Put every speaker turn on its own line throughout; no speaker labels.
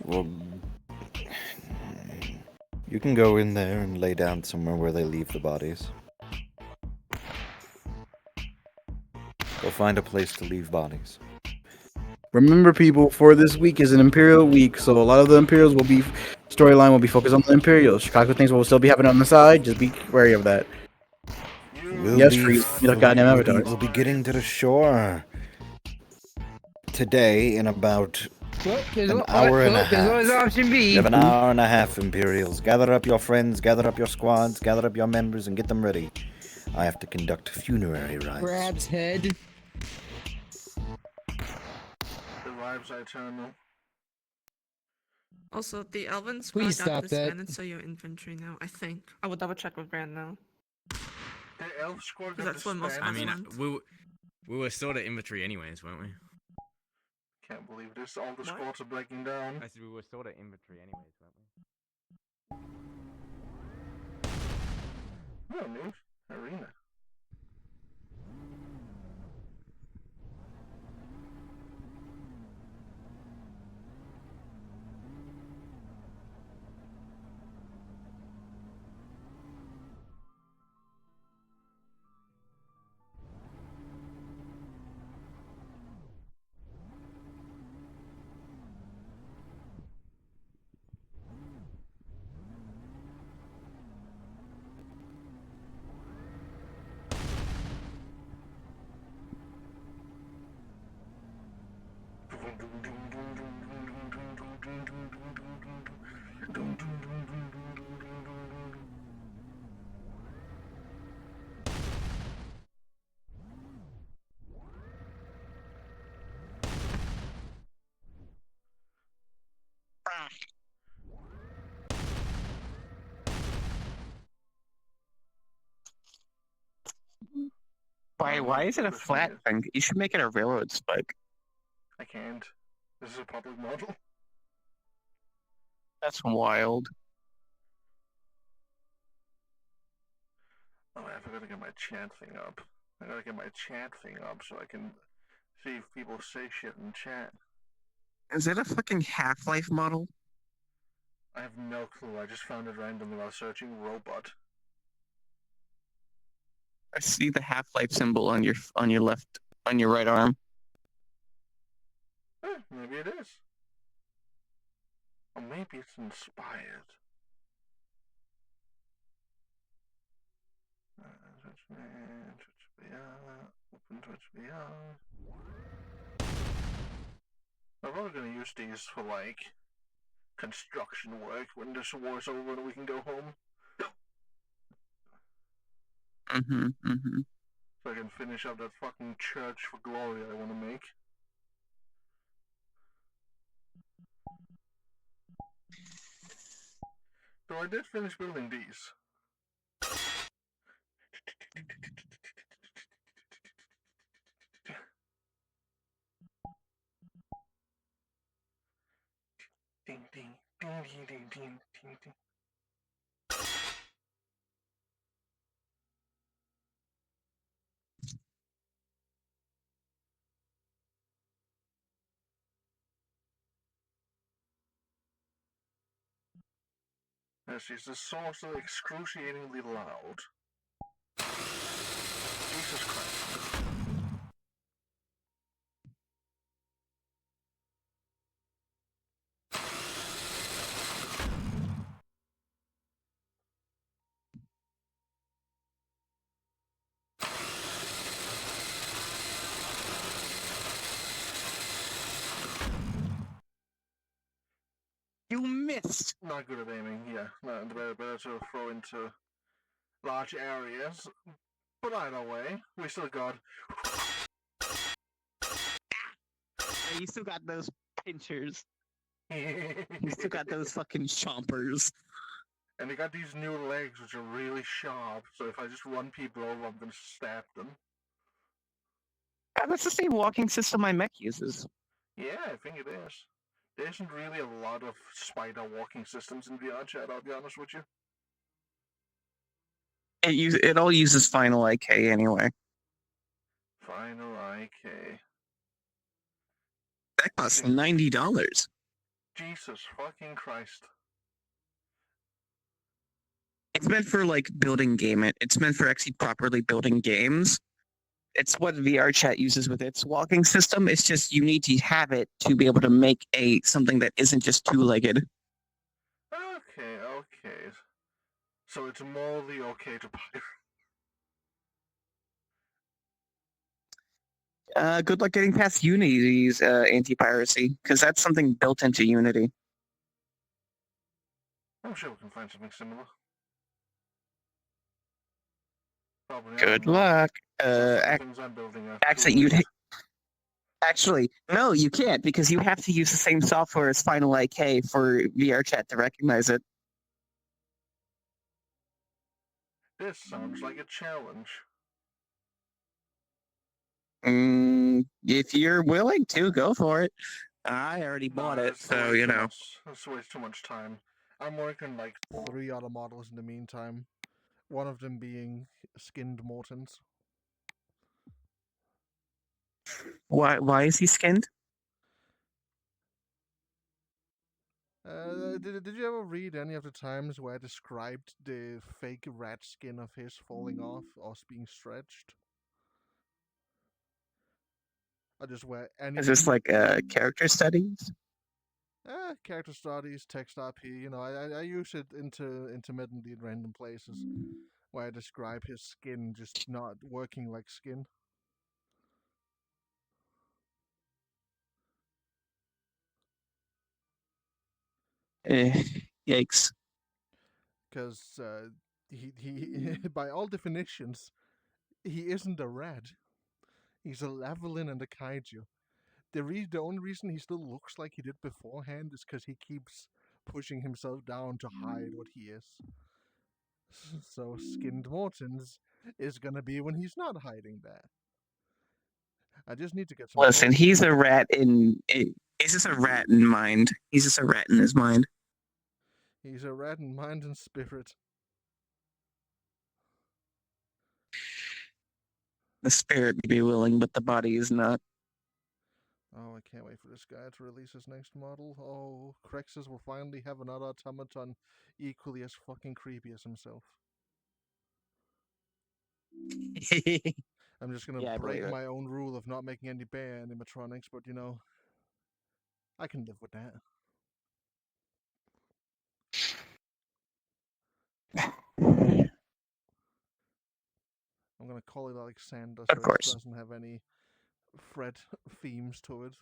Well, you can go in there and lay down somewhere where they leave the bodies. Go find a place to leave bodies.
Remember, people, for this week is an Imperial week, so a lot of the Imperials will be storyline will be focused on the Imperials. Chicago things will still be happening on the side. Just be wary of that. Yes, Freeze. You look goddamn avatar.
We'll be getting to the shore today in about an hour and a half.
There's always option B.
You have an hour and a half, Imperials. Gather up your friends, gather up your squads, gather up your members, and get them ready. I have to conduct funerary rites.
Crab's head.
The lives I eternal.
Also, the Elven squad
Please
got
stop that.
disbanded, so you're infantry now, I think. I will double check with Brand now.
The elf squad got
That's what most
disbanded.
I mean, we were sort of inventory anyways, weren't we?
Can't believe this. All the
What?
squads are breaking down.
I said we were sort of inventory anyways, weren't we?
Oh, news. Arena.
Why is it a flat thing? You should make it a railroad spike.
I can't. This is a public model.
That's wild.
Oh, I forgot to get my chat thing up. I gotta get my chat thing up so I can see if people say shit in chat.
Is it a fucking Half-Life model?
I have no clue. I just found it randomly while searching robot.
I see the Half-Life symbol on your left, on your right arm.
Maybe it is. Or maybe it's inspired. Open Twitch VR. I'm probably gonna use these for like construction work when this war's over and we can go home. So I can finish up that fucking church for glory I want to make. So I did finish building these. Ding ding ding ding ding ding ding ding. This is the source of excruciatingly loud. Jesus Christ.
You missed.
Not good at aiming, yeah. No, better to throw into large areas. But either way, we still got.
You still got those pinchers. You still got those fucking chompers.
And they got these new legs which are really sharp, so if I just run people over, I'm gonna stab them.
That's the same walking system my mech uses.
Yeah, I think it is. There isn't really a lot of spider walking systems in VR chat, I'll be honest with you.
It all uses Final IK anyway.
Final IK.
That costs $90.
Jesus fucking Christ.
It's meant for like building it's meant for actually properly building games. It's what VR chat uses with its walking system. It's just you need to have it to be able to make something that isn't just two-legged.
Okay. So it's morally okay to pirate.
Good luck getting past Unity's anti-piracy, because that's something built into Unity.
I'm sure we can find something similar. Probably.
Good luck.
Things I'm building are
Actually, no, you can't, because you have to use the same software as Final IK for VR chat to recognize it.
This sounds like a challenge.
If you're willing to, go for it. I already bought it, so you know.
That's way too much time. I'm working like 3 other models in the meantime. One of them being skinned Mortons.
Why is he skinned?
Did you ever read any of the times where I described the fake rat skin of his falling off or being stretched? I just wear any.
Is this like character studies?
Character studies, text RP. You know, I use it intermittently in random places where I describe his skin just not working like skin.
Yikes.
Because he by all definitions, he isn't a rat. He's a Lavalin and a kaiju. The only reason he still looks like he did beforehand is because he keeps pushing himself down to hide what he is. So skinned Mortons is gonna be when he's not hiding that. I just need to get some.
Listen, he's a rat in. He's just a rat in mind. He's just a rat in his mind.
He's a rat in mind and spirit.
The spirit may be willing, but the body is not.
Oh, I can't wait for this guy to release his next model. Oh, Crexus will finally have another automaton equally as fucking creepy as himself. I'm just gonna break my own rule of not making any bear animatronics, but you know, I can live with that. I'm gonna call it Alexander so it doesn't have any Fred themes to it.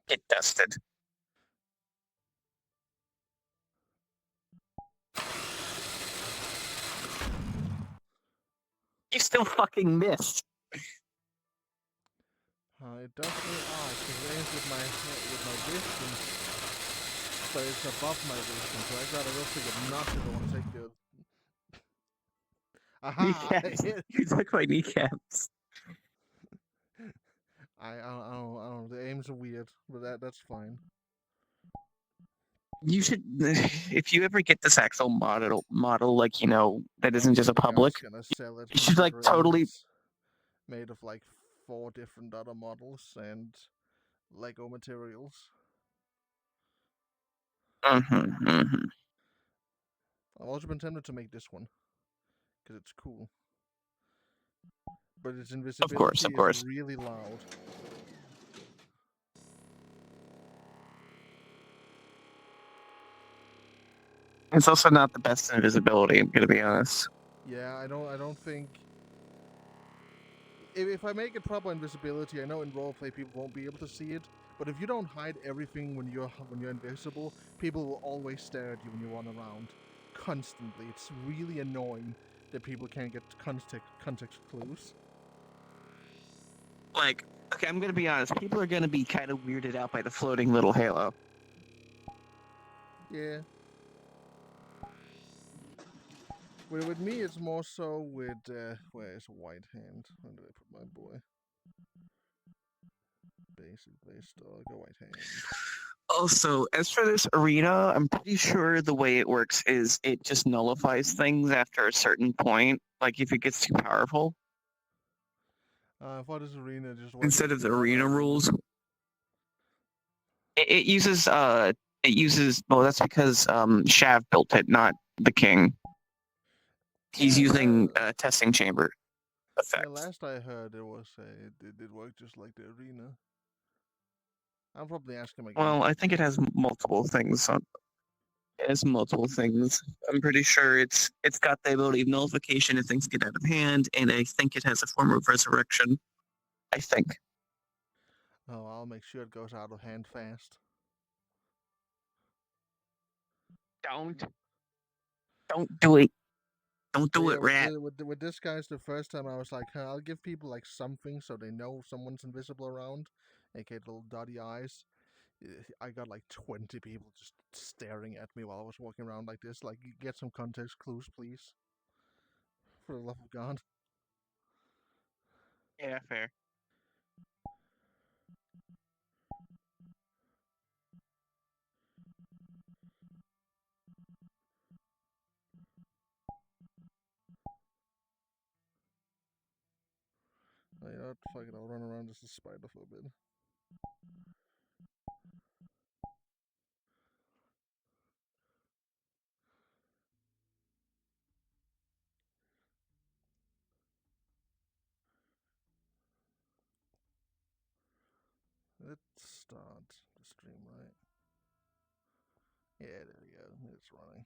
Get dusted. You still fucking missed.
It does really odd because it aims with my distance, but it's above my distance, so I gotta real figure not to want to take good. Aha!
You took my kneecaps.
I don't know. The aims are weird, but that's fine.
You should, if you ever get this actual model, like, you know, that isn't just a public.
I was gonna sell it.
You should like totally.
Made of like 4 different other models and Lego materials. I've also been tempted to make this one because it's cool, but its invisibility is really loud.
It's also not the best invisibility, I'm gonna be honest.
Yeah, I don't think. If I make it proper invisibility, I know in roleplay people won't be able to see it. But if you don't hide everything when you're invisible, people will always stare at you when you run around, constantly. It's really annoying that people can't get context clues.
Like, okay, I'm gonna be honest. People are gonna be kind of weirded out by the floating little halo.
Yeah. With me, it's more so with where's White Hand? Where did I put my boy? Basic dog, a White Hand.
Also, as for this arena, I'm pretty sure the way it works is it just nullifies things after a certain point, like if it gets too powerful.
I thought this arena just worked
instead
like
of the
other
arena
arenas.
rules. It uses well, that's because Shav built it, not the king. He's
Yeah,
using testing chamber
yeah,
effects.
last I heard, it did work just like the arena. I'll probably ask him again.
Well, I think it has multiple things on. It has multiple things. I'm pretty sure it's got the ability of nullification if things get out of hand, and I think it has a form of resurrection. I think.
Oh, I'll make sure it goes out of hand fast.
Don't do it. Don't
But
do
yeah,
it, rat.
with this guy's the first time I was like, huh, I'll give people like something so they know someone's invisible around, aka little dotty eyes. I got like 20 people just staring at me while I was walking around like this. Like, get some context clues, please. For the love of God.
Yeah, fair.
You know what? Fuck it, I'll run around as a spider for a bit. Let's start the stream, right? Yeah, there we go. It's running.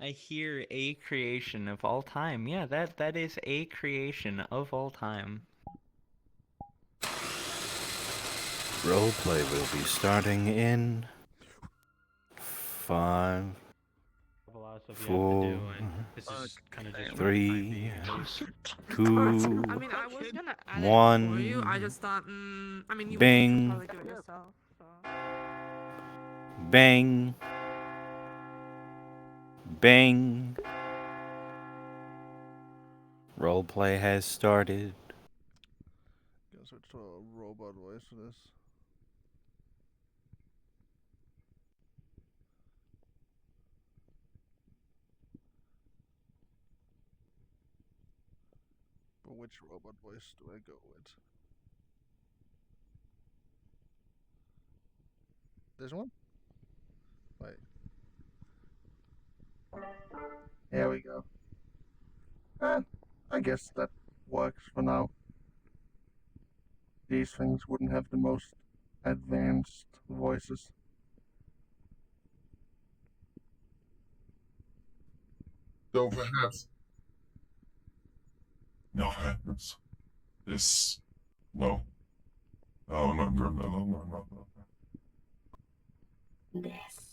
I hear a creation of all time. Yeah, that is a creation of all time.
Roleplay will be starting in 5,
Philosophy
4,
this is kind of just
3,
I
2,
mean, I was gonna add it for you. I
1.
just thought, I mean, you could
Bing.
probably do it yourself. So.
Bang. Bang. Roleplay has started.
Gonna switch to a robot voice for this. But which robot voice do I go with? This one? Wait. Here we go. I guess that works for now. These things wouldn't have the most advanced voices.
So perhaps. No, perhaps. This. No. Oh, no.
This.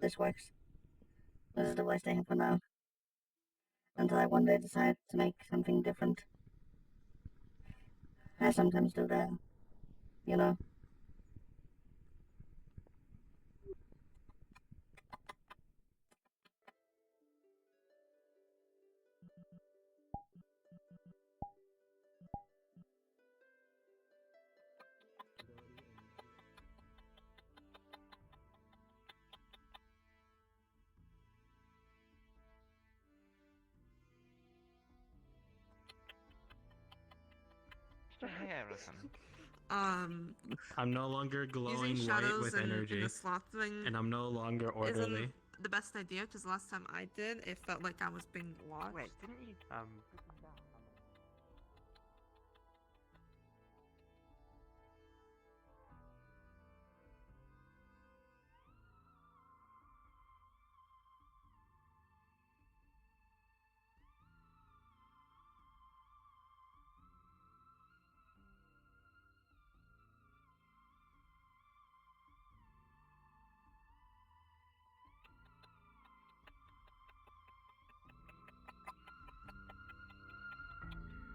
This works. This is the voice I have for now. Until I one day decide to make something different. I sometimes do that. You know?
Hey, everything.
I'm
no longer glowing
using shadows in the sloth thing.
and I'm no longer
Isn't the best idea, because last time I did, it felt like I was being watched.
Wait, didn't you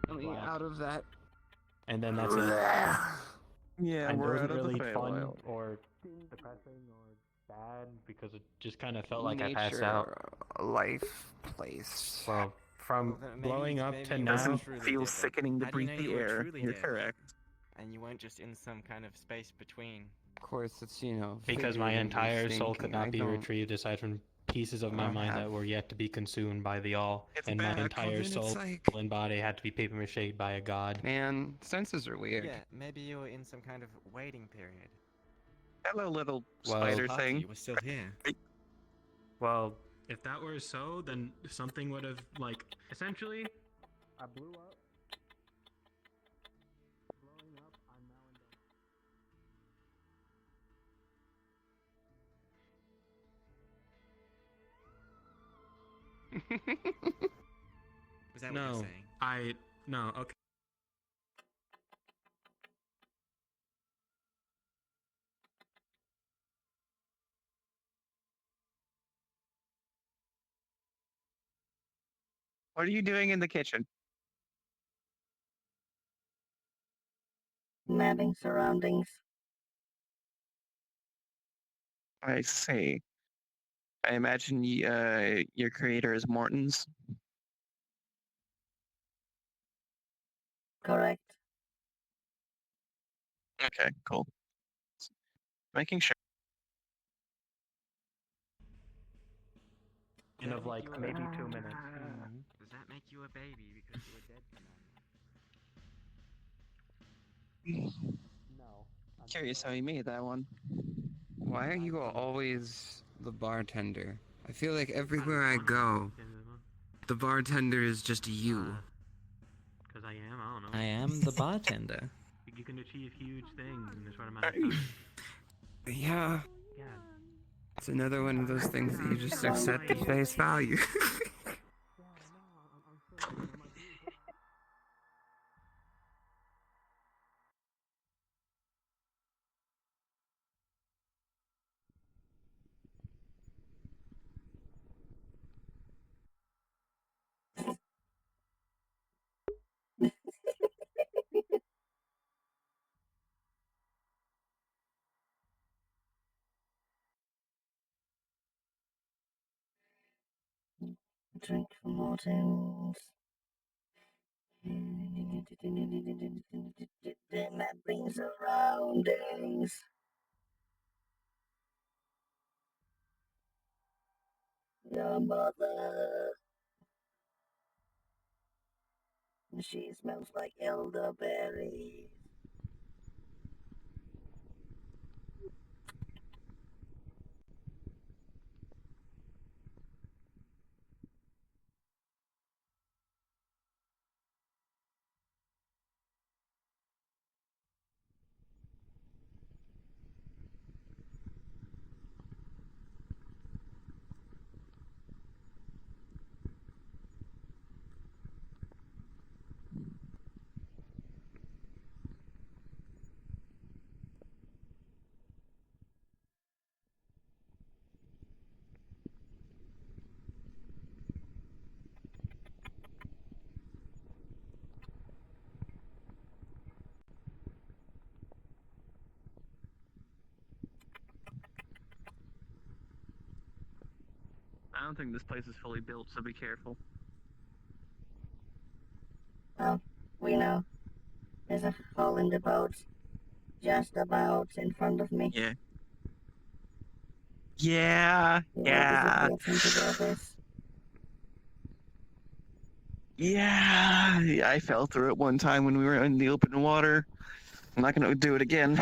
Let me out of that.
and then that's it.
Yeah,
And it
we're
wasn't
out of the
really fun
Feywild.
or depressing or bad because it just kind of felt
like
like I passed out.
life place.
Well, from
Well, then
blowing up
maybe
to
you
now,
Doesn't
truly
feel
did, but
sickening to
how do you
breathe
know
the
you were
air.
truly
You're
here?
correct.
And you weren't just in some kind of space between.
Of course, it's
because my
figuratively
entire soul
thinking.
could not
I
be
don't.
retrieved aside from pieces of
I
my
don't
mind that
have.
were yet to be consumed by the all,
It's
and my
back.
entire
Well, then
soul
it's like,
and body had to be paper mache by a god.
man, senses are weird.
Yeah, maybe you were in some kind of waiting period.
Hello, little
Well,
spider
Part of
thing.
you was still here.
Well, if that were so, then something would have, like, essentially, I blew up. Blowing up, I'm now in
Was that what you're saying?
No, okay.
What are you doing in the kitchen?
Mapping surroundings.
I see. I imagine your creator is Morton's.
Correct.
Okay, cool. Making sure.
In of like maybe 2 minutes.
Does that make you a baby because you were dead commander?
No.
Curious how he made that one.
Why are you always the bartender? I feel like everywhere I go, the bartender is just you.
Because I am, I don't know.
I am the bartender.
You can achieve huge things in a short amount of time.
Yeah,
Yeah.
it's another one of those things that you just accept at face value.
Drink for Mortins. Mapping surroundings. Your mother. She smells like elderberries.
I don't think this place is fully built, so be careful.
Oh, we know. There's a hole in the boat. Just about in front of me.
Yeah. Yeah.
You
Yeah.
want to do this?
Yeah. I fell through it one time when we were in the open water. I'm not gonna do it again.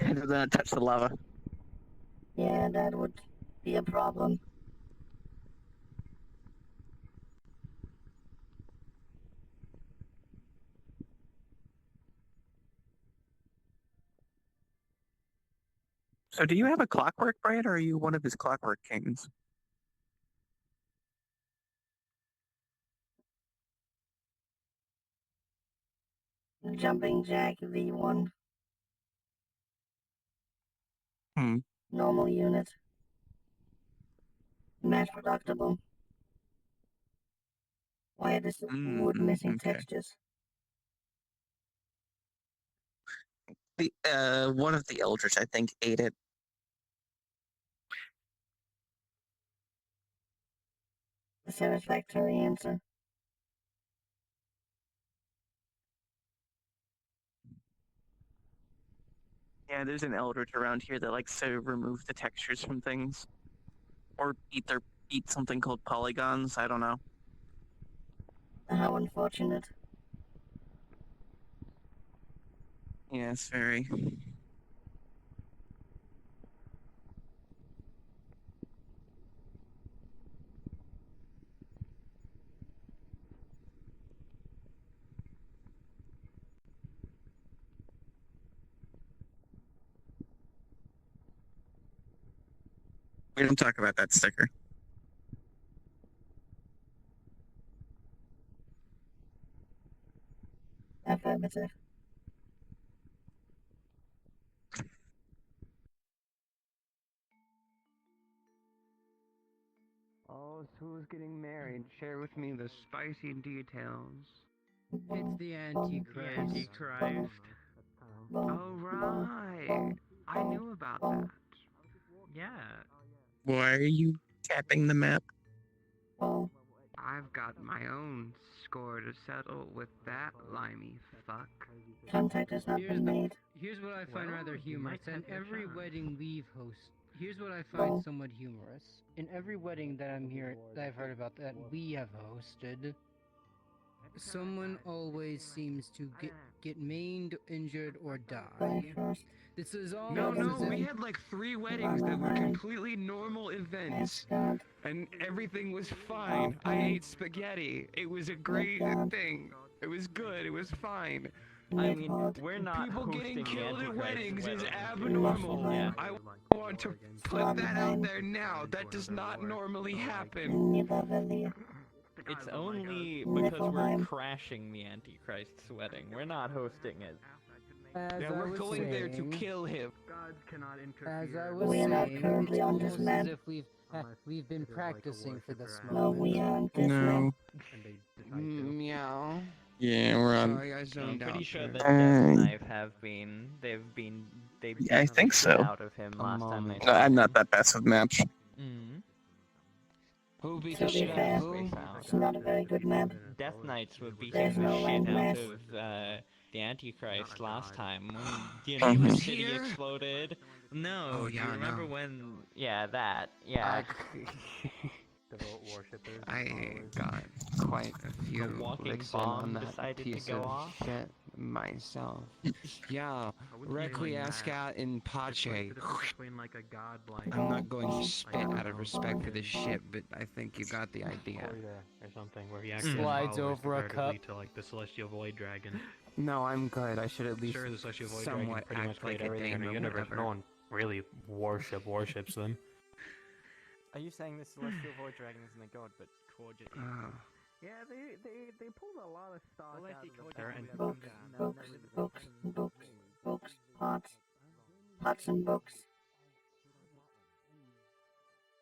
Other than touch the lava.
Yeah, that would be a problem.
So do you have a clockwork brain, or are you one of his clockwork kings?
Jumping jack V1. Normal unit. Mass productable. Why are this wood missing
okay.
textures?
The one of the elders, I think, ate it.
A satisfactory answer.
Yeah, there's an eldritch around here that likes to remove the textures from things, or eat something called polygons. I don't know.
How unfortunate.
Yes, very. We don't talk about that sticker.
Affirmative.
Oh, so who's getting married? Share with me the spicy details.
It's the Antichrist.
Antichrist.
Oh, right. I knew about that.
Yeah.
Why are you tapping the map?
I've got my own score to settle with that limey fuck.
Contact has not been made.
Here's what I find rather
you might
humorous. In
have your
every
chance.
wedding we've hosted, here's what I find somewhat humorous. In every wedding that I've heard about that we have hosted, someone always seems to get maimed, injured, or die. This is all
No, we had like 3 weddings that were completely normal events. And everything was fine. I ate spaghetti. It was a great thing. It was good. It was fine.
I mean, we're not
People
hosting
getting killed
the
at
Antichrist
weddings is
wedding.
abnormal.
Yeah.
I want to put that out there now. That does not normally happen.
It's only because we're crashing the Antichrist's wedding. We're not hosting it.
Yeah, we're going there to kill him.
Gods cannot interfere.
As I was
We are not
saying,
currently
it's
on this
almost
map.
as if we've been practicing for this
No,
moment.
we aren't this
No.
Meow.
Yeah, we're on.
Sorry, I
I'm
zoned out.
pretty sure
for
that Death Knife have been. They've
Yeah, I think
the
so.
shit out of him last time they
No,
saw
I'm
him.
not that best with maps.
Mm.
Who beat
To
the
be
shit out
fair,
of who?
it's not a very good map.
Death Knights were beating
There's
the
no
shit out
landmass.
of the Antichrist last time when the
He
Iniqua
was
City
here?
exploded. No,
Oh,
do
yeah,
you
I
remember
know.
when? Yeah, that. Yeah.
Devote worshippers.
I got quite a few
walking
licks in
bomb
on that
decided to
piece
go
of
off?
shit myself. Yeah, Requiescat in Pace.
Between like a god like
I'm not going to spit out of respect for this shit, but I think you got the idea.
or something where he actually
Slides
has powers
over a
comparatively
cup.
to like the celestial void dragon.
No, I'm good. I should at least
Sure, the celestial void dragon
somewhat
pretty much
act
created
like a
everything in
dame,
the
but
universe, but
whatever.
no one really worships them.
Are you saying the celestial void dragon isn't a god, but Corjet is?
Yeah, they pulled a lot of stock
Well,
out
actually,
of the
Corjet
fact
would
that
come
Books,
down.
books, pots and books.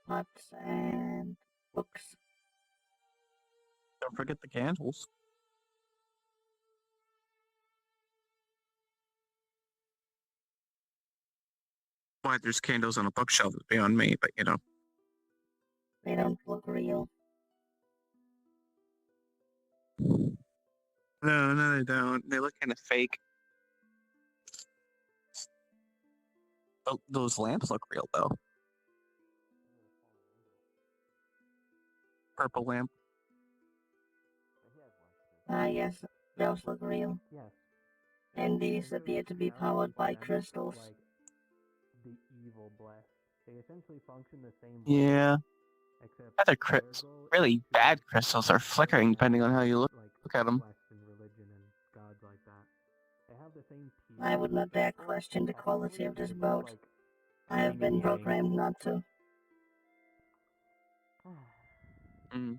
Pots and books.
Don't forget the candles. Why there's candles on a bookshelf is beyond me, but you know.
They don't look real.
No, they don't. They look kind of fake. Oh, those lamps look real though. Purple lamp.
Yes, those look real.
Yes.
And these appear to be powered by crystals.
Like the evil blessed. They essentially function the same.
Yeah.
Except
Other really bad crystals are flickering depending on how you look at them.
and religion and gods like that. They have the same
I would not dare question the quality of this boat. I have been programmed not to.
Mm.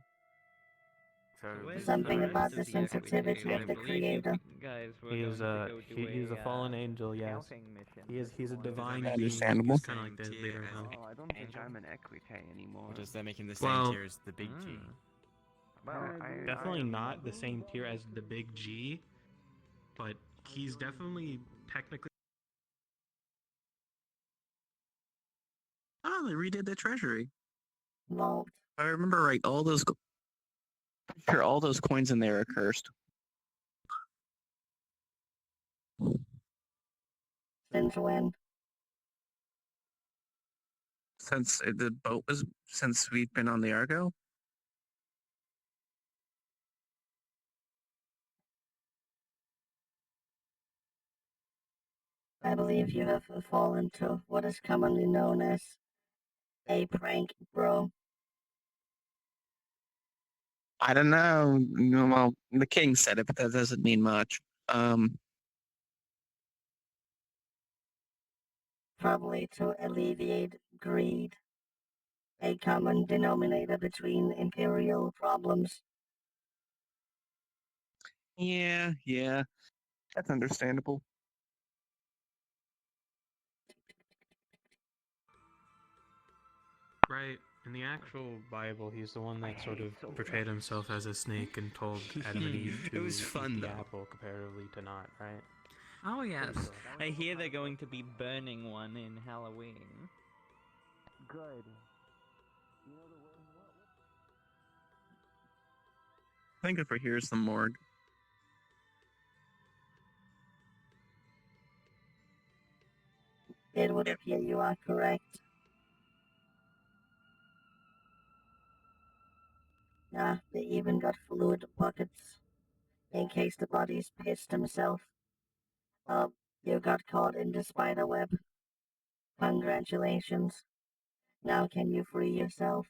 Something about the sensitivity of the creator.
Guys,
He is a fallen angel, yes. He's a divine being.
Understandable.
He's kind of like the leader of hell.
Oh, I don't think I'm an equite anymore.
Does that make him the same
Well,
tier as the big G?
Definitely not the same tier as the big G, but he's definitely technically
No, they redid the treasury.
Vault.
I remember right. All those, sure, all those coins in there are cursed.
Since when?
Since the boat was, since we've been on the Argo.
I believe you have fallen to what is commonly known as a prank, bro.
I don't know. Well, the king said it, but that doesn't mean much.
Probably to alleviate greed, a common denominator between imperial problems.
Yeah, that's understandable.
Right. In the actual Bible, he's the one that sort of portrayed himself as a snake and told Adam and Eve to
It was fun,
eat the
though.
apple, comparatively to not, right?
Oh yes, I hear they're going to be burning one in Halloween.
Good.
I think over here is the morgue.
It would appear you are correct. Ah, they even got fluid buckets in case the body's pissed himself. You got caught in the spider web. Congratulations. Now can you free yourself,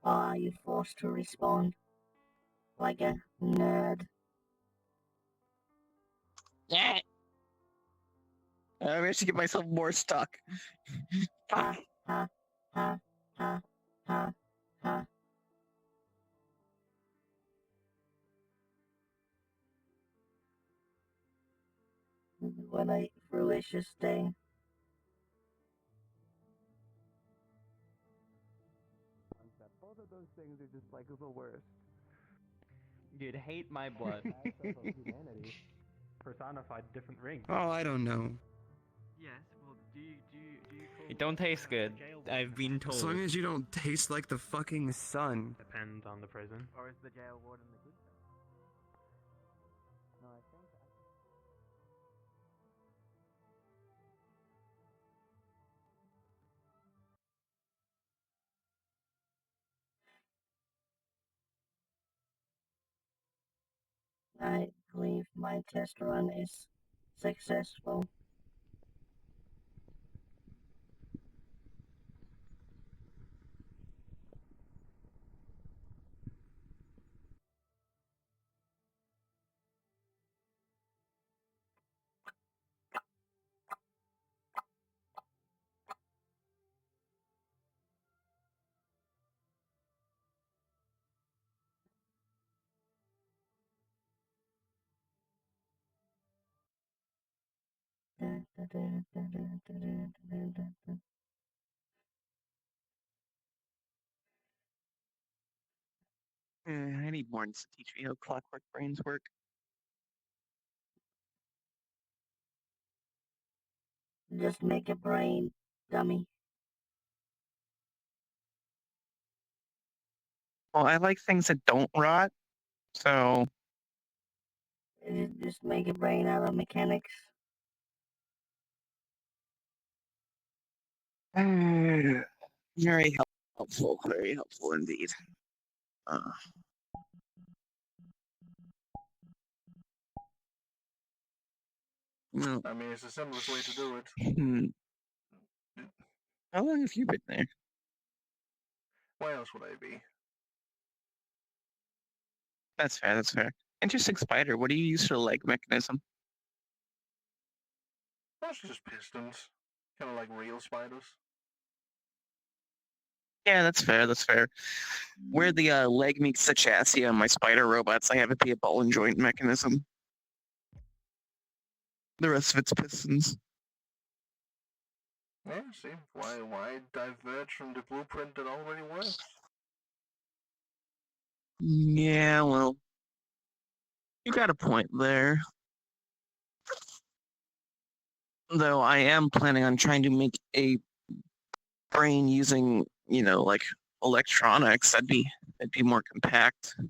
or are you forced to respawn? Like a nerd.
Yeah. I managed to get myself more stuck.
Ha, ha, ha, ha, ha, ha. What a fruitious day.
Both of those things are just like the worst.
You'd hate my blood.
Humanity personified different rings.
Oh, I don't know.
Yes, well, do you call
It don't taste good. I've been told.
As long as you don't taste like the fucking sun.
Depends on the prison.
Or is the jail warden the good guy? No, I think
I believe my test run is successful.
I need Mortons to teach me how clockwork brains work.
Just make a brain, dummy.
Well, I like things that don't rot, so
Just make a brain out of mechanics.
very very helpful indeed. No.
I mean, it's the simplest way to do it.
How long have you been there?
Why else would I be?
That's fair, that's fair. Interesting spider. What do you use for the leg mechanism?
Mostly just pistons. Kind of like real spiders.
Yeah, that's fair, that's fair. Where the leg meets the chassis on my spider robots, I have it be a ball and joint mechanism. The rest of it's pistons.
Yeah, see, why diverge from the blueprint that already works?
Yeah, well, you got a point there. Though I am planning on trying to make a brain using, like electronics. It'd be more compact. You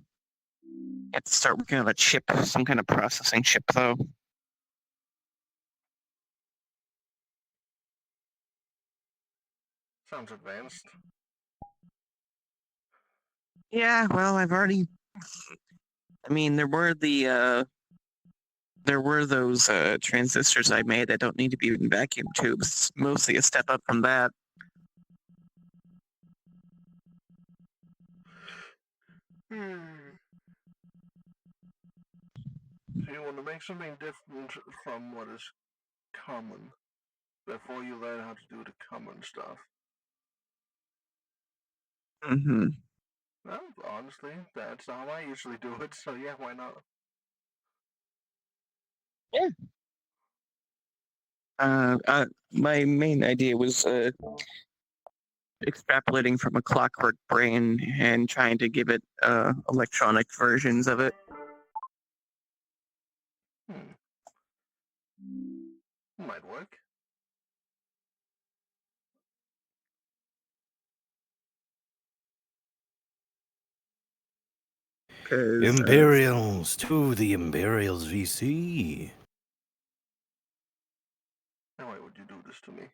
have to start working on a chip, some kind of processing chip, though.
Sounds advanced.
Yeah, well, I've already. I mean, there were those transistors I made that don't need to be in vacuum tubes. Mostly a step up from that.
So you want to make something different from what is common before you learn how to do the common stuff.
Mm-hmm.
Well, honestly, that's how I usually do it, so yeah, why not?
Yeah. My main idea was extrapolating from a clockwork brain and trying to give it electronic versions of it.
Might work.
Imperials to the Imperials VC.
Now why would you do this to me?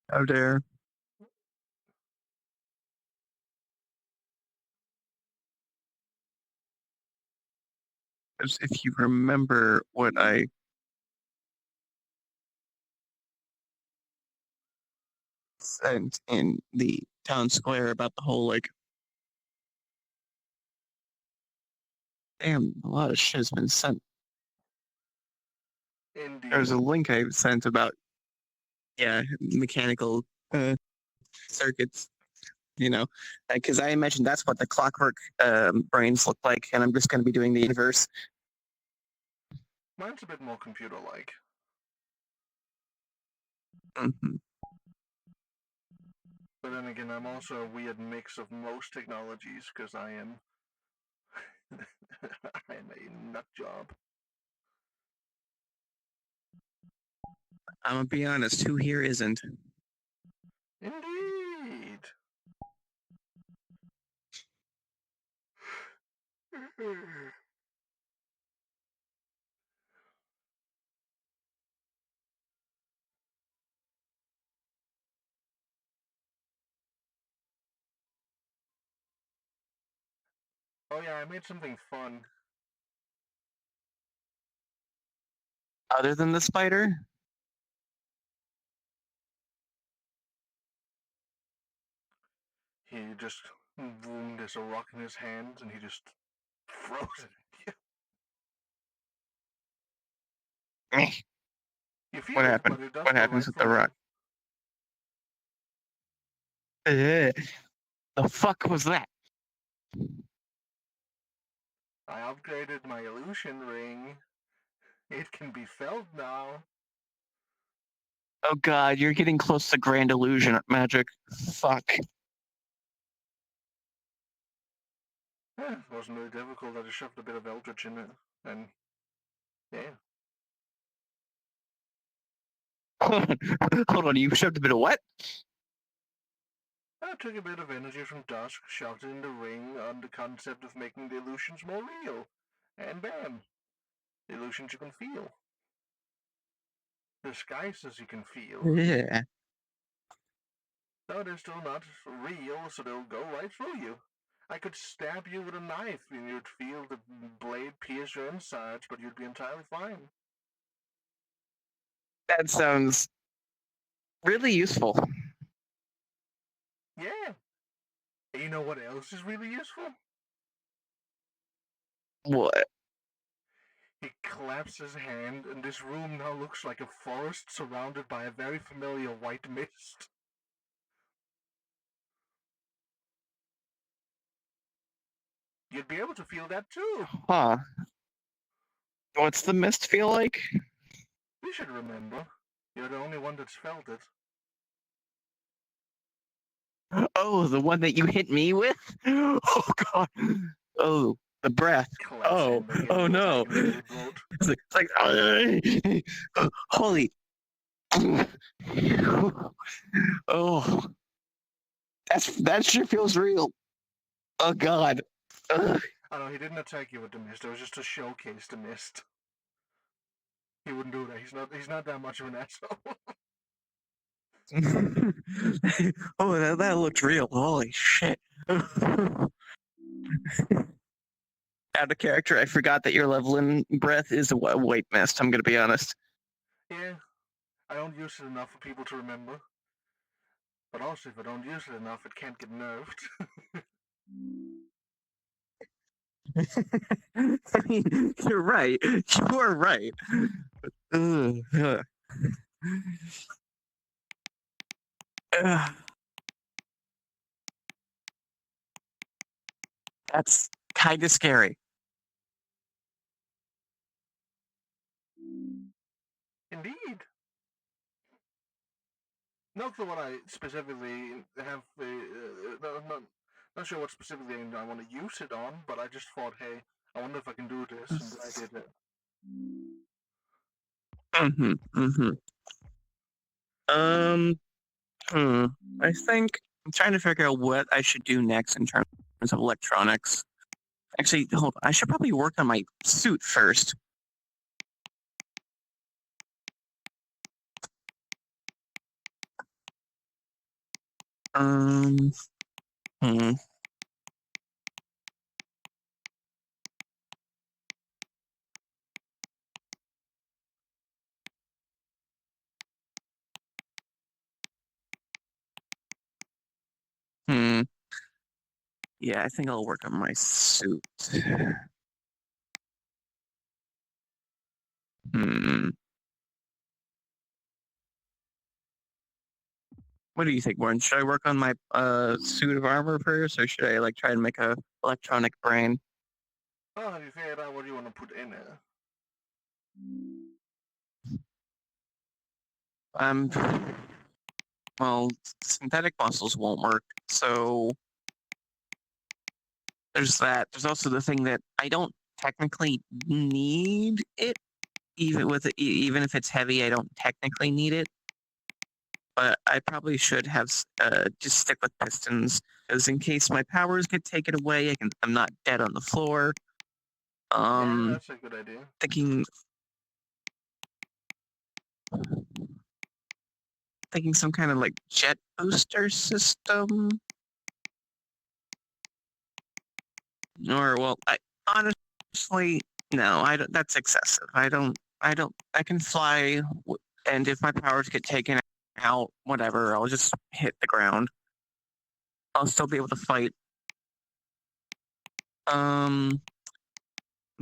How dare. If you remember what I sent in the town square about the whole, like, damn, a lot of shit has been sent.
Indeed.
There's a link I sent about, mechanical circuits, because I imagine that's what the clockwork brains look like, and I'm just going to be doing the inverse.
Mine's a bit more computer-like.
Mm-hmm.
But then again, I'm also a weird mix of most technologies because I am I am a nut job.
I'm gonna be honest, who here isn't?
Indeed. Oh yeah, I made something fun.
Other than the spider?
He just, boom, there's a rock in his hands, and he just throws it at you. You feel
What
it,
happened?
but it does
What
go
happens
right
with the
through you.
rock? The fuck was that?
I upgraded my illusion ring. It can be felt now.
Oh god, you're getting close to grand illusion magic. Fuck.
It wasn't really difficult. I just shoved a bit of eldritch in it, and yeah.
Hold on, you shoved a bit of what?
I took a bit of energy from Dusk, shoved it in the ring on the concept of making the illusions more real. And bam! The illusions you can feel. Disguises you can feel.
Yeah.
No, they're still not real, so they'll go right through you. I could stab you with a knife and you'd feel the blade pierce your insides, but you'd be entirely fine.
That sounds really useful.
Yeah. And you know what else is really useful?
What?
He claps his hand, and this room now looks like a forest surrounded by a very familiar white mist. You'd be able to feel that too.
Huh. What's the mist feel like?
You should remember. You're the only one that's felt it.
Oh, the one that you hit me with? Oh god. Oh. the breath. Oh, oh no! It's like holy. Oh, that sure feels real. Oh God. Ugh.
I know he didn't attack you with the mist. It was just to showcase the mist. He wouldn't do that. He's not that much of an asshole.
Oh, that looked real. Holy shit. Out of character, I forgot that your leveling breath is a white mist. I'm gonna be honest.
Yeah, I don't use it enough for people to remember. But also, if I don't use it enough, it can't get nerfed.
I mean, you're right. You are right. Ugh. Ugh. That's kind of scary.
Indeed. Not for what I specifically have. Not sure what specifically I want to use it on, but I just thought, hey, I wonder if I can do this, and I did it.
I think I'm trying to figure out what I should do next in terms of electronics. Actually, hold on. I should probably work on my suit first. Hmm. Hmm. Yeah, I think I'll work on my suit. Hmm. What do you think, Warren? Should I work on my suit of armor first, or should I like try and make a electronic brain?
Oh, have you figured out what you want to put in it?
Well, synthetic muscles won't work, so there's that. There's also the thing that I don't technically need it, even if it's heavy. I don't technically need it, but I probably should have just stick with pistons, because in case my powers get taken away, I'm not dead on the floor.
Yeah, that's a good idea.
Thinking some kind of like jet booster system. Or well, I honestly no, I don't. That's excessive. I don't. I can fly, and if my powers get taken out, whatever, I'll just hit the ground. I'll still be able to fight. I'm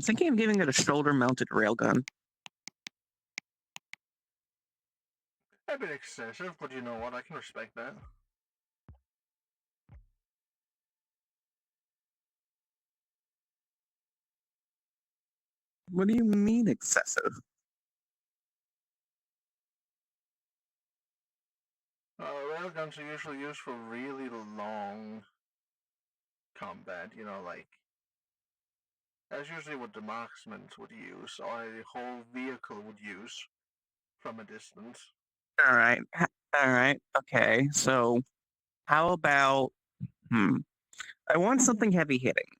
thinking of giving it a shoulder-mounted railgun.
A bit excessive, but you know what? I can respect that.
What do you mean excessive?
Railguns are usually used for really long combat. You know, like that's usually what the marksmen would use, or a whole vehicle would use from a distance.
All right. Okay. So, how about? I want something heavy hitting.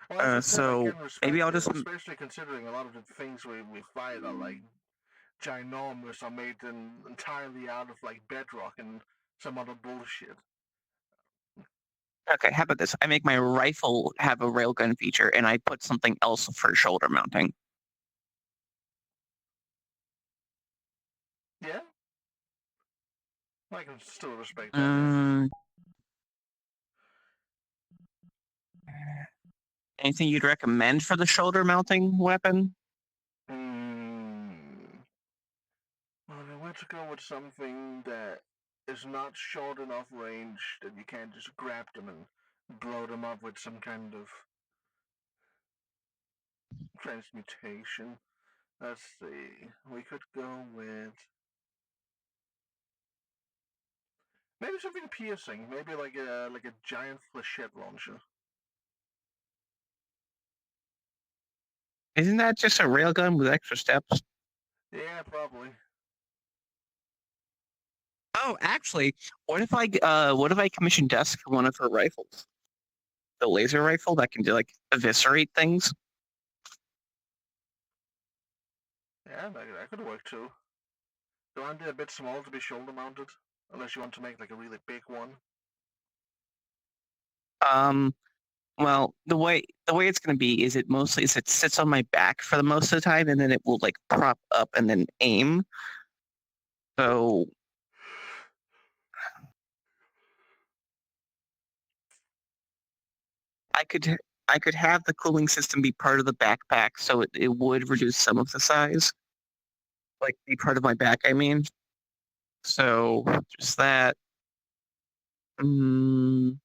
Well, as I said, I
So
can respect
maybe I'll
it,
just.
especially considering a lot of the things we fight are like ginormous, are made entirely out of like bedrock and some other bullshit.
Okay, how about this? I make my rifle have a railgun feature, and I put something else for shoulder mounting.
Yeah, I can still respect that. Yeah.
Anything you'd recommend for the shoulder mounting weapon?
Well, I want to go with something that is not short enough range that you can't just grab them and blow them up with some kind of transmutation. Let's see. We could go with maybe something piercing. Maybe like a giant flechette launcher.
Isn't that just a railgun with extra steps?
Yeah, probably.
Oh, actually, what if I commission Dusk for one of her rifles? The laser rifle that can do like eviscerate things.
Yeah, that could work too. Though aren't they a bit small to be shoulder mounted? Unless you want to make like a really big one.
Well, the way it's gonna be is it sits on my back for the most of the time, and then it will like prop up and then aim. So I could have the cooling system be part of the backpack, so it would reduce some of the size, like be part of my back. I mean, so just that. Mm,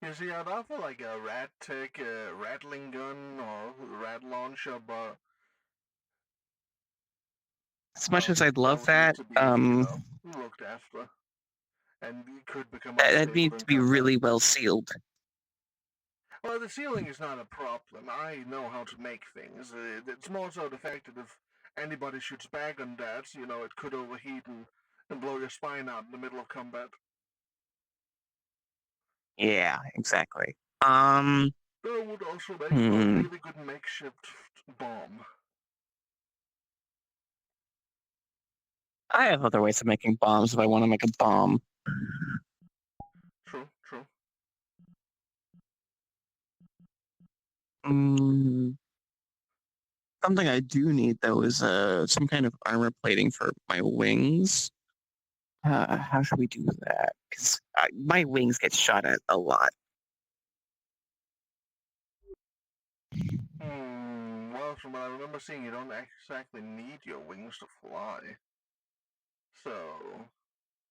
You see, I'd offer like a rat tech, rattling gun or rat launcher, but
as much as I'd love
those need
that,
to be, looked after, and it could become
that
unstable
needs
in
to be
combat.
really well sealed.
Well, the ceiling is not a problem. I know how to make things. It's more so the fact that if anybody shoots back on that, it could overheat and blow your spine out in the middle of combat.
Yeah, exactly.
That would also make for a
Hmm.
really good makeshift bomb.
I have other ways of making bombs if I want to make a bomb.
True.
Mm, something I do need though is some kind of armor plating for my wings. How should we do that? Because my wings get shot at a lot.
Well, from what I remember seeing, you don't exactly need your wings to fly. So,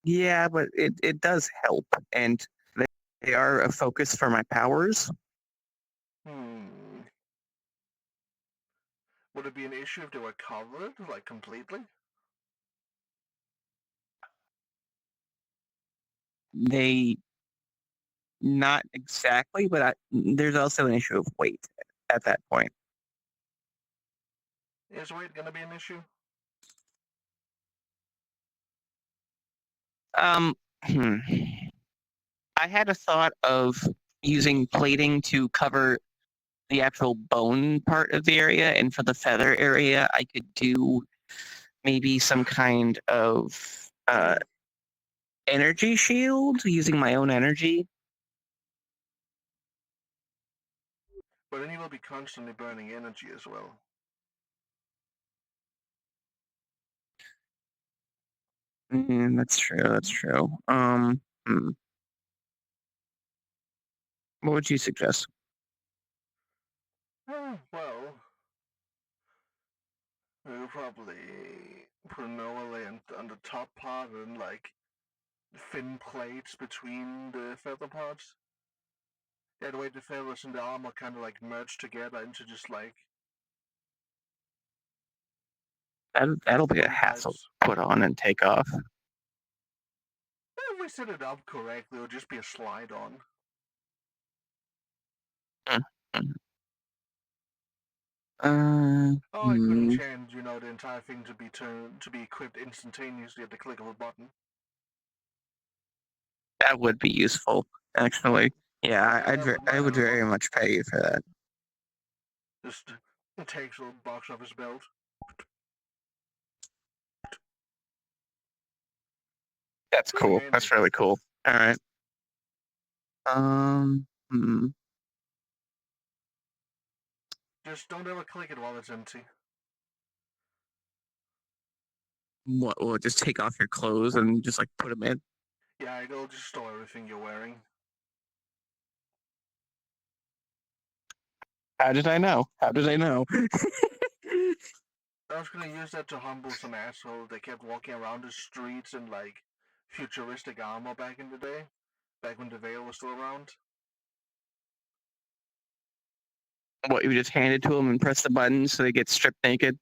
Yeah, but it does help, and they are a focus for my powers.
would it be an issue if they were covered, like completely?
They not exactly, but there's also an issue of weight at that point.
Is weight gonna be an issue?
I had a thought of using plating to cover the actual bone part of the area, and for the feather area, I could do maybe some kind of energy shield using my own energy.
But then you will be constantly burning energy as well.
That's true. That's true. What would you suggest?
Well, we'll probably put an overlay on the top part and like thin plates between the feather parts. That way the feathers and the armor kind of like merge together into just like
That'll be a
thin
hassle
pipes.
to put on and take off.
If we set it up correctly, it'll just be a slide on. I could enchant, the entire thing to be equipped instantaneously at the click of a button.
That would be useful, actually. Yeah, I would very much pay you for that.
Just takes a box off his belt.
That's cool. That's really cool. All right.
Just don't ever click it while it's empty.
What? Will it just take off your clothes and just like put them in?
Yeah, it'll just store everything you're wearing.
How did I know? How did I know?
I was gonna use that to humble some asshole that kept walking around the streets in like futuristic armor back in the day, back when the Veil was still around.
What, you just hand it to them and press the button so they get stripped naked?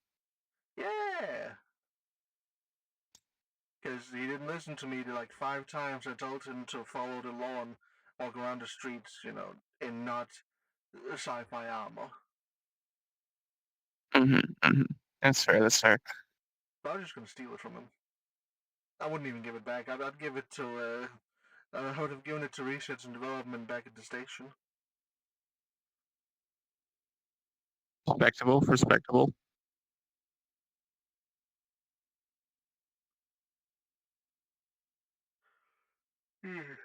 Yeah. Because he didn't listen to me like 5 times. I told him to follow the law and walk around the streets, in not sci-fi armor.
That's fair. That's fair.
I was just gonna steal it from him. I wouldn't even give it back. I'd give it to. I would have given it to research and development back at the station.
Respectable. Respectable.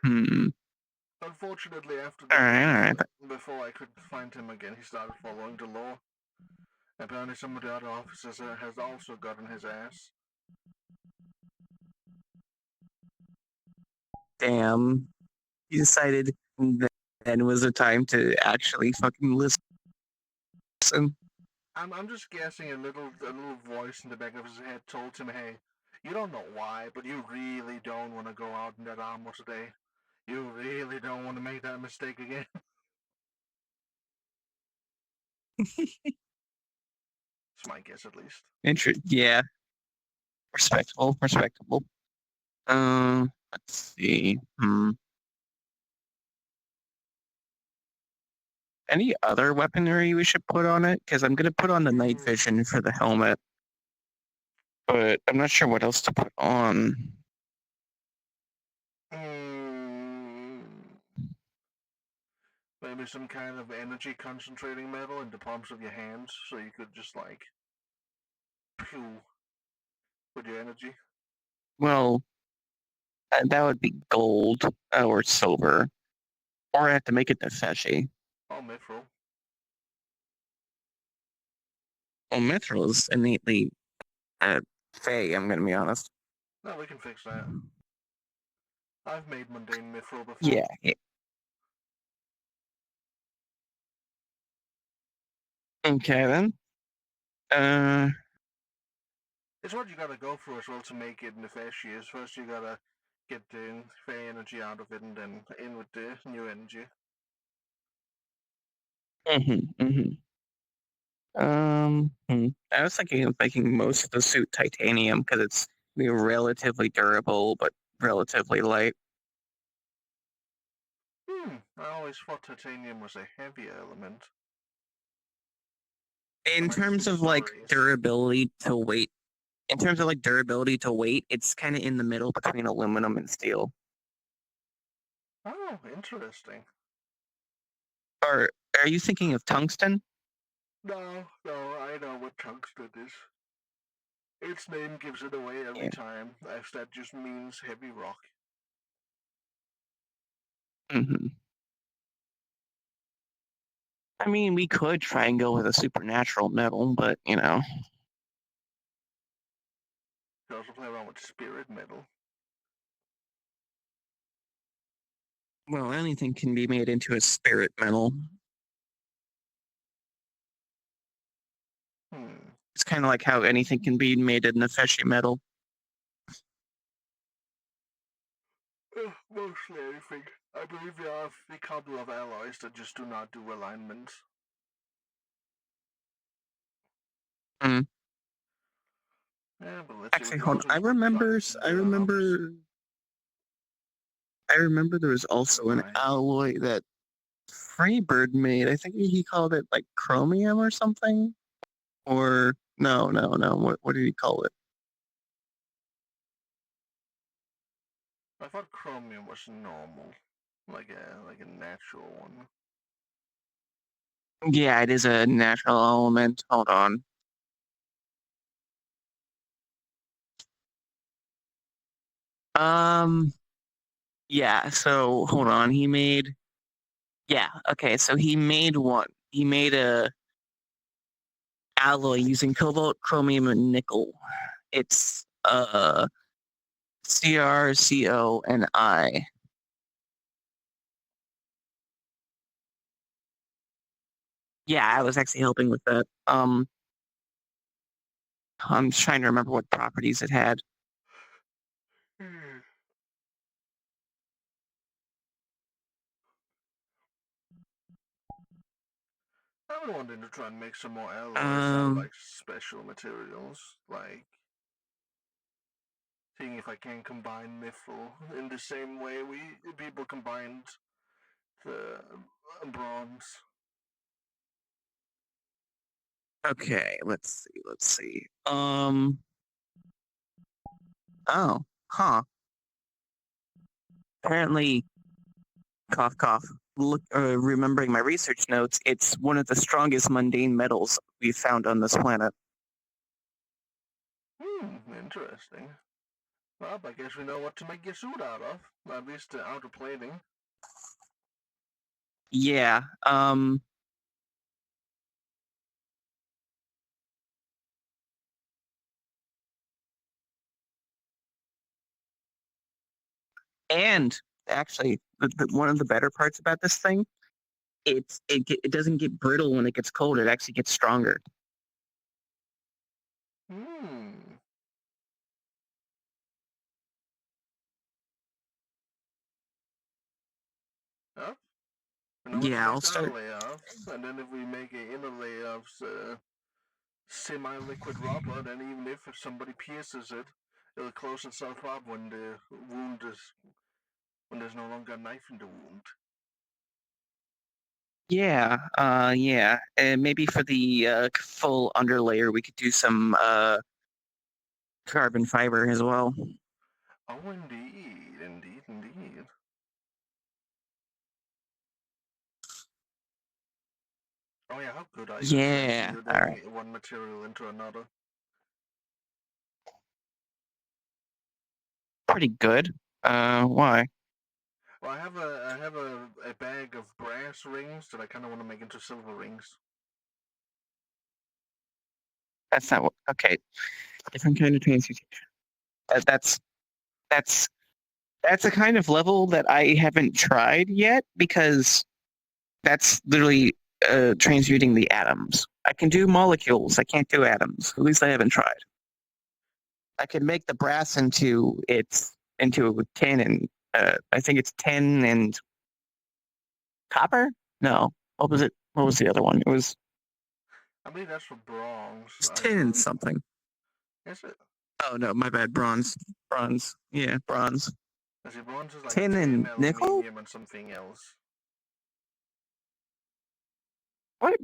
Hmm.
Unfortunately, after
All right.
before I could find him again, he started following the law. Apparently, some of the other officers has also gotten his ass.
Damn. He decided then was the time to actually fucking listen.
I'm just guessing a little voice in the back of his head told him, "Hey, you don't know why, but you really don't want to go out in that armor today. You really don't want to make that mistake again." It's my guess, at least.
Yeah. Respectable. Respectable. Let's see. Any other weaponry we should put on it? Because I'm gonna put on the night vision for the helmet, but I'm not sure what else to put on.
Maybe some kind of energy concentrating metal in the palms of your hands, so you could just like pew with your energy.
Well, that would be gold or silver, or I have to make it Nefeshi.
Oh, mithril.
Well, mithril is innately fey. I'm gonna be honest.
No, we can fix that. I've made mundane mithril before.
Yeah. Okay then.
It's what you gotta go through as well to make it Nefeshi. Is first you gotta get the fey energy out of it, and then in with the new energy.
I was thinking of making most of the suit titanium because it's relatively durable but relatively light.
I always thought titanium was a heavy element.
In terms of like durability to weight, it's kind of in the middle between aluminum and steel.
Oh, interesting.
Are you thinking of tungsten?
No, I know what tungsten is. Its name gives it away every time, as that just means heavy rock.
I mean, we could try and go with a supernatural metal, but you know.
You can also play around with spirit metal.
Well, anything can be made into a spirit metal. It's kind of like how anything can be made in Nefeshi metal.
Mostly anything. I believe there are a couple of alloys that just do not do alignments. Yeah, but let's
Actually, hold on. I remember there was also an alloy that Freebird made. I think he called it like chromium or something. Or no. What did he call it?
I thought chromium was normal, like a natural one.
Yeah, it is a natural element. Hold on. Yeah, so hold on. So he made one. He made a alloy using cobalt, chromium, and nickel. It's CrCoNI. Yeah, I was actually helping with that. I'm trying to remember what properties it had.
I've been wanting to try and make some more alloys out of like special materials, like seeing if I can combine mithril in the same way people combined the bronze.
Okay, let's see. Oh, huh. Apparently, cough, cough. Look, remembering my research notes, it's one of the strongest mundane metals we've found on this planet.
Interesting. Well, I guess we know what to make your suit out of. At least the outer plating.
Yeah. And actually, one of the better parts about this thing, it doesn't get brittle when it gets cold. It actually gets stronger.
Huh? We know what to
Yeah, I'll
make the outer
start.
layer of, and then if we make an inner layer of semi-liquid rubber, then even if somebody pierces it, it'll close itself up when the wound is when there's no longer a knife in the wound.
Yeah, yeah. And maybe for the full underlayer, we could do some carbon fiber as well.
Oh, indeed. Oh yeah, how good are you
Yeah,
at
all right.
transmuting one material into another?
Pretty good. Why?
Well, I have a bag of brass rings that I kind of want to make into silver rings.
That's not what. Okay, different kind of transmutation. That's that's that's a kind of level that I haven't tried yet because that's literally transmuting the atoms. I can do molecules. I can't do atoms. At least I haven't tried. I could make the brass into tin and I think it's tin and copper. No, what was it? What was the other one? It was
I believe that's for bronze.
tin and something.
Is it?
Oh no, my bad. Bronze. Bronze. Yeah, bronze.
I see, bronze is like
Tin and nickel.
aluminium, and something else.
What?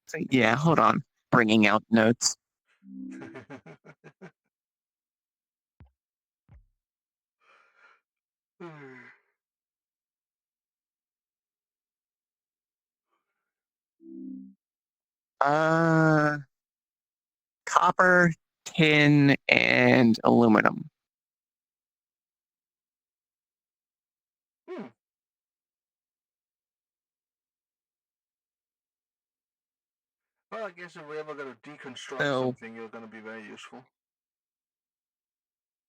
So, yeah, hold on. Bringing out notes. Uh, copper, tin, and aluminum.
Well, I guess if we ever got to deconstruct
So-
something, you're going to be very useful.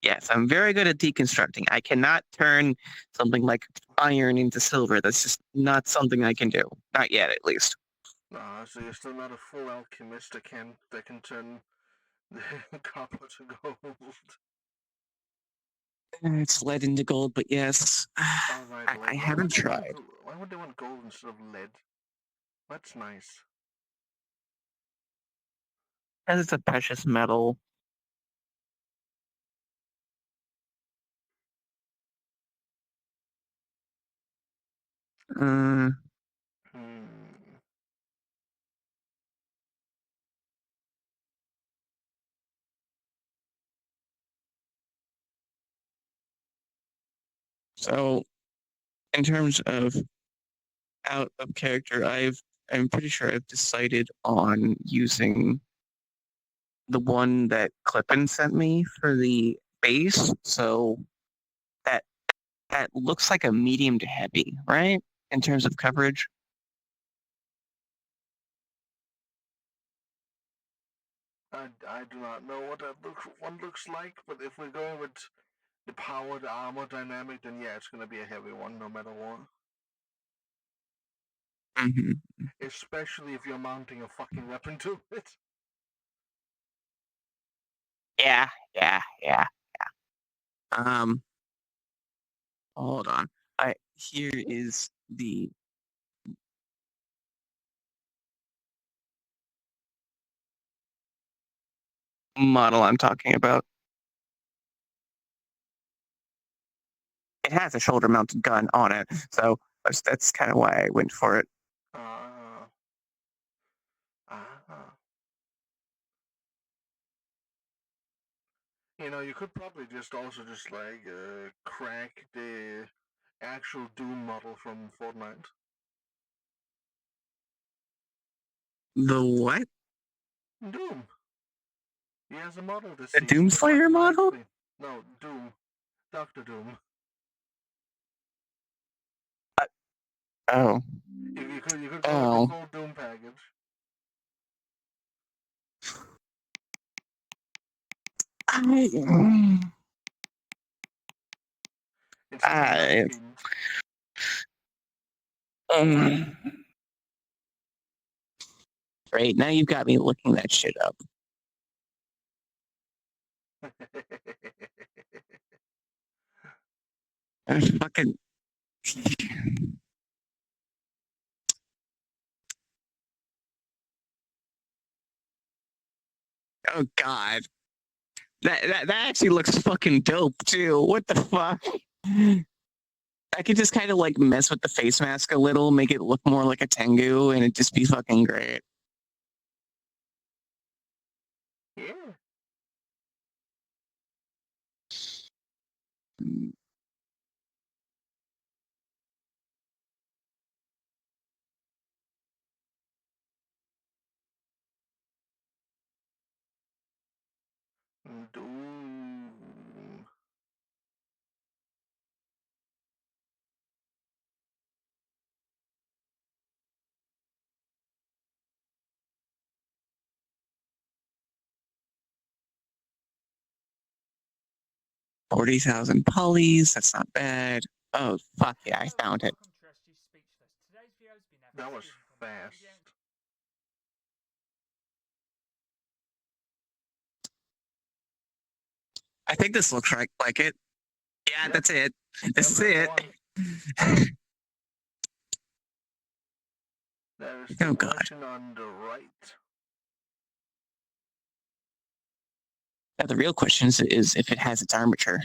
Yes, I'm very good at deconstructing. I cannot turn something like iron into silver. That's just not something I can do. Not yet, at least.
So you're still not a full alchemist that can turn the copper to gold.
It's lead into gold, but yes,
All right,
I haven't tried.
Why would they want gold instead of lead? That's nice.
Because it's a precious metal. So, in terms of out of character, I'm pretty sure I've decided on using the one that Clippin sent me for the base. So that that looks like a medium to heavy, right? In terms of coverage.
I do not know what that one looks like, but if we're going with the powered armor dynamic, then yeah, it's going to be a heavy one no matter what.
Mm-hmm.
Especially if you're mounting a fucking weapon to it.
Yeah. Hold on. Here is the model I'm talking about. It has a shoulder mounted gun on it, so that's kind of why I went for it.
You could probably just also just like crack the actual Doom model from Fortnite.
The what?
Doom. He has a model this
The
season. That's like
Doomslayer model?
likely. No, Doom. Doctor Doom.
Oh.
You could call it
Oh.
the full Doom package.
I, um, Great. Now you've got me looking that shit up. Fucking. Oh God. That actually looks fucking dope too. What the fuck? I could just kind of like mess with the face mask a little, make it look more like a Tengu, and it'd just be fucking great.
Yeah. Doom.
40,000 polys. That's not bad. Oh fuck yeah, I found it.
That was fast.
I think this looks like it. Yeah, that's it. This is it.
There is
Oh
the
God.
version on the right.
Now the real question is if it has its armature.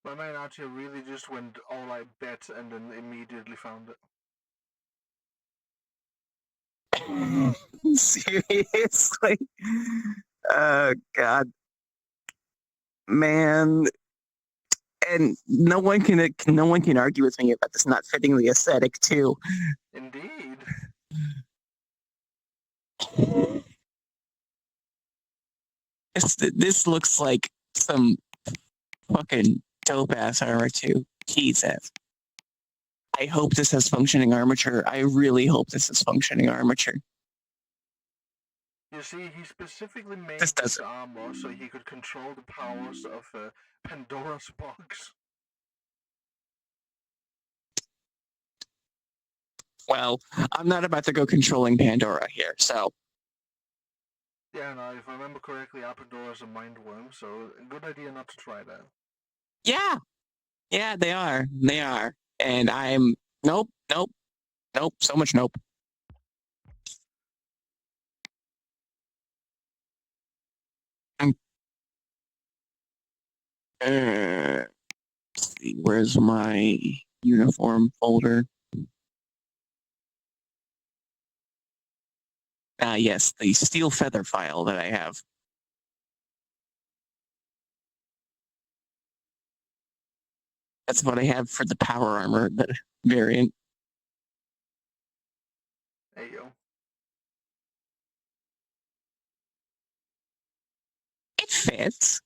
My man out here really just went all I bet and then immediately found it.
Seriously? Oh God. Man. And no one can argue with me about this not fitting the aesthetic too.
Indeed.
This looks like some fucking dope ass armor too. Jesus. I hope this has functioning armature. I really hope this has functioning armature.
You see, he specifically made
this
armor so he could control the powers of Pandora's box.
Well, I'm not about to go controlling Pandora here, so.
Yeah, no, if I remember correctly, Pandora's a mind worm, so a good idea not to try that.
Yeah, they are. They are. And I'm nope. So much nope. Let's see, where's my uniform folder? Yes, the steel feather file that I have. That's what I have for the power armor variant.
Hey yo.
It fits.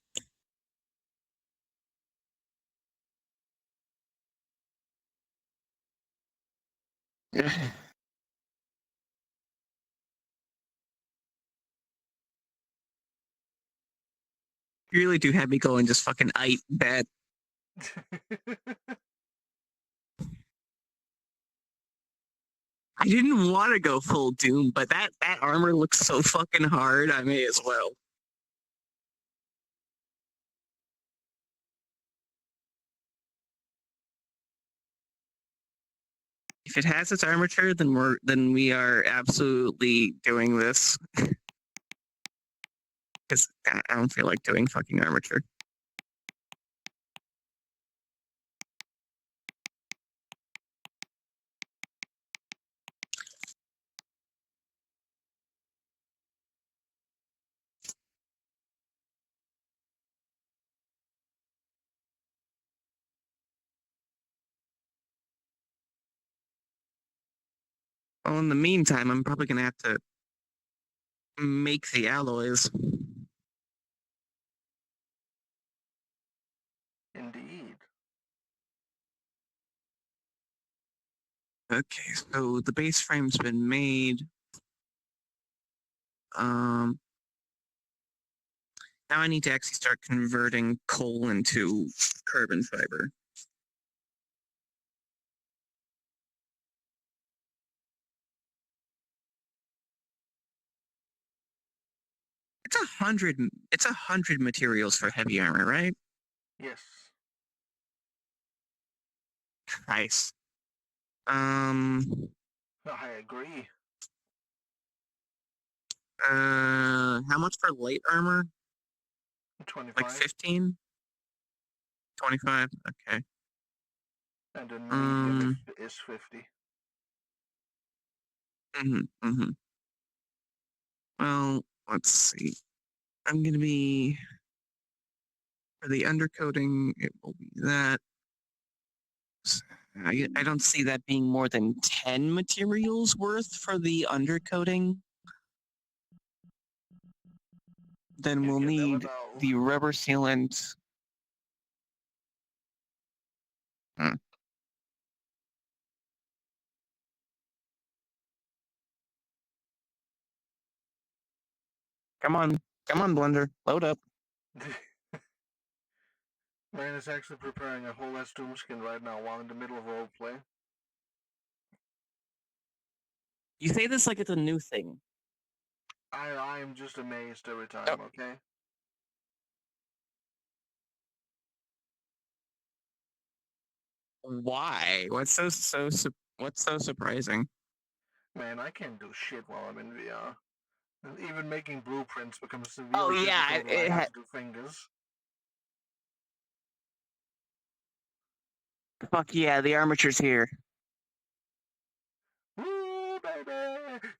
You really do have me going just fucking bet. I didn't want to go full Doom, but that armor looks so fucking hard, I may as well. If it has its armature, then we are absolutely doing this. Because I don't feel like doing fucking armature. Well, in the meantime, I'm probably gonna have to make the alloys.
Indeed.
Okay, so the base frame's been made. Now I need to actually start converting coal into carbon fiber. It's 100. It's 100 materials for heavy armor, right?
Yes.
Nice.
I agree.
How much for light armor?
25.
Like 15? 25? Okay.
And then medium is 50.
Well, let's see. I'm gonna be for the undercoating. It will be that. I don't see that being more than 10 materials worth for the undercoating. Then we'll need the rubber sealant. Come on, Blender, load up.
Man is actually preparing a whole ass Doomskin right now while in the middle of roleplay.
You say this like it's a new thing.
I'm just amazed every time, okay?
Why? What's so surprising?
Man, I can't do shit while I'm in VR. Even making blueprints becomes severely
Oh yeah,
difficult when I have to do fingers.
Fuck yeah, the armature's here.
Woo, baby!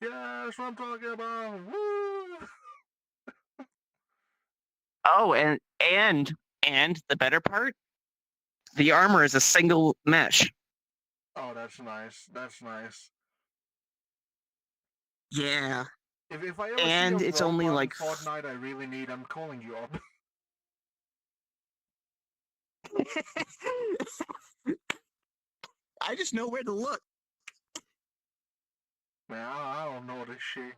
Yeah, that's what I'm talking about. Woo!
Oh, and the better part, the armor is a single mesh.
Oh, that's nice. That's nice.
Yeah.
If I ever
and
see a
it's
robot
only
in
like
Fortnite I really need, I'm calling you up.
I just know where to look.
Man, I don't know this shit.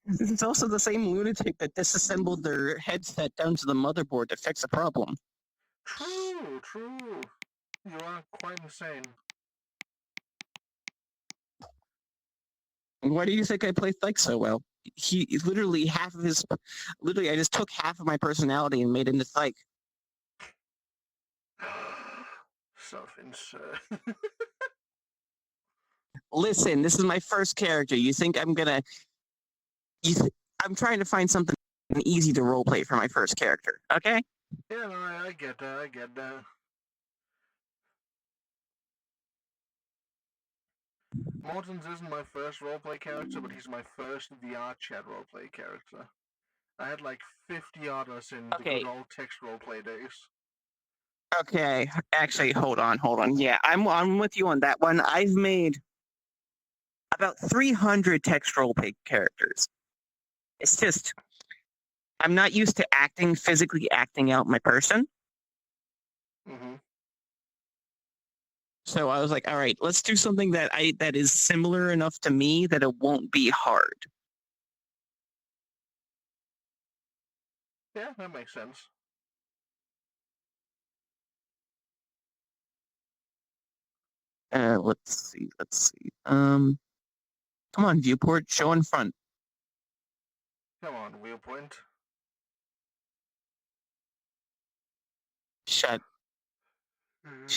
It's also the same lunatic that disassembled their headset down to the motherboard to fix a problem.
True, true. You are quite insane.
Why do you think I play Thike so well? He literally I just took half of my personality and made it into Thike.
Self-insert.
Listen, this is my first character. You think I'm gonna? I'm trying to find something easy to roleplay for my first character. Okay?
Yeah, no, I get that. I get that. Mortons isn't my first roleplay character, but he's my first VR chat roleplay character. I had like 50 others in the good old text roleplay days.
Okay. Actually, hold on. Yeah, I'm with you on that one. I've made about 300 text roleplay characters. It's just I'm not used to physically acting out my person.
Mm-hmm.
So I was like, all right, let's do something that is similar enough to me that it won't be hard.
Yeah, that makes sense.
Let's see. Come on, viewport, show in front.
Come on, viewpoint.
Shut.
You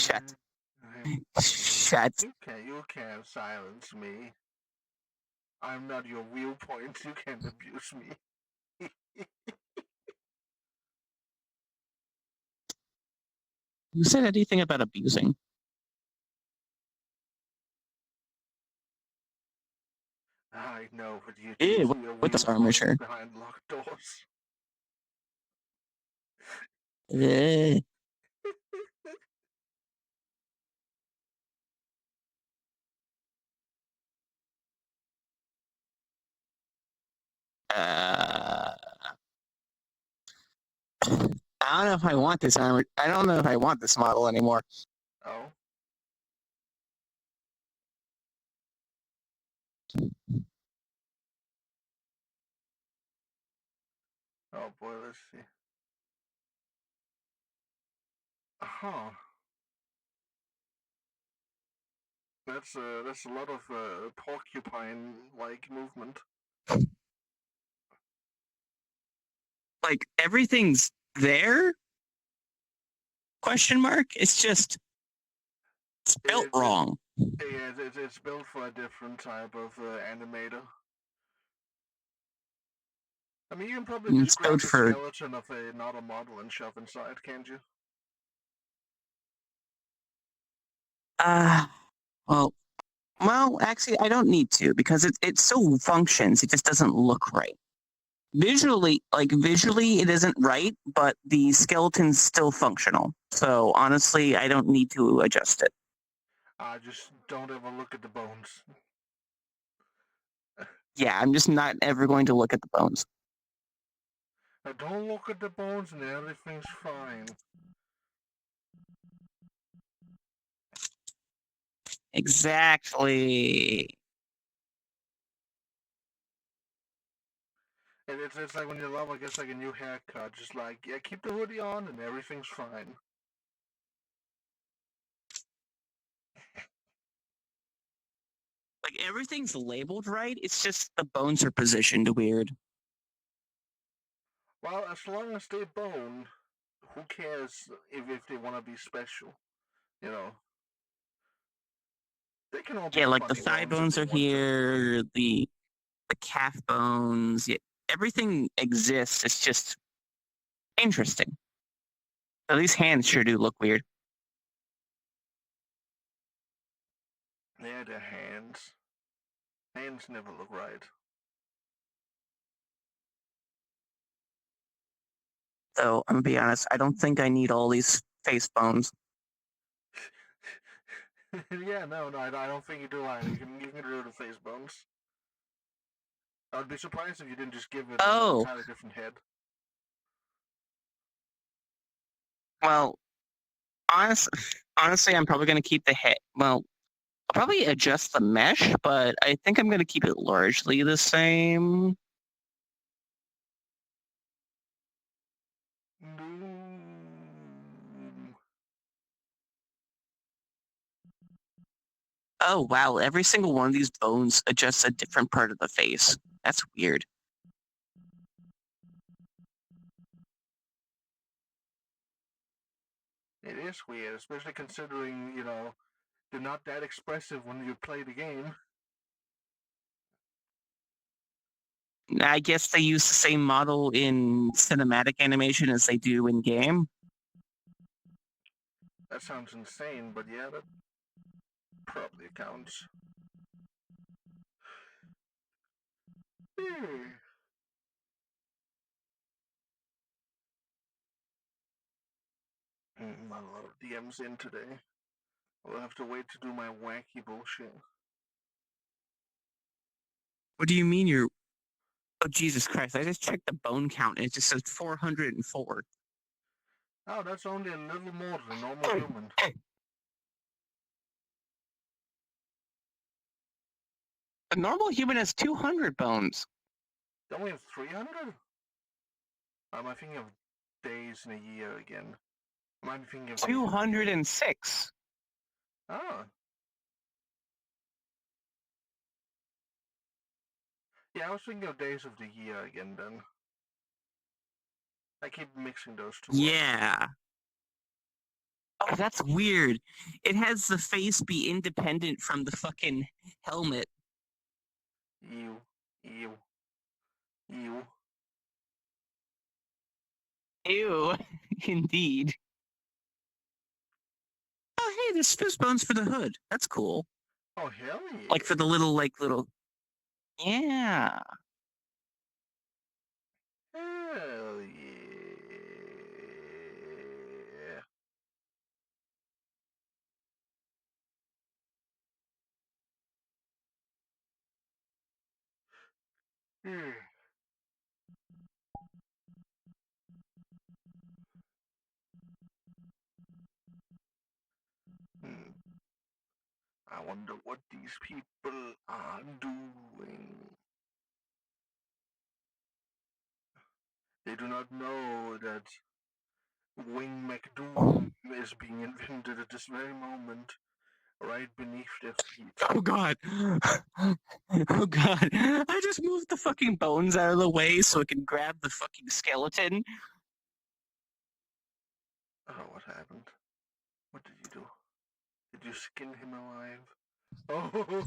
can't silence me. I'm not your viewpoint. You can't abuse me.
Who said anything about abusing?
I know, but you
Yeah,
teach me a
with this
viewpoint
armature.
behind locked doors.
I don't know if I want this armor. I don't know if I want this model anymore.
Oh. Oh boy, let's see. Huh. That's a lot of porcupine-like movement.
Like everything's there? Question mark? It's just it's built wrong.
Yeah, it's built for a different type of animator. I mean, you can probably
It's
just grab
built
the
for
skeleton of another model and shove inside, can't you?
well, actually, I don't need to because it still functions. It just doesn't look right. Visually, it isn't right, but the skeleton's still functional. So honestly, I don't need to adjust it.
Just don't ever look at the bones.
Yeah, I'm just not ever going to look at the bones.
Don't look at the bones and everything's fine.
Exactly.
It's like when you love, I guess, like a new haircut. Just like, yeah, keep the hoodie on and everything's fine.
Like everything's labeled right. It's just the bones are positioned weird.
Well, as long as they bone, who cares if they want to be special? You know, they can all be
Yeah, like the
funny
thigh
bones if
bones
they
are
want to.
here. The calf bones. Yeah, everything exists. It's just interesting. So these hands sure do look weird.
Yeah, their hands. Hands never look right.
So I'm gonna be honest. I don't think I need all these face bones.
Yeah, no, I don't think you do either. You can get rid of the face bones. I'd be surprised if you didn't just give it an
Oh,
entirely different head.
well, honestly, I'm probably gonna keep the head. Well, I'll probably adjust the mesh, but I think I'm gonna keep it largely the same. Oh wow, every single one of these bones adjusts a different part of the face. That's weird.
It is weird, especially considering, you know, they're not that expressive when you play the game.
I guess they use the same model in cinematic animation as they do in game.
That sounds insane, but yeah, that probably counts. Not a lot of DMs in today. I'll have to wait to do my wacky bullshit.
What do you mean you're... Oh, Jesus Christ. I just checked the bone count and it just says 404.
Oh, that's only a little more than a normal human.
A normal human has 200 bones.
Don't we have 300? Am I thinking of days in a year again? Am I thinking of
206.
Oh. Yeah, I was thinking of days of the year again then. I keep mixing those two up.
Yeah. Oh, that's weird. It has the face be independent from the fucking helmet.
Ew. Ew. Ew.
Ew. Indeed. Oh, hey, there's fist bones for the hood. That's cool.
Oh, hell yeah.
Like for the little... Yeah.
Hell yeah. wonder what these people are doing. They do not know that Wing McDoom is being invented at this very moment, right beneath their feet.
Oh god. Oh god. I just moved the fucking bones out of the way so I can grab the fucking skeleton.
Oh, what happened? What did you do? Did you skin him alive? Oh!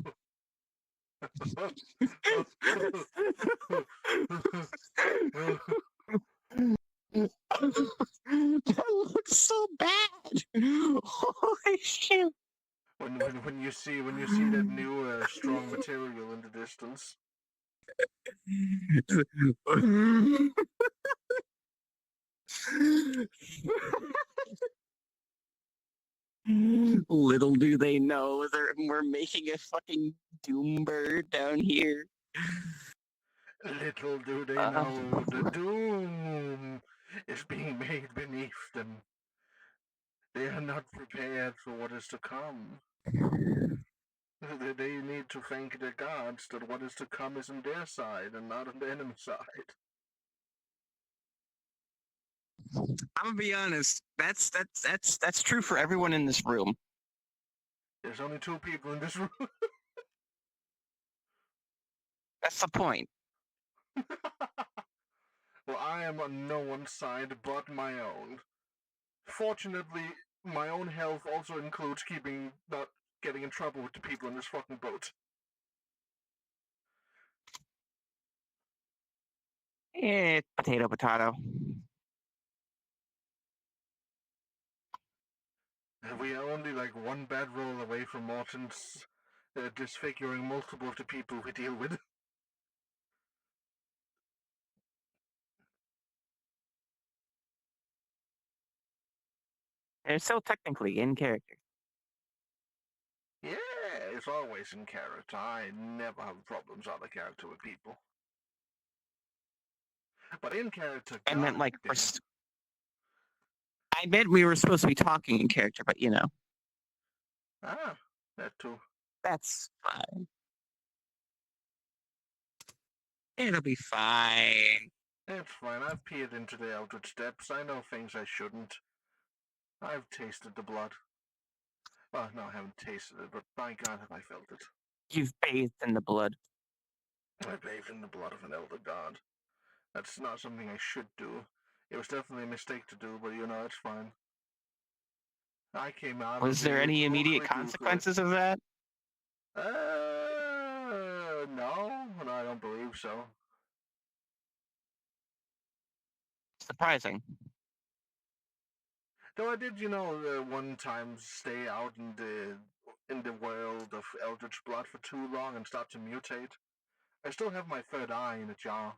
That looks so bad. Holy shit.
When you see that new strong material in the distance.
Little do they know we're making a fucking doom bird down here.
Little do they know the doom is being made beneath them. They are not prepared for what is to come. They need to thank their gods that what is to come is on their side and not on the enemy side.
I'm gonna be honest. That's true for everyone in this room.
There's only 2 people in this room.
That's the point.
Well, I am on no one's side but my own. Fortunately, my own health also includes not getting in trouble with the people in this fucking boat.
Potato, potato.
We are only like one bad roll away from Morton's disfiguring multiple of the people we deal with.
They're still technically in character.
Yeah, it's always in character. I never have problems out of character with people. But in character,
I meant like
damn.
I meant we were supposed to be talking in character, but you know.
Ah, that too.
That's fine. It'll be fine.
It's fine. I've peered into the Eldritch Depths. I know things I shouldn't. I've tasted the blood. Well, no, I haven't tasted it, but by God have I felt it.
You've bathed in the blood.
I bathed in the blood of an elder god. That's not something I should do. It was definitely a mistake to do, but you know, it's fine. I came out
Was
of
there
it.
any
What
immediate
could I do for it?
consequences of that?
No, I don't believe so.
Surprising.
Though I did, one time stay out in the world of Eldritch Blood for too long and start to mutate. I still have my third eye in a jar.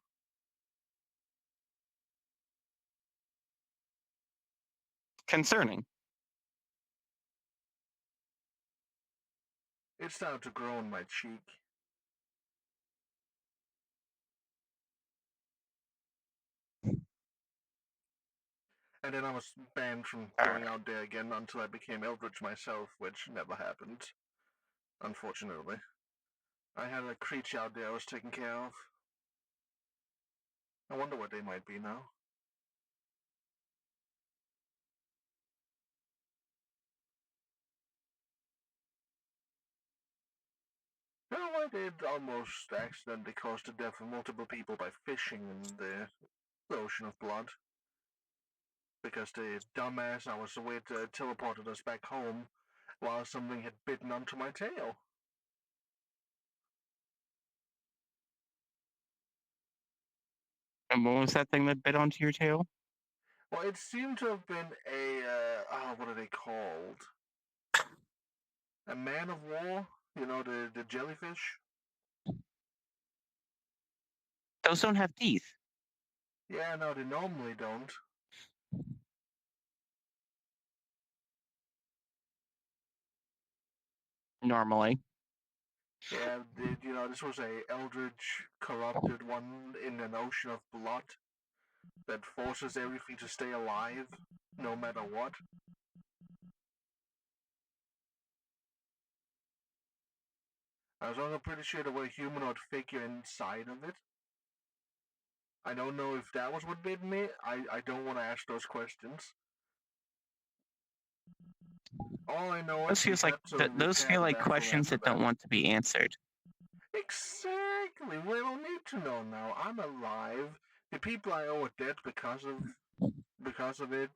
Concerning.
It started to grow in my cheek. And then I was banned from going out there again until I became Eldritch myself, which never happened. Unfortunately. I had a creature out there I was taking care of. I wonder what they might be now. No, I did almost accidentally cause the death of multiple people by fishing in the ocean of blood. Because the dumbass I was with teleported us back home while something had bitten onto my tail.
And what was that thing that bit onto your tail?
Well, it seemed to have been what are they called? A man of war? You know, the jellyfish?
Those don't have teeth.
Yeah, no, they normally don't.
Normally.
Yeah, this was a eldritch corrupted one in an ocean of blood that forces everything to stay alive, no matter what. I was also pretty sure there was a humanoid figure inside of it. I don't know if that was what bit me. I don't want to ask those questions. All I know
Those
is we
feels like
had to
those
repair
feel
the
like
vessel
questions
after
that don't want to be answered.
Exactly. We don't need to know now. I'm alive. The people I owe are dead because of it.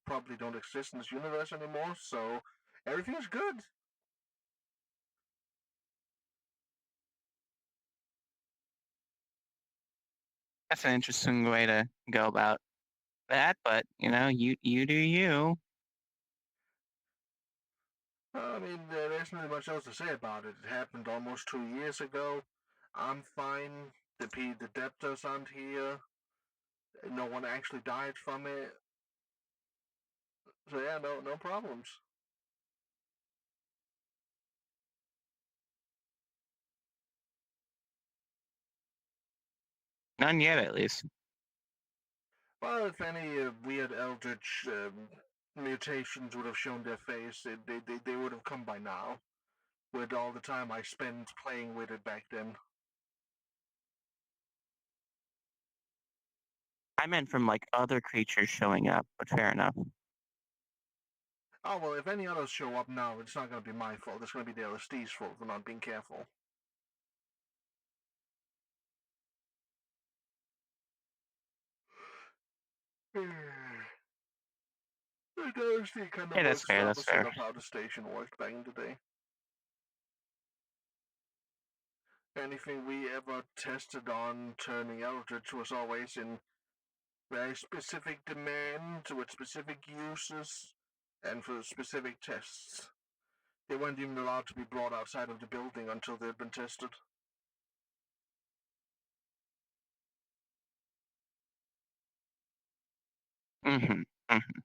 Probably don't exist in this universe anymore. So everything's good.
That's an interesting way to go about that, but you do you.
I mean, there's not much else to say about it. It happened almost 2 years ago. I'm fine. The debtors aren't here. No one actually died from it. So yeah, no problems.
None yet, at least.
Well, if any weird eldritch mutations would have shown their face, they would have come by now. With all the time I spent playing with it back then.
I meant from like other creatures showing up, but fair enough.
Oh well, if any others show up now, it's not going to be my fault. It's going to be the LSD's fault for not being careful. The LSD kind of
Hey, that's
works the
fair. That's
opposite
fair.
of how the station worked back in the day. Anything we ever tested on turning eldritch was always in very specific demand with specific uses and for specific tests. They weren't even allowed to be brought outside of the building until they'd been tested.
Mm-hmm. Mm-hmm.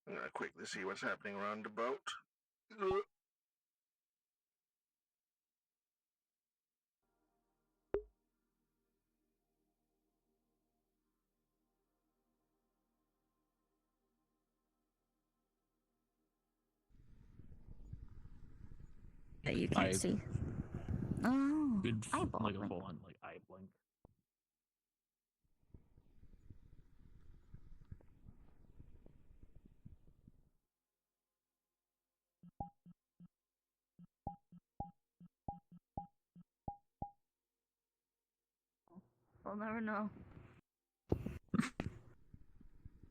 I'm gonna quickly see what's happening around the boat.
That you can't see. Oh, eyeball.
Like a full on like eye blink.
We'll never know.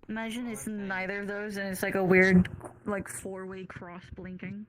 Imagine it's neither of those and it's like a weird, like, four-way cross blinking.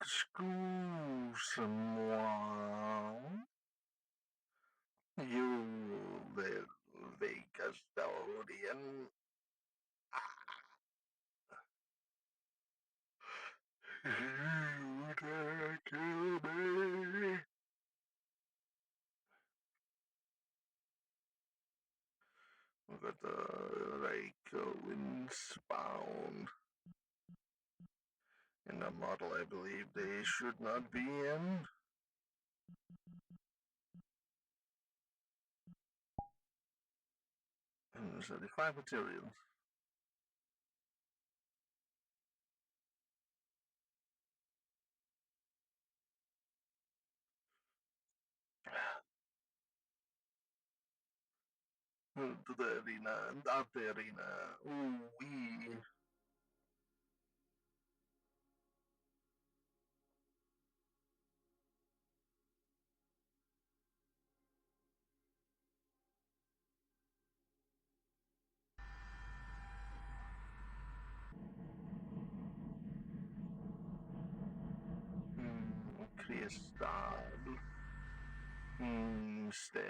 Excuse-moi. You, the custodian. You dare kill me. Look at the like windspound. a model I believe they should not be in. So the 5 materials. To the arena, and out the arena. Ooh wee. Crystal. Stem.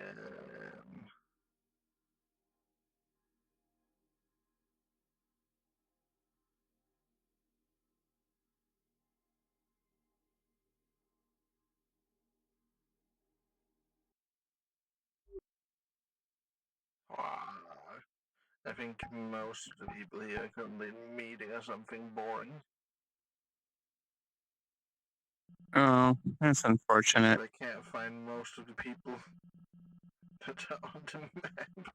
I think most of the people here are currently meeting or something boring.
Oh, that's unfortunate.
I can't find most of the people that are on the map.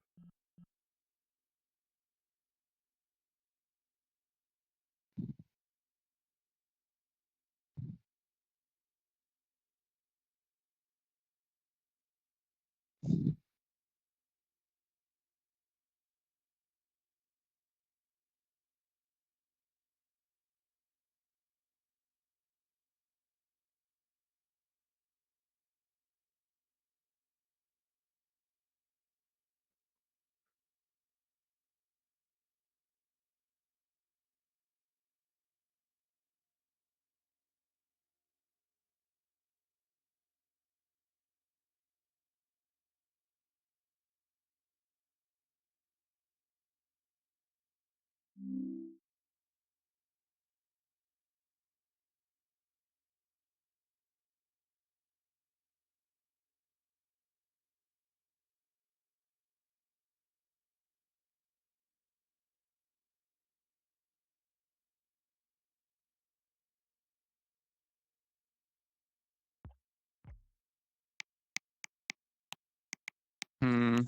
Hmm.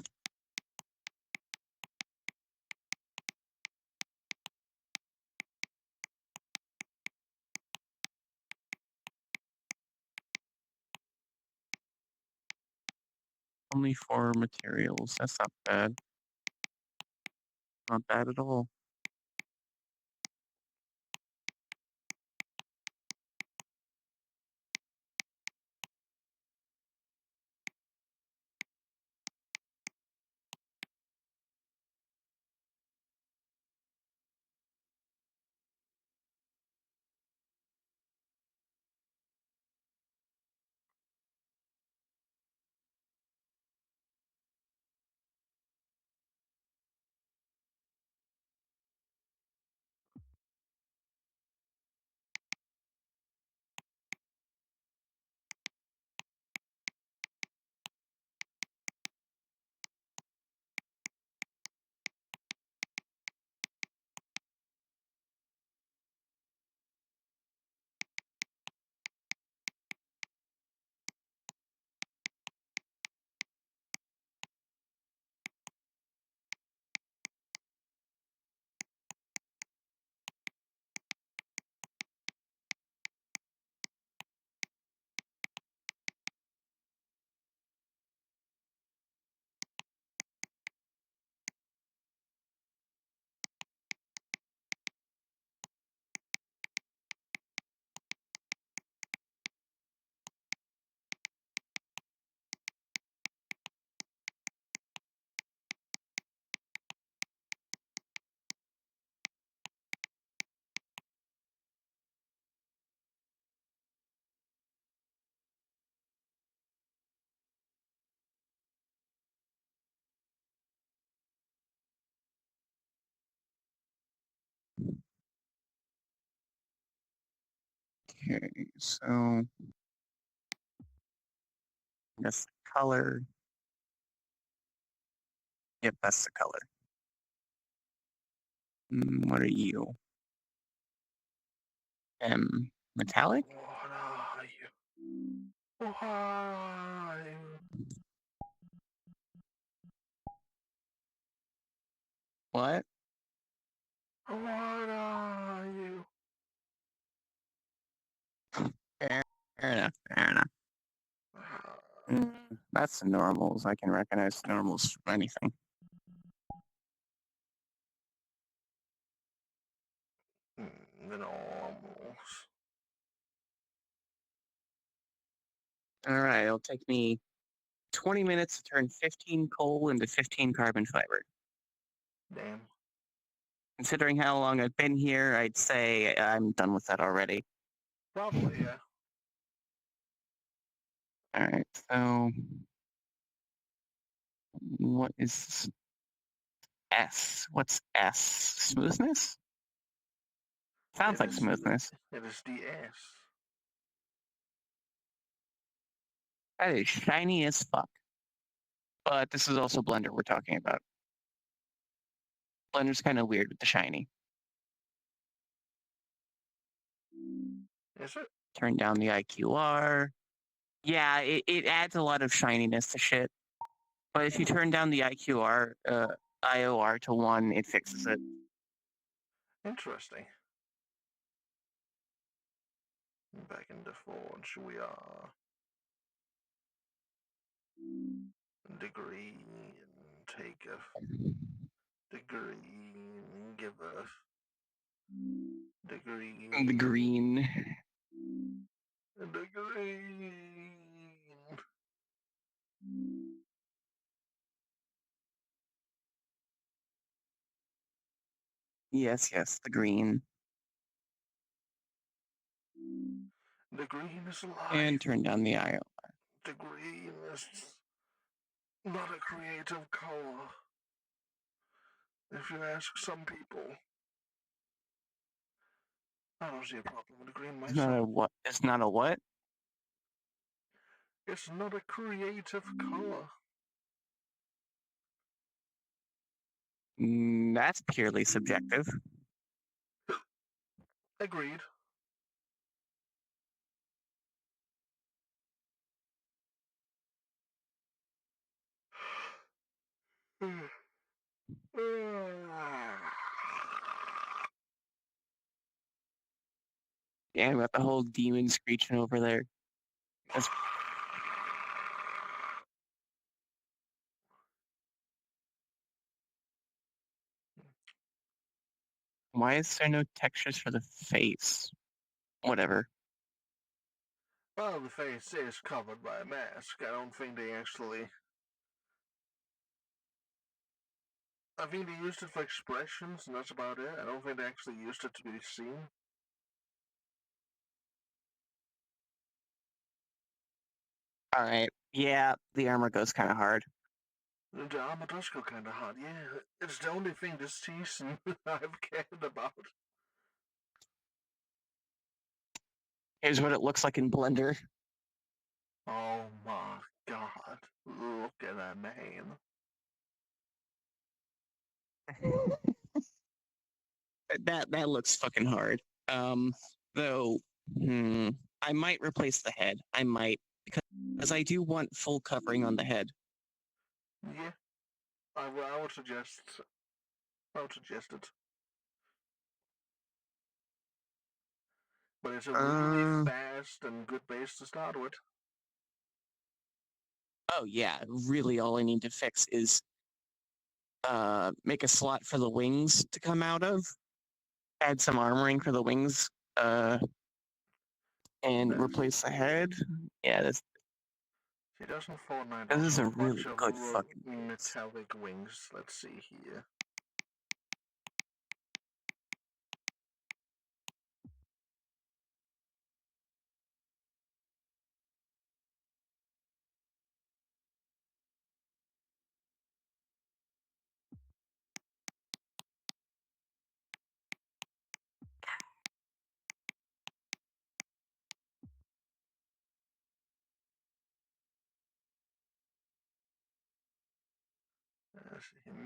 Only 4 materials. That's not bad. Not bad at all. Okay, so that's the color. Yep, that's the color. What are you? M. Metallic?
What are you? What are you?
What?
What are you?
Fair enough. Fair enough. That's the normals. I can recognize the normals from anything.
The normals.
All right, it'll take me 20 minutes to turn 15 coal into 15 carbon fiber.
Damn.
Considering how long I've been here, I'd say I'm done with that already.
Probably, yeah.
All right, so what is S? What's S? Smoothness? Sounds like smoothness.
It is the S.
That is shiny as fuck. But this is also Blender we're talking about. Blender's kind of weird with the shiny.
Is it?
Turn down the IQR. Yeah, it adds a lot of shininess to shit. But if you turn down the IOR to 1, it fixes it.
Interesting. Back in the forge we are. The green, take a. The green, give us. The green.
The green.
The green.
Yes, the green.
The green is alive.
And turn down the IOR.
The green is not a creative color. If you ask some people, I don't see a problem with the green myself.
It's not a what? It's not a what?
It's not a creative color.
That's purely subjective.
Agreed.
Yeah, we got the whole demon screeching over there. That's... Why is there no textures for the face? Whatever.
Well, the face is covered by a mask. I don't think they actually. I think they used it for expressions, and that's about it. I don't think they actually used it to be seen.
Alright. Yeah, the armor goes kind of hard.
The armor does go kind of hard, yeah. It's the only thing this season I've cared about.
Here's what it looks like in Blender.
Oh my god. Look at that man.
That looks fucking hard. Though, I might replace the head. I might, because I do want full covering on the head.
Yeah. I would suggest it. But it's a really fast and good base to start with.
Oh yeah, really all I need to fix is make a slot for the wings to come out of, add some armoring for the wings, and replace the head. Yeah, this is a really good fucking
metallic wings. Let's see here.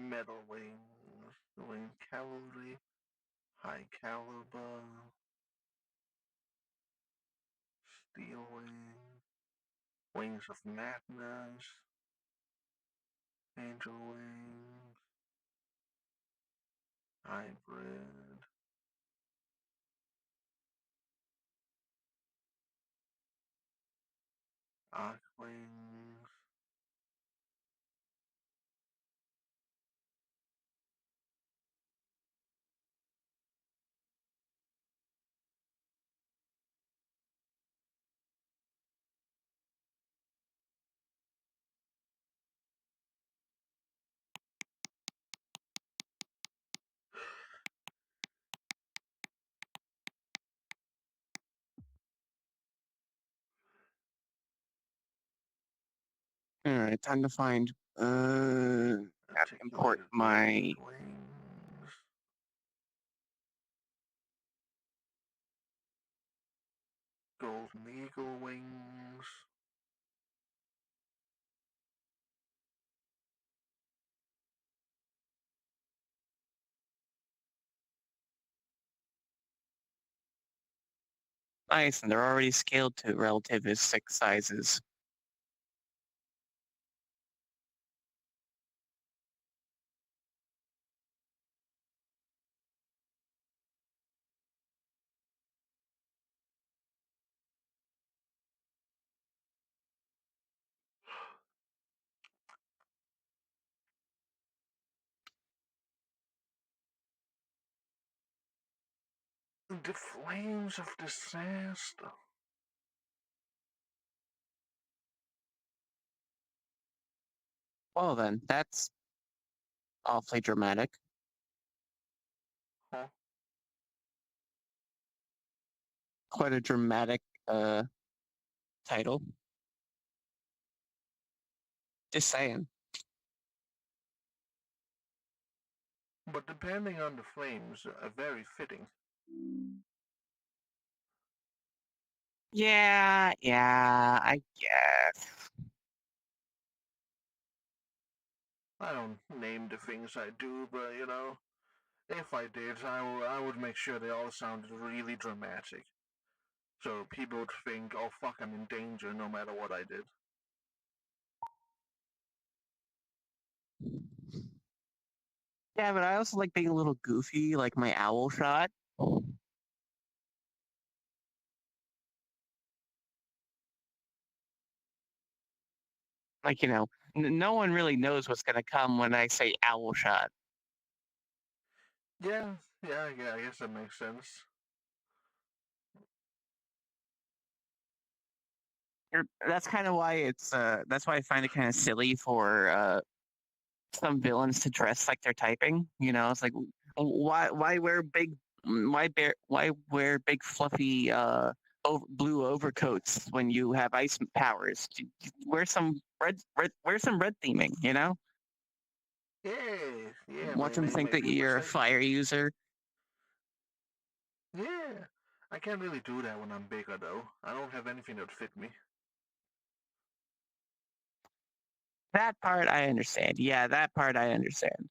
Metal wings, wing cavalry, high caliber. Steel Wing, Wings of Madness, Angel Wings, Hybrid, Arc Wings.
All right, time to find. Have to import my.
Wings. Golden Eagle Wings.
Nice, and they're already scaled to relativistic sizes.
The Flames of Disaster.
Well then, that's awfully dramatic.
Huh?
Quite a dramatic title. Just saying.
But depending on the flames, are very fitting.
Yeah, I guess.
I don't name the things I do, but you know, if I did, I would make sure they all sounded really dramatic. So people would think, oh fuck, I'm in danger no matter what I did.
Yeah, but I also like being a little goofy, like my owl shot. Like, you know, no one really knows what's going to come when I say owl shot.
Yeah, I guess that makes sense.
That's kind of why that's why I find it kind of silly for some villains to dress like they're typing. You know, it's like why wear big fluffy blue overcoats when you have ice powers? Wear some red theming. You know,
Yeah.
want them to think that
maybe
you're a
say,
fire user.
yeah. I can't really do that when I'm bigger though. I don't have anything that fit me.
That part I understand. Yeah, that part I understand.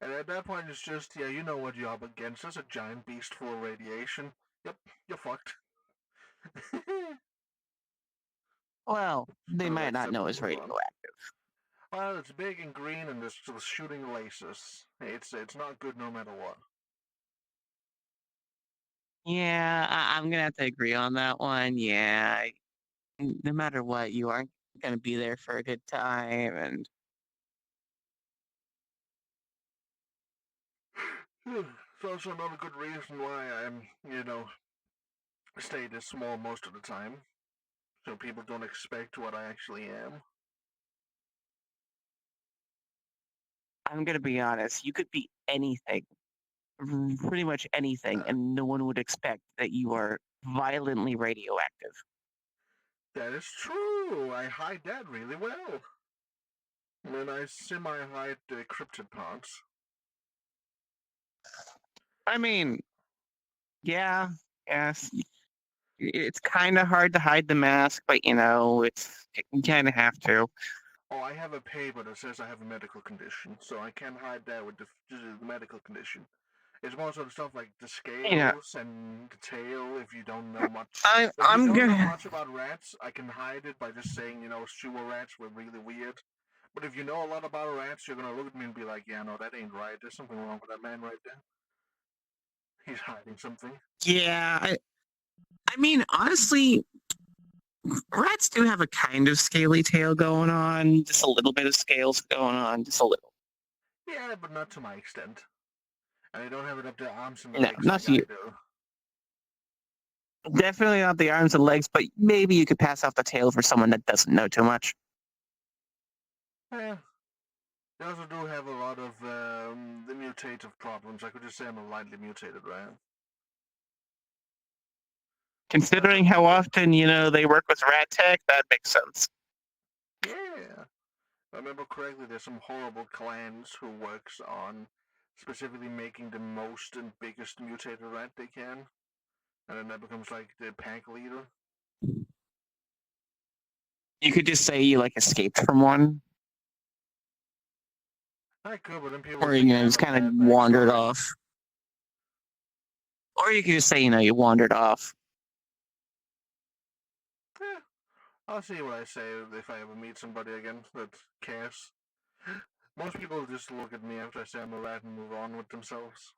And at that point, it's just, yeah, you know what you're up against. There's a giant beast full of radiation. Yep, you're fucked.
Well, they
So
might
that's
not know
simple
it's
as one.
radioactive.
Well, it's big and green and it's still shooting lasers. It's not good no matter what.
Yeah, I'm gonna have to agree on that one. Yeah, no matter what, you aren't gonna be there for a good time, and
It's also another good reason why I'm, stay this small most of the time. So people don't expect what I actually am.
I'm gonna be honest. You could be anything, pretty much anything, and no one would expect that you are violently radioactive.
That is true. I hide that really well. And then I semi-hide the cryptid parts.
I mean, yeah, yes. It's kind of hard to hide the mask, but you know, you kind of have to.
Oh, I have a paper that says I have a medical condition, so I can hide that with the medical condition. It's more sort of stuff like the
Yeah.
scales and the tail. If you don't know much,
I'm
if you don't know
gonna.
much about rats, I can hide it by just saying, sewer rats were really weird. But if you know a lot about rats, you're gonna look at me and be like, yeah, no, that ain't right. There's something wrong with that man right there. He's hiding something.
Yeah, I mean, honestly, rats do have a kind of scaly tail going on. Just a little bit of scales going on. Just a little.
Yeah, but not to my extent. And they don't have it up their arms and
No,
legs
not
like
to
I
you.
do.
Definitely not the arms and legs, but maybe you could pass off the tail for someone that doesn't know too much.
Yeah. They also do have a lot of the mutative problems. I could just say I'm a lightly mutated rat.
Considering how often, they work with rat tech, that makes sense.
Yeah. If I remember correctly, there's some horrible clans who works on specifically making the most and biggest mutated rat they can. And then that becomes like the pack leader.
You could just say you escaped from one.
I could, but then people
Or
think I
just
have a
kind of
bad
wandered
backstory.
off. Or you could just say, you wandered off.
Yeah. I'll see what I say if I ever meet somebody again that cares. Most people just look at me after I say I'm a rat and move on with themselves.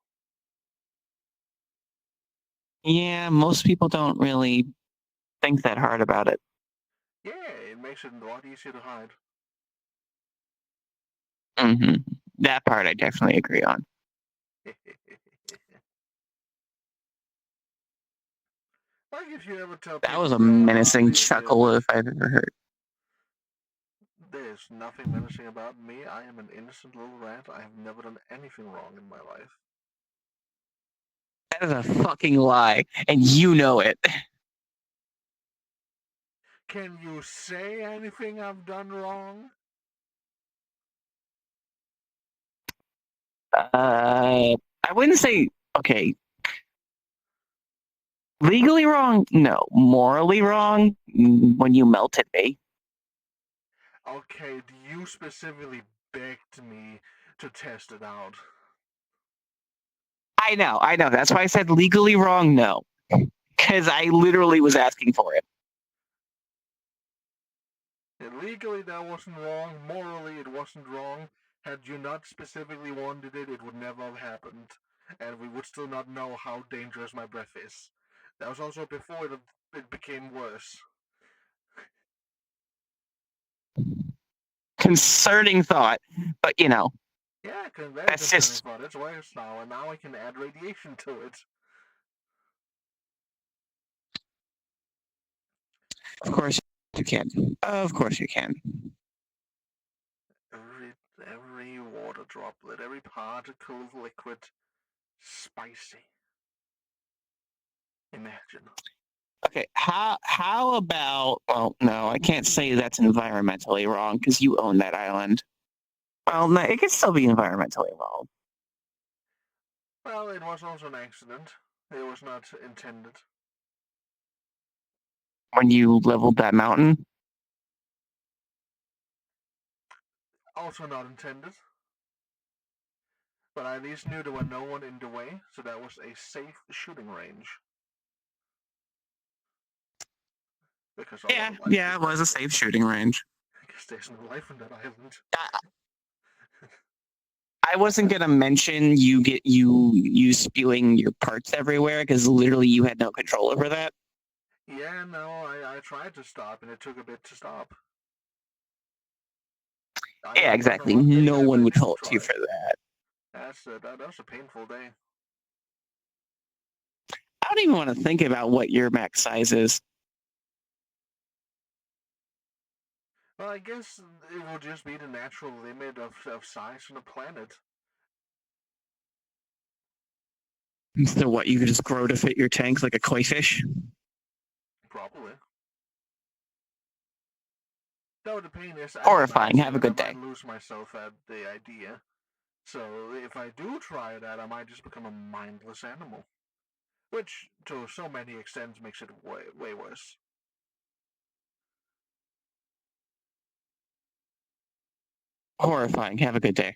Yeah, most people don't really think that hard about it.
Yeah, it makes it a lot easier to hide.
Mm-hmm. That part I definitely agree on.
Like if you ever tell
That
people
was a
grow up,
menacing
they
chuckle
live.
if I've ever heard.
There's nothing menacing about me. I am an innocent little rat. I have never done anything wrong in my life.
That is a fucking lie, and you know it.
Can you say anything I've done wrong?
I wouldn't say, okay. Legally wrong? No. Morally wrong? When you melted me.
Okay, you specifically begged me to test it out.
I know. That's why I said legally wrong, no. Because I literally was asking for it.
Legally, that wasn't wrong. Morally, it wasn't wrong. Had you not specifically wanted it, it would never have happened. And we would still not know how dangerous my breath is. That was also before it became worse.
Concerning thought, but
Yeah, very
that's
concerning
just.
thought. It's worse now, and now I can add radiation to it.
Of course you can. Of course you can.
Every water droplet, every particle of liquid, spicy. Imagine.
Okay, how about? Well, no, I can't say that's environmentally wrong because you own that island. Well, no, it could still be environmentally wrong.
Well, it was also an accident. It was not intended.
When you leveled that mountain.
Also not intended. But I at least knew there was no one in the way, so that was a safe shooting range. Because
Yeah, it was a safe shooting range.
I guess there's no life on that island.
I wasn't gonna mention you spewing your parts everywhere because literally you had no control over that.
Yeah, no, I tried to stop, and it took a bit to stop.
Yeah, exactly. No one would fault you for that.
That was a painful day.
I don't even want to think about what your max size is.
Well, I guess it will just be the natural limit of size on the planet.
So what, you could just grow to fit your tanks like a koi fish?
Probably. Though the pain is,
Horrifying. Have a good
I
day.
might lose myself at the idea. So if I do try that, I might just become a mindless animal. Which, to so many extents, makes it way worse.
Horrifying. Have a good day.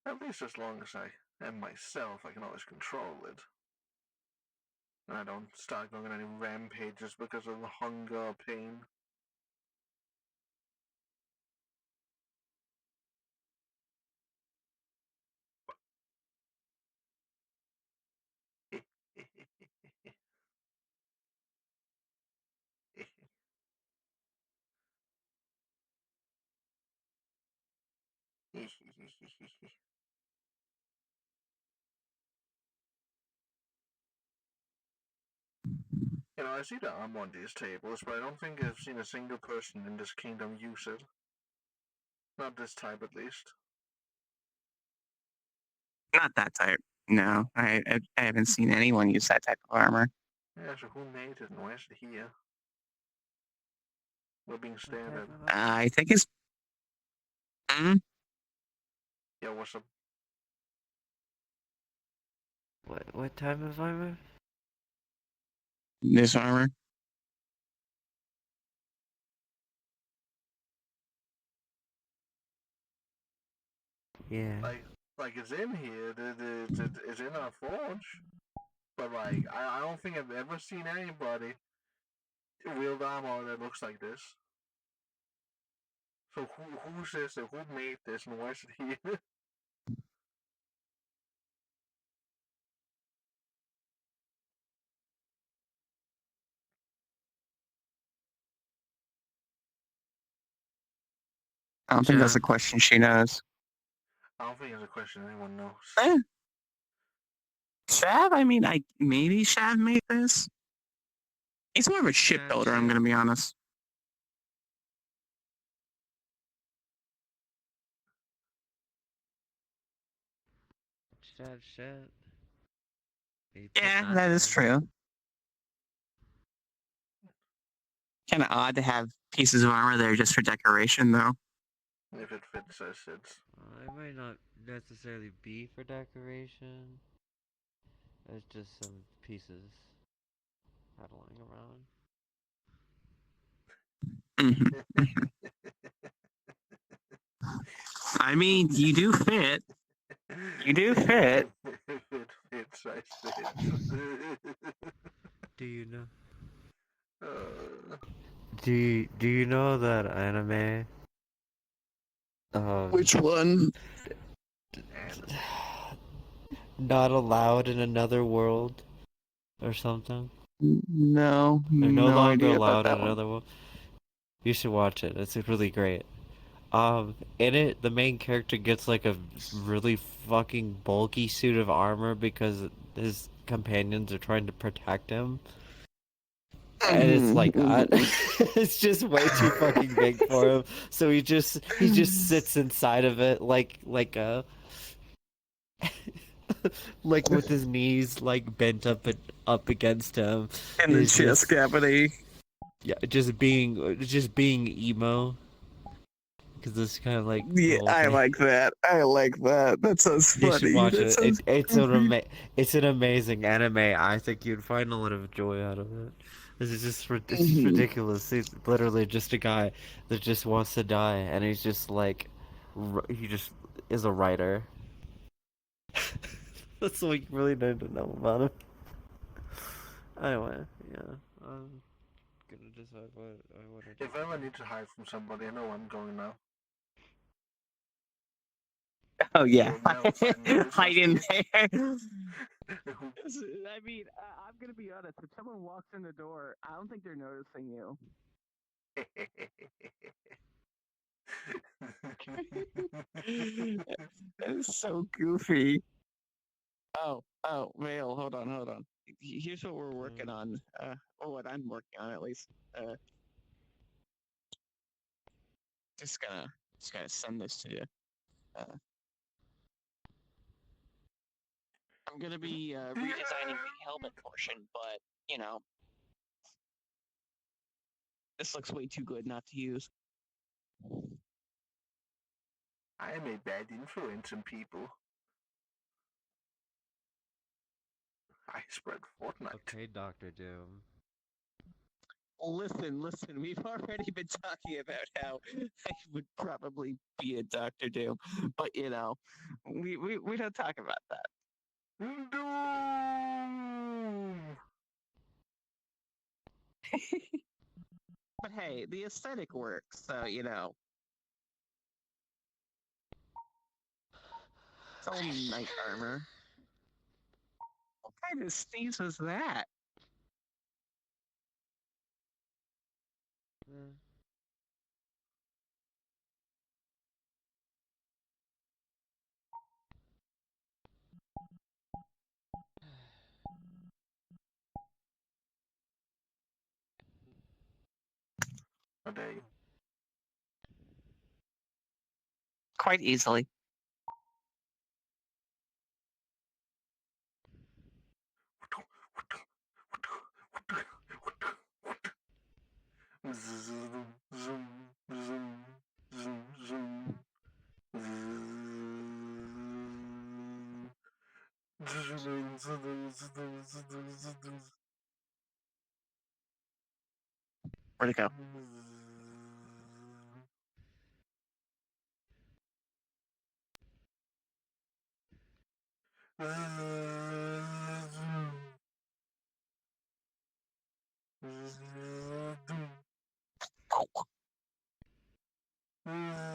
At least as long as I am myself, I can always control it. And I don't start going on any rampages because of hunger or pain. You know, I see the arm on these tables, but I don't think I've seen a single person in this kingdom use it. Not this type, at least.
Not that type. No, I haven't seen anyone use that type of armor.
Yeah, so who made it and why is it here? We're being stared at.
I think it's. Mm?
Yeah, what's up?
What type of armor?
This armor.
Yeah.
Like it's in here. It's in our forge. But like, I don't think I've ever seen anybody wield armor that looks like this. So who says that? Who made this and why is it here?
I don't think that's a question she knows.
I don't think it's a question anyone knows.
Shav? I mean, maybe Shav made this. He's more of a shipbuilder. I'm gonna be honest.
Shit.
Yeah, that is true. Kind of odd to have pieces of armor there just for decoration, though.
If it fits, it fits.
It might not necessarily be for decoration. It's just some pieces rattling around.
I mean, you do fit. You do fit.
It fits, I fit.
Do you know? Do you know that anime?
Which one?
Not allowed in another world, or something.
No,
They're no
no
longer
idea about
allowed
that
in
one.
another world. You should watch it. It's really great. In it, the main character gets like a really fucking bulky suit of armor because his companions are trying to protect him. And it's like, it's just way too fucking big for him. So he just sits inside of it like a like with his knees like bent up against him.
In the
He's
chest cavity.
Yeah, just being emo. Because it's kind of like
Yeah,
the whole
I
thing.
like that. I like that. That sounds funny.
You should watch
That
it.
sounds
It's an amazing anime. I think you'd find a lot of joy out of it. This is just it's just
Mhm.
ridiculous. He's literally just a guy that just wants to die, and he's just like, he just is a writer. That's all you really need to know about him. Anyway, yeah, I'm gonna decide what I want to do.
If I ever need to hide from somebody, I know I'm going now.
Oh yeah,
You'll never find me
hide in there.
I
I mean, I'm gonna be honest. If someone walks in the door, I don't think they're noticing you. It's so goofy. Oh, Vale, hold on. Here's what we're working on. Or what I'm working on, at least. Just gonna send this to you. I'm gonna be redesigning the helmet portion, but you know, this looks way too good not to use.
I am a bad influence on people. I spread Fortnite.
Okay, Dr. Doom.
Listen. We've already been talking about how I would probably be a Doctor Doom, but we don't talk about that.
Doom!
But hey, the aesthetic works, so it's all knight armor. What kind of sneeze was that?
A day.
Quite easily. Where'd it go?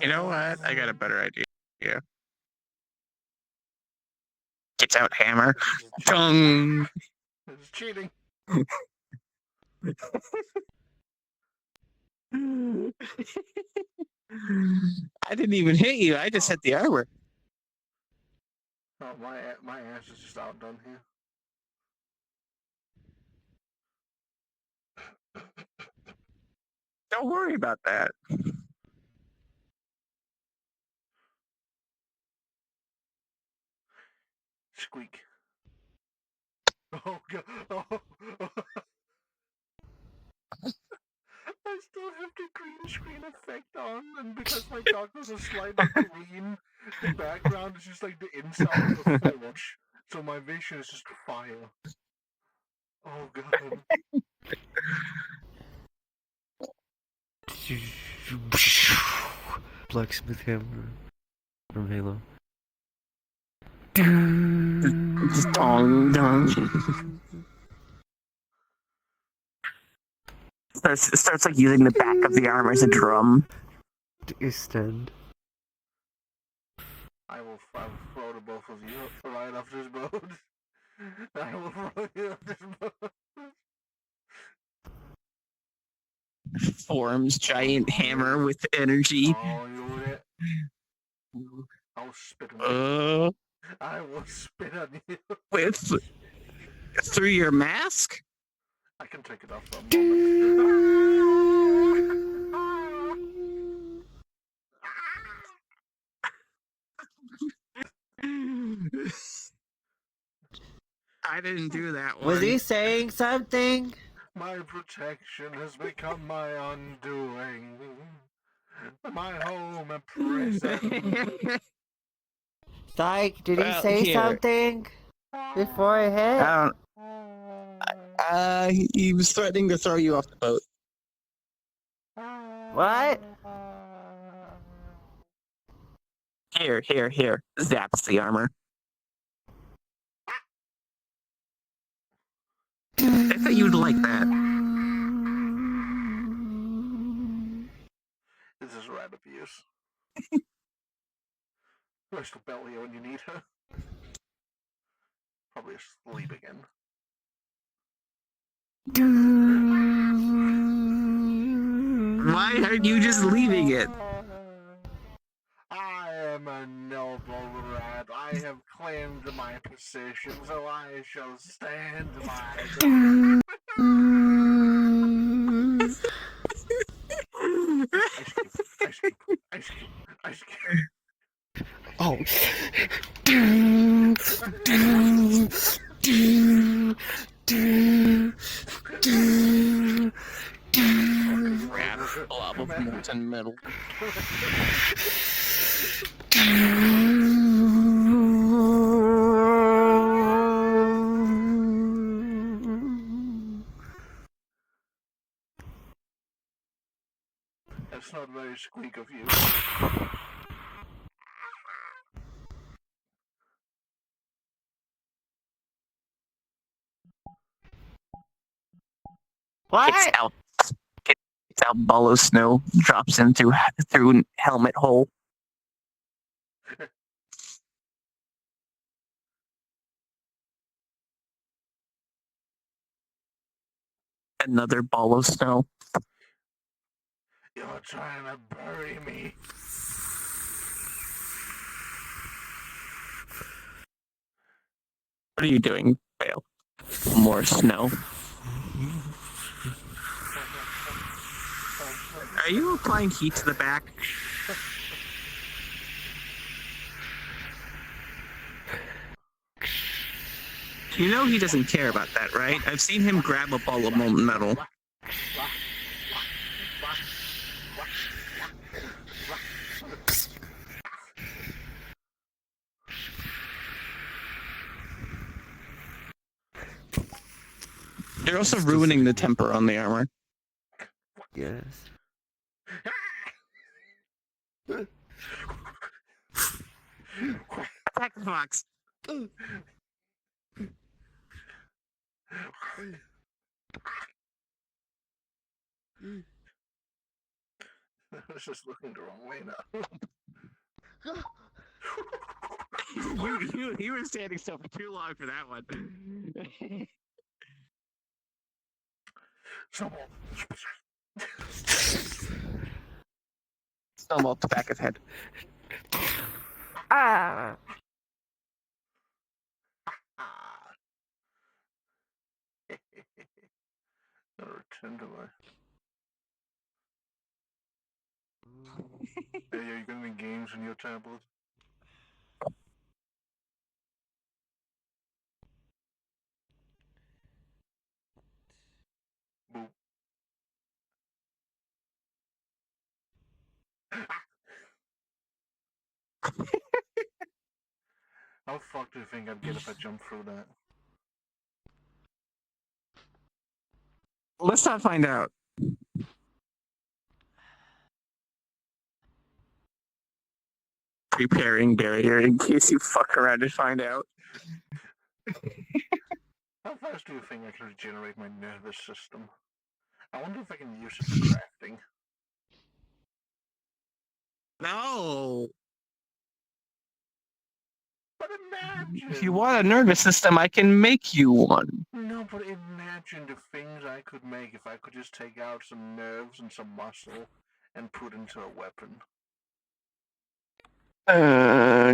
You know what? I got a better idea. Gets out hammer. Dung!
It's cheating.
I didn't even hit you. I just hit the armor.
Oh, my ass is just outdone here.
Don't worry about that.
Squeak. Oh god. Oh. I still have the green screen effect on, and because my goggles are slightly green, the background is just like the inside of a forge, so my vision is just fire. Oh god.
Blacksmith hammer from Halo.
Just dong dong. Starts like using the back of the armor as a drum.
To extend.
I will throw the both of you right off this boat. I will throw you off this boat.
Forms giant hammer with energy.
Oh, you would I'll spit on you. I will spit on you.
Wait, through your mask?
I can take it off for a moment.
I didn't do that one.
Was he saying something?
My protection has become my undoing. My home a prison.
Psych, did he say something before I hit?
He was threatening to throw you off the boat.
What?
Here. Zaps the armor. I thought you'd like that.
This is rat abuse. Where's the belly when you need her? Probably asleep again.
Why aren't you just leaving it?
I am a noble rat. I have claimed my position, so I shall stand my ground. Ice cube.
Oh.
Rat blob of molten metal.
That's not very squeak of you.
What?
It's out ball of snow, drops in through helmet hole. Another ball of snow.
You're trying to bury me.
What are you doing, Bale? More snow. Are you applying heat to the back? You know he doesn't care about that, right? I've seen him grab a ball of molten metal. You're also ruining the temper on the armor.
Yes.
Attack the fox.
I was just looking the wrong way now.
you were standing still for too long for that one. Snowball to back his head.
Ah.
Return to life. Hey, are you getting any games on your tablet? Boop. How fucked do you think I'd get if I jumped through that?
Let's not find out. Preparing barrier in case you fuck around and find out.
How fast do you think I can regenerate my nervous system? I wonder if I can use it for crafting.
No.
But imagine!
If you want a nervous system, I can make you one.
No, but imagine the things I could make if I could just take out some nerves and some muscle and put into a weapon.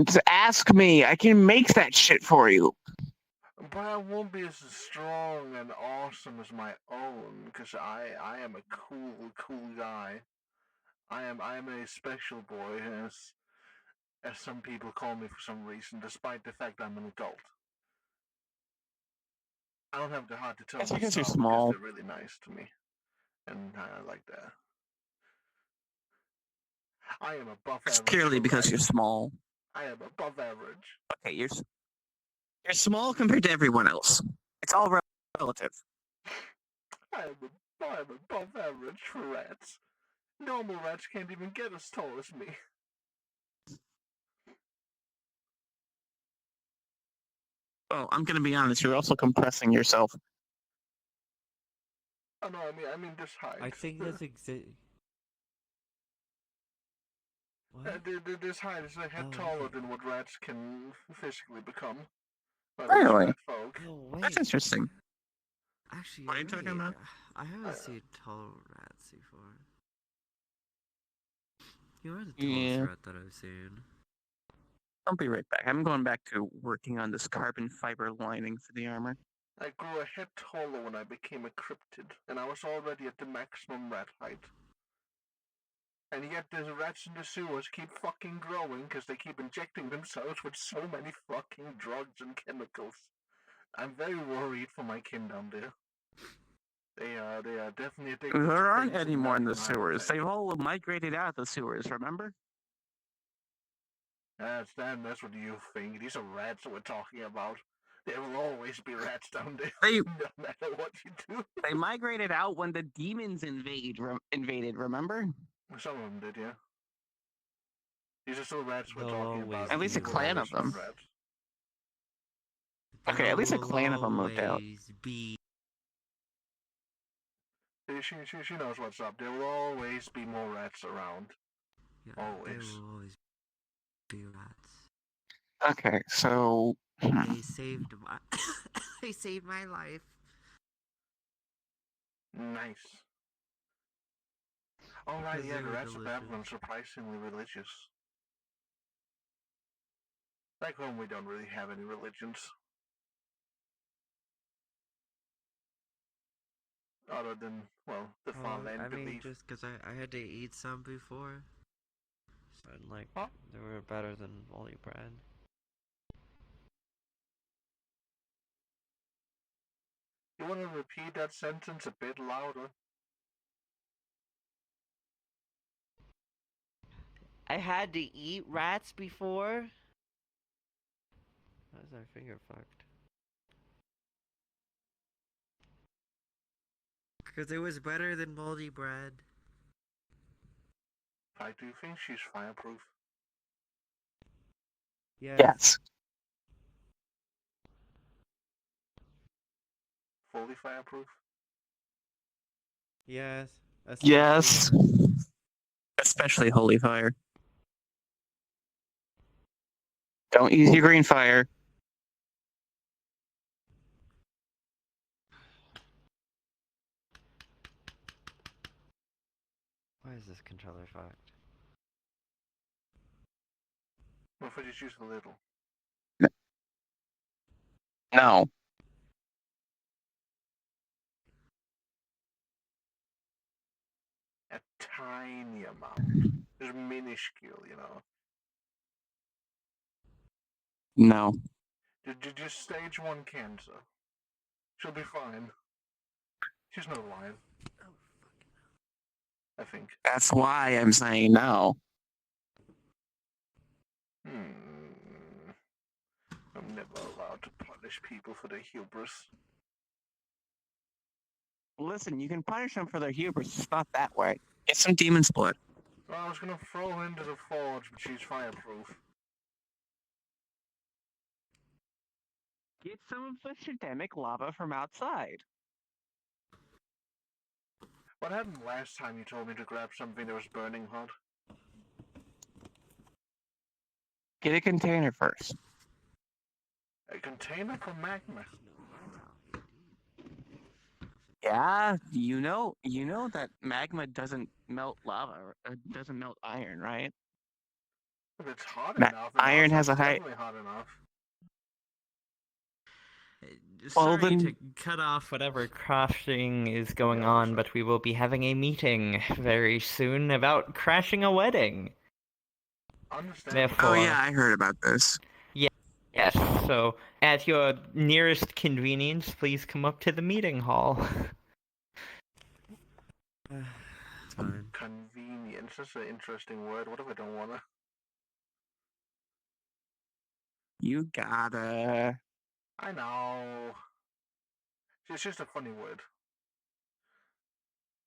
Just ask me. I can make that shit for you.
But I won't be as strong and awesome as my own, because I am a cool guy. I am a special boy, as some people call me for some reason, despite the fact I'm an adult. I don't have the heart to tell
That's
them
because
so
you're small.
because they're really nice to me, and I like that. I am above
It's
average.
purely because
right?
you're small.
I am above average.
Okay, you're small compared to everyone else. It's all relative.
I am above average for rats. Normal rats can't even get as tall as me.
Oh, I'm gonna be honest. You're also compressing yourself.
Oh no, I mean this height.
I think that's
This height is a head taller than what rats can physically become.
Really?
Rat folk.
No, wait.
That's interesting.
Actually,
What are you talking about?
I haven't seen tall rats before. You are the tallest
Yeah.
rat that I've seen.
I'll be right back. I'm going back to working on this carbon fiber lining for the armor.
I grew a head taller when I became a cryptid, and I was already at the maximum rat height. And yet the rats in the sewers keep fucking growing because they keep injecting themselves with so many fucking drugs and chemicals. I'm very worried for my kin down there. They are definitely addicted.
There aren't any more in the sewers. They've all migrated out of the sewers, remember?
That's what you think. These are rats that we're talking about. There will always be rats down there, no matter what you do.
They migrated out when the demons invaded, remember?
Some of them did, yeah. These are still rats we're
They'll
talking
always
about.
At least a
be
clan of
rats.
them.
Rats.
Okay, at least a
There will
clan of them moved out.
always be.
She knows what's up. There will always be more rats around.
Yeah,
Always.
there will always be rats.
Okay, so
They saved my. They saved my life.
Nice. Alright,
Because
yeah,
they
the
were
rats of
delicious.
Babylon are surprisingly religious. Back home, we don't really have any religions. Other than, well, the farmland
I mean,
belief.
just because I had to eat some before. So, like,
Huh?
they were better than moldy bread.
You want to repeat that sentence a bit louder?
I had to eat rats before? How's our finger fucked? Because it was better than moldy bread.
Do you think she's fireproof?
yes.
Fully fireproof?
Yes.
Yes. Especially holy fire. Don't use your green fire.
Why is this controller fucked?
What if I just use a little?
No.
A tiny amount. Just minuscule, you know.
No.
Just stage 1 cancer. She'll be fine. She's not alive. I think.
That's why I'm saying no.
I'm never allowed to punish people for their hubris.
Listen, you can punish them for their hubris. It's not that way. Get some demon's blood.
Well, I was gonna throw her into the forge, but she's fireproof.
Get some of the shademic lava from outside.
What happened last time you told me to grab something that was burning hot?
Get a container first.
A container for magma.
Yeah, you know that magma doesn't melt lava, or doesn't melt iron, right?
If it's hot enough,
iron has a high.
definitely hot enough.
Sorry
then-
to cut off whatever crashing is going on, but we will be having a meeting very soon about crashing a wedding. Therefore,
Oh yeah, I heard about this.
yes, so at your nearest convenience, please come up to the meeting hall.
It's fine.
Convenience. That's an interesting word. What if I don't wanna?
You gotta.
I know. It's just a funny word.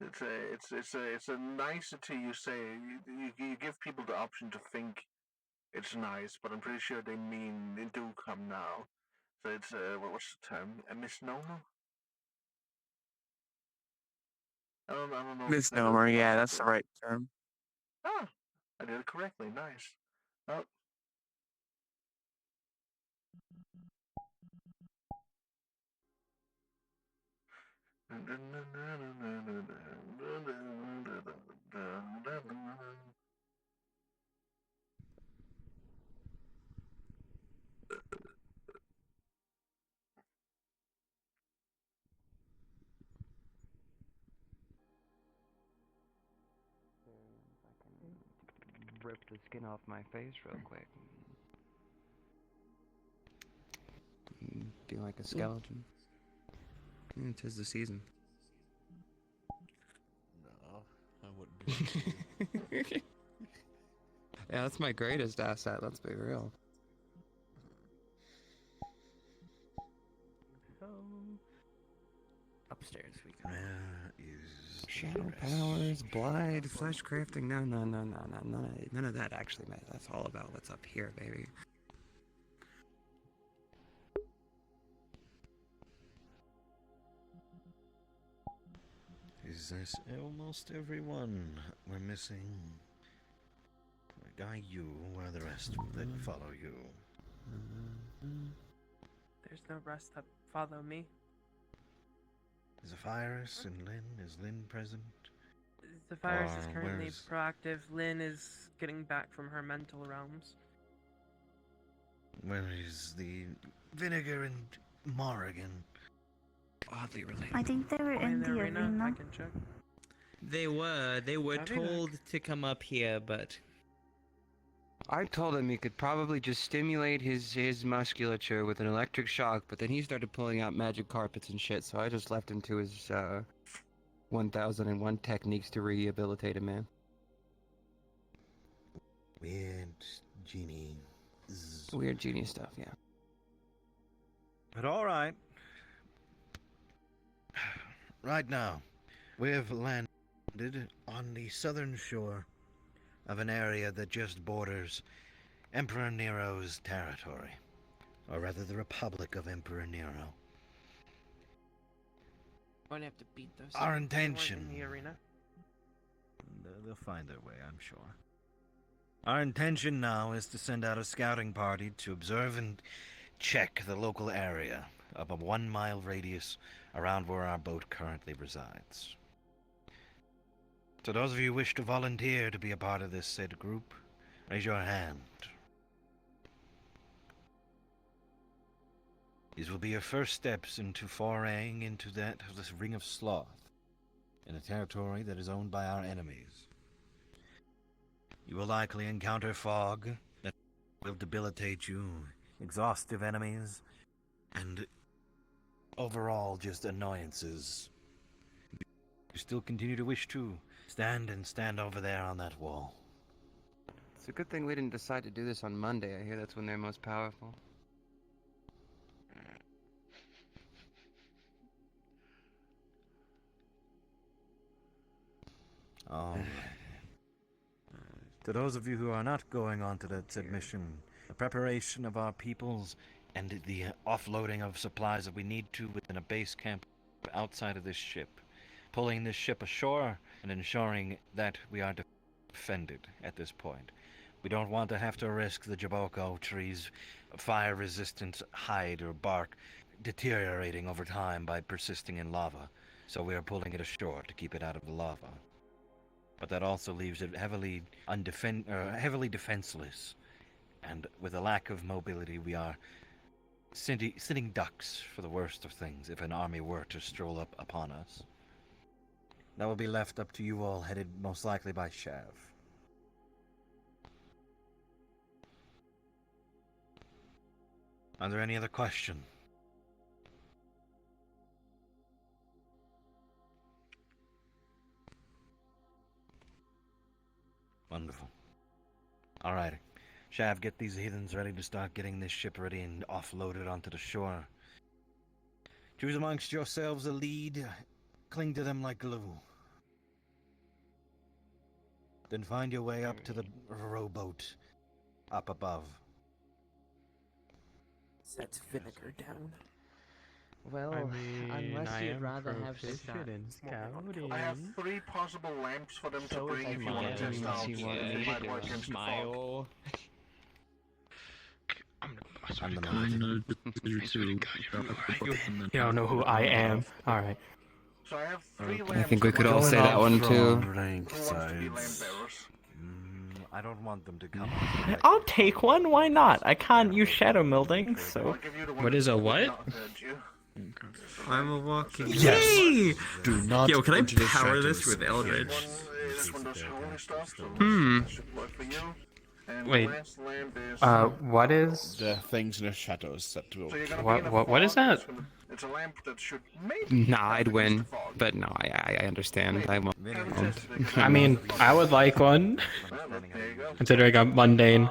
It's a nicety you say. You give people the option to think it's nice, but I'm pretty sure they mean they do come now. So it's what's the term? A misnomer? I don't know.
Misnomer, yeah, that's the right term.
Ah, I did it correctly. Nice. Oh.
Rip the skin off my face real quick. Be like a skeleton. It is the season.
No, I wouldn't do that.
Yeah, that's my greatest asset, let's be real.
So, upstairs we go.
Where is
Shadow powers, blood, flesh crafting. No, none of that actually, man. That's all about what's up here, baby.
Is this almost everyone we're missing? Guide you where the rest that follow you.
There's no rest that follow me.
Zephyrus and Lynn? Is Lynn present?
Zephyrus is
Or
currently
where's-
proactive. Lynn is getting back from her mental realms.
Where is the Vinegar and Morrigan?
Oddly related.
I think they were in the arena.
I can check.
They were
I'll be
told to come up here, but
I told him he could probably just stimulate his musculature with an electric shock, but then he started pulling out magic carpets and shit, so I just left him to his 1001 techniques to rehabilitate a man.
Weird genie.
Weird genie stuff, yeah.
But alright. Right now, we have landed on the southern shore of an area that just borders Emperor Nero's territory. Or rather, the Republic of Emperor Nero.
We're gonna have to beat those.
Our
They weren't
intention.
in the arena.
They'll find their way, I'm sure. Our intention now is to send out a scouting party to observe and check the local area of a 1 mile radius around where our boat currently resides. So those of you who wish to volunteer to be a part of this said group, raise your hand. These will be your first steps into foraying into this ring of sloth in a territory that is owned by our enemies. You will likely encounter fog that will debilitate you, exhaustive enemies, and overall just annoyances. You still continue to wish to stand over there on that wall.
It's a good thing we didn't decide to do this on Monday. I hear that's when they're most powerful.
To those of you who are not going on to that said mission, the preparation of our peoples and the offloading of supplies that we need to within a base camp outside of this ship, pulling this ship ashore and ensuring that we are defended at this point. We don't want to have to risk the Jaboko trees' fire-resistant hide or bark deteriorating over time by persisting in lava, so we are pulling it ashore to keep it out of the lava. But that also leaves it heavily defenseless, and with a lack of mobility, we are sitting ducks for the worst of things if an army were to stroll up upon us. That will be left up to you all, headed most likely by Shav. Are there any other questions? Wonderful. Alright. Shav, get these heathens ready to start getting this ship ready and offloaded onto the shore. Choose amongst yourselves a lead. Cling to them like glue. Then find your way up to the rowboat up above.
Set vinegar down.
Well, unless you'd rather have
in scouting.
I have 3 possible lamps for them to bring if you want to test out. It might work against the fog.
I'm the man.
You don't know who I am. Alright.
So I have 3 lamps.
I think we could all
Going
say that
off
one too.
from rank
Who wants to be lamp
sides.
bearers?
I don't want them to come.
I'll take one. Why not? I can't use shadow melding, so.
I'll give you the one
What is a
that would
what?
not hurt you.
I'm a walking.
Yay!
Do not
Yo, can I
enter the
power this
shadows.
with Eldritch?
This one does holy stuff, so
Hmm.
that should work for you. And
Wait.
the last lamp is...
What is?
The things in the shadows that will.
So you're gonna
What-
be in a
what is
fog,
that?
It's a lamp that should maybe...
Nah, I'd win. But no, I understand. I won't.
I mean, I would like one. Considering I'm mundane,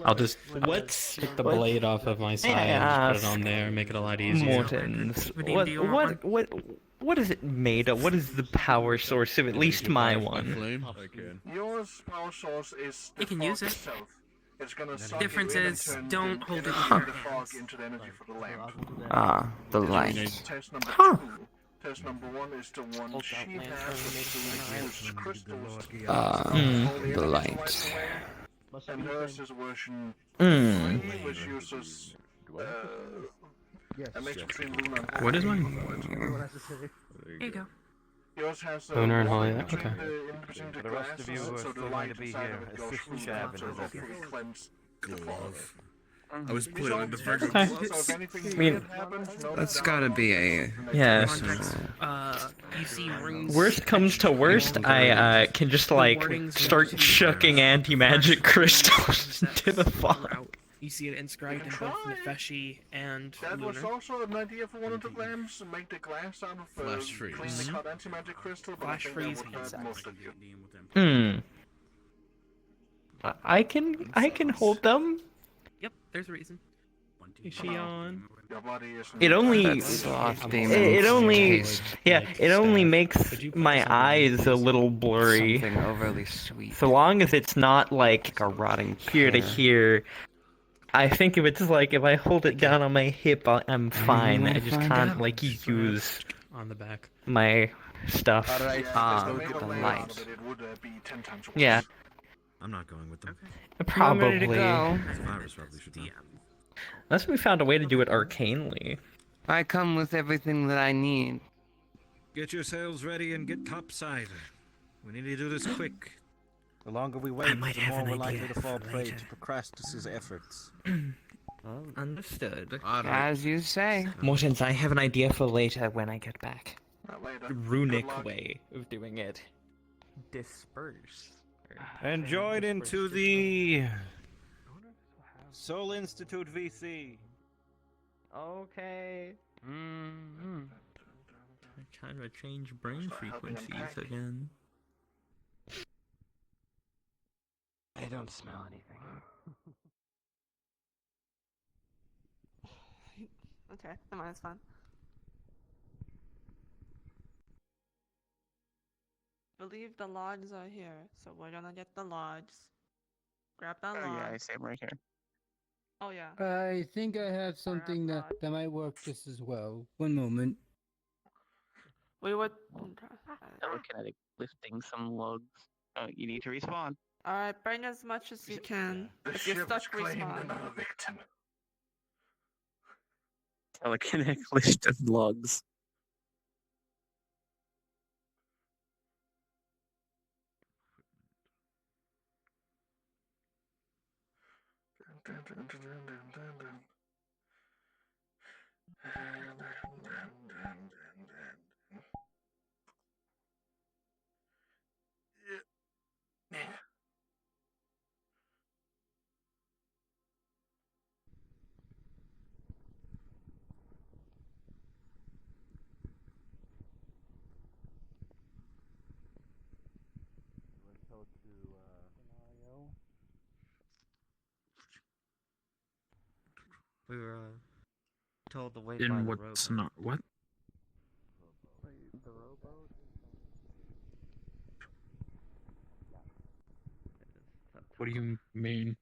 I'll just take the blade off of my side and just put it on there, make it a lot easier.
Mortons. What What is it made of? What is the power source of at least my one?
Yours power source is the
You can
fog
use it.
itself. It's gonna suck
Difference
it in
is,
and turn
don't
the
hold it
energy
with
from
your
the fog
hands.
into the energy for the lamp.
Ah, the
This
light.
is test number
Huh.
2. Test number 1 is the one
Hold
she
that lamp
has,
firmly
which
made
uses crystals.
Ah,
Only
the
energy
light.
lights away. And hers is version
Mm.
3, which uses a mix between lunar and
What is
holy.
mine?
Here you go.
Yours has
Lunar and
water
holy,
in between
okay.
in between the
For the rest of you
glasses,
who are
so the
still going
light
to be
inside
here,
of it goes
assist
through
Chab
that
in
to
his
hopefully
efforts.
cleanse the fog.
I was
These are
planning to
tests,
bring
Okay.
so if anything
I mean-
weird happens, note it
That's
down
gotta
and
be
I'll
a.
fix it
Yeah.
next time.
Context. You see runes.
Worst comes to worst, I can just like start chucking anti-magic crystals into the fog.
Throughout. You see it inscribed in both Nefeshi and
That was
Lunar.
also an idea for one of the lamps, make the glass out of
Flash freeze.
cleanly cut anti-magic crystal, but
Flash
I think that
freeze
would
and
hurt
sex.
most of you.
I can hold them.
Yep, there's a reason.
Is she on?
Your body is
It only
That sloth
it
demon
only
taste
yeah
like
it only
staff.
makes
Could you put
my
this underneath
eyes a
these?
little blurry.
something overly sweet.
So long as it's not like
Like a rotting
here to
pear.
here. I think if it's like if I hold it down on my hip, I'm fine. I just can't like use
On the back.
my stuff.
Ah, the light.
It would be 10 times worse.
Yeah,
I'm not going with them.
probably.
I'm ready to go.
The virus probably should know.
Unless we found a way to do it arcanely.
I come with everything that I need.
Get yourselves ready and get topside. We need to do this quick. The longer we wait,
might
the
have
more
an
we're likely
idea
to fall
for
prey
later.
to Procrastus's efforts.
Understood.
As you say.
Mortens, I have an idea for later when I get back.
Not later. Good
Runic
luck.
way of doing it. Disperse.
And join into the Soul Institute VC.
Okay.
Mm-hmm.
Trying to change brain frequencies again.
I don't smell anything.
Okay, the mine's fine. Believe the logs are here, so we're gonna get the logs. Grab that
Oh
log.
yeah, I see him right here.
Oh yeah.
I think I have something that might work just as well. One moment.
We would.
Telekinetic lifting some logs. Oh, you need to respawn.
Alright, bring as much as you can.
The
If you're
ship's
stuck,
claimed
respawn.
another victim.
Telekinetic lift of logs.
We were told to wait
In
by
what
the rowboat.
scenario? What?
The rowboat?
What do you mean?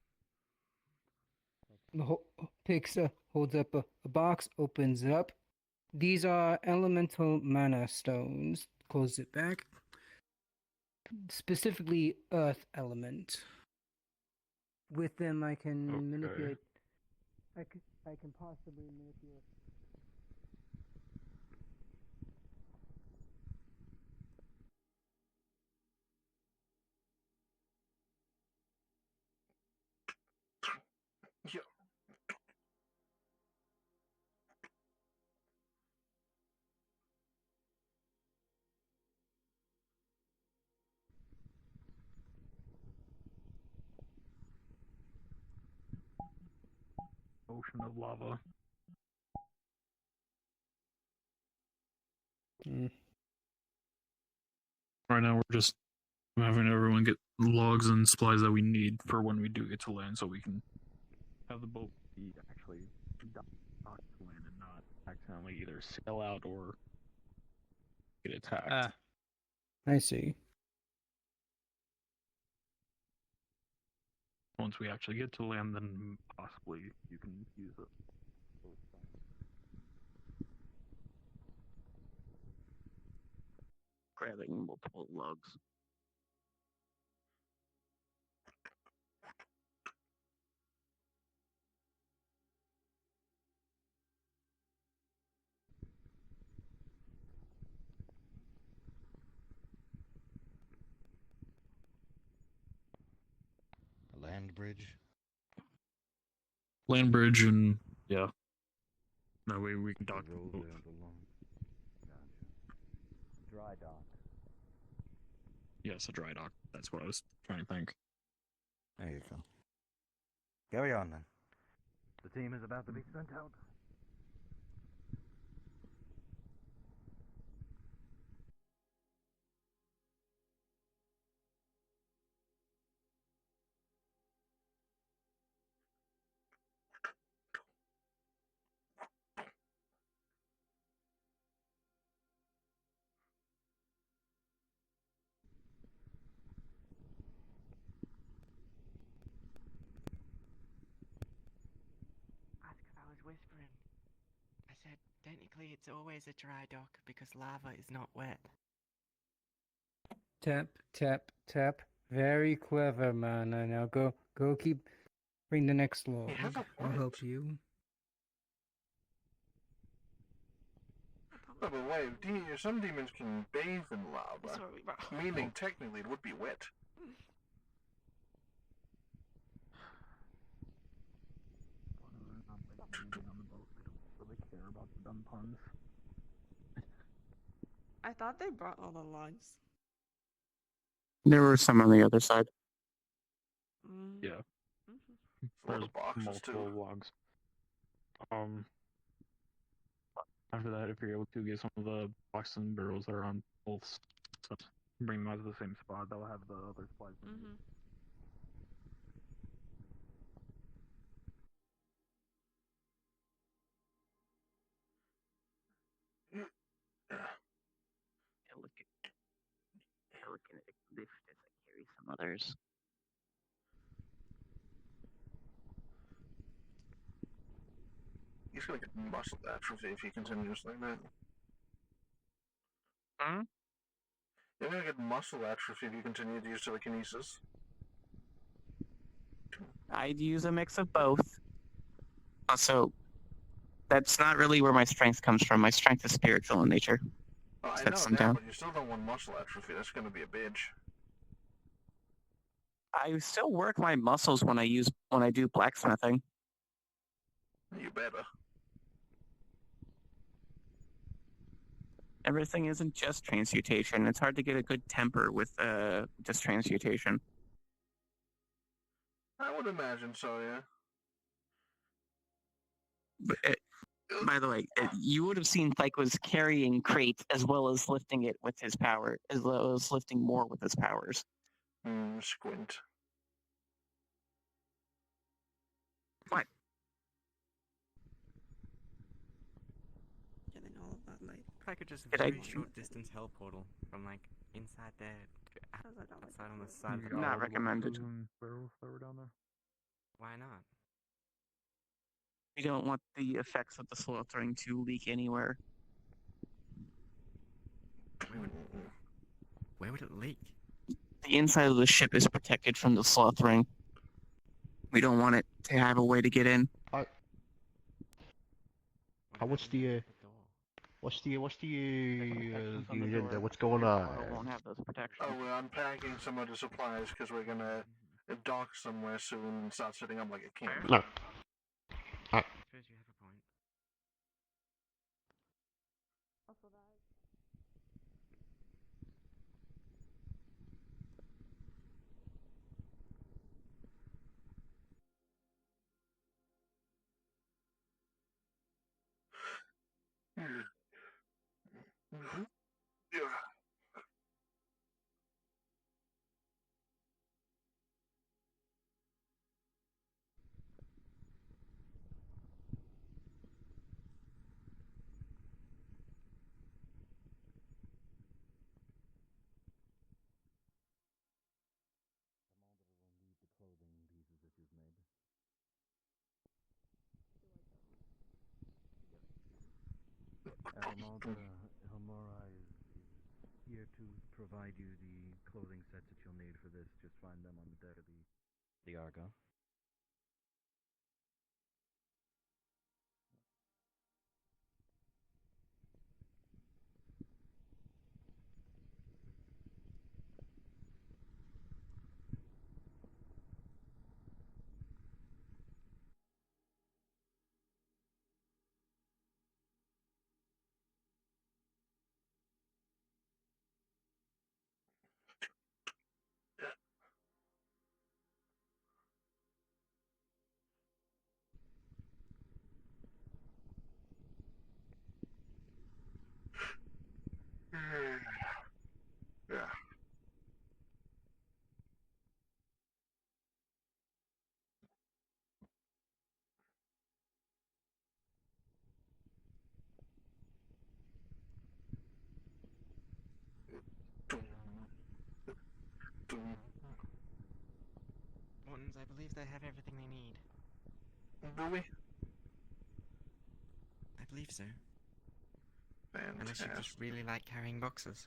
Holds up a box, opens it up. These are elemental mana stones. Close it back. Specifically, earth element. With them, I can manipulate. I can possibly manipulate.
Yeah.
Ocean of lava. Right now, we're just having everyone get logs and supplies that we need for when we do get to land, so we can have the boat be actually docked to land and not accidentally either sail out or
get attacked.
I see.
Once we actually get to land, then possibly you can use it.
Grabbing multiple logs.
A land bridge.
Land bridge and yeah. That way we can dock the boat.
Dry dock.
Yes, a dry dock. That's what I was trying to think.
There you go. Carry on then. The team is about to be sent out.
Ask if I was whispering. I said, technically it's always a dry dock because lava is not wet.
Tap, tap, tap. Very clever, man. I now go keep. Bring the next log. I'll help you.
No, but wait, some demons can bathe in lava, meaning technically it would be wet.
I thought they brought all the logs.
There were some on the other side.
Yeah. There's multiple logs. After that, if you're able to get some of the boxes and barrels that are on both sides, bring them out to the same spot, they'll have the other supplies.
Telekinetic lift as I carry some others.
He's gonna get muscle atrophy if he continues like that.
Hmm?
You're gonna get muscle atrophy if you continue to use telekinesis.
I'd use a mix of both. Also, that's not really where my strength comes from. My strength is spiritual in nature.
Oh, I
Set
know
some
that,
down.
but you still don't want muscle atrophy. That's gonna be a bitch.
I still work my muscles when I do blacksmithing.
You better.
Everything isn't just transmutation. It's hard to get a good temper with just transmutation.
I would imagine so, yeah.
But by the way, you would have seen Tyke was carrying crates as well as lifting it with his power, as well as lifting more with his powers.
Squint.
What?
Getting all of that light.
I could just
Did I-
very short distance hell portal from like inside there to outside on the side of the
Not recommended.
Barrels that were down there.
Why not?
We don't want the effects of the sloth ring to leak anywhere.
Where would it leak?
The inside of the ship is protected from the sloth ring. We don't want it to have a way to get in.
What's the agenda? What's going on?
Won't have those protections.
Oh, we're unpacking some of the supplies because we're gonna dock somewhere soon and start setting up like a camp.
No.
Suppose you have a point.
Yeah.
Hilmora is here to provide you the clothing sets that you'll need for this. Just find them on the deck of the Argo.
Yeah.
Mortons, I believe they have everything they need.
Do we?
I believe so. Unless you
Fantastic.
just really like carrying boxes.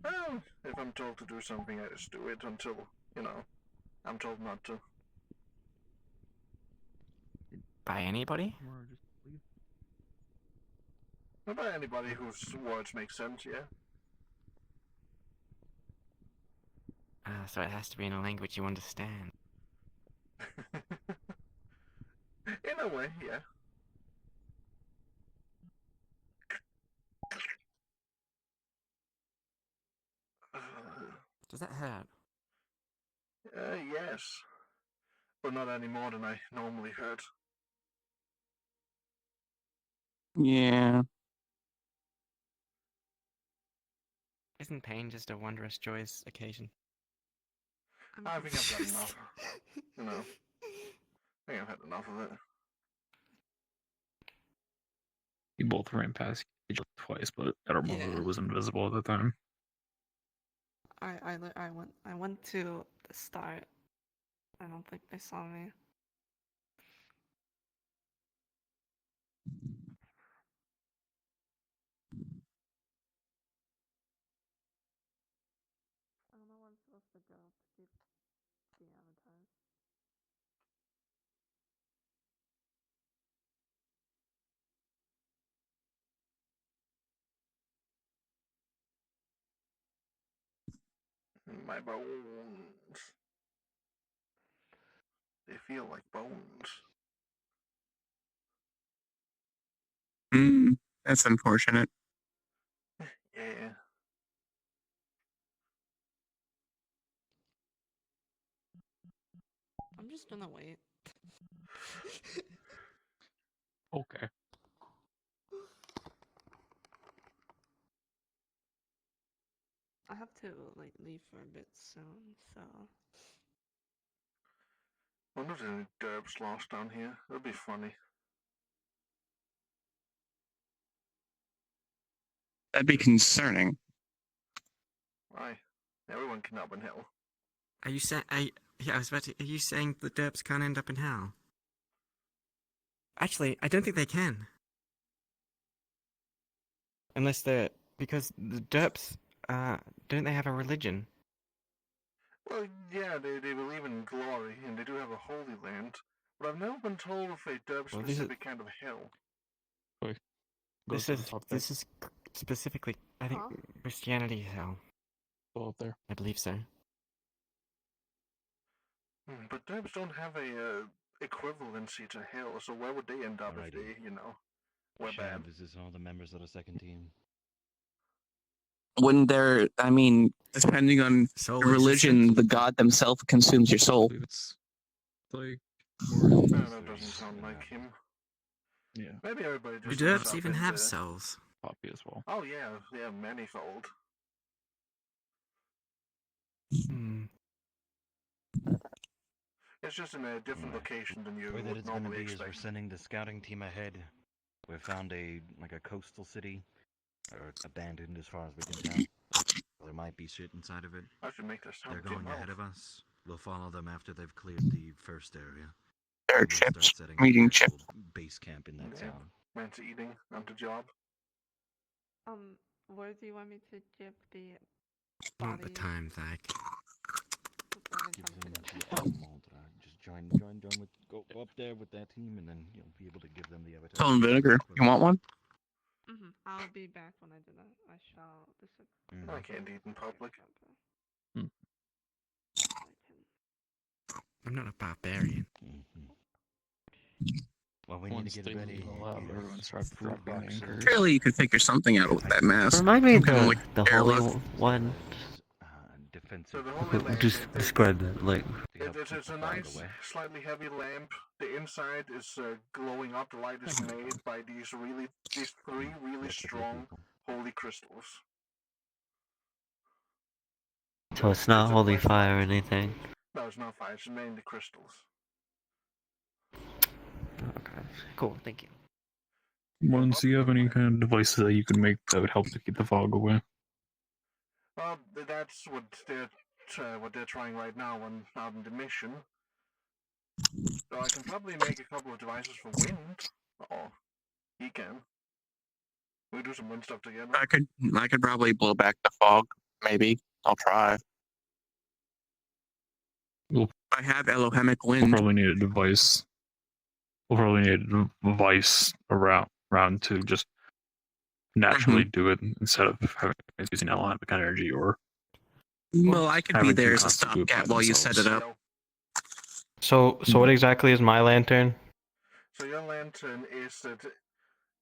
Well, if I'm told to do something, I just do it until, I'm told not to.
By anybody?
Not by anybody whose words make sense, yeah?
So it has to be in a language you understand.
In a way, yeah.
Does that hurt?
Yes. But not any more than I normally hurt.
Yeah.
Isn't pain just a wondrous, joyous occasion?
I think I've got enough. I think I've had enough of it.
We both ran past each other twice, but our mother was invisible at the time.
I went to the start. I don't think they saw me. I don't know where I'm supposed to go to keep the avatars.
My bones. They feel like bones.
That's unfortunate.
Yeah.
I'm just gonna wait.
Okay.
I have to leave for a bit soon, so
Wonder if there's any derbs lost down here. That'd be funny.
That'd be concerning.
Why? Everyone can up in hell.
Are you saying? Yeah, I was about to. Are you saying the derps can't end up in hell? Actually, I don't think they can. Unless they're because the derps, don't they have a religion?
Well, yeah, they believe in glory, and they do have a holy land, but I've never been told of a derb-specific kind of hell.
This is specifically, I think, Christianity hell.
Go up there.
I believe so.
But derbs don't have a equivalency to hell, so where would they end up if
Alrighty.
they, were bad?
Shav, is this all the members of the second team?
Wouldn't there, depending on
soul
the religion, the god themselves consumes your soul.
It's like
No, that doesn't sound like him.
Yeah.
Maybe everybody
Do
just
derps
ends up
even
in
have
the...
souls?
Poppy as well.
Oh yeah, manifold. It's just in a different location than you
The way that
would
it's going to
normally
be is we're
expect.
sending the scouting team ahead. We've found a coastal city, or abandoned as far as we can tell. There might be shit inside of it.
I should make this sound
They're
with your
going ahead
mouth.
of us. We'll follow them after they've cleared the first area.
Air
We'll
chips,
start setting up
meeting
an
chip.
actual base camp in that
Yeah.
town.
Man's eating on the job.
Where do you want me to give the
Not the
bodies?
time, Zach.
Just join with go up there with that team, and then you'll be able to give them the evidence.
Salt and vinegar. You want one?
I'll be back when I do that. I shall
I can't eat in public.
I'm not a barbarian.
Well, we need to get ready.
Everyone start
Food boxes.
Surely you could figure something out with that mask.
Remind me of
Kinda
the,
like
the holy
airlock.
one.
So the Holy Lamp,
Just describe that, like.
it's a nice, slightly heavy lamp. The inside is glowing up. The light is made by these three really strong holy crystals.
So it's not holy fire or anything.
No, it's not fire. It's mainly crystals.
Okay, cool. Thank you.
Once you have any kind of devices that you can make that would help to keep the fog away.
Well, that's what they're trying right now out in the mission. So I can probably make a couple of devices for wind. Or he can. We do some wind stuff together.
I could probably blow back the fog. Maybe I'll try. I have Elohimic wind.
We'll probably need a device. We'll probably need a device around to just naturally do it instead of using Elohimic energy or.
Well, I could be
having
there
two
as a
constants do it by
stopgap while you set it
themselves.
up.
So what exactly is my lantern?
So your lantern is that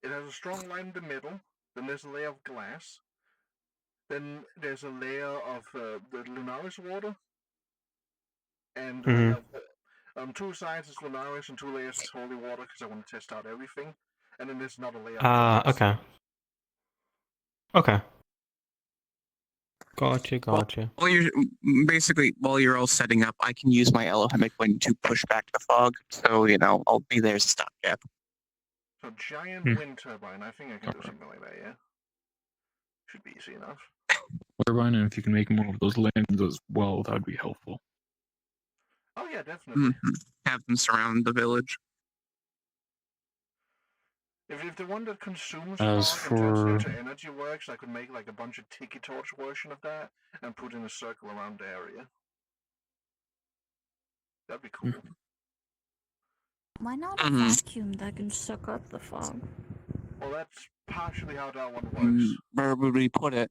it has a strong light in the middle. Then there's a layer of glass. Then there's a layer of the Lunaris water. And
Mhm.
two sides is Lunaris and 2 layers is holy water because I want to test out everything. And then there's another layer of glass.
Okay. Okay. Gotcha.
While you're all setting up, I can use my Elohimic wind to push back the fog. So I'll be there as a stopgap.
So giant wind turbine. I think I can do something like that. Yeah. Should be easy enough.
Turbine, and if you can make more of those lanterns as well, that would be helpful.
Oh yeah, definitely.
Have them surround the village.
If the one that consumes
As
fog and turns it
for-
into energy works, I could make like a bunch of tiki torch version of that and put in a circle around the area. That'd be cool.
Why not a vacuum that can suck up the fog?
Well, that's partially how that one works.
Where would we put it?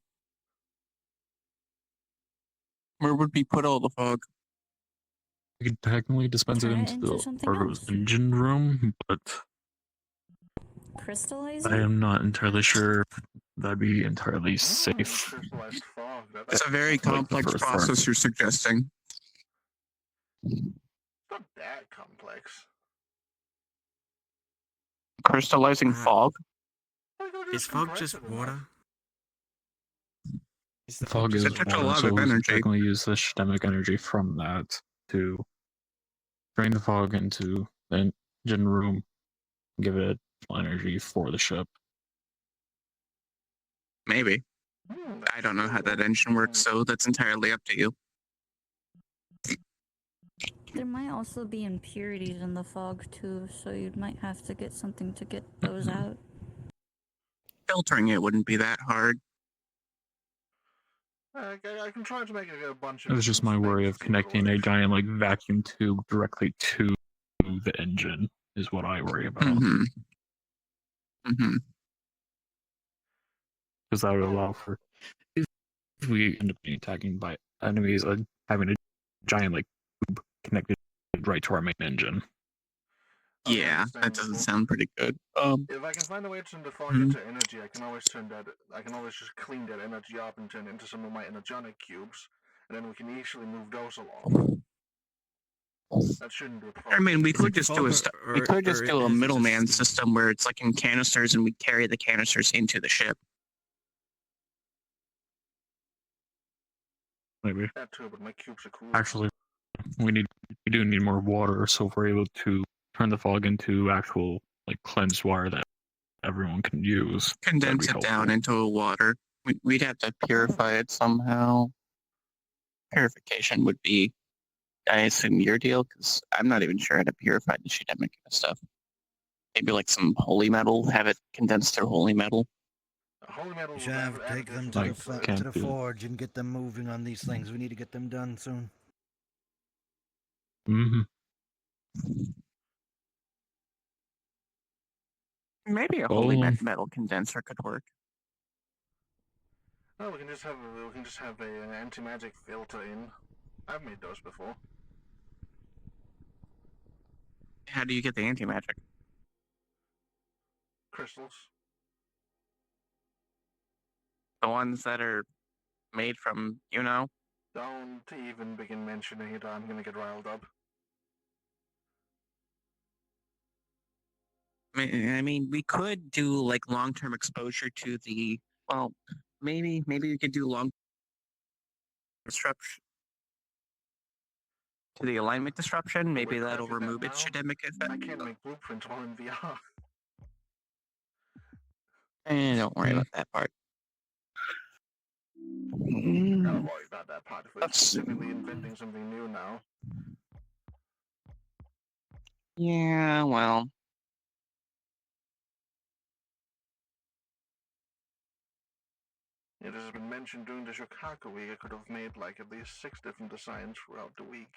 Where would we put all the fog?
You could technically dispense it
Turn it
into
into
the
something
Argo's
else.
engine room, but
Crystallize
I
it?
am not entirely sure if that'd be entirely safe.
Crystallized fog.
It's a very complex
first
process
part.
you're suggesting.
Not that complex.
Crystallizing fog?
Is fog just water?
The fog is
It's such a
water,
lot
so
of
we can
energy.
technically use the systemic energy from that to drain the fog into the engine room, give it energy for the ship.
Maybe. I don't know how that engine works, so that's entirely up to you.
There might also be impurities in the fog too, so you might have to get something to get those out.
Filtering it wouldn't be that hard.
I can try to make a bunch of.
It was just my worry of connecting a giant vacuum tube directly to the engine is what I worry about. Because that would allow for, if we end up being attacked by enemies, having a giant tube connected right to our main engine.
Yeah, that doesn't sound pretty good.
If I can find a way to turn the fog into energy, I can always just clean that energy up and turn it into some of my energonic cubes, and then we can easily move those along. That shouldn't be a problem.
I mean, we could just do a middleman system where it's like in canisters, and we carry the canisters into the ship.
Maybe.
That too, but my cubes are cool.
Actually, we do need more water, so if we're able to turn the fog into actual cleansed water that everyone can use,
Condense it down into water. We'd have to purify it somehow. Purification would be, I assume, your deal, because I'm not even sure how to purify the shit kind of stuff. Maybe some holy metal, have it condensed to holy metal.
Holy metal.
Shav, take them to the forge and get them moving on these things. We need to get them done soon.
Mm-hmm.
Maybe a holy metal condenser could work.
Oh, we can just have an anti-magic filter in. I've made those before.
How do you get the anti-magic?
Crystals.
The ones that are made from, you know?
Don't even begin mentioning it, or I'm gonna get riled up.
I mean, we could do like long-term exposure to the. Well, maybe we could do long disruption to the alignment disruption. Maybe that'll remove its shedemic effect.
I can't make blueprints while in VR.
Don't worry about that part.
Don't worry about that part. If we're specifically inventing something new now.
Yeah, well.
It has been mentioned during the Chicago week I could have made like at least 6 different designs throughout the week.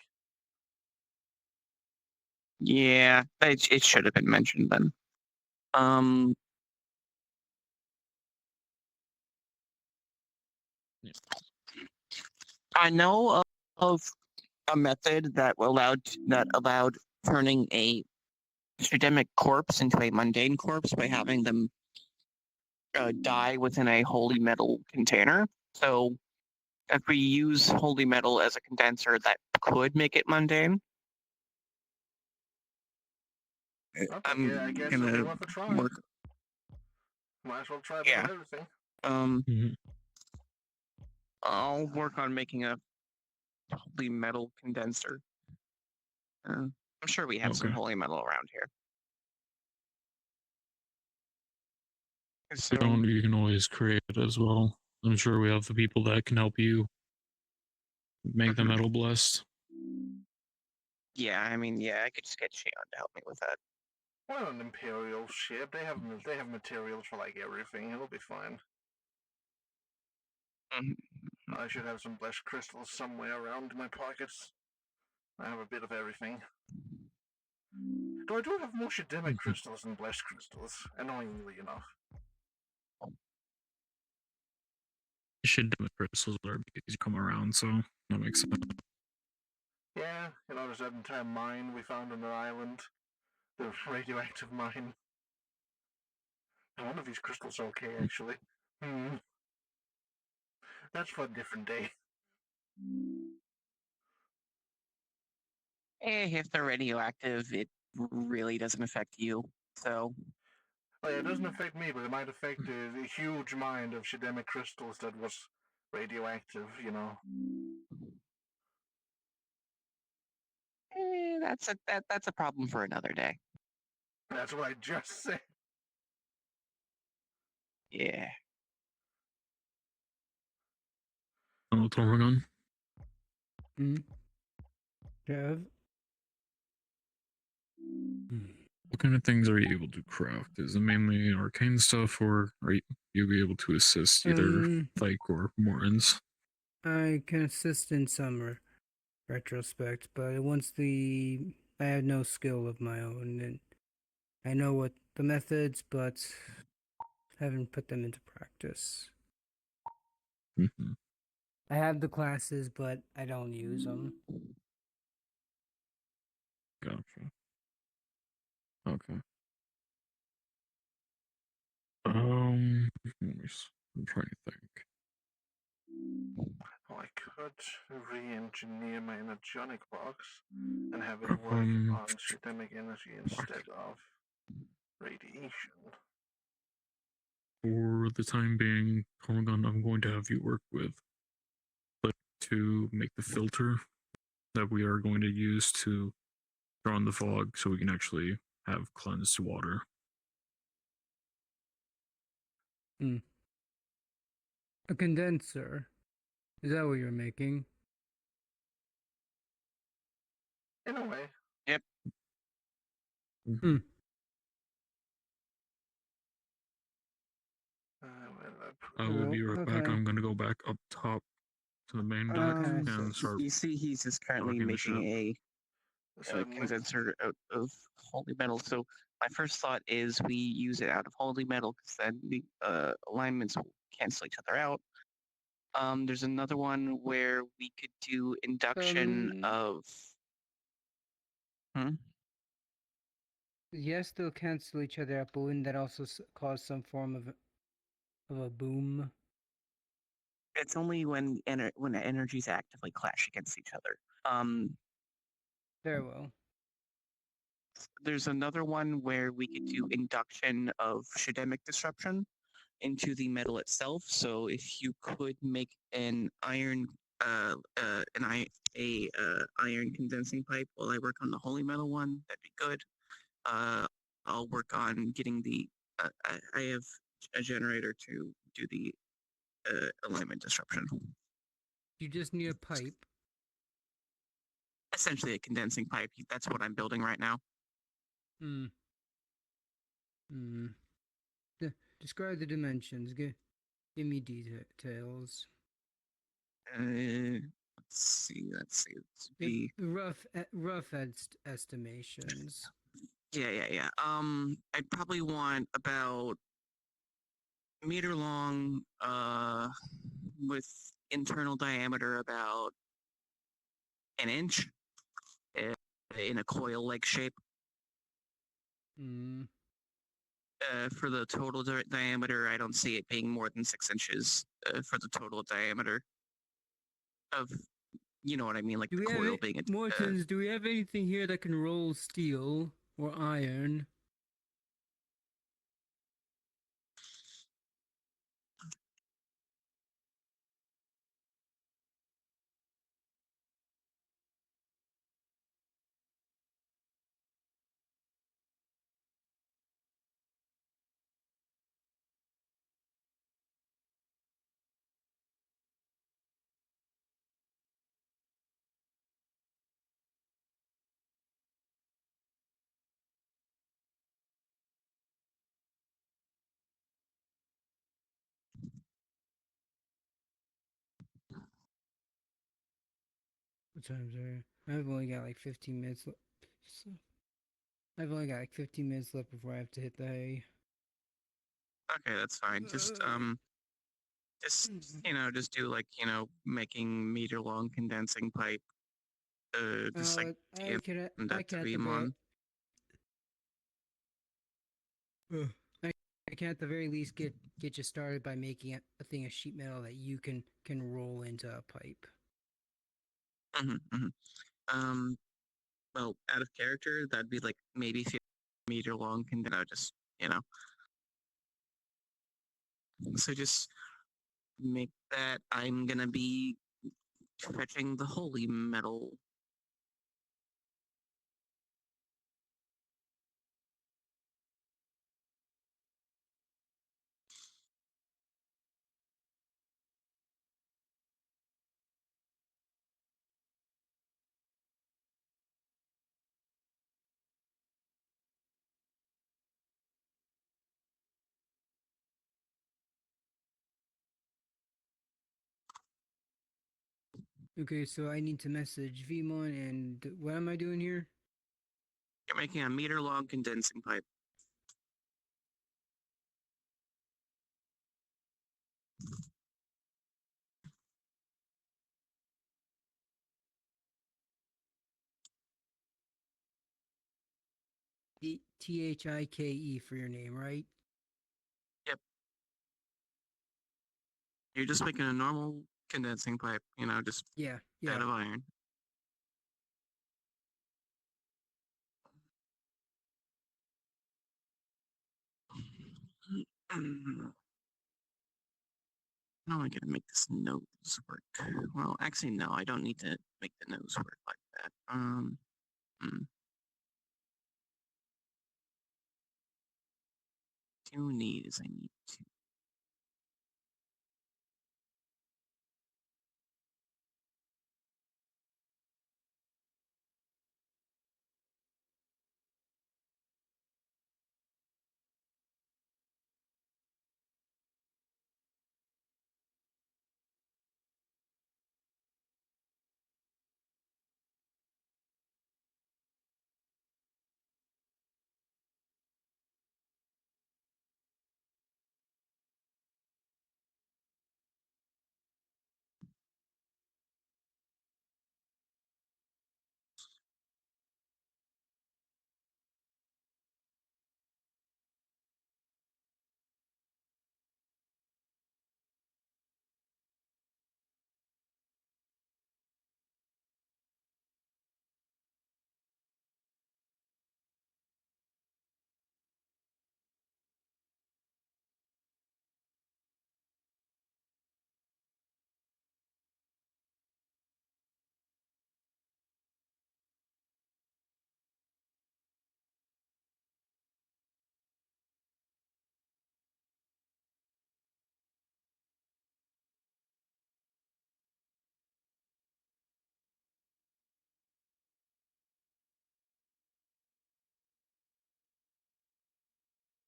Yeah, it should have been mentioned then. I know of a method that allowed turning a Shedemic corpse into a mundane corpse by having them die within a holy metal container. So if we use holy metal as a condenser, that could make it mundane. I'm
I guess
gonna
it'll be worth a try.
work.
Might as well try
Yeah.
everything.
I'll work on making a holy metal condenser. I'm sure we have some holy metal around here. So,
You can always create it as well. I'm sure we have the people that can help you make the metal blessed.
yeah, I mean, yeah, I could just get Shion to help me with that.
Well, an Imperial ship, they have materials for like everything. It'll be fine. I should have some blessed crystals somewhere around in my pockets. I have a bit of everything. Though I do have more Shedemic crystals than blessed crystals, annoyingly enough.
Shedemic crystals are because you come around, so that makes sense.
Yeah, there's that entire mine we found on the island. The radioactive mine. One of these crystals okay, actually. That's for a different day.
If they're radioactive, it really doesn't affect you. So.
Oh yeah, it doesn't affect me, but it might affect the huge mine of Shedemic crystals that was radioactive,
That's a problem for another day.
That's what I just said.
Yeah.
Oh, Torgon.
Jeff?
What kind of things are you able to craft? Is it mainly arcane stuff, or are you be able to assist either Thyke or Morans?
I can assist in some retrospect, but I have no skill of my own, and I know what the methods, but haven't put them into practice. I have the classes, but I don't use them.
Gotcha. Okay. I'm trying to think.
Well, I could re-engineer my energonic box and have it work on Shedemic energy instead of radiation.
For the time being, Torgon, I'm going to have you work with to make the filter that we are going to use to draw on the fog so we can actually have cleansed water.
A condenser. Is that what you're making?
In a way.
Yep.
I will be right back.
Okay.
I'm gonna go back up top to the main deck and start.
You see, he's just currently
talking to
making
shit.
a
Certainly.
condenser out of holy metal. So my first thought is we use it out of holy metal because then the alignments will cancel each other out. There's another one where we could do induction of.
Yes, they'll cancel each other out, but wouldn't that also cause some form of a boom?
It's only when when energies actively clash against each other.
Very well.
There's another one where we could do induction of shademic disruption into the metal itself. So if you could make an iron iron condensing pipe while I work on the holy metal one, that'd be good. I'll work on getting the. I have a generator to do the alignment disruption.
You just need a pipe.
Essentially, a condensing pipe. That's what I'm building right now.
Describe the dimensions. Give me details.
Let's see.
The rough estimations.
Yeah. I'd probably want about meter long, with internal diameter about an inch, in a coil-like shape. For the total diameter, I don't see it being more than 6 inches for the total diameter of, you know what I mean, like the coil being a.
Mortons, do we have anything here that can roll steel or iron? What time's there? I've only got like 15 minutes left. I've only got like 15 minutes left before I have to hit the hay.
Okay, that's fine. Just just do like making meter long condensing pipe. Just like
I can at the I can at the very least get you started by making a thing of sheet metal that you can roll into a pipe.
Well, out of character, that'd be like maybe 50 meter long condenser. Just So just make that. I'm gonna be fetching the holy metal.
Okay, so I need to message Vmon, and what am I doing here?
You're making a meter long condensing pipe.
Thike for your name, right?
Yep. You're just making a normal condensing pipe, just out of iron. Now I gotta make this nose work. Well, actually, no, I don't need to make the nose work like that. Do need is I need to.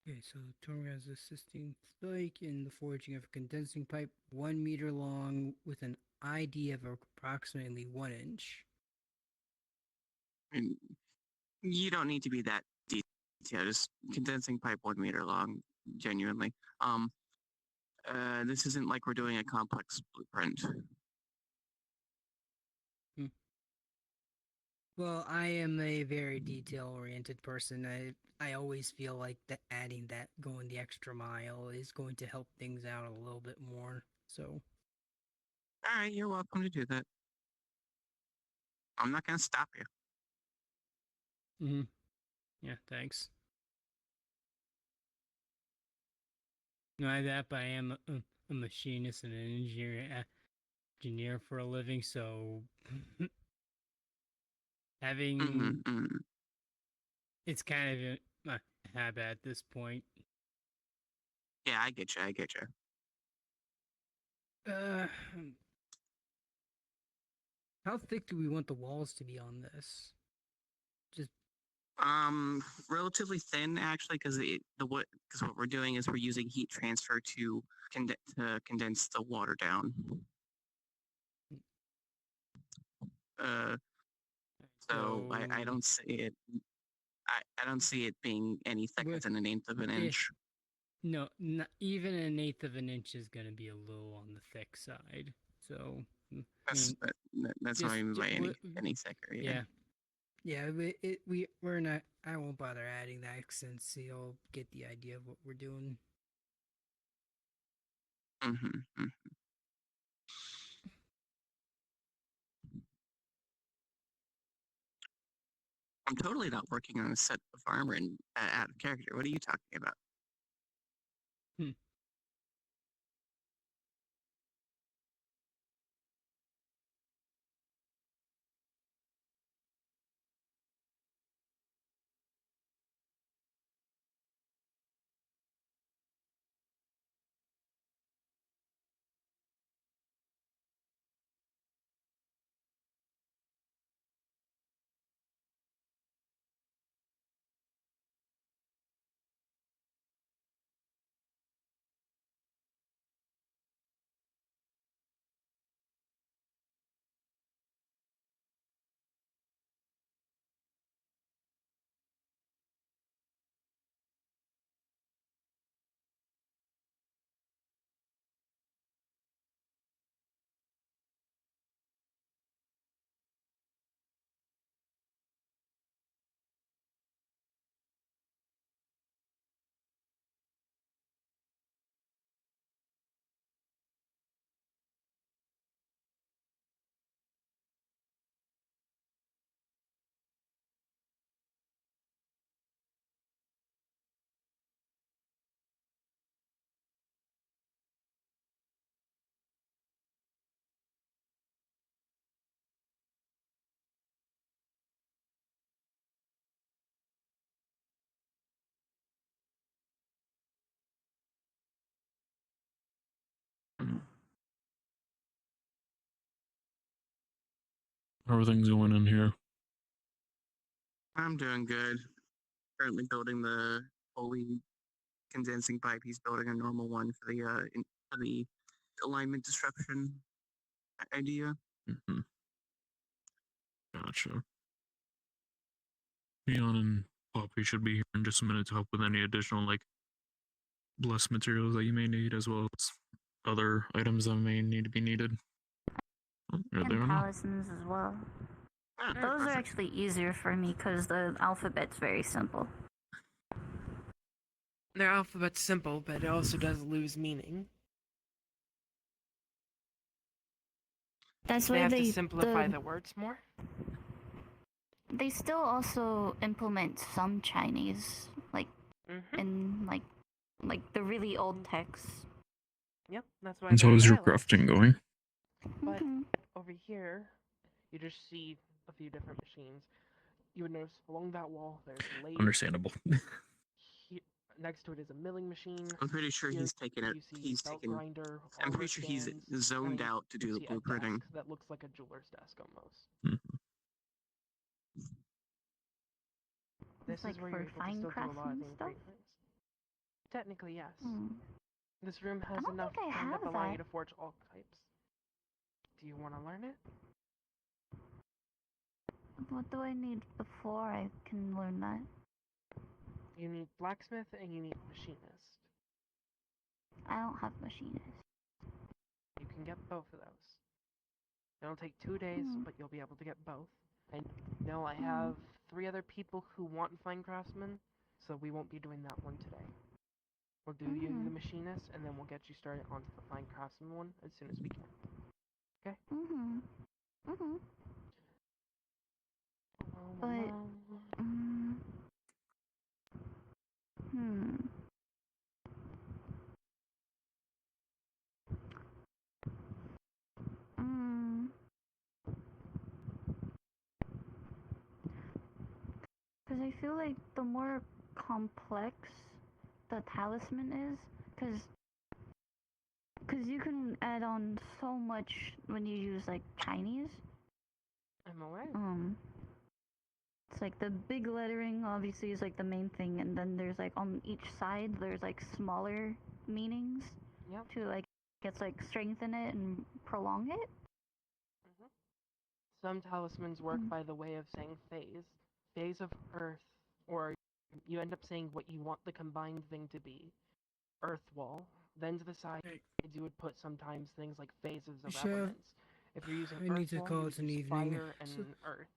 Okay, so Tormund's assisting Spike in the forging of a condensing pipe 1 meter long with an ID of approximately 1 inch.
And you don't need to be that detailed. Just condensing pipe 1 meter long. Genuinely. This isn't like we're doing a complex blueprint.
Well, I am a very detail-oriented person. I always feel like that adding that, going the extra mile, is going to help things out a little bit more. So,
All right, you're welcome to do that. I'm not gonna stop you.
Yeah, thanks. No, that, but I am a machinist and an engineer for a living, so having it's kind of a habit at this point.
Yeah, I get you. I get you.
How thick do we want the walls to be on this? Just
Relatively thin actually, because what we're doing is we're using heat transfer to condense the water down. So I don't see it. I don't see it being any thicker than 1/8 of an inch.
No, not even 1/8 of an inch is going to be a little on the thick side. So
That's what I mean by any thicker. Yeah.
Yeah. We're not. I won't bother adding that since you'll get the idea of what we're doing.
I'm totally not working on a set of armor and out of character. What are you talking about?
How are things going in here?
I'm doing good. Currently building the fully condensing pipe. He's building a normal one for the alignment disruption idea.
Gotcha. Leon and Poppy should be here in just a minute to help with any additional blessed materials that you may need, as well as other items that may need to be needed. Oh, there they
And
are.
talismans as well. Those are actually easier for me because the alphabet's very simple.
Their alphabet's simple, but it also does lose meaning.
That's
They
why
have to simplify the words more.
They still also implement some Chinese, in like the really old texts.
Yep, that's why.
And so
they're
is your
dialects.
crafting going?
But over here, you just see a few different machines. You would notice along that wall, there's a lathe.
Understandable.
Next to it is a milling machine.
I'm pretty sure
Here,
he's taken it.
you see
He's
belt
taken.
grinder,
I'm pretty
armor
sure he's
stands,
zoned
and
out to do
you
the
see a
blueprinting.
desk that looks like a jeweler's desk almost. This
Like
is where
for
you're able to
fine
still do a lot of
crafting
the
stuff?
engravings. Technically, yes.
Hmm.
This room
I
has
don't
enough
think I
to end up
have
allowing you
that.
to forge all types. Do you want to learn it?
What do I need before I can learn that?
You need blacksmith and you need machinist.
I don't have machinist.
You can get both of those. It'll take 2 days, but you'll be able to get both. I know I have 3 other people who want fine craftsmen, so we won't be doing that one today. We'll do you the machinist, and then we'll get you started onto the fine craftsman one as soon as we can. Okay?
But, because I feel like the more complex the talisman is, because you can add on so much when you use like Chinese.
I'm aware.
It's like the big lettering obviously is like the main thing, and then there's like on each side there's like smaller meanings to like it's like strengthen it and prolong it.
Some talismans work by the way of saying phase. Phase of earth, or you end up saying what you want the combined thing to be. Earth wall. Then to the side, you would put sometimes things like phases of
Chef,
elements. If you're using
I need
earth
to
wall,
call
you
it
would
an
use
evening.
fire and earth.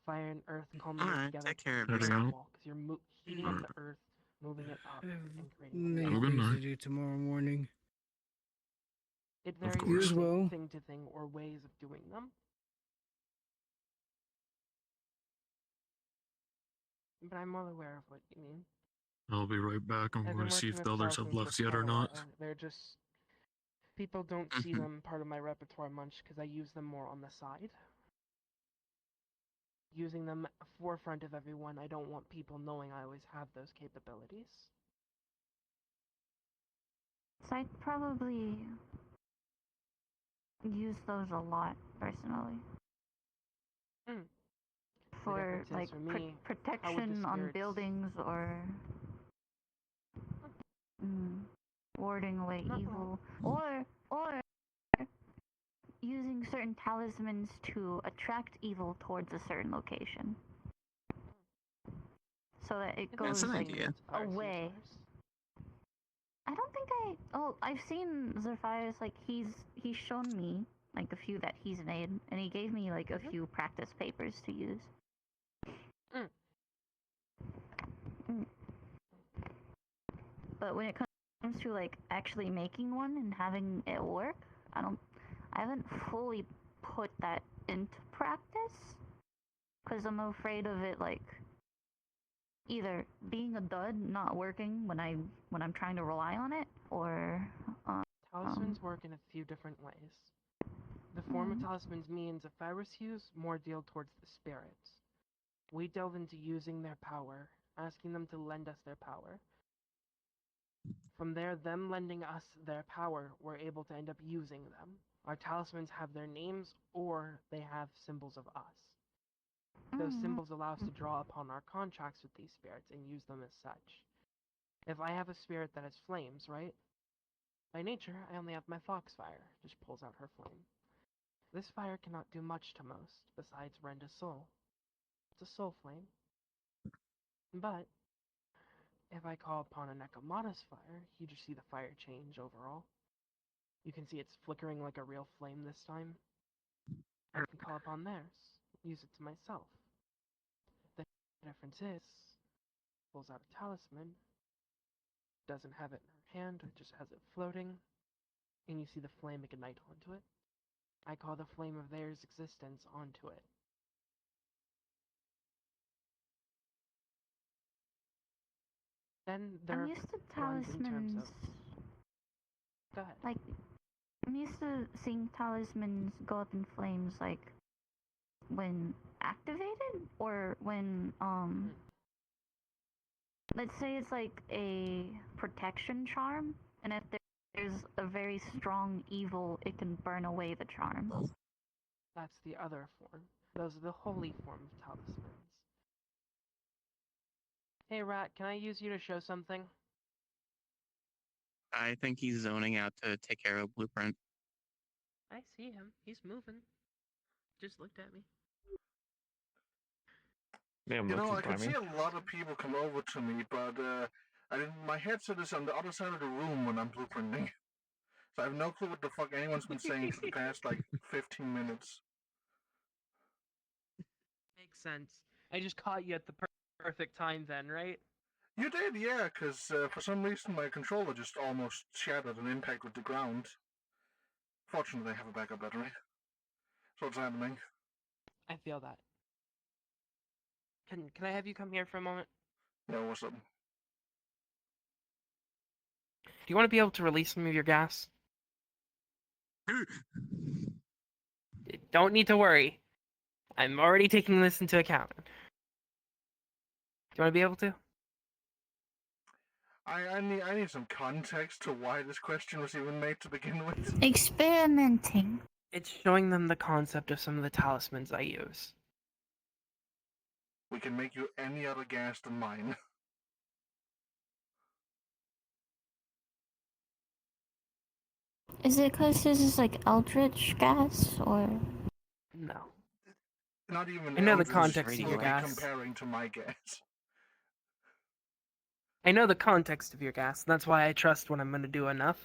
Fire and earth culminate
Alright,
together
take care,
to
everybody.
earth wall, because you're heating up the earth, moving it up, and creating a
Many
wall.
things to do tomorrow morning.
It varies
You as
from
well.
thing to thing or ways of doing them. But I'm well aware of what you mean.
I'll be right back. I'm
I've
going
been
to see
working
if
with
the others have
talismans
left
for
yet
quite
or
a
not.
while. They're just people don't see them part of my repertoire much because I use them more on the side. Using them forefront of everyone, I don't want people knowing I always have those capabilities.
So I'd probably use those a lot personally. For
difference is,
like
for me, how would the
protection on
spirits-
buildings or warding away evil, or using certain talismans to attract evil towards a certain location, so that it
That's
goes
an
like
idea.
away. I don't think I've seen Zephyrs, like he's shown me like a few that he's made, and he gave me like a few practice papers to use. But when it comes to like actually making one and having it work, I haven't fully put that into practice, because I'm afraid of it like either being a dud, not working when I'm trying to rely on it, or
Talismans work in a few different ways. The form of talismans me and Zephyrus use more deal towards the spirits. We delve into using their power, asking them to lend us their power. From there, them lending us their power, we're able to end up using them. Our talismans have their names, or they have symbols of us. Those symbols allow us to draw upon our contracts with these spirits and use them as such. If I have a spirit that has flames, right? By nature, I only have my foxfire, just pulls out her flame. This fire cannot do much to most, besides rend a soul. It's a soul flame. But, if I call upon a Nekomata's fire, you just see the fire change overall. You can see it's flickering like a real flame this time. I can call upon theirs, use it to myself. The difference is, pulls out a talisman, doesn't have it in her hand, it just has it floating, and you see the flame ignite onto it. I call the flame of theirs existence onto it. Then there
I'm
are
used to
ones in terms
talismans.
of... Go ahead.
Like, I'm used to seeing talismans go up in flames, like when activated, or when let's say it's like a protection charm, and if there's a very strong evil, it can burn away the charm.
That's the other form. Those are the holy form of talismans. Hey Rat, can I use you to show something?
I think he's zoning out to take care of Blueprint.
I see him. He's moving. Just looked at me.
Yeah,
You know, I can
by
see
me.
a lot of people come over to me, but my headset is on the other side of the room when I'm blueprinting. So I have no clue what the fuck anyone's been saying for the past, 15 minutes.
Makes sense. I just caught you at the perfect time then, right?
You did, yeah, because for some reason my controller just almost shattered an impact with the ground. Fortunately, I have a backup battery. So what's happening?
I feel that. Can I have you come here for a moment?
Yeah, what's up?
Do you want to be able to release some of your gas? Don't need to worry. I'm already taking this into account. Do you want to be able to?
I need some context to why this question was even made to begin with.
Experimenting.
It's showing them the concept of some of the talismans I use.
We can make you any other gas than mine.
Is it because this is like eldritch gas, or?
No.
Not even
I know the
Eldritch
context of your
would be
gas.
comparing to my gas.
I know the context of your gas. That's why I trust when I'm going to do enough.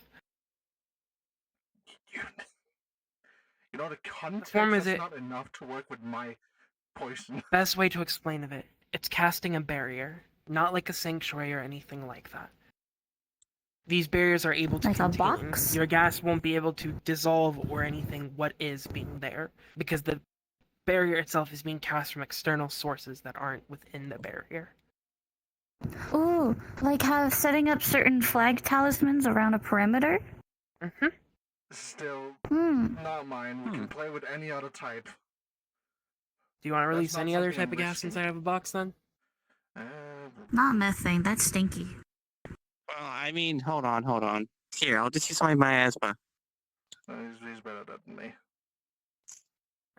You know, the context
form is
that's
it-
not enough to work with my poison.
Best way to explain of it, it's casting a barrier, not like a sanctuary or anything like that. These barriers are able to
Like a
contain.
box?
Your gas won't be able to dissolve or anything what is being there, because the barrier itself is being cast from external sources that aren't within the barrier.
Ooh, like how setting up certain flag talismans around a perimeter?
Mm-hmm.
Still,
Hmm.
not mine. We can play with any other type.
Do you want to
That's
release
not
any other
something
type of
I'm
gas
risking.
inside of a box then?
Not methane, that's stinky.
Well, I mean, hold on. Here, I'll just use some of my miasma.
He's better than me.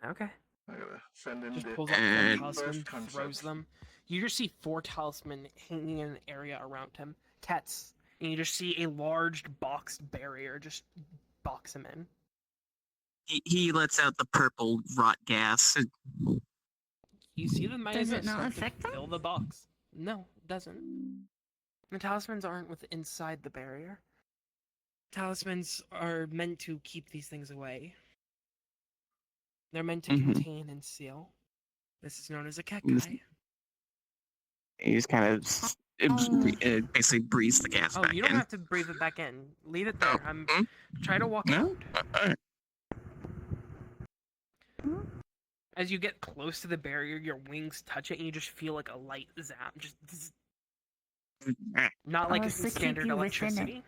Okay.
I gotta send in
Just
the
pulls out 4
And-
talisman,
first concept.
throws them. You just see 4 talisman hanging in an area around him. Cats. And you just see a large boxed barrier just box him in.
He lets out the purple rot gas.
You see the
Does
miasma
it not
start
affect
to
them?
fill the box. No, it doesn't. The talismans aren't inside the barrier. Talismans are meant to keep these things away. They're meant to
Mhm.
contain and seal. This is known as a kekai.
He just kind of basically breathes the gas
Oh,
back
you don't
in.
have to breathe it back in. Leave it there. Try to walk
No?
out. As you get close to the barrier, your wings touch it, and you just feel like a light zap. Just zzz. Not like
it's to keep
standard
you within it.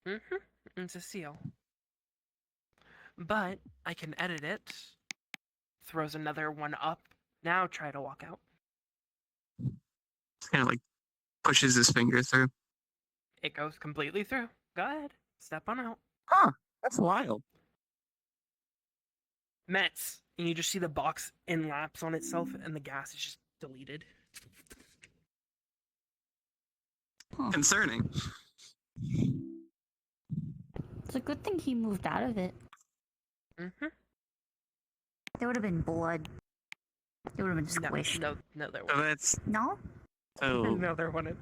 electricity. It's a seal. But I can edit it. Throws another one up. Now try to walk out.
Just kind of like pushes his finger through.
It goes completely through. Go ahead. Step on out.
Huh, that's wild.
Mets. And you just see the box enlaps on itself, and the gas is just deleted.
Concerning.
It's a good thing he moved out of it.
Mm-hmm.
There would have been blood. It would have been squished.
No, there
So
wasn't.
that's
No?
so.
No, there wasn't.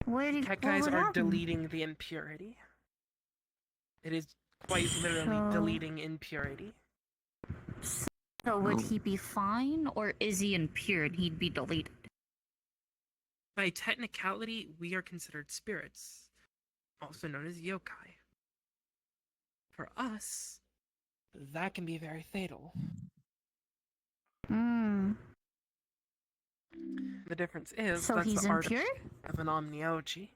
Where did what
Kekais
would
are
happen?
deleting the impurity. It is quite literally
So-
deleting impurity.
So would he be fine, or is he impure and he'd be deleted?
By technicality, we are considered spirits, also known as yokai. For us, that can be very fatal.
Hmm.
The difference is
So
that's
he's
the art
impure?
of an omnioji.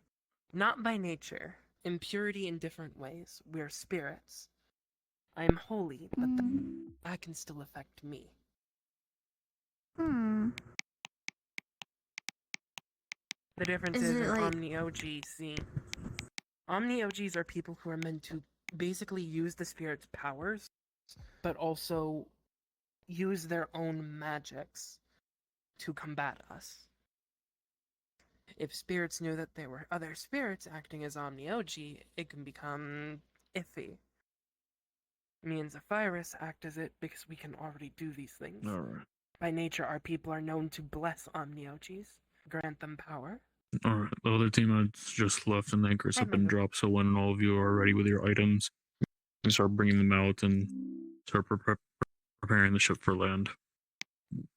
Not by nature. Impurity in different ways. We're spirits. I am holy, but that can still affect me.
Hmm.
The difference
Is
is
it
in
like-
Omni-OG, see, Omni-OGs are people who are meant to basically use the spirit's powers, but also use their own magics to combat us. If spirits knew that there were other spirits acting as Omnioji, it can become iffy. Me and Zephyrus act as it because we can already do these things.
Alright.
By nature, our people are known to bless Omniojis, grant them power.
Alright, the other team has just left and the anchors have been dropped, so when all of you are ready with your items, you start bringing them out and start preparing the ship for land.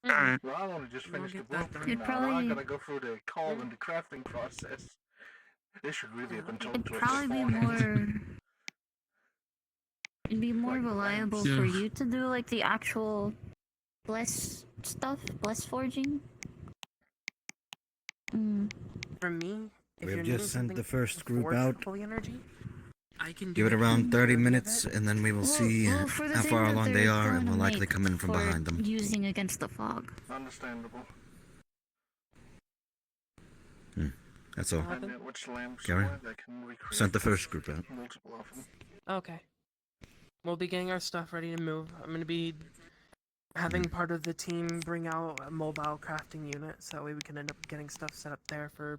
Well, I only just finished the blueprint
You'd
now.
probably-
I gotta go through the call and the crafting process. This should really have been told
It'd
to us
probably be
beforehand.
more. It'd be more reliable for
Yeah.
you to do like the actual bless stuff, bless forging.
For me, if
We've
you're
just
needing
sent the
something
first group
forged
out.
for holy energy, I can
Give it
do
around 30
majority of
minutes,
it.
and then we will see
Well, for the
how
thing
far
that
along they
they're
are,
going
and
to
we'll likely
make
come in from
for
behind them.
using against the fog.
Understandable.
That's all.
And which lamps
Gary,
are that can recreate
sent the first group out.
multiple of them.
Okay. We'll be getting our stuff ready to move. I'm gonna be having part of the team bring out a mobile crafting unit, so that way we can end up getting stuff set up there for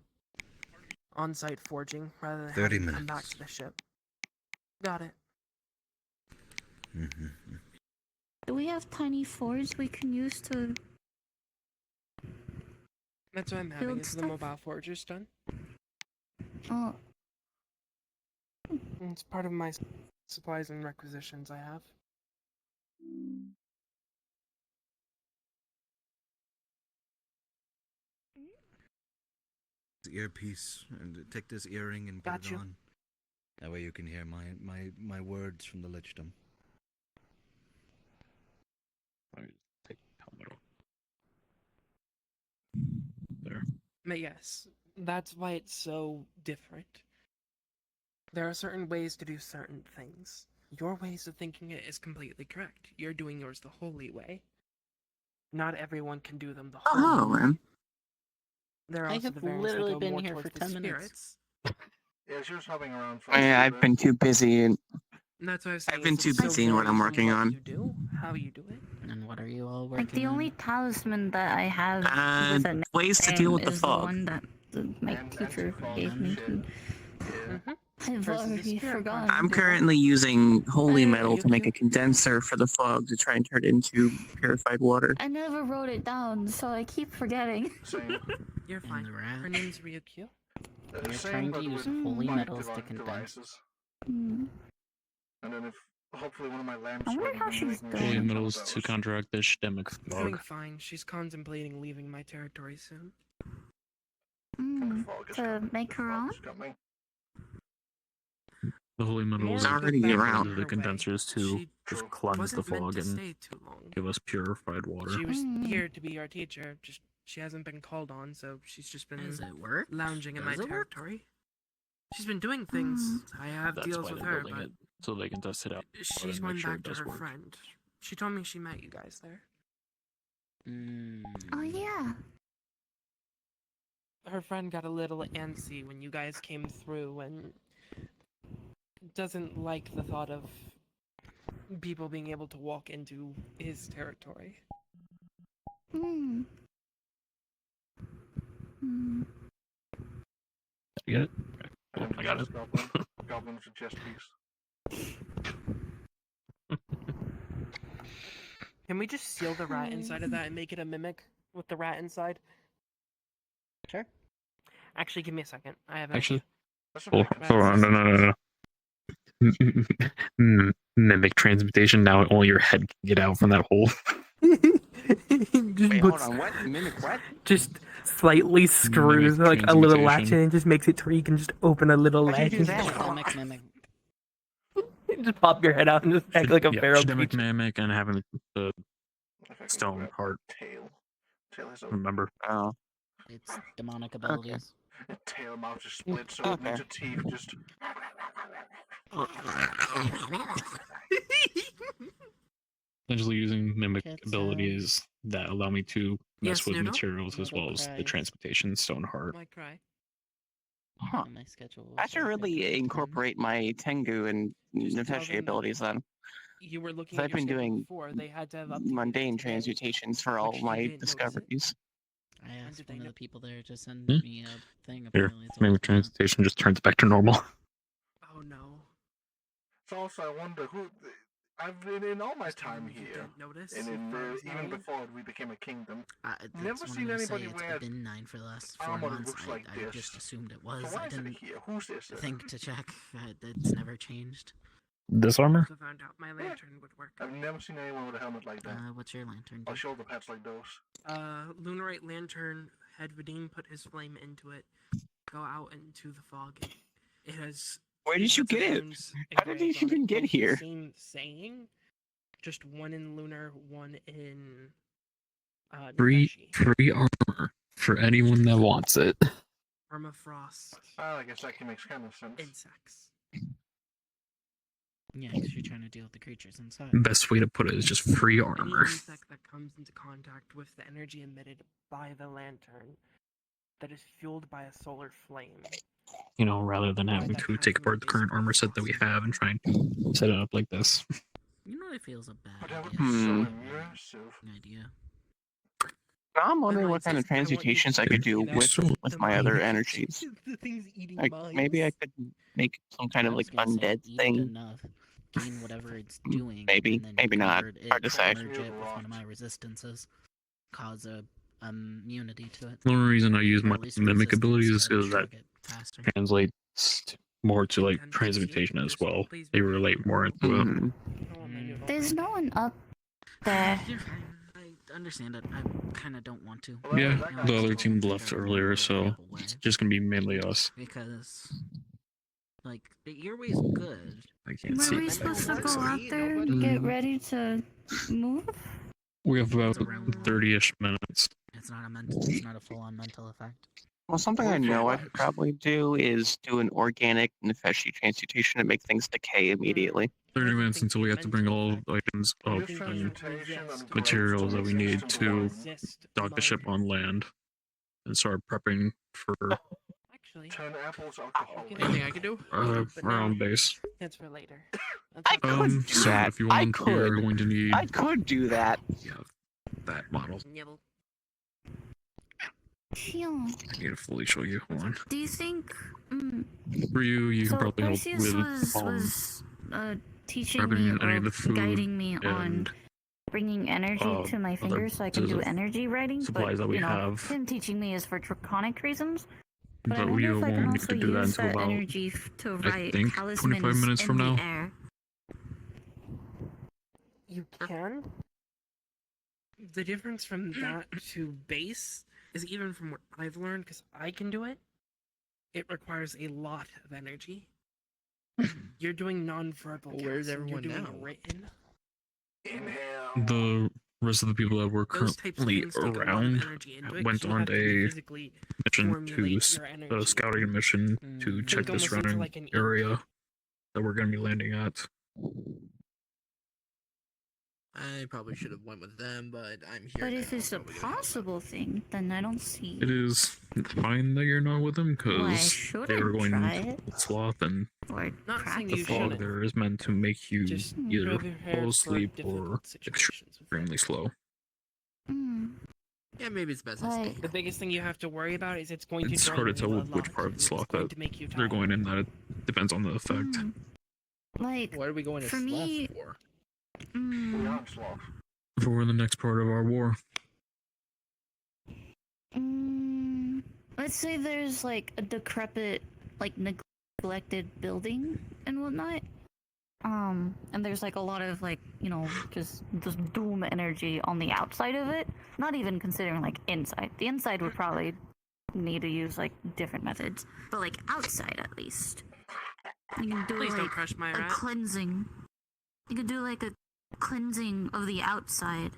on-site forging, rather than
30
having to come back
minutes.
to the ship. Got it.
Do we have tiny forges we can use to?
That's what I'm having,
Build
is the
stuff?
mobile forgers done.
Oh,
It's part of my supplies and requisitions I have.
Earpiece, and take this earring and put
Got
it
you.
on. That way you can hear my words from the Lichdom.
Take the helmet off. There.
But yes, that's why it's so different. There are certain ways to do certain things. Your ways of thinking it is completely correct. You're doing yours the holy way. Not everyone can do them the holy
Oh,
way.
man.
There are
I
also
have
the variants that
literally
go
been
more
here
towards
for
the
10 minutes.
spirits.
Yeah, she was hopping around for
I've been too busy and
And that's what I was saying.
I've been
is
too
it's so
busy in what I'm
varies from
working
what
on.
you do, how you do it.
And what are you all working
like the
on?
only talisman that I have with a
Ways to deal with the
is
fog.
the one that my teacher gave me. I've already forgotten.
I'm currently using holy metal to make a condenser for the fog to try and turn it into purified water.
I never wrote it down, so I keep forgetting.
You're fine. Her name's Ryukyu.
You're trying to use holy metals to condense.
And then if hopefully one of my lamps.
I wonder how she's
Holy
doing.
metals to counteract the shdemic
She's doing
fog.
fine. She's contemplating leaving my territory soon.
To make her own?
The holy metals
More
already
back
around.
on
into the
her
condensers to
She
just cleanse the
wasn't meant
fog
to
and
stay too long.
give us purified water.
She was here to be our teacher, just she hasn't been called on, so she's just been
Does it work?
lounging in
Does
my
it work?
territory. She's been doing things. I have
That's
deals
why
with
they're
her,
building
but
it, so they can test it out.
she's
and
went
make sure
back
it
to
does
her
work.
friend. She told me she met you guys there.
Oh yeah.
Her friend got a little antsy when you guys came through and doesn't like the thought of people being able to walk into his territory.
Hmm. Hmm.
You get it? Okay. Cool, I got it.
Goblin with a chest piece.
Can we just seal the rat inside of that and make it a mimic with the rat inside?
Sure.
Actually, give me a second. I have
Actually,
cool.
hold on, no. Mimic transmutation. Now only your head can get out from that hole.
Just
Wait, hold on. What? Mimic what?
Just slightly screws like a little latch in and just makes it to where you can just open a little
How'd you
latch
do
and
that?
Mimic.
just pop your head out and just act like a feral
Shdemic
creature.
mimic and having the stone heart.
Tail is
Remember?
Oh.
It's demonic abilities.
The tail mouth just splits so it needs a teeth just.
Essentially using mimic abilities that allow me to mess
Yes,
with
Noodle?
materials as well as the transmutation stone heart.
My cry.
Huh.
My schedule.
I should really incorporate my Tengu and Nefeshi
them
abilities then.
You were looking
'Cause
at
I've
your
been
schedule
doing
before. They had to have updated it
mundane
today,
transmutations for all
which you
my
didn't notice it.
discoveries.
I asked
did they
one of
know?
the people there to send
Hmm?
me a thing.
Here,
Apparently, it's
maybe
all come out.
transportation just turns back to normal.
Oh no.
So also, I wonder who. I've been in all my
Just
time
you
here,
didn't notice
and
if
in
I was
even
lying?
before we became a kingdom,
That's
never
what I'm
seen
gonna say.
anybody
It's
wear
been 9 for the last 4
armor that
months.
looks like
I
this.
just assumed it
So
was.
why
I
is it
didn't
here? Who's this?
think to check. It's never changed.
This armor?
Also found out my lantern would work.
I've never seen anyone with a helmet like that.
What's your lantern
Or
do?
shoulder pads like those.
Lunarite lantern had Vadim put his flame into it. Go out into the fog. It has.
Where did you get it? How did you even get here?
Same saying, just one in lunar, one in.
Free armor for anyone that wants it.
Permafrost.
Oh, I guess that makes kind of sense.
Insects.
Yeah, because you're trying to deal with the creatures inside.
Best way to put it is just free
Any
armor.
insect that comes into contact with the energy emitted by the lantern that is fueled by a solar flame.
You know, rather than having to take apart the current armor set that we have and try and set it up like this.
You know, it feels a bad
But that would
idea.
be so
Hmm.
immersive.
Idea.
I'm wondering what kind of transmutations I could do with my other energies.
The thing's eating
Like, maybe I could make some kind of like undead
Eat it
thing.
enough, gain whatever it's doing.
Maybe,
and then
maybe not.
convert it,
Hard to say.
merge it with one of my resistances, cause a immunity to it.
The only reason I use
Or
my
at least
mimic
resistance
abilities is
to
because that
shrug it faster.
translates more to like transmutation as well. They relate more into it.
There's no one up there.
You're fine. I understand it. I kind of don't want to.
Yeah,
You know,
the
I
other
just
team
don't
left
think I
earlier,
wanna
so
step away.
it's just gonna be mainly us.
Because, like, your way's good.
I can't
Were
see.
we supposed to go out there and get ready to move?
We have about 30-ish minutes.
It's not a full-on mental effect.
Well, something I know I could probably do is do an organic Nefeshi transmutation to make things decay immediately.
30 minutes until we have to bring all items up and materials that we need to dock the ship on land and start prepping for
Turn apples alcoholic.
Anything I can do?
our own base.
That's for later.
I could do
So
that.
if you
I
want, you're
could.
going to need
I could do that.
that model.
Nibble.
Phew.
I need to fully show you. Hold on.
Do you think?
For you
So
can probably help
Perseus
with
was teaching
prepping
me
any
or
of the food
guiding me on
and
bringing energy to my
other
fingers so I can
pieces
do
of
energy writing.
supplies
But
that we
you know,
have.
him teaching me is for draconic reasons. But I
But
wonder
we
if I can
won't get
also
to do that
use
until
that
about,
energy to
I
write
think,
talismans
25 minutes
in
from
the
now.
air.
You can. The difference from that to base is even from what I've learned, because I can do it, it requires a lot of energy. You're doing non-verbal.
Well, where's
casting,
everyone
you're doing
now?
Written.
The rest of the people that were
Those types of
currently
things take a lot of
around
energy into it,
went
'cause you
on
have to be
a
physically
mission to
formulate your
a
energy.
scouting mission to check
Think
the
almost into
surrounding
like an ink.
area that we're going to be landing at.
I probably should have went with them, but I'm here.
But
now,
if it's a
probably gonna-
possible thing, then I don't see
It is fine that you're not with them
why I
because they were
shouldn't
going
try it.
sloth and
Or
Not saying
the
you
fog
shouldn't.
there is meant to make you
Just
either
be prepared
fall
for
asleep or
difficult situations with
extremely slow.
Yeah, maybe it's best I stay.
The biggest thing you have to worry about is it's going
It's
to
hard to
drain
tell
you a
which
lot,
part of the
and it's
sloth
going
that
to make you
they're
tired.
going in. That it depends on the effect.
Like,
what are we going to
for
sloth
me,
for?
For the next part of our war.
let's say there's like a decrepit, like neglected building and whatnot. And there's like a lot of like, you know, just doom energy on the outside of it. Not even considering like inside. The inside would probably need to use like different methods, but like outside at least. You can do
Please
like
don't crush my
a
rat.
cleansing. You could do like a cleansing of the outside,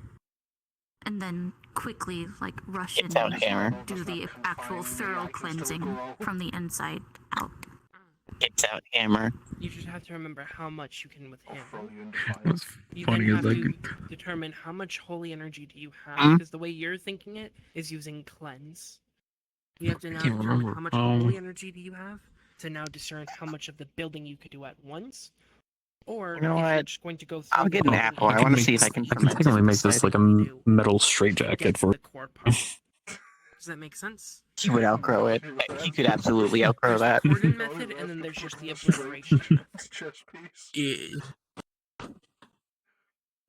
and then quickly like rush in
It's out,
and
Hammer.
do the actual thorough cleansing from the inside out.
It's out, Hammer.
You just have to remember how much you can withstand.
What's
You
funny
then
is
have
like
to determine how much holy energy do you have,
Hmm?
because the way you're thinking it is using cleanse. You have to now
can't
determine
remember.
how much
Um,
holy energy do you have to now discern how much of the building you could do at once, or
You know
if you're
what?
just going to go through.
I'll
the
get an
building
apple.
and
I want to
just
see if I can
each
ferment
technically make this
inside.
like a metal straitjacket for.
core part. Does that make sense?
He would outgrow it. He could absolutely outgrow that.
Coordinate method, and then there's just the obliteration method.
Chess piece.
Yeah.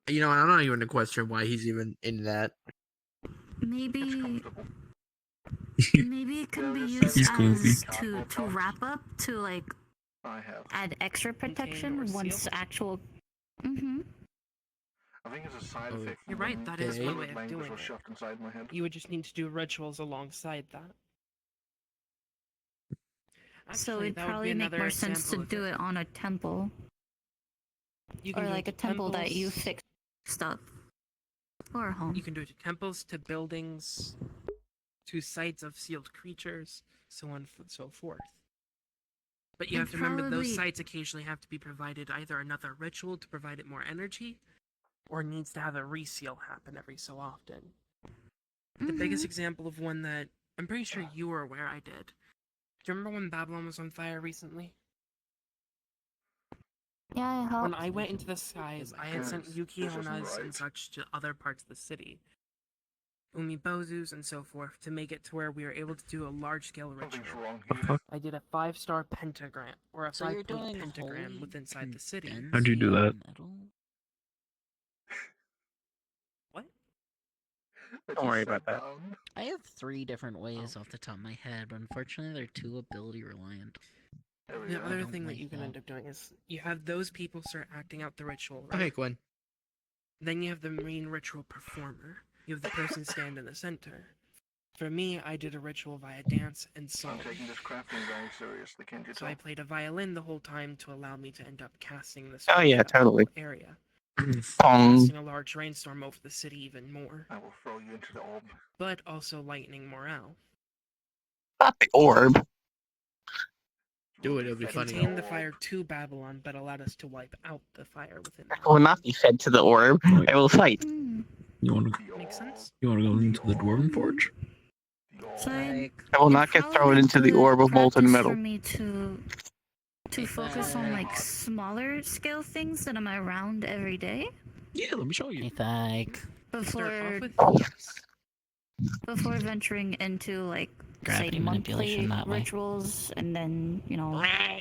You know, I'm not even gonna question why he's even in that.
Maybe it can be used
He's comfy.
as to wrap up to like
I have.
add extra protection once actual. Mm-hmm.
I think it's a side effect.
You're right, that is one way of
language
doing
was
it.
shoved inside my head.
You would just need to do rituals alongside that.
So
Actually,
it'd
that would be
probably make
another
more sense to
example of
do it on a temple.
You can
Or
do
like
it
a
to
temple that you
temples.
fix up. Or a home.
You can do it to temples, to buildings, to sites of sealed creatures, so on and so forth. But you have to remember those sites occasionally have to be provided either another ritual to provide it more energy, or needs to have a reseal happen every so often. The biggest example of one that I'm pretty sure you were aware I did. Do you remember when Babylon was on fire recently?
Yeah, I helped.
When I went into the skies, I had sent Yuki-Honas and such to other parts of the city. Umibozus and so forth, to make it to where we were able to do a large-scale ritual. I did a 5-star pentagram, or a
So you're
5-point
doing
pentagram
holy
with inside the city.
How'd you do that?
What?
Don't worry about that.
I have 3 different ways off the top of my head, but unfortunately they're too ability reliant.
The
I
other
don't
thing that
like
you can
that.
end up doing is, you have those people start acting out the ritual, right?
Okay, Gwen.
Then you have the main ritual performer. You have the person stand in the center. For me, I did a ritual via dance and song.
I'm taking this crafting very seriously, can't you
So
tell?
I played a violin the whole time to allow me to end up casting this
Oh yeah, totally.
area.
Pong.
Casting a large rainstorm over the city even more.
I will throw you into the orb.
But also lightening morale.
Not the orb.
Do it, it'll be funny.
Contained the fire to Babylon, but allowed us to wipe out the fire within
I will not be fed to the orb. I will fight.
You want to?
Makes sense?
You want to go into the dwarven forge?
So
I will not get thrown into the orb of molten metal.
for me to focus on like smaller scale things that I'm around every day
Yeah, let me show you.
before venturing into like
Gravity
say
manipulation
monthly
that way.
rituals and then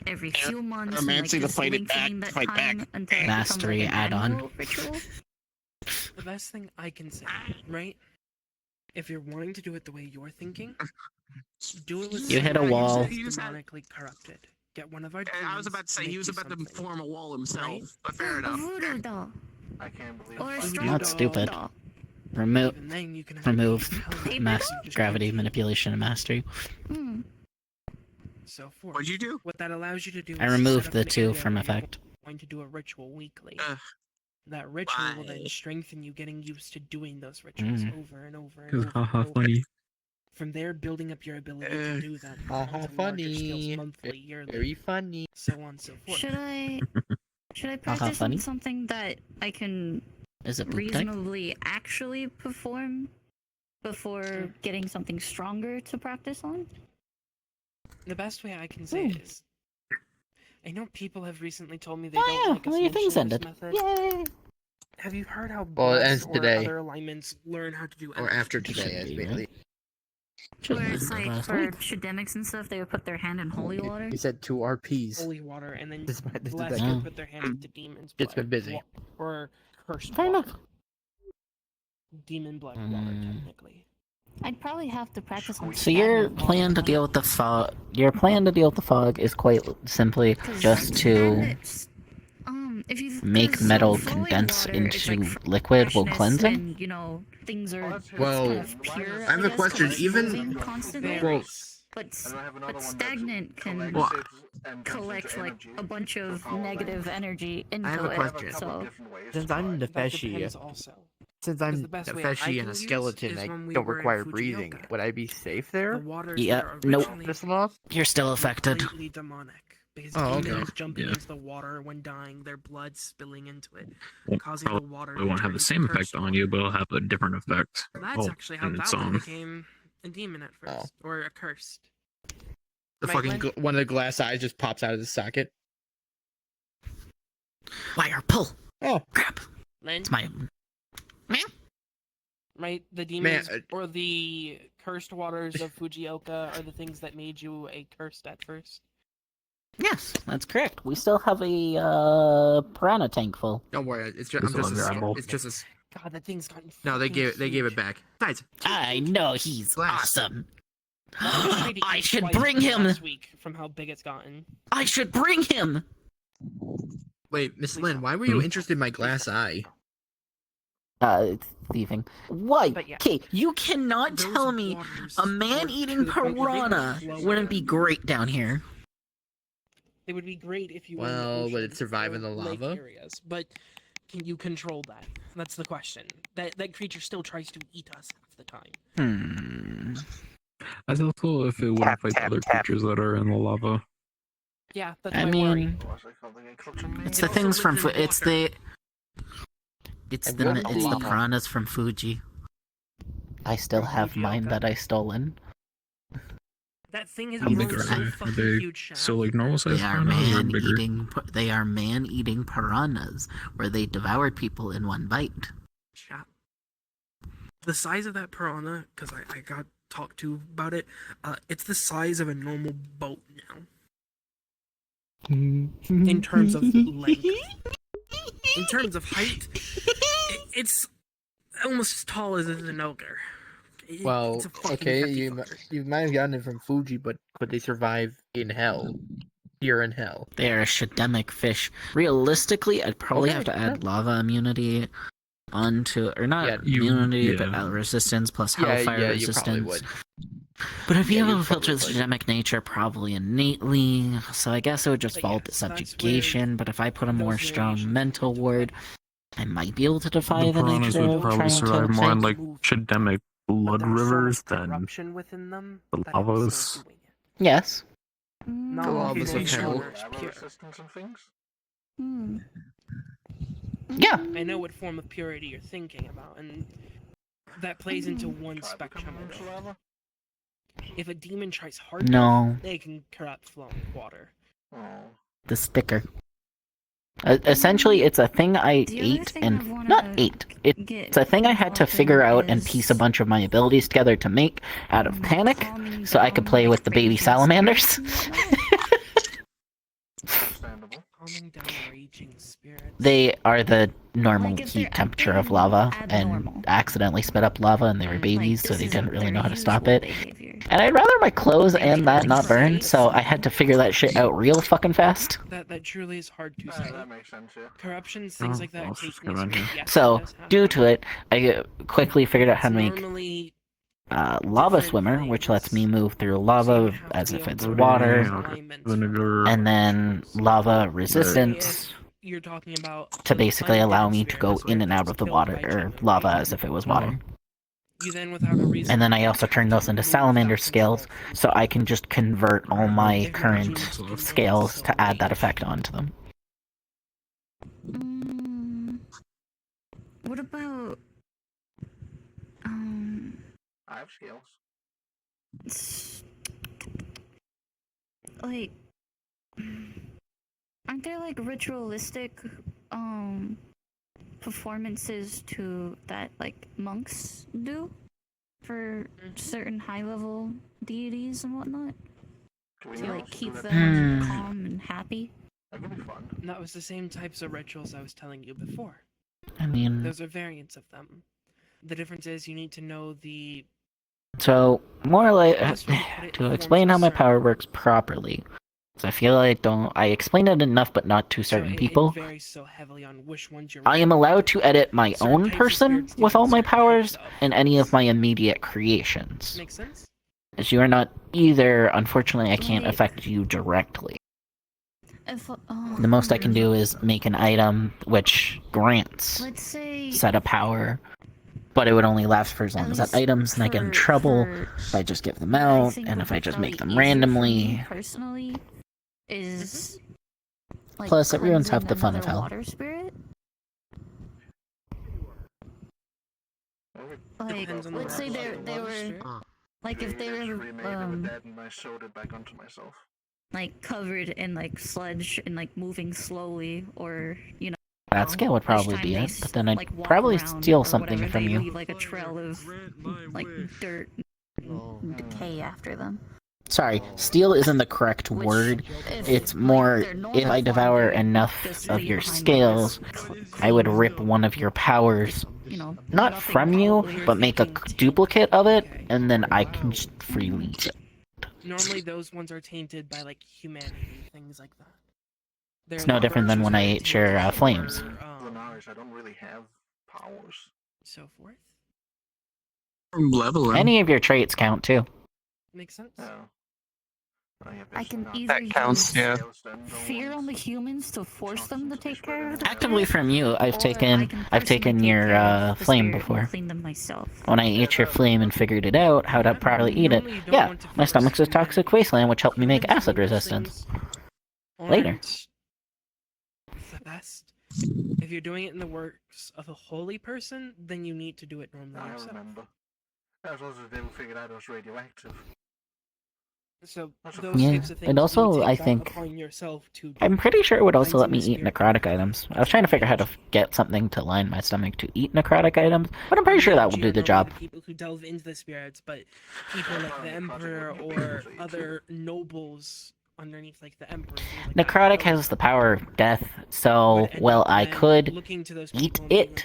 every few months and,
Romancy to
just
fight it back,
lengthening that
fight
time
back.
until it
Mastery
becomes, like, an
add-on.
annual ritual.
The best thing I can say, right? If you're wanting to do it the way you're thinking, do it with
You hit a
someone
wall.
who's demonically corrupted. Get one of our
I was about to say he was about to form a wall himself, but fair
A
enough.
voodoo doll.
I can't believe
Or a
it.
straw
Not stupid.
doll.
Remove
Even then, you can have
Paper
mass
doll?
gravity manipulation and mastery.
Hmm.
so forth.
What'd you do?
What that allows you to do
I
is
removed
set up
the
an
2
area
from
where you're
effect.
going to do a ritual weekly.
Ugh.
That ritual will then
Why?
strengthen you getting used to doing those rituals over and over and over.
Haha,
and over.
funny.
From there, building up your ability to do them.
Haha,
onto larger skills
funny.
monthly, yearly,
Very funny.
so on and so forth.
Should I practice
funny?
on something that I can
Is it poop type?
reasonably actually perform before getting something stronger to practice on?
The best way I can say it is, I know people have recently told me they
Oh
don't
yeah,
like
all
us
your things
mentioning this
ended.
method.
Yay!
Have you heard how
Well, it
blessed
ends
or
today.
other alignments learn how to do
Or
energy?
after today,
Should be,
basically.
Where it's like for Shademics and stuff, they would put their hand in holy water.
He said 2 RPs.
Holy water, and then
This is
blessed
like-
would put their hand into demon's blood.
It's been busy.
Or cursed
Fair
water.
enough.
Demon blood water, technically.
I'd probably have to practice on.
So your
stagnant
plan to deal with the fog, is quite simply
water, 'cause
just to
stagnant, if you
make metal condense into liquid while cleansing.
And, things are
Well,
kind of pure.
I have a question. Even
constantly.
well,
But stagnant can
Well,
collect like a bunch of negative energy into
I have a
it.
question.
So
Since I'm
That
Nefeshi,
depends also.
since
'Cause
I'm
the best way I
Nefeshi and
can
a
use
skeleton,
is
I
when we
don't
were in
require breathing.
Fujioka.
Would I be safe
The
there?
waters
Yeah,
there are
nope.
originally
Piss them off?
You're still affected.
completely demonic. Because
Oh, okay.
demons jumping
Yeah.
into the water when dying, their blood spilling into it,
Won't
causing the water
probably won't
to
have the
turn
same
into
effect
cursed
on you, but it'll have a different effect.
That's actually how
and
that
it's
one became a demon at
Oh.
first, or accursed.
The
Right,
fucking
Len?
one of the glass eyes just pops out of the socket.
Wire pull.
Oh,
crap!
Len?
It's my.
right? The demons or the cursed waters of Fujioka are the things that made you a cursed at first.
Yes, that's correct. We still have a piranha tank full.
Don't worry, it's just, it's just a.
God, that thing's gotten.
No, they gave it back. Besides,
I know he's
Glass.
awesome.
I
should bring him.
Last week from how big it's gotten.
I should bring him.
Wait, Miss Lynn, why were you interested in my glass eye?
It's thieving. Why?
Yeah.
Okay, you cannot tell me a man-eating piranha wouldn't be great down here.
They would be great if you.
Well, would it survive in the
lake
lava?
areas, but can you control that? That's the question. That creature still tries to eat us half the time.
As also if it wouldn't fight the other creatures that are in the lava.
Yeah, that's
I
my
mean,
worry.
it's the things from it's the piranhas from Fuji. I still have mine that I stolen.
That thing has
How big
grown
are
so
they? Are
fucking
they
huge.
still like normal size
They are
piranhas or bigger?
They are man-eating piranhas, where they devoured people in one bite.
Chat. The size of that piranha, because I got talked to about it, it's the size of a normal boat now. In terms of length. In terms of height, it's almost as tall as an ogre.
Well,
It's a fucking
okay,
hefty
you
fucker.
might have gotten it from Fuji, but could they survive in hell? Here in hell.
They are a shademic fish. Realistically, I'd probably have to add lava immunity onto, or not immunity, but resistance plus hellfire
you probably
resistance.
would.
But I'd be able to filter the shademic nature probably innately, so I guess it would just fall to subjugation. But if I put a more strong mental ward, I might be able to defy the
Piranhas
nature
would
of
probably
trying
survive
to
more in
fight.
like shademic blood rivers than
Corruption within them.
the lavas.
Yes.
Not
The
all
lavas of
pure
hell.
water is pure.
Resistance and things?
Yeah.
I know what form of purity you're thinking about, and that plays into one spectrum of it. If a demon tries hard enough, they can corrupt flowing water.
The sticker. Essentially, it's a thing I ate and not ate. It's a thing I had to figure out and piece a bunch of my abilities together to make out of panic, so I could play with the baby salamanders.
Calming down raging spirits.
They are the normal heat temperature of lava, and accidentally spit up lava, and they were babies, so they didn't really know how to stop it. And I'd rather my clothes and that not burn, so I had to figure that shit out real fucking fast.
That truly is hard to say.
That makes sense, yeah.
Corruptions, things like that.
So, due to it, I quickly figured out how to make lava swimmer, which lets me move through lava as if it's water, and then lava resistance
You're talking about
to basically allow me to go in and out of the water, or lava as if it was water.
You then, without a reason,
And then I also turn those into salamander scales, so I can just convert all my current scales to add that effect onto them.
What about
I have scales.
like, aren't there like ritualistic performances to that like monks do for certain high level deities and whatnot? To like keep them calm and happy?
That could be fun.
That was the same types of rituals I was telling you before.
I mean,
Those are variants of them. The difference is you need to know the...
so more like to explain how my power works properly. So I feel I explain it enough, but not to certain people.
It varies so heavily on which ones you're...
I am allowed to edit my own person with all my powers and any of my immediate creations.
Makes sense?
As you are not either, unfortunately, I can't affect you directly. The most I can do is make an item which grants set a power, but it would only last for as long as that item's, and I get in trouble if I just give them out, and if I just make them randomly.
Personally, is like
Plus, it ruins half the
cleansing
fun of
another
hell.
water spirit. Like, let's say they were like if they were
dead and I sewed it back onto myself.
like covered in like sludge and like moving slowly, or you know.
that scale would probably be it, but then I'd
like, walk
probably
around
steal
or
something
whatever,
from
they
you.
leave like a trail of like dirt and decay after them.
Sorry, steal isn't the correct word. It's more, if I devour enough of your scales, I would rip one of your powers, not from you, but make a duplicate of it, and then I can just freely use it.
Normally, those ones are tainted by like humanity, things like that.
It's no different than when I ate your flames.
I don't really have powers.
So forth.
Leveling.
Any of your traits count too.
Makes sense.
I can either
That counts,
use
yeah.
fear on the humans to force them to take care of the
Actively from you, I've
or
taken
I
I've taken
personally take
your
care of the
flame
spirit and
before.
clean them myself.
When I ate your flame and figured it out, how to properly eat it, yeah, my stomach's a toxic wasteland, which helped me make acid resistance. Later.
Aren't the best. If you're doing it in the works of a holy person, then you need to do it normally
I
yourself.
remember. That was also the day we figured out it was radioactive.
So
That's
those
Yeah,
types of things
and
you
also
take
I
that
think
upon yourself to do.
I'm pretty sure it would also let me
Cleansing
eat
the
necrotic items. I was trying to figure out how to get something to line my stomach to eat necrotic items, but I'm pretty sure that will do the job.
People who delve into the spirits, but people like the emperor or other nobles underneath, like the emperor. things like that,
Necrotic has the power of death, so well I could
looking to those
eat
people and being
it.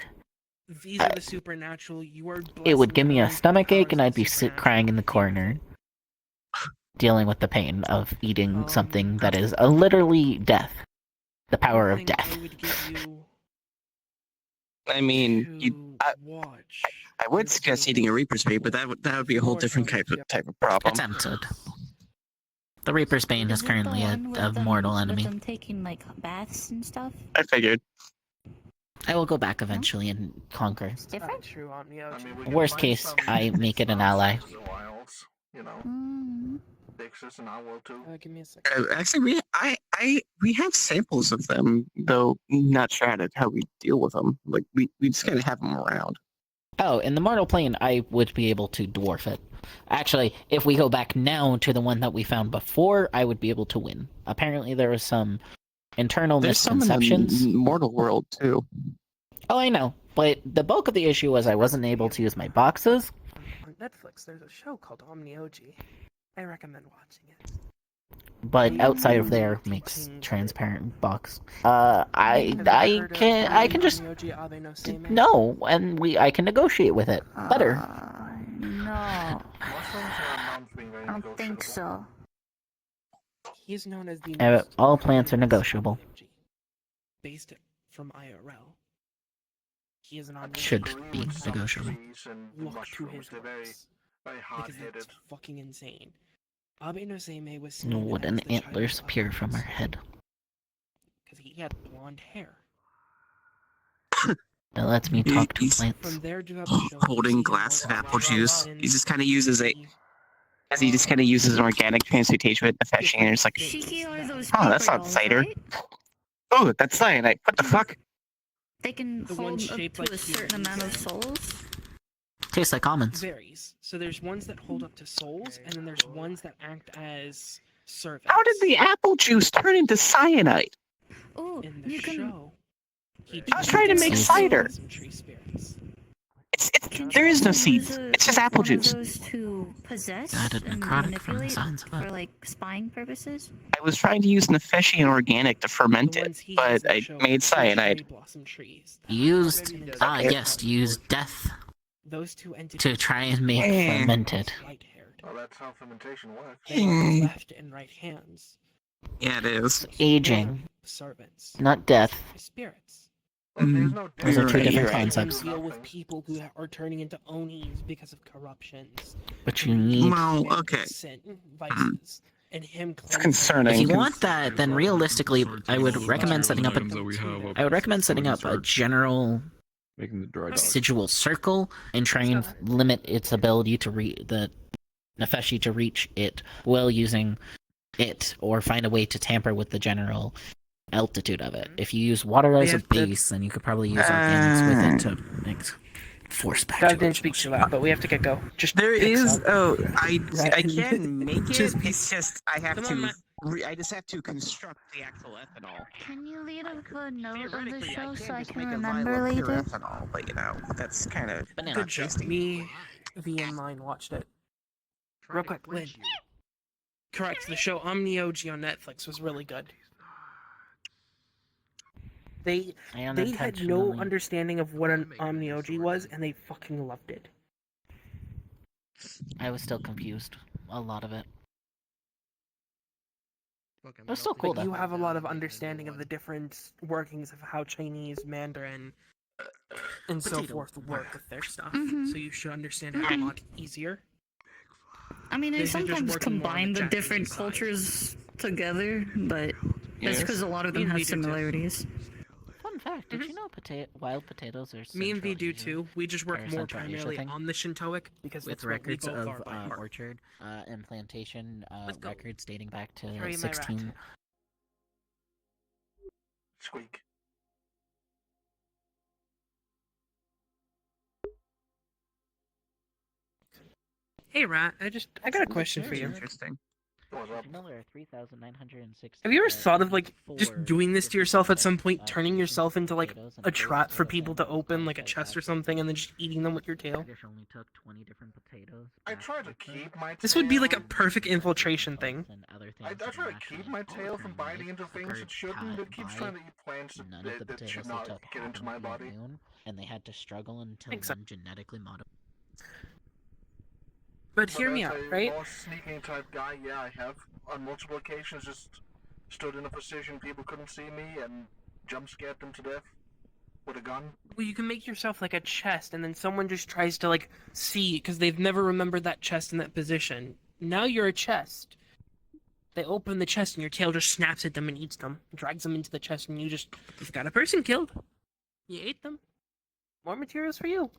like, these are the supernatural. You are.
It would
blessing
give me
your
a
own
stomach ache
powers
and
of
I'd be crying in the corner, dealing with the pain of eating something that is literally death. The power of death.
I mean, I would suggest eating a Reaper's Bait, but that would be a whole different type of problem.
Attempted. The Reaper's Bane is currently a mortal enemy.
With them taking like baths and stuff.
I figured.
I will go back eventually and conquer.
Different. True omni-OG.
Worst case, I make it an ally.
You know, Dixis and I will too.
Give me a second.
Actually, we have samples of them, though. Not sure how we deal with them. Like we just gotta have them around.
Oh, in the mortal plane, I would be able to dwarf it. Actually, if we go back now to the one that we found before, I would be able to win. Apparently, there was some internal
There's some
misconceptions.
in the mortal world too.
Oh, I know, but the bulk of the issue was I wasn't able to use my boxes.
On Netflix, there's a show called Omni-OG. I recommend watching it.
But outside of there makes transparent box. I can just no, and I can negotiate with it better.
No. I don't think so.
He is known as the
All plants are negotiable.
based from IRL. He is an
Should be negotiable.
Look to his works. Because it's fucking insane. Abe no Seimei was
Would an antlers appear from her head?
because he had blonde hair.
That lets me talk to plants.
From there to
Holding glass of apple juice. He just kind of uses it. As he just kind of uses an organic transmutation with the fetching, and it's like, oh, that's not cider. Oh, that's cyanide. What the fuck?
They can hold up to a certain amount of souls.
Tastes like almonds.
Varies. So there's ones that hold up to souls, and then there's ones that act as servants.
How did the apple juice turn into cyanide?
Oh,
in the show.
I was trying to make cider. There is no seeds. It's just apple juice.
To possess
Added
and
necrotic from the
manipulate
signs of
for
it.
like spying purposes.
I was trying to use Nefeshi and organic to ferment it, but I made cyanide.
Used used death
Those two entities
to try and make fermented.
Well, that's how fermentation works.
They have left and right hands.
Yeah, it is.
Aging,
Servants.
not death.
Spirits.
Those are two different concepts.
Deal with people who are turning into Onis because of corruptions.
But you need.
Well, okay.
Sin, vices, and him.
It's concerning.
If you want that, then realistically, I would recommend setting up a general
Making the dry dog.
sigil circle and try and limit its ability to the Nefeshi to reach it while using it, or find a way to tamper with the general altitude of it. If you use water as a base, then you could probably use organics with it to make force back.
God didn't speak too loud, but we have to get go. Just
There
picks
is.
up.
Oh, I can make it. It's just I have to I just have to construct the actual ethanol.
Can you leave a note of the
Theoretically,
show
I
so
can
I
just
can
make a
remember
vial of pure
later?
ethanol, but that's kind of
Good show. Me, V, and mine watched it. Real quick, Lynn. Correct. The show Omnioji on Netflix was really good. They had no
unintentionally-
understanding of what an Omnioji was, and they fucking loved it.
I was still confused. A lot of it. It was still cool
But you
though.
have a lot of understanding of the different workings of how Chinese, Mandarin, and so
Potato.
forth work with their stuff.
Mhm.
So you should understand it a lot easier.
I mean, they
They're just
sometimes
working more on
combine the
Japanese
different
side.
cultures together, but that's because a lot of them
Me and
have
V do too.
similarities.
Fun fact: Did you know wild potatoes are
Me and V do
Central
too. We just work
Asian-
more
or Central Asia
primarily
thing?
on the Shintoic because
with
that's what we
records
both
of
are by heart.
orchard and plantation records dating back to
Carry my rat.
16.
Squeak.
Hey, Rat. I got a question for you.
Interesting.
Did you know there are 3,906?
Have you ever thought of just doing this to yourself at some point, turning yourself into a trap for people to open like a chest or something, and then just eating them with your tail?
only took 20 different potatoes.
I try to keep my
This would be like a
tail-
perfect infiltration thing.
I try to keep my tail from biting into things it shouldn't. It keeps trying to eat plants
None of the
that should
potatoes they
not
took
get into
happened
my
to be
body.
immune, and they had to struggle until one genetically modified.
But hear me
as
out,
a
right?
more sneaking type guy, yeah, I have on multiple occasions just stood in a position people couldn't see me and jump scared them to death with a gun.
Well, you can make yourself like a chest, and then someone just tries to see because they've never remembered that chest in that position. Now you're a chest. They open the chest, and your tail just snaps at them and eats them, drags them into the chest, and you've got a person killed. You ate them. More materials for you.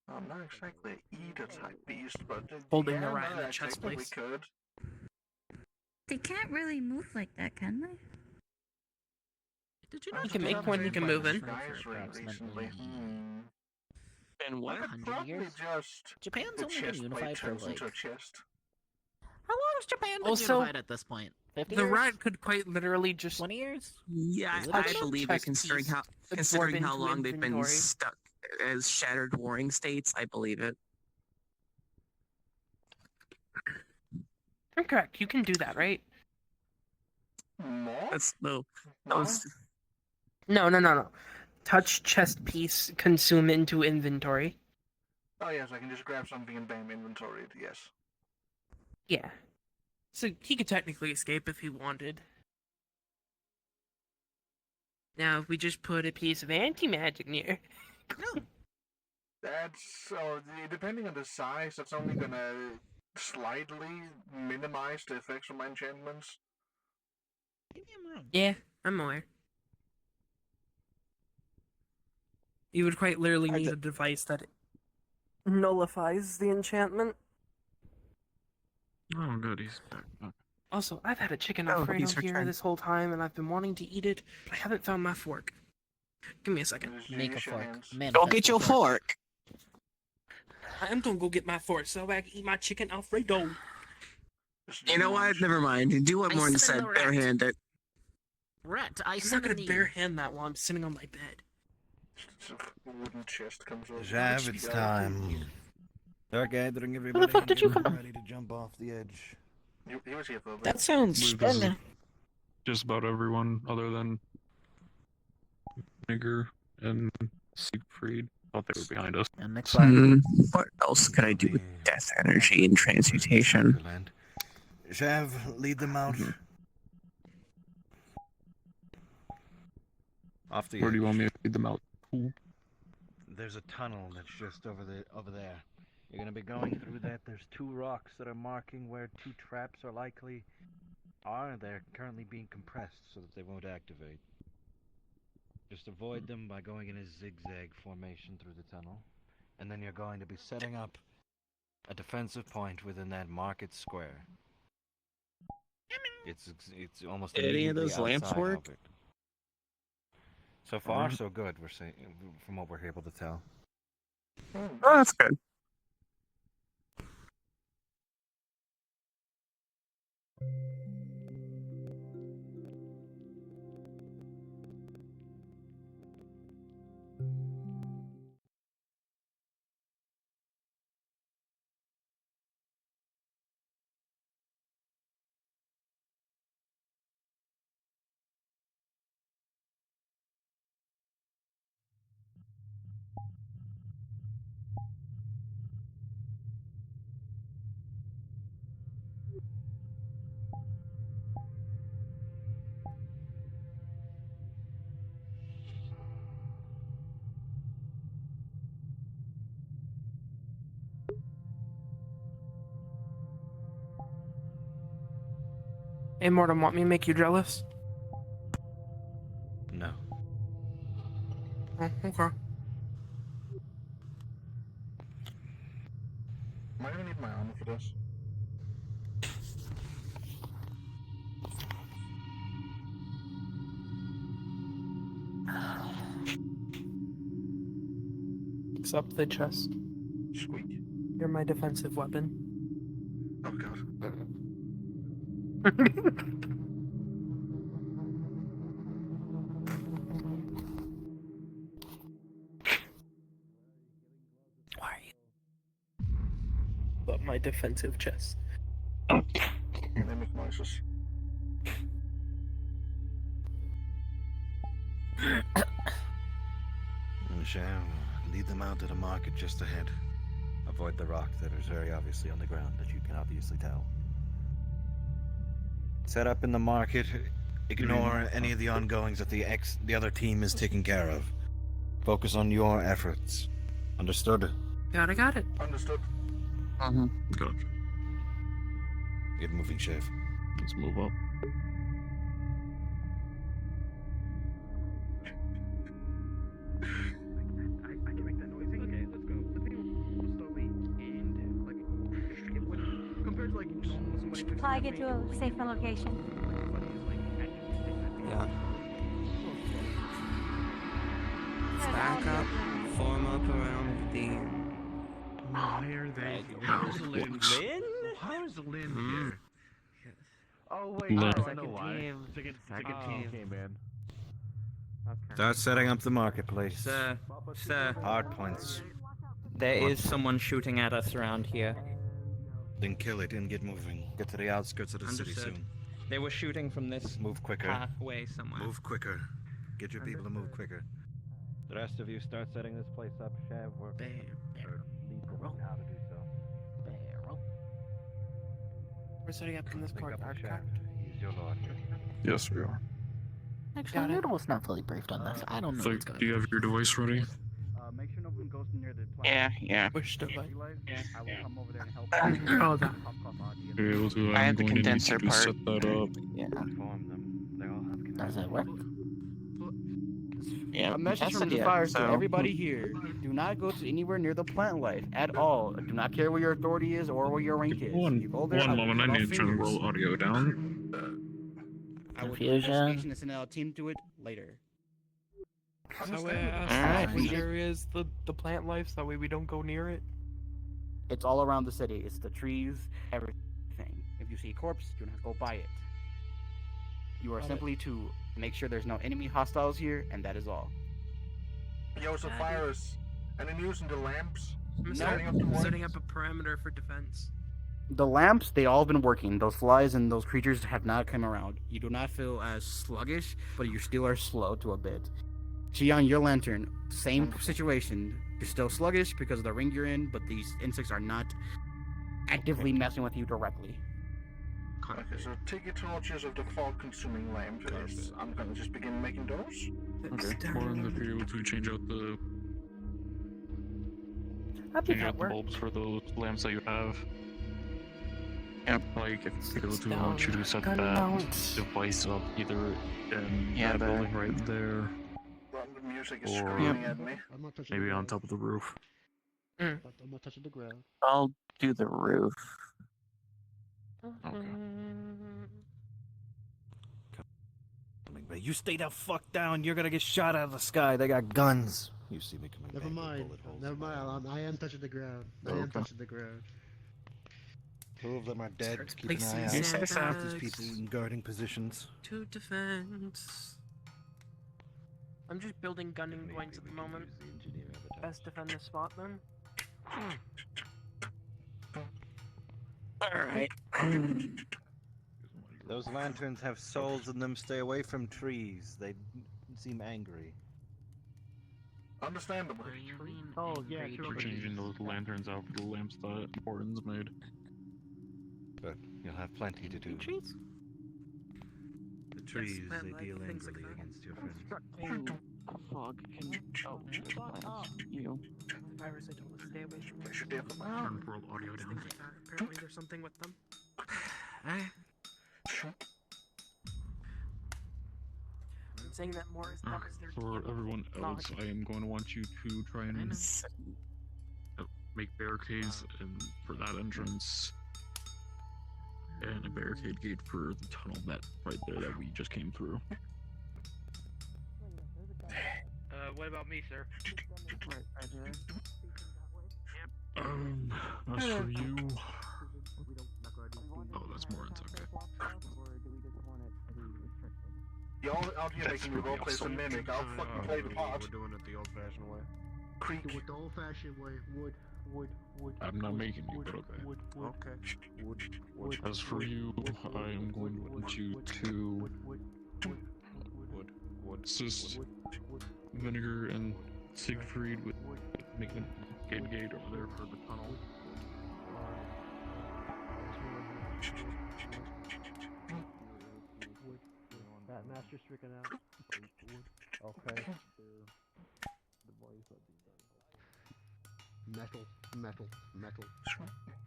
I'm not exactly an eater type beast, but
Holding
yeah,
the rat
no,
in the
I
chest
technically
place.
could.
They can't really move like that, can they?
Did you
You can make one you can move in.
Recently.
And what?
I could
100
probably
years?
just
Japan's
the
only been
chest plate
unified for
turns into a
like.
chest.
How long has Japan been
Also,
unified at this point? 50
The
years?
rat could quite literally just
20 years?
Yeah,
Is it
I
a
believe
chest
it, considering
piece
how
absorb into
long they've been
inventory?
stuck as shattered warring states. I believe it.
I'm correct. You can do that, right?
That's no.
No. Touch chest piece, consume into inventory.
Oh yes, I can just grab something and bam, inventory it, yes.
Yeah. So he could technically escape if he wanted. Now, if we just put a piece of anti-magic near...
That's, depending on the size, that's only gonna slightly minimize the effects of my enchantments.
Yeah, I'm aware. You would quite literally need a device that nullifies the enchantment.
Oh, good. He's back. Okay.
Also, I've had a chicken
Oh,
Alfredo
he's
here
returned.
this whole time, and I've been wanting to eat it, but I haven't found my fork. Give me a second.
Make a fork.
Go get your fork.
I'm gonna go get my fork so I can eat my chicken Alfredo.
You know what? Never mind. Do what
I
Morton
summon
said.
the rat.
Barehanded.
Rat, I'm not
summon
gonna
thee.
barehand that while I'm sitting on my bed.
Wooden chest comes over.
Jav, it's time. Start gathering
Where
everybody
the fuck
and
did you
getting
come?
ready to jump off the edge.
He was here for a bit.
That sounds
This is
fun.
just about everyone other than Nigger and Siegfried. Thought they were behind us.
And next
What else could I do with death energy and transmutation?
Jav, lead them out. Off the
Where do you
edge.
want me to feed them out? Ooh.
There's a tunnel that's just over there. You're gonna be going through that. There's 2 rocks that are marking where 2 traps are likely are. They're currently being compressed so that they won't activate. Just avoid them by going in a zigzag formation through the tunnel. And then you're going to be setting up a defensive point within that market square. It's almost
Did any of those
immediately
lamps
outside
work?
of it. So far, so good. We're saying from what we're able to tell.
Oh, that's good.
Hey, Mortem, want me to make you jealous?
No.
Oh, okay.
Am I gonna need my armor for this?
Accept the chest.
Squeak.
You're my defensive weapon.
Oh god.
Why are you? But my defensive chest.
Mimic noises.
Shall lead them out to the market just ahead. Avoid the rock that is very obviously on the ground that you can obviously tell. Set up in the market. Ignore any of the ongoings that the other team is taking care of. Focus on your efforts. Understood?
Got it.
Understood.
Gotcha.
Get moving, Chef.
Let's move up.
Apply, get to a safer location.
Yeah.
Stack up, form up around the.
Why are they? How's Lynn? How's Lynn here? Oh wait,
Lynn.
I know why. Second team came in.
Start setting up the marketplace.
Sir,
Hard points.
there is someone shooting at us around here.
Then kill it and get moving. Get to the outskirts of the city
Understood.
soon.
They were shooting from this
Move quicker.
pathway somewhere.
Move quicker. Get your people to move quicker. The rest of you start setting this place up. Shav, work. Or lead them on how to do so.
We're setting up in this
Pick up
courtyard.
the shaft. He's your lord here.
Yes, we are.
Actually, Noodle was not fully briefed on this. I don't know
So,
what's going
do you have your device ready?
Make sure no one goes near the
Yeah.
Which device?
I will come over there and help.
Oh, that.
You're able to.
I
I'm
have the
going to need
condenser
you to
part.
set that up.
Yeah.
Inform them. They all have
Does it work?
Yeah.
A message from the fire to everybody here: do not go to anywhere near the plant life at all. Do not care where your authority is or where your rank is. You go there,
One
I will
moment,
cut
I
off
need to turn the
fingers.
world audio down.
I will
Confusion.
investigation and send out a team to it later.
So I asked
Alright.
which area is the plant life, so that way we don't go near it.
It's all around the city. It's the trees, everything. If you see a corpse, do not go by it. You are
Got it.
simply to make sure there's no enemy hostiles here, and that is all.
Yo, so fires. Any news in the lamps?
I'm
No.
setting up a perimeter for defense.
The lamps, they all been working. Those flies and those creatures have not come around. You do not feel as sluggish, but you still are slow to a bit. Xian, your lantern, same situation. You're still sluggish because of the ring you're in, but these insects are not actively messing with you directly.
Okay, so take your torches of the fog-consuming lamp. I'm gonna just begin making those.
Okay. Or if you're able to change out the bulbs for those lamps that you have.
Yep.
Like if you're able to, I want you to set that device up either in
Yeah,
that
the-
building right there,
The music is
or
screaming at me.
I'm not touching
maybe
the
on
ground.
top of the roof.
I'm not touching the ground.
I'll do the roof.
You stay the fuck down. You're gonna get shot out of the sky. They got guns. You see me coming
Never
back with
mind.
bullet holes.
Never mind. I am touching the ground. I am touching the ground.
Two of them are dead.
Starts
Keep an
placing
eye out.
sandbags.
These people in guarding positions.
To defense. I'm just building gunning points at the moment. Best defend this spot then.
Alright.
Those lanterns have souls in them. Stay away from trees. They seem angry.
Understandable.
Oh yeah,
We're changing those lanterns out for the lamps that Morton's made.
Good. You'll have plenty to do.
Trees?
The trees,
man,
they
like
deal
things like
angrily
that.
against your friends.
Fog can. Oh, you.
Virus, I told us stay away from
They should
them.
definitely.
Turn world audio down.
Things like that. Apparently there's something with them. I'm saying that more is that was their
For
deal.
everyone
Not-
else, I am going to want you to try and make barricades for that entrance and a barricade gate for the tunnel that right there that we just came through.
What about me, sir?
As for you, oh, that's more it's okay.
Y'all out here making me roleplay some mimic. I'll fucking play the part.
We're doing it the old-fashioned way.
Creek.
Do it the old-fashioned way. Wood.
I'm not making you, but okay.
Wood.
As for you, I am going to want you to assist Vinegar and Siegfried with making a gate over there for the tunnel.
That master stricken out. Okay.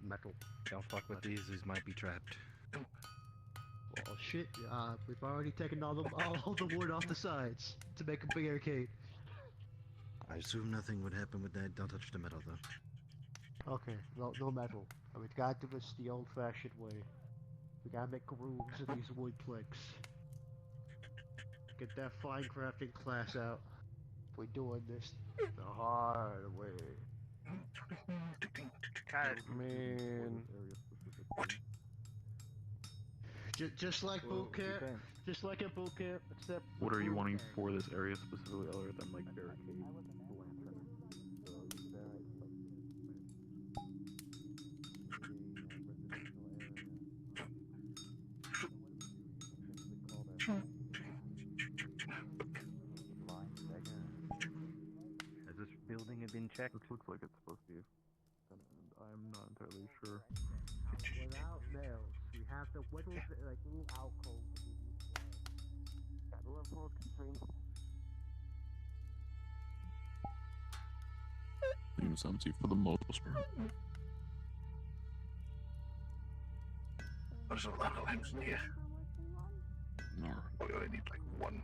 Metal.
Don't fuck with these might be trapped.
Well, shit. We've already taken all the wood off the sides to make a barricade.
I assume nothing would happen with that. Don't touch the metal, though.
Okay, no metal. And we gotta do this the old-fashioned way. We gotta make grooves in these wood planks. Get that fine crafting class out. We're doing this the hard way.
Man.
Just like boot camp. Just like a boot camp, except.
What are you wanting for this area specifically, other than like barricades?
Has this building been checked?
This looks like it's supposed to be. And I'm not entirely sure.
Without nails, we have to whittle like little alcoves. Gotta love world constraints.
Seems empty for the most part.
There's a lot of lamps in here.
No.
We only need like one.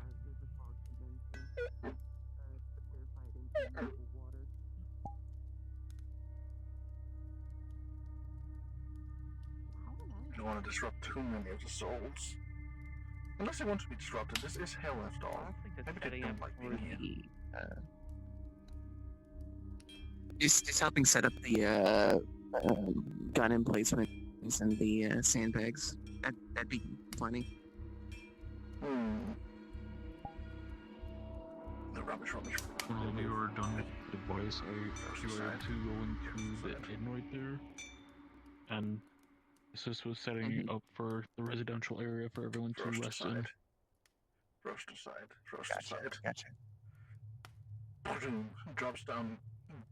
You don't want to disrupt too many of the souls. Unless they want to be disrupted, this is hell after all. Maybe they don't like being here.
Just helping set up the gun emplacements and the sandbags. That'd be plenty.
The rubbish.
When we were done with the device, you were able to go into the inn right there. And this was setting up for the residential area for everyone to rest in.
Roast aside.
Gotcha.
Boom. Drops down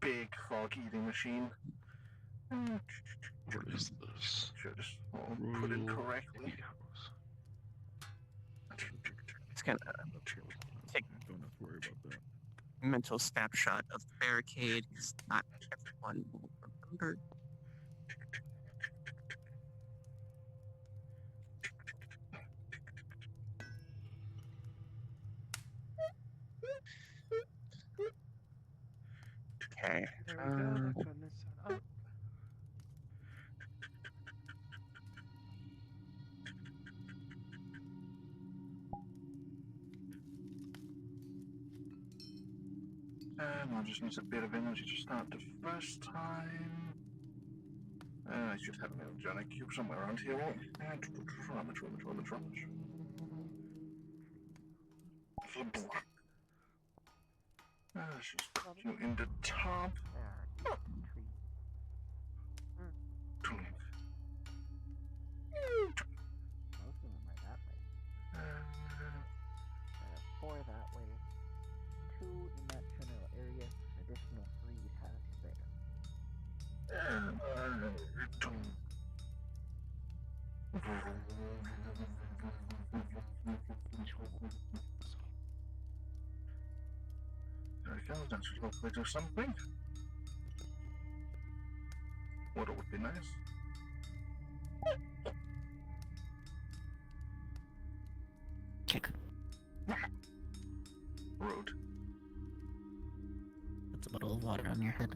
big fog eating machine.
What is this?
Should just put it correctly.
It's gonna take
Don't have to worry about that.
mental snapshot of the barricade because not everyone will remember. Okay.
There we go. That's when this set up.
One just needs a bit of energy to start the first time. I should have an energetic cube somewhere around here. Rummage. Let's just put you in the top.
Most of them are that way. 4 that way. 2 in that general area. Additional 3 tasks there.
There we go, that should hopefully do something. Water would be nice.
Kick.
Rude.
That's a bottle of water on your head.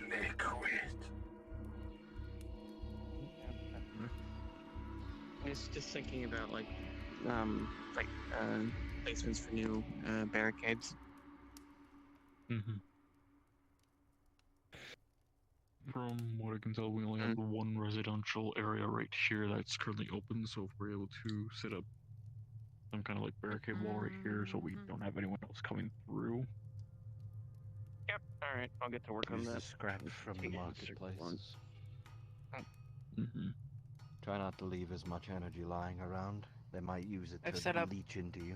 Liquid.
I was just thinking about like placements for new barricades.
From what I can tell, we only have one residential area right here that's currently open, so if we're able to set up some kind of like barricade wall right here so we don't have anyone else coming through.
Yep, alright, I'll get to work on
Use the
that.
scrap from the marketplace. Try not to leave as much energy lying around. They might use it
I've
to
set up-
leech into you.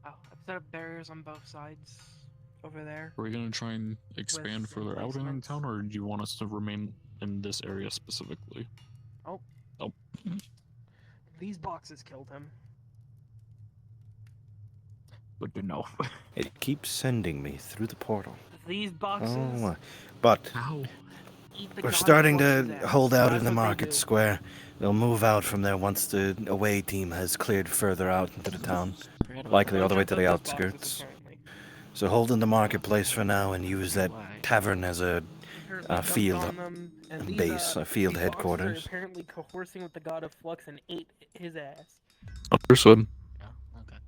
Oh, I've set up barriers on both sides over there.
Are we gonna try and expand further out in town, or do you want us to remain in this area specifically?
Oh.
Oh.
These boxes killed him.
Good to know.
It keeps sending me through the portal.
These boxes.
Oh, but
Eat the
we're
god
starting
flux's
to
ass.
hold out
That's
in the
what they
market
do.
square. They'll move out from there once the away team has cleared further out into the town, likely all the way to the outskirts. So hold in the marketplace for now and use that tavern as a field
And
base, a field
these
headquarters.
boxes are apparently coercing with the god of flux and ate his ass.
Understood.
Okay.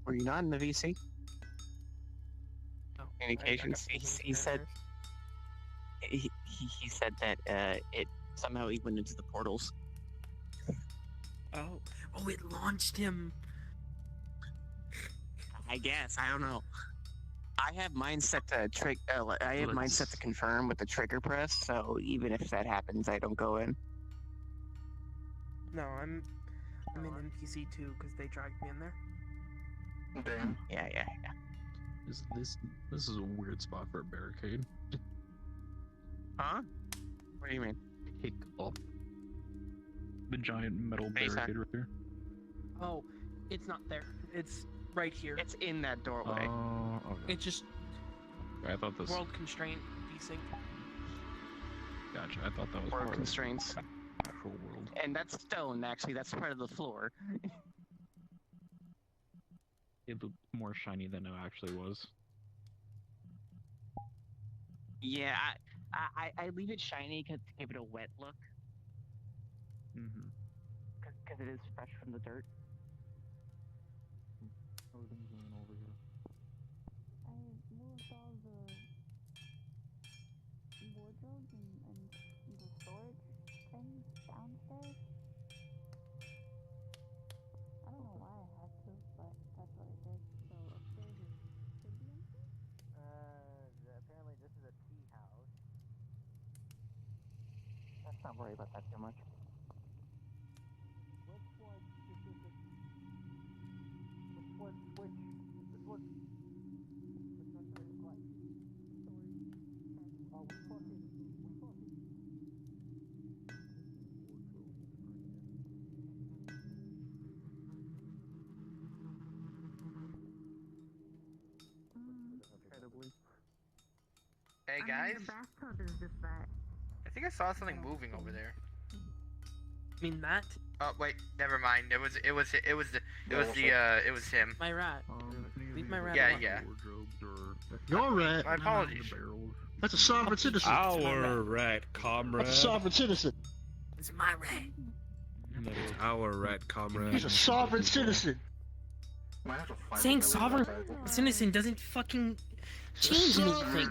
Were you not in the VC?
No.
Communications. He said. He said that it somehow he went into the portals.
Oh, it launched him.
I guess I don't know. I have mine set to I have mine set to confirm with the trigger press, so even if that happens, I don't go in.
No, I'm in NPC too because they dragged me in there.
Damn.
Yeah.
This is a weird spot for a barricade.
Huh? What do you mean?
Pick up the giant metal barricade right here.
Oh, it's not there. It's right here.
It's in that doorway.
Oh, okay.
It's just
I thought this.
world constraint desync.
Gotcha. I thought that was
World
part
constraints.
of the actual world.
And that's stone, actually. That's part of the floor.
It looked more shiny than it actually was.
Yeah, I leave it shiny to give it a wet look. Because it is fresh from the dirt.
Everything's going over here.
I moved all the wardrobes and the storage things downstairs. I don't know why I had to, but that's what I did. So upstairs should be empty?
Apparently this is a tea house.
Let's not worry about that too much.
Which one specific? Which one? Which one? Which one should I like? Oh, we fucking.
Incredibly.
Hey guys,
The bathtub is just that.
I think I saw something moving over there.
I mean that.
Oh wait, never mind. It was him.
My rat. Leave my rat
Yeah,
alone.
yeah.
Your rat.
My apologies.
That's a sovereign citizen.
Our rat, comrade.
That's a sovereign citizen.
It's my rat.
That is our rat, comrade.
He's a sovereign citizen.
Saying sovereign citizen doesn't fucking change anything.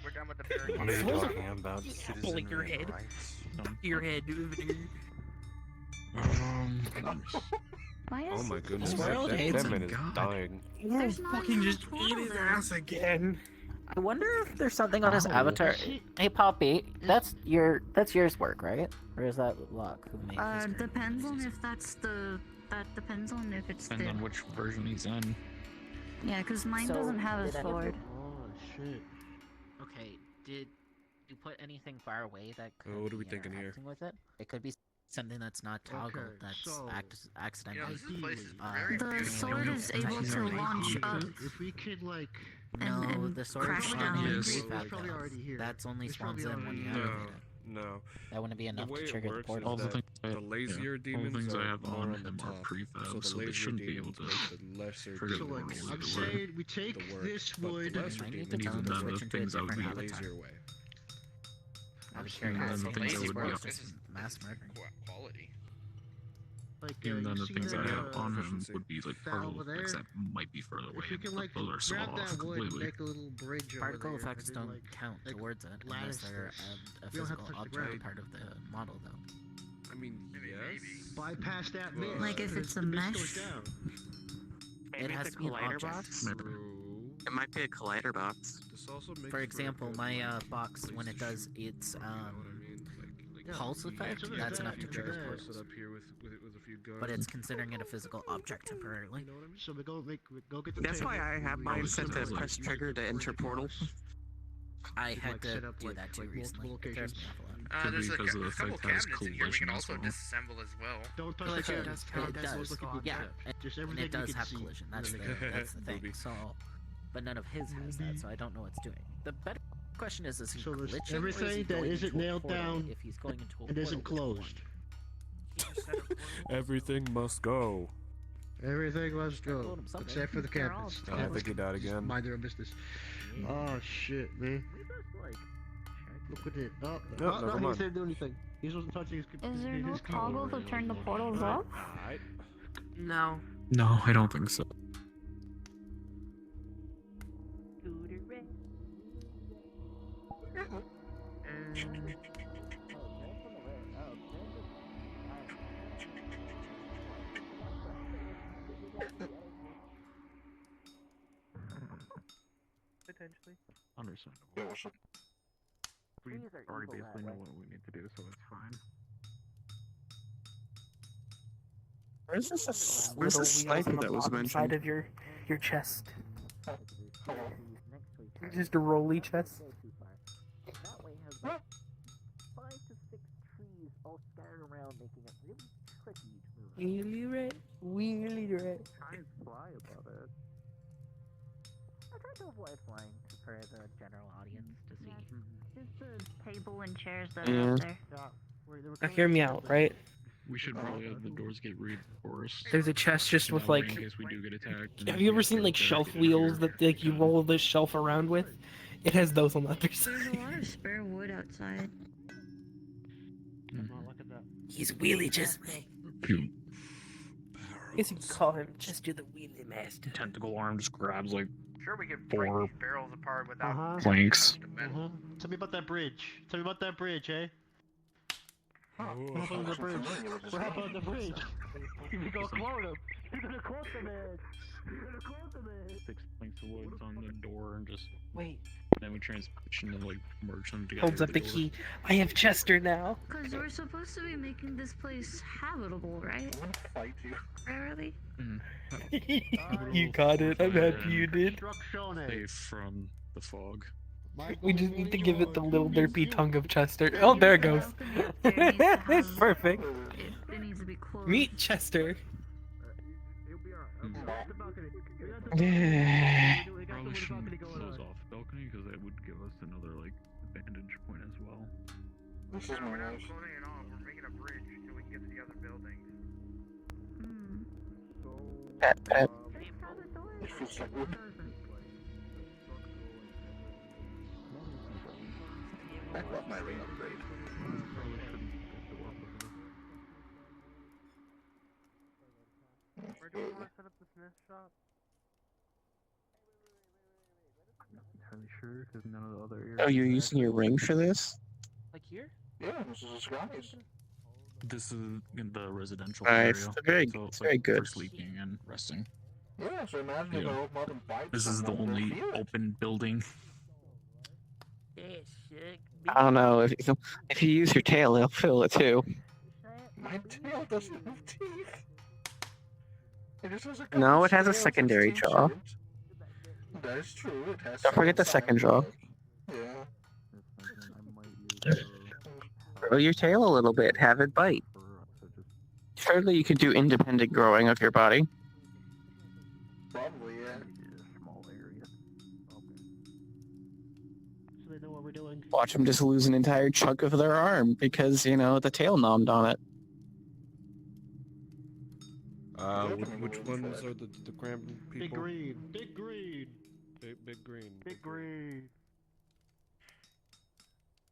We're done with the barricade.
What are you talking about?
Apple in your head. Your head.
Why
Oh
does
my goodness,
World
that
hates
man
him.
is dying.
We'll fucking just eat his ass again.
I wonder if there's something on his avatar. Hey, Poppy, that's yours work, right? Or is that Locke who made his?
Depends on if that's the. That depends on if it's
Depends
the.
on which version he's in.
Yeah, because mine
So,
doesn't have a
did any-
sword.
Oh shit.
Okay, did
you put anything far away that could
what are we
be
thinking here?
interacting with it, it could be something that's not toggled,
Okay,
that's
so-
accidentally.
this place is
uh,
very
The
beautiful.
sword is able to launch up.
If we could like,
No,
and
the sword
crash
is
down.
not
Yes.
pretty fast,
It's probably
though.
already here.
That's only
It's
spawns
probably
in when you
already
No,
activate it.
no.
That wouldn't be
The
enough
way
to
it
trigger the
works
portal.
is
All the
that
things
the lazier
all the
demons
things I
are
have
more
on
on the
him are
top.
prefab,
So the
so they
lazier
shouldn't be able
demons
to
make the lesser
trigger
so
the
like,
demons
portal
I'm
with the word.
saying we take
the work,
this
but the
wood.
lesser
I need
demons
to tell
do
him
the
to
work
switch into a
things I would
the
different
be-
avatar.
lazier way.
I'll be
And
curious.
then the
If
things I
lazy
would
works,
be-
this is mass murdering.
Quality.
Like,
Even then,
you
the
see
things I
that,
have on him
efficiency.
would be like
that
particle
over
effects
there?
that might be further away.
If we can
but
like
those are so
grab
off
that wood,
completely.
make a little bridge
Particle
over there,
effects
and then,
don't
like,
count towards it unless
lattice
they're
this.
a
We don't have to
physical
touch the
object
ground.
part of the model, though.
I mean, yes.
Bypass that
But-
mist.
Like if
because
it's a
the mist goes
mesh.
down.
It has to be an object.
True.
It might be a collider box.
This also makes
For example,
a good,
my
like,
box,
place
when
to
it does
shoot.
its
You know what I mean? Like
pulse effect,
so
that's
that,
enough to
you
trigger
guys
portals.
Sit up here with a few guns.
But it's considering it a physical object temporarily.
So we go get the
That's
table.
why I have
we
mine
go
set
set
to
up, like,
press
use
trigger
it
to
for
enter
the
portal.
box.
I
You'd,
had
like,
to
set up,
do
like,
that too
multiple
recently. It throws
locations.
me off a lot.
Could be
There's
because the
couple
effect has
cabinets in here we can
collision as
also
well.
disassemble as well.
Don't touch
Collision
the
does
cabinets.
count. It
Cabinets
does.
look like a
Yeah,
concept. Just
and
everything
it does
you can
have
see.
collision.
And
That's
then
the
they-
that's the thing. So, but none of his has that, so I don't know what's doing. The better question is he
So there's
glitching or is he
everything that
going
isn't
into a
nailed
portal?
down
If he's going into a
and isn't
portal, which
closed.
Everything must go.
Everything must
Told
go,
him something.
except for the
They're all
cabinets.
I think he died again.
Mind their own business. Oh shit, man. Look at it. Oh,
No,
no,
never
he
mind.
didn't do anything. He wasn't touching his.
Is there no
his
toggle to turn the portals off?
Alright.
No.
No, I don't think so.
Potentially.
Understandable. We already basically know what we need to do, so it's fine.
Where's the sniper that was mentioned?
of your chest. Just a rolly chest.
That way has like 5 to 6 trees all scattered around, making it really tricky to move.
Wheelie red, wheelie red.
Try and fly above it. I tried to avoid flying for the general audience to see.
Just the table and chairs that
Yeah.
are up there.
Now hear me out, right?
We should probably have the doors get reinforced.
There's a chest just with
That way,
like.
in case we do get attacked.
Have you ever seen like shelf wheels that like you roll this shelf around with? It has those on the other side.
There's a lot of spare wood outside.
He's wheelie just me. I guess you could call him just do the wheelie master.
Tentacle arm just grabs like
Sure, we could break
4
these barrels apart without
planks.
Tell me about that bridge. Tell me about that bridge, eh? What happened on the bridge? What happened on the bridge? We go quote him. You're gonna quote the man. You're gonna quote the man.
6 planks of wood on the door and just
wait.
Then we transition and like merge them together.
Holds up the key. I have Chester now.
Because we're supposed to be making this place habitable, right?
Fight you.
Rarely.
You got it. I'm happy you did.
Safe from the fog.
We just need to give it the little derpy tongue of Chester. Oh, there it goes. It's perfect.
It needs to be closed.
Meet Chester.
Probably shouldn't close off the balcony because that would give us another like vantage point as well.
This is
We're
my
not
nice.
closing it off. We're making a bridge so we can get to the other buildings.
Pat.
It feels like wood. I love my ring upgrade.
Where do you want to set up the smith shop?
I'm not entirely sure because none of the other areas.
Oh, you're using your ring for this?
Like here?
Yeah, this is guys.
This is in the residential
Alright,
area.
it's very-
so
it's
like
very good.
For sleeping and resting.
Yeah, so imagine if I
Yeah.
open up and bite
This is the
someone, they'll
only
feel it.
open building.
I don't know. If you use your tail, they'll feel it too.
My tail doesn't have teeth. It just has a
No, it has a
scales,
secondary
teeth
jaw.
shouldn't. That is true. It has.
Don't forget the
some
second
sides,
jaw.
but- Yeah.
Grow your tail a little bit. Have it bite. Surely you could do independent growing of your body.
Probably, yeah.
Small area. Okay. So they know what we're doing.
Watch them just lose an entire chunk of their arm because, you know, the tail nommed on it.
Which ones are the cram people?
Big green. Big green.
Big green.
Big green.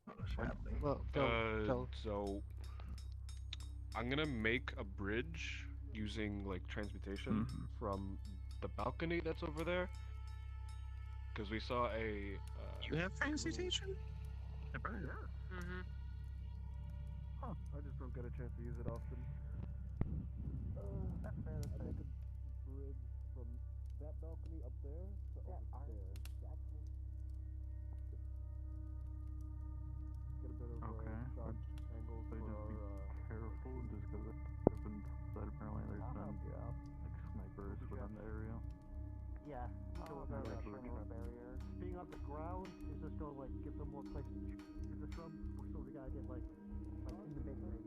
What's happening?
Well,
So I'm gonna make a bridge using like transmutation from the balcony that's over there. Because we saw a.
You have transmutation?
Mm-hmm. Huh. I just don't get a chance to use it often. That's fair. That's fair. A bridge from that balcony up there to over there. Get a bit of shot angles for our.
Careful, just because I've been said apparently there's been like snipers within the area.
Yeah. Being on the ground is just gonna like give them more place to shoot this from. So we gotta get like in the mid range.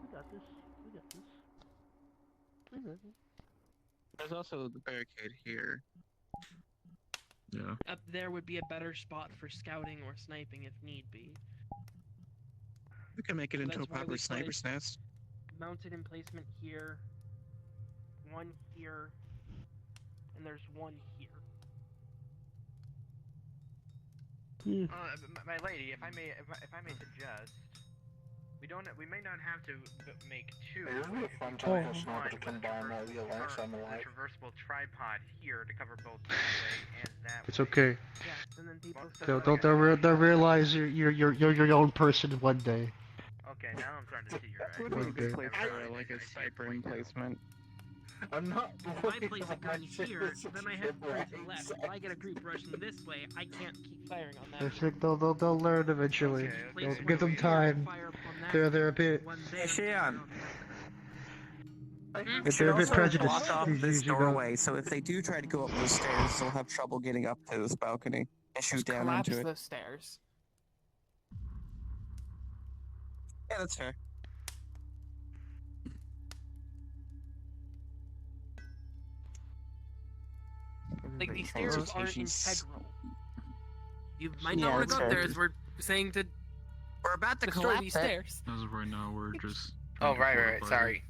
We got this. We got this.
There's also the barricade here.
Yeah.
Up there would be a better spot for scouting or sniping if need be.
We can make it into a
That's why
proper
we
sniper's
placed
nest.
Mounted emplacement here, one here, and there's one here.
My lady, if I may suggest, we may not have to make two.
It would be a fun time for a sniper to combine the alliance on the light.
Traversable tripod here to cover both that way and that.
It's okay.
Yes, and then people.
They'll realize you're your own person one day.
Okay, now I'm starting to see your
Would be a good place for like a sniper emplacement.
I'm not.
If I place a gun here, then I have group left. If I get a group rushing this way, I can't keep firing on that.
I think they'll learn eventually. They'll give them time. They're a bit.
Hey, Shion.
They're a bit prejudiced.
Block off this doorway, so if they do try to go up those stairs, they'll have trouble getting up to this balcony and shoot down
Collapse
into it.
those stairs.
Yeah, that's fair.
Like, these stairs aren't integral. You might
Yeah,
not want
that's
to go up there
fair.
as we're saying to
We're about to
destroy
collapse
these
it.
stairs.
As of right now, we're just.
Oh, right, sorry.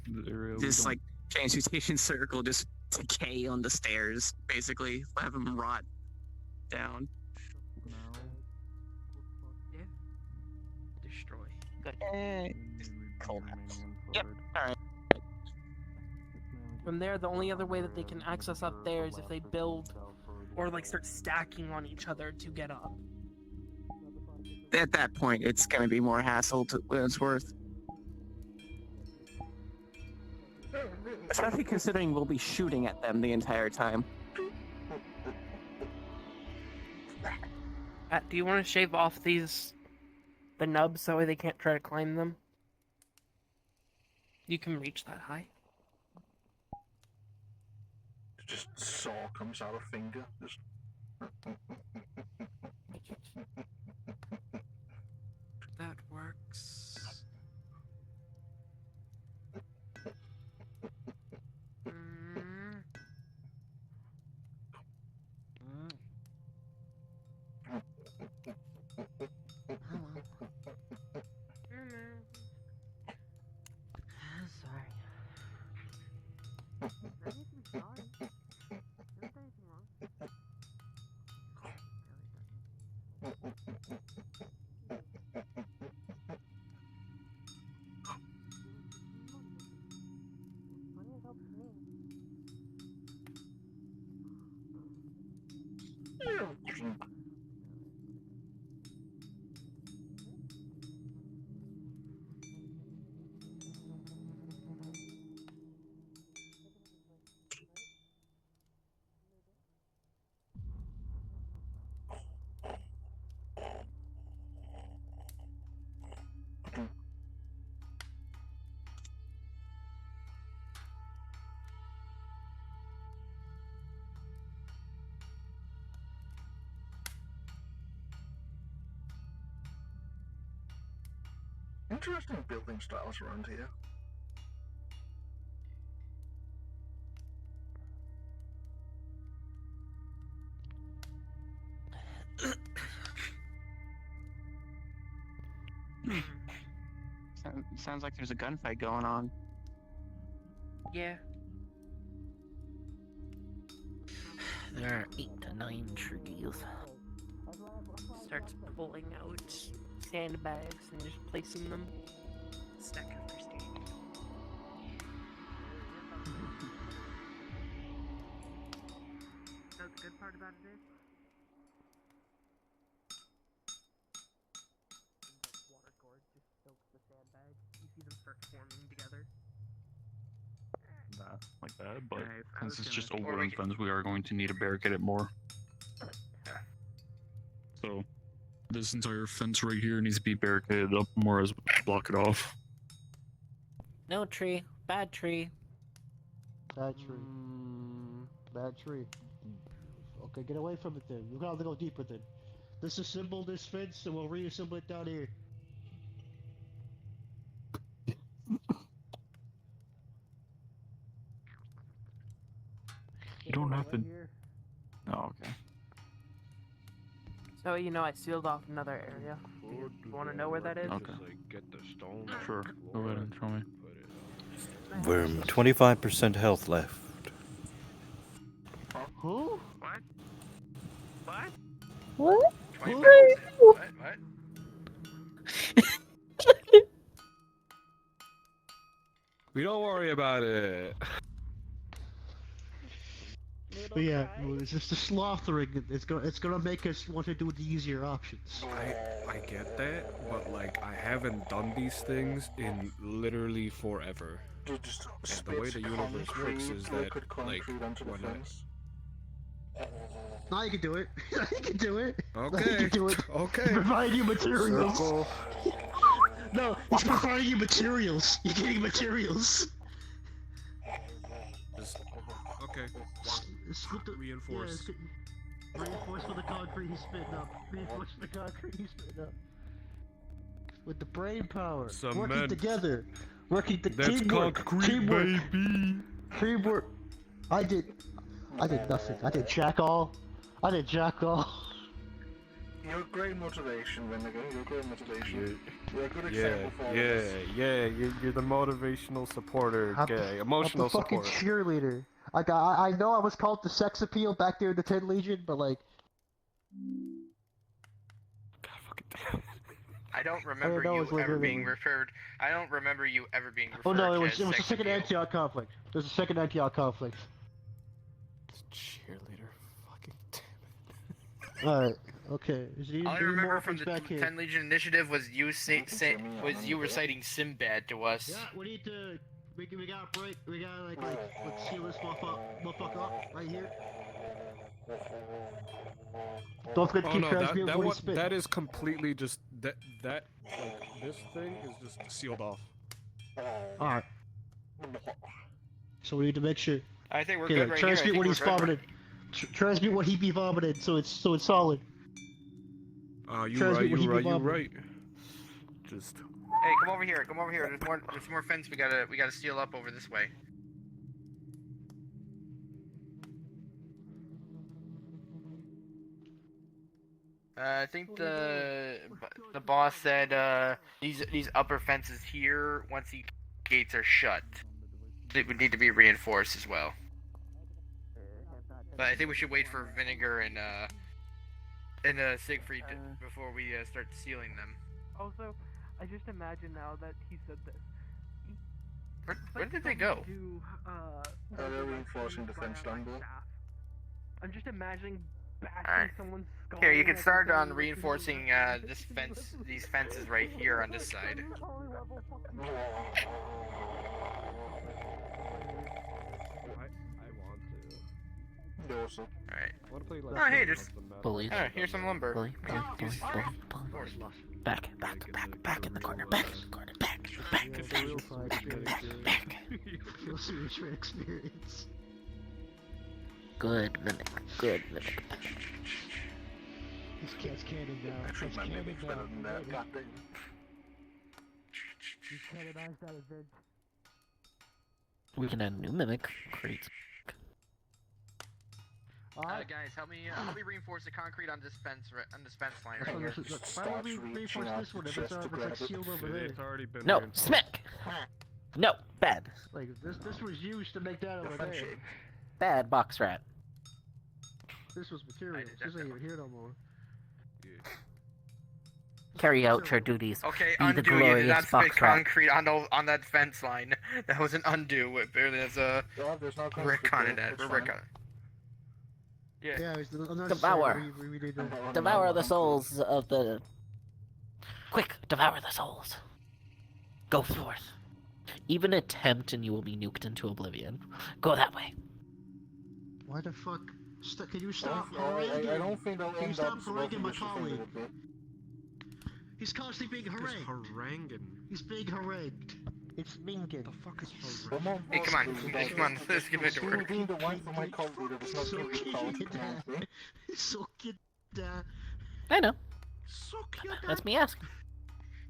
This like transmutation circle just decay on the stairs, basically. Have them rot down.
Yeah. Destroy. Good.
Cool. Yep. Alright.
From there, the only other way that they can access up there is if they build or like start stacking on each other to get up.
At that point, it's gonna be more hassle than it's worth. Especially considering we'll be shooting at them the entire time.
Do you want to shave off the nubs so they can't try to climb them? You can reach that high.
Just saw comes out of finger. Just.
That works.
interesting building styles around here.
Sounds like there's a gunfight going on.
Yeah. There are 8 to 9 trees.
Starts pulling out sandbags and just placing them stack after stack.
You know what the good part about it is? Water gourd just soaks the sandbag. You see them start forming together.
Not like that, but
Nice. I
since
was
it's
gonna-
just a wooden fence, we are going to need to barricade it more. So, this entire fence right here needs to be barricaded up more as we block it off.
No tree. Bad tree.
Bad tree. Bad tree. Okay, get away from it then. We're gonna have to go deeper then. Disassemble this fence and we'll reassemble it down here.
You don't have to.
Right here.
Oh, okay.
So, you know, I sealed off another area. You want to know where that is?
Okay.
Get the stone.
Sure. Go ahead and show me.
We're 25% health left.
Who?
What? What?
What?
25%? What?
We don't worry about it.
But yeah, well, it's just the slothering. It's gonna make us want to do the easier options.
I get that, but like I haven't done these things in literally forever.
Just
And the way the universe works is that like when
Now you can do it. Now you can do it. Now you
Okay.
can do it.
Okay.
Provide you materials.
Circle.
No, it's providing you materials. You're getting materials.
Just, okay.
Reinforce.
Reinforce.
Yeah, reinforce with the concrete he's spitting up. Reinforce with the concrete he's spitting up. With the brain power. Working
Cement.
together. Working
That's
teamwork.
concrete,
Teamwork.
baby.
Teamwork. I did nothing. I did jack all.
You're great motivation, Vinegar. You're great motivation. You're a good
Yeah,
example for all
yeah,
this.
yeah. You're the motivational supporter guy, emotional
I'm the fucking
support.
cheerleader. I know I was called the sex appeal back there in the 10 Legion, but like.
I don't remember
know,
you
it's
ever
literally-
being referred. I don't remember you ever being referred.
Oh no, it was
as
a
sex
second
appeal.
Antioch conflict. There's a second Antioch conflict.
Cheerleader, fucking
Alright, okay. Is there
All I
any
remember
more
from
things
the
back here?
10 Legion Initiative was you reciting Sinbad to us.
Yeah, we need to. We gotta break. We gotta let's seal this motherfucker up right here. Don't forget to
Oh
keep
no,
transmuting
that
when
one,
he spit.
that is completely just that like this thing is just sealed off.
Alright. So we need to make sure.
I think we're
Okay,
good right here. I
transmute
think
what
we're
he's
good right-
vomited. Transmute what he be vomited, so it's solid.
You
Transmute what he be
right, you
vomited.
right. Just
Hey, come over here. Come over here. There's more fence we gotta seal up over this way. I think the boss said these upper fences here, once the gates are shut, they would need to be reinforced as well. But I think we should wait for Vinegar and Siegfried before we start sealing them.
Also, I just imagine now that he said this.
Where did they go?
They're reinforcing the fence down below.
I'm just imagining bashing
Alright.
someone's skull.
Here, you can
like
start
they're
on
doing
reinforcing these fences right here on this side.
Awesome.
Alright.
Wanna play,
Oh, hey, there's.
Bullies.
Alright, here's some lumber.
Bully. Back in the corner. Back.
Feel serious for experience.
Good minute.
This cat's cannon now.
Actually,
Cat's
my
cannon
memory's better than that.
now.
Goddamn.
You canonize that event.
We can add new mimic crates.
Guys, help me reinforce the concrete on dispense line
That's
right
what
here.
this is. Why would we reinforce this one if it's like sealed over there?
It's already been
No,
reinforced.
smack! No, bad.
Like this was used to make that over there.
Bad box rat.
This was material. This ain't even here no more.
Carry out your duties.
Okay,
Be the
undo. You did
glorious
not spit
box rat.
concrete on that fence line. That was an undo. It barely has a brick on it. Brick on it.
Yeah, it's unnecessary.
Devour.
We need to...
Devour the souls of the... Quick, devour the souls. Go forth. Even attempt and you will be nuked into oblivion. Go that way.
Why the fuck? Can you stop
I don't think they'll
Can you
end
stop
up
haranguing my
smoking
colleague?
this thing
He's constantly being harangued.
Haranguing.
He's being harangued. It's minging. The
fuck is
haranguing?
Hey, come on. Let's get back to work.
Being the wife of my cult leader does not give me cult.
So kid.
I know. That's me asking.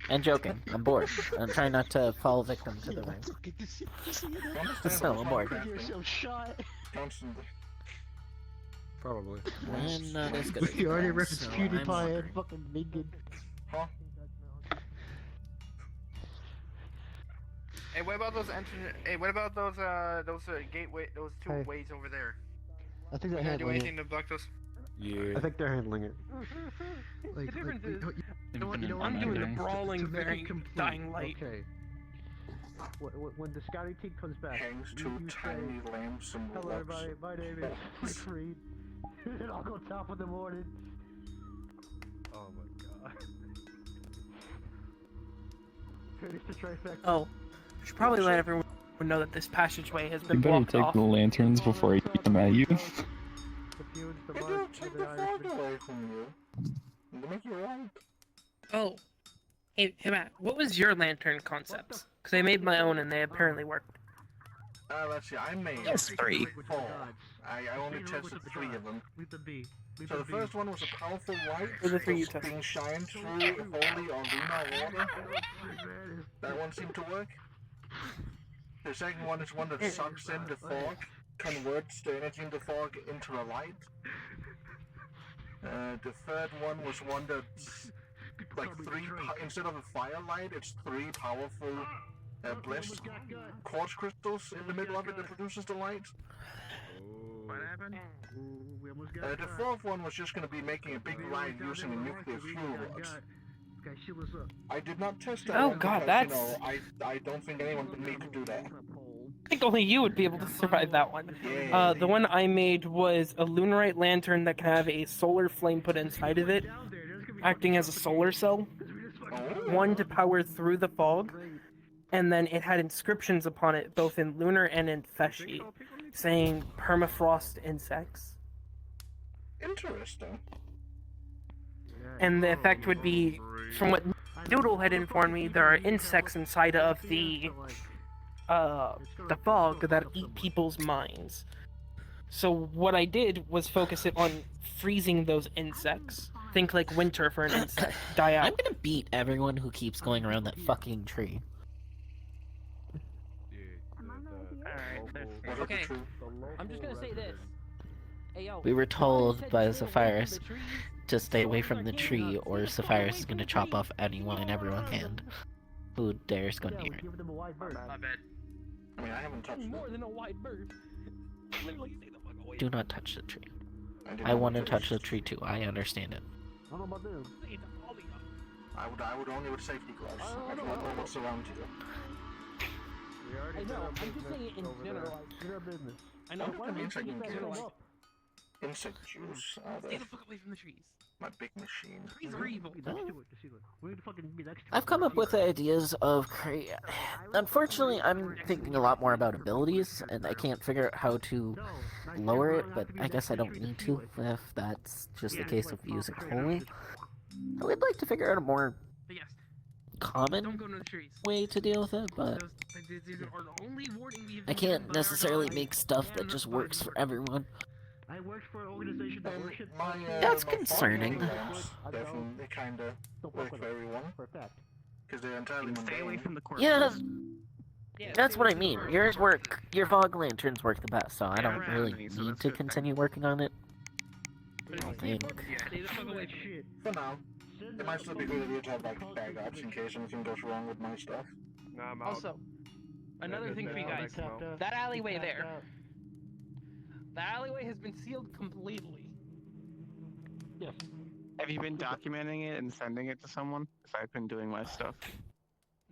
And joking. I'm bored. I'm trying not to fall victim to the ring. So I'm bored.
Yourself shot.
Constantly.
Probably.
I'm not as good as
We already
you guys,
referenced
so
PewDiePie
I'm
and
wondering.
fucking minging.
Huh?
Hey, what about those entrance? Hey, what about those gateway? Those two
Hey.
ways over there?
I think they're
Can I do
handling
anything
it.
to block those?
Yeah.
I think they're handling it.
The difference is,
you know what,
I'm doing the
to
brawling
make it
very
complete,
dying light.
Okay. When the scouting team comes back,
Hangs
you
two
say,
tiny lamps and
"Hello, everybody. My name is Creed." And I'll go top of the morning.
Oh my god.
Finish the trifecta.
Oh, we should probably let everyone know that this passageway has
You
been
better
blocked
take
off.
the lanterns before I come at you.
The feuds, the
Hey,
march,
dude, take the
Irish
fog away from you. It'll make you right.
Oh, hey Matt, what was your lantern concepts? Because I made my own and they apparently worked.
Let's see, I made
Yes, 3.
4. I only tested 3 of them.
Leave the B.
So the first one was a powerful light
Those are the 3 you
that's
tested.
being shined through holy or lunar water. That one seemed to work. The second one is one that sucks in the fog, converts the energy in the fog into a light. The third one was one that's like instead of a firelight, it's 3 powerful blessed quartz crystals in the middle of it that produces the light.
What happened? We almost got
The fourth one was just going to be making a big light using a nuclear fuel rod.
Okay, shield us up.
I did not test that
Oh,
one
God,
because,
that's-
I don't think anyone but me could do that.
I think only you would be able to survive that one. The one I made was a lunarite lantern that can have a solar flame put inside of it, acting as a solar cell. One to power through the fog, and then it had inscriptions upon it, both in lunar and in Feshi, saying permafrost insects.
Interesting.
And the effect would be, from what Doodle had informed me, there are insects inside of the fog that eat people's minds. So what I did was focus it on freezing those insects. Think like winter for an insect. Die out.
I'm gonna beat everyone who keeps going around that fucking tree.
Okay, I'm just gonna say this. Hey, yo,
We were told by
the
Sapphirus to stay away from the tree, or Sapphirus is gonna chop off anyone and everyone's hand who dares go near it.
Give them a wide berth.
My bad.
I mean, I haven't touched
more
it.
than a wide berth. Literally, stay the fuck away.
Do not touch the tree.
did
I
not
want to touch the tree too. I understand it.
I don't know about them.
I would only with safety gloves. I do not know what's around you.
I know, I'm just saying it in general.
Get our business.
I know,
Look
why
at the
would
insect
you
in
get
here.
that up?
Insect juice.
Stay the fuck away from the trees.
My big machine.
Trees are evil.
Next to it, to see it. We need to fucking be next to
I've come up with ideas of Unfortunately, I'm thinking a lot more about abilities, and I can't figure out how to lower it, but I guess I don't need to if that's just the case of using holy. I would like to figure out a more
But yes,
common
don't go to the trees.
way to deal with it, but
These are the only warning we have
I
been given
can't
by our
necessarily
God.
make stuff that just works for everyone.
I worked for an organization that worships
That's
my
concerning.
foggy lamps definitely kinda work for everyone.
for a fact.
because they're entirely mundane.
Stay away from the corpses.
Yeah, that's what I mean. Your fog lanterns work the best, so I don't really need to continue working on it. I don't think.
Stay the fuck away from shit.
For now. It might still be good idea to have like backups in case anything goes wrong with my stuff.
Nah, I'm out.
Also, another thing for you guys,
Tapped out.
that alleyway
Tapped
there.
out.
The alleyway has been sealed completely.
Yes.
Have you been documenting it and sending it to someone? Because I've been doing my stuff.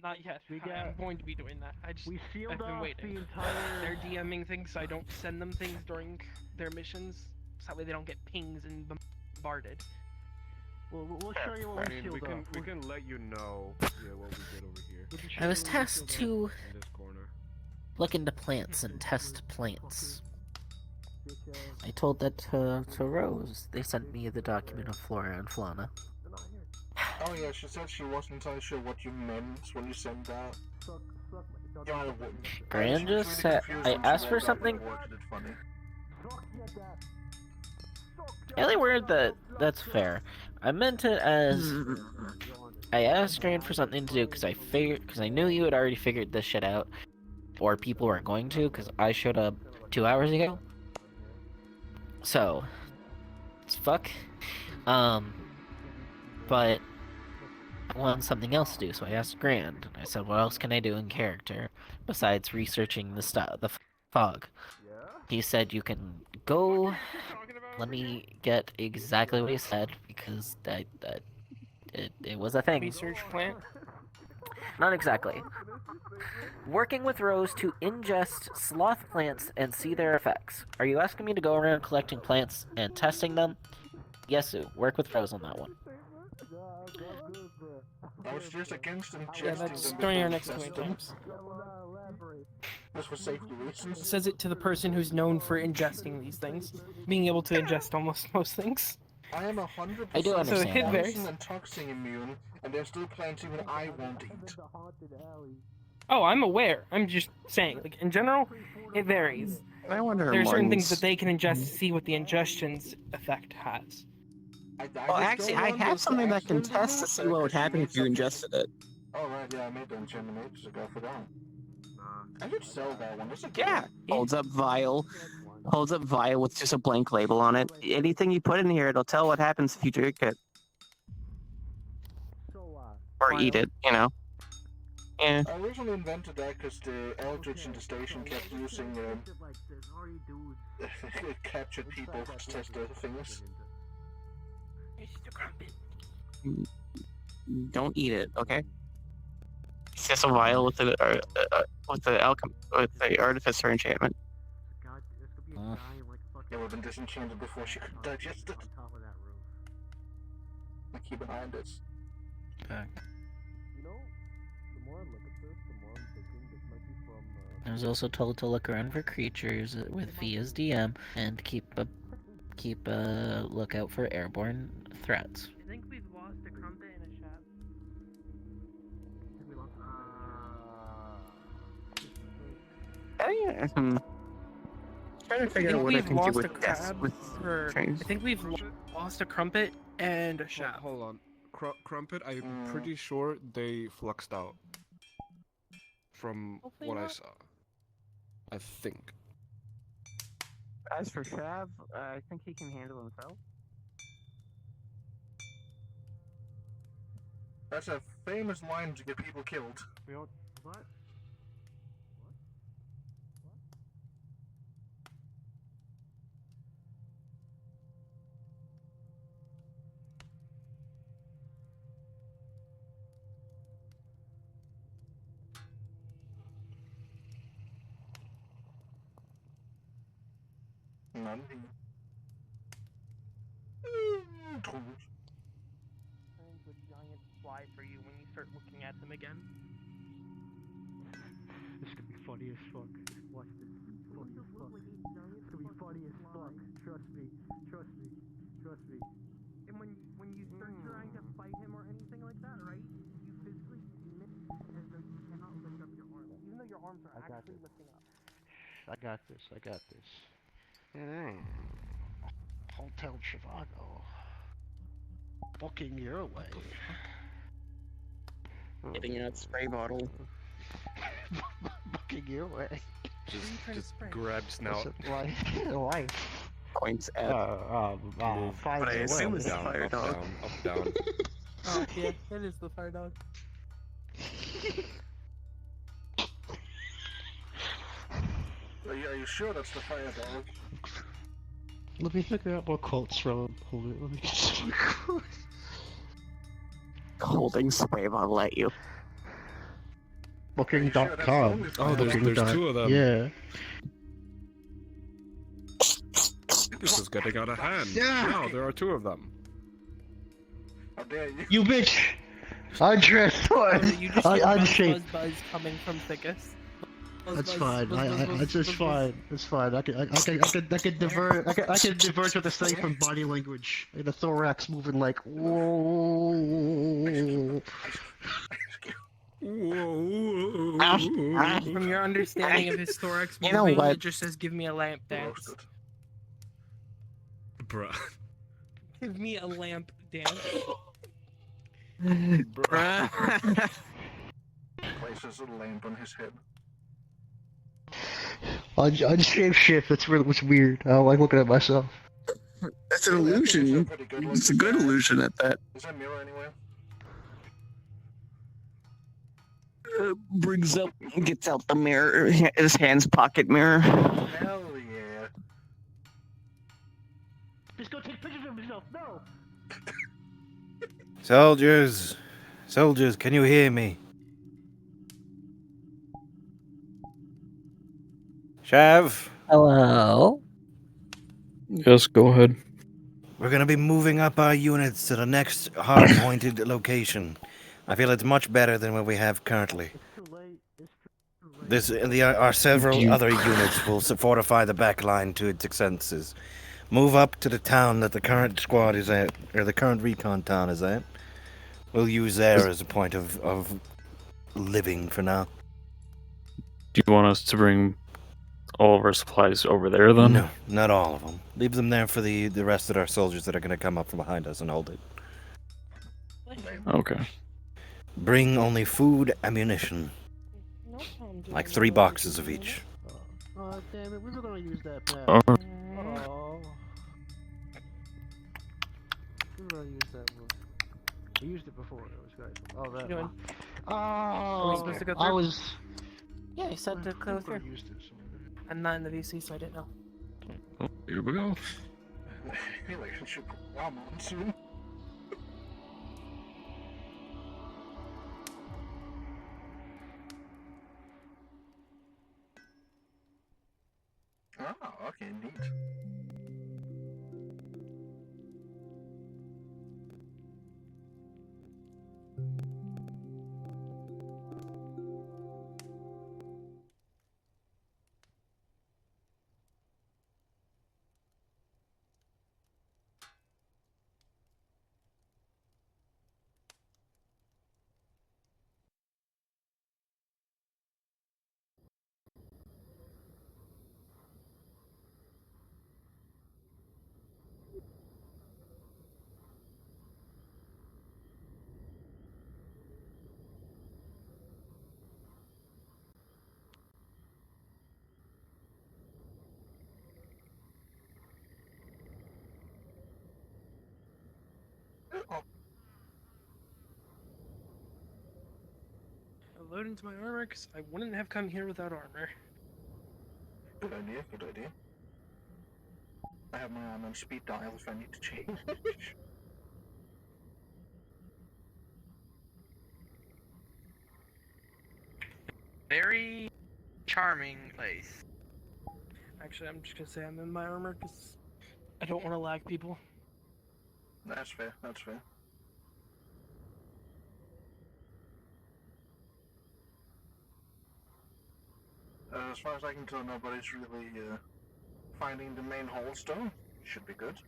Not yet. I'm going to be doing that. I've
sealed
been
off
waiting.
the entire-
They're DMing things, so I don't send them things during their missions. So that way they don't get pings and bombarded.
We'll show you what
I
we
mean,
sealed off.
we can let you know what we did over here.
I was tasked to
In this corner.
look into plants and test plants. I told that to Rose. They sent me the document of flora and fauna.
Oh yeah, she said she wasn't entirely sure what you meant when you sent that. Yeah,
Gran just said I asked for something. The only word that's fair. I meant it as I asked Gran for something to do because I knew you had already figured this shit out, or people were going to because I showed up 2 hours ago. So it's fuck. But I wanted something else to do, so I asked Grand. And I said, "What else can I do in character besides researching the fog?" He said, "You can go." Let me get exactly what he said because it was a thing.
Research plant.
Not exactly. Working with Rose to ingest sloth plants and see their effects. Are you asking me to go around collecting plants and testing them? Yes, Sue. Work with Rose on that one.
I was just against ingesting
Yeah, that's
them
during our
before
next
we
coin
test them.
times.
Just for safety reasons.
Says it to the person who's known for ingesting these things, being able to ingest almost most things.
I am 100%
I do understand that.
poison and toxin immune, and there's still plants even I won't eat.
Oh, I'm aware. I'm just saying, like in general, it varies.
I wonder.
There are certain things that they can ingest to see what the ingestion's effect has.
Well, actually, I have something that can test to see what would happen if you ingested it.
Oh right, yeah, I made that enchantment ages ago. I forgot. I should sell that one. That's a good
Yeah.
one.
Holds up vial with just a blank label on it. Anything you put in here, it'll tell what happens if you drink it. Or eat it, you know. Yeah.
I originally invented that because the Eldritch in the station kept using captured people to test their things.
Don't eat it, okay? It's just a vial with the artificer enchantment.
It would have been disenchanted before she could digest it. I keep an eye on this.
Back.
You know, the more I look at this, the more I'm thinking this might be from.
I was also told to look around for creatures with V as DM and keep a lookout for airborne threats.
I think we've lost a crumpet and a shaft.
Trying to figure out what I can do with death with
I
trains.
think we've lost a crumpet and a shaft.
Hold on. Crumpet, I'm pretty sure they fluxed out. From
Hopefully
what I
not.
saw. I think.
As for Shav, I think he can handle himself.
That's a famous line to get people killed.
What?
None.
Turn into a giant fly for you when you start looking at them again.
This could be funny as fuck. Watch this. Funny as fuck. It's gonna be funny as fuck. Trust me. Trust me. Trust me.
And when you start trying to fight him or anything like that, right? You physically miss as though you cannot lift up your arms, even though your arms are actually lifting up.
I got this. I got this. Hotel Chivago. Booking your way.
Getting out spray bottle.
Fucking your way.
Just grab snout.
Why? Why?
Points at.
Move.
Fine,
But I assume
Up,
it's the
down,
fire
up,
dog.
down, up, down.
Oh, yeah, it is the fire dog.
Are you sure that's the fire dog?
Let me figure out more quotes from him. Hold it, let me get some quotes.
Holding spray bottle at you.
Booking.com.
Oh, there's two of them.
Yeah.
This is getting out of hand.
Yeah.
Wow, there are two of them.
How dare you?
You bitch! I'm transformed!
You just
I'm
hear buzz,
shaped.
buzz, buzz coming from thickest.
That's fine. It's just fine. It's fine. I can divert. I can diverge with the thing from body language. Like the thorax moving like whoa.
From your understanding of his thorax
You know
moving,
what?
it just says, "Give me a lamp dance."
Bruh.
Give me a lamp dance.
Bruh.
Places a lamp on his head.
On shape shift. That's really what's weird. I don't like looking at myself.
That's an illusion. It's a good illusion at that.
Is that mirror anywhere?
Gets out the mirror, his hand's pocket mirror.
Hell yeah.
Just go take pictures of yourself. No.
Soldiers, can you hear me? Shav?
Hello?
Yes, go ahead.
We're gonna be moving up our units to the next hard-pointed location. I feel it's much better than what we have currently. Our several other units will fortify the back line to its extenses. Move up to the town that the current squad is at, or the current recon town is at. We'll use there as a point of living for now.
Do you want us to bring all of our supplies over there then?
No, not all of them. Leave them there for the rest of our soldiers that are going to come up from behind us and hold it.
Okay.
Bring only food, ammunition. Like 3 boxes of each.
Oh damn it! We were gonna use that map.
Oh.
Oh. We were gonna use that one. We used it before. It was great. Oh, that.
What you doing?
Oh.
Are we supposed to go through?
I was.
Yeah, you said to go through. I'm not in the VC, so I didn't know.
Oh, here we go.
Relationship ramen soon. Oh, okay, neat.
I load into my armor because I wouldn't have come here without armor.
Good idea, good idea. I have my arm on speed dial if I need to change.
Very charming place.
Actually, I'm just gonna say I'm in my armor because I don't want to lag people.
That's fair, that's fair. As far as I can tell, nobody's really finding the main hole still. Should be good.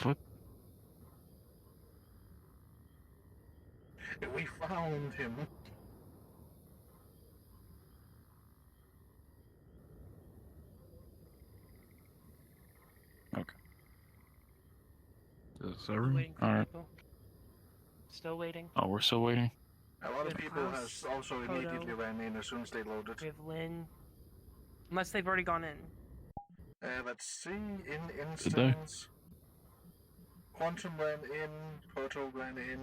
What?
We found him.
Seven?
Waiting for
Alright.
people. Still waiting.
Oh, we're still waiting.
A lot
We
of
have
people
Klaus,
has also
Kodo.
immediately ran in as soon as they loaded.
We have Lynn. Unless they've already gone in.
Let's see, in instance, Quantum ran in, Proto ran in,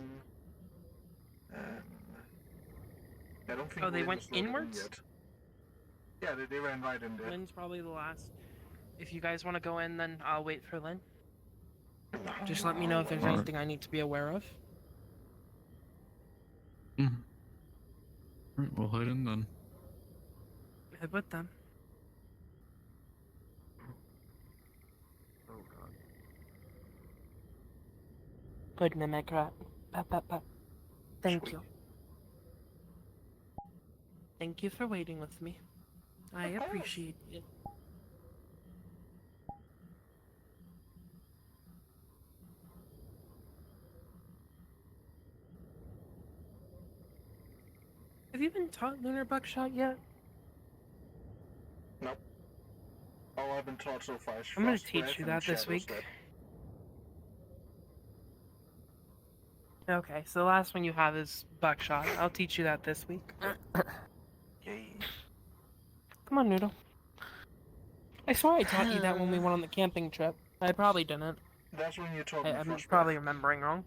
I don't think
Oh, they
Lynn
went
is loaded in
inwards?
yet. Yeah, they ran right in there.
Lynn's probably the last. If you guys want to go in, then I'll wait for Lynn. Just let me know if there's
Alright.
anything I need to be aware of.
Alright, we'll head in then.
Head with them.
Oh god.
Good mimic rat. Thank you. Thank you for waiting with me. I appreciate it. Have you been taught lunar buckshot yet?
Nope. All I've been taught so far is
I'm gonna
Frost Breath
teach you
and
that this
Shadow
week.
Step.
Okay, so the last one you have is buckshot. I'll teach you that this week.
Yay.
Come on, Noodle. I swear I taught you that when we went on the camping trip. I probably didn't.
That's when you told me
I'm
Frost
probably
Breath.
remembering wrong.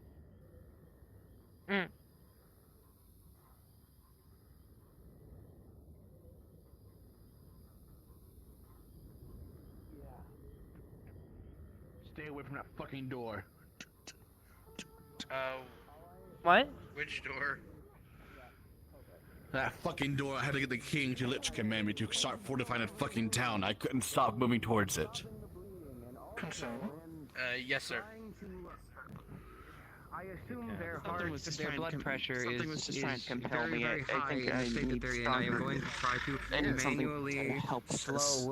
Mm.
Stay away from that fucking door.
What?
Which door?
That fucking door, I had to get the king to literally command me to start fortifying that fucking town. I couldn't stop moving towards it.
Concern?
Yes, sir.
I assume their
Something
heart,
was just
their
trying to
blood pressure
something
is,
was just trying to compel
very,
me.
very
I
high
think
in
I
the state
need
that they're in. I am
stronger-
going to try to
I need something
manually
to help this.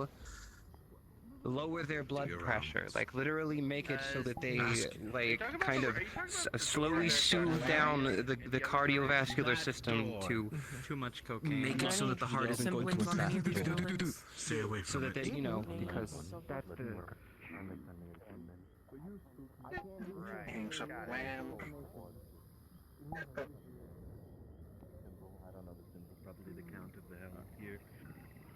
lower their blood pressure, like literally make it so that they like kind of slowly soothe down the cardiovascular system to
Too much cocaine.
make it so that the heart isn't going to attack.
Stay away
So that they, you know, because that's the.
Kings of Lamb.
I don't know the symbol, probably the Count of the Hell here.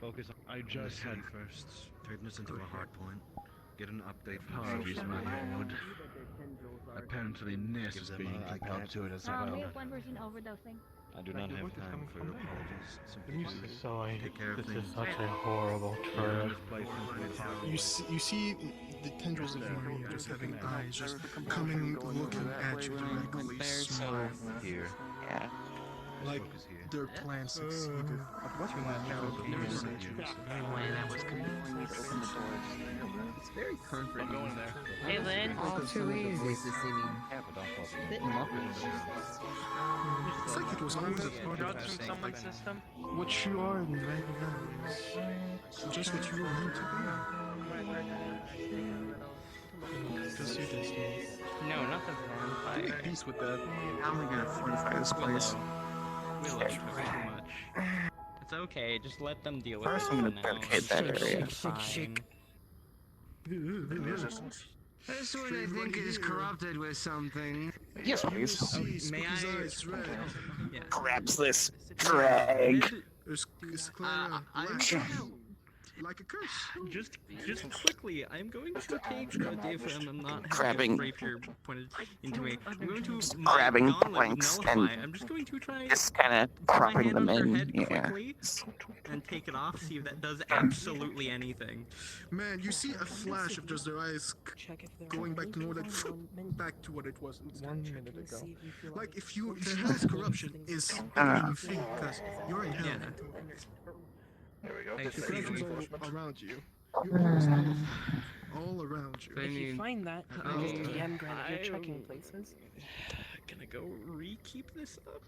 Focus on
I just
head
had
first, turn this into a hard point, get an update from
apologies,
social
my
media.
lord. Apparently, Ness is being compelled to it as well.
We have one person overdosing.
I do not have time for your apologies. Simply
You
please
sorry.
take care of
This
things.
is such a horrible
Learn
trip.
this place from
You see the tendrils of Maria just having eyes just coming, looking at you directly, smile.
Here.
Yeah.
Like their plan succeeded.
It's very comforting.
Going there.
Hey, Lynn.
All too easy.
It's like it was always a part of
Drugs from someone's system?
what you are right now is just what you were meant to be. Just your destiny.
No, not the vampire.
Make peace with that.
I'm gonna fortify this place.
Willow, too much. It's okay, just let them deal with
First,
it
I'm
for
gonna
now.
barricade that area.
Shake.
Resistance.
This one I think is corrupted with something.
Yes, please.
May I?
Yeah.
Grabs this drag.
It's clear, like a curse.
Just quickly, I'm going to take Dave and I'm not
Grabbing-
having a rapier pointed into me. I'm going to
Grabbing
gauntlet with
planks
nullify.
and
I'm just going to try
just kind of
put my
propping
hand
them
on her
in.
head
Yeah.
quickly and take it off. See if that does absolutely anything.
Man, you see a flash of just their eyes going back to normal, back to what it was 1 minute ago. Like if the hell's corruption is you think because you're in hell.
There we go.
The
This is
corruption's
reinforcement.
all around you. All around you.
If you find that, just DM Grant if you're checking places.
Gonna go re-keep this up.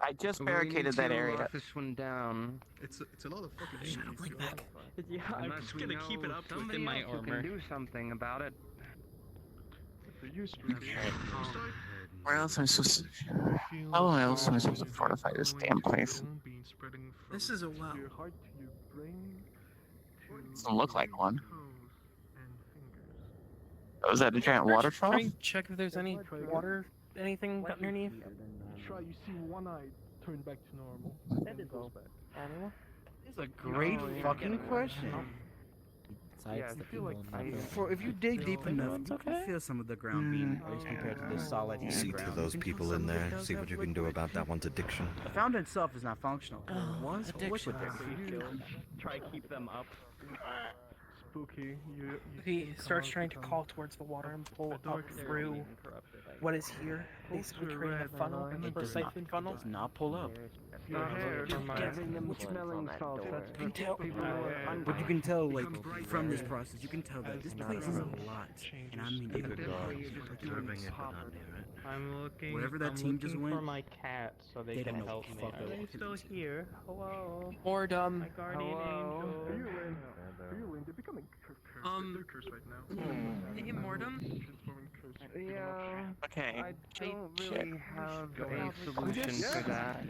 I just barricaded that area.
Lock this one down.
It's a lot of fucking
Shut up, like back. Yeah, I'm
Unless
just
we
gonna
know
keep it up
somebody
within my
else who
armor.
can do something about it.
Where else am I supposed to? How else am I supposed to fortify this damn place?
This is a well.
Doesn't look like one. Oh, is that a giant water trough?
Try and check if there's any water, anything underneath.
Try, you see one eye turn back to normal. Then it goes back.
Anyone?
It's a great fucking question.
Yeah, I feel like
If you dig deep enough, you can feel some of the ground being moist compared to the solid
See
ground.
through those people in there. See what you can do about that one's addiction.
The fountain itself is not functional. There was a liquid there.
Try keep them up.
Spooky.
He starts trying to call towards the water and pull up through what is here, basically creating a funnel, a siphon funnel.
Does not pull up.
Your hair, smelling salts. That's
You can tell, but you can tell, like, from this process, you can tell that this place is a lot. And I mean, it
Perturbing it, but not near it.
I'm looking.
Wherever that
I'm
team
looking
just went,
for my cat so they
they
can
don't know
help
what
me.
the fuck
Are
they're
they still
looking
here? Hello.
Boredom.
My guardian angel.
They're becoming cursed. They're cursed right now.
Hey, Mordum.
Yeah.
Okay.
I don't really have a solution for that.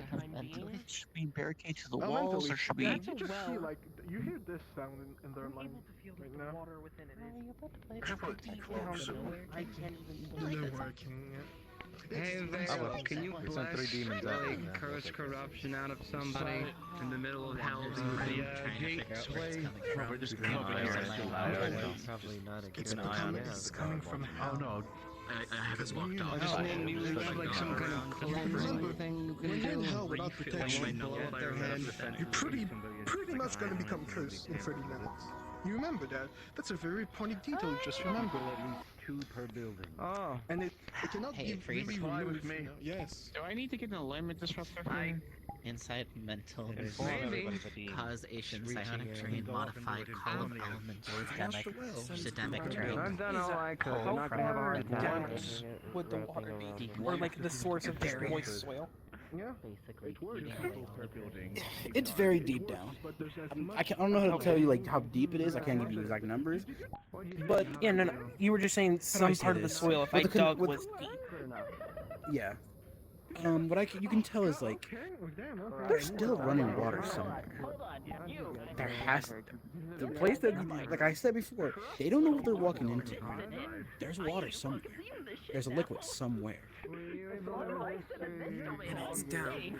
Should we barricade to the walls, or should we?
Yeah, you just see, like, you hear this sound in their mind right now.
I can't even.
They're working.
Hey Vale, can you bless, like, curse corruption out of somebody in the middle of hell already?
Gateway.
Probably just come over here.
Probably not a
It's coming from hell.
Oh no, I have it locked off.
I just mean you have like some kind of cleansing thing you
When
can
you're in
do.
hell without protection, you're pretty much gonna become cursed in 30 minutes. You remember that? That's a very pointed detail you just remember.
At least 2 per building.
Oh. And it cannot
Hey,
be
Freeze.
really
Fly
removed.
with me.
Yes.
Do I need to get an alignment disruptor for you?
Inside mental
Maybe.
causation,
Reaching
psionic
here.
terrain, modified column element, systemic terrain.
I've done all I could.
How
Not gonna have a
far
hard time.
down would the water be? Or like the source of this moist soil?
Yeah.
Basically,
it's very deep down. I don't know how to tell you, like, how deep it is. I can't give you exact numbers. But
Yeah, no. You were just saying
How do I
some
say
part of the
this?
soil, if
With
I
the con-
dug,
with-
was deep.
yeah. You can tell is, like, there's still running water somewhere. There has to. The place that, like I said before, they don't know what they're walking into. There's water somewhere. There's a liquid somewhere. And it's down.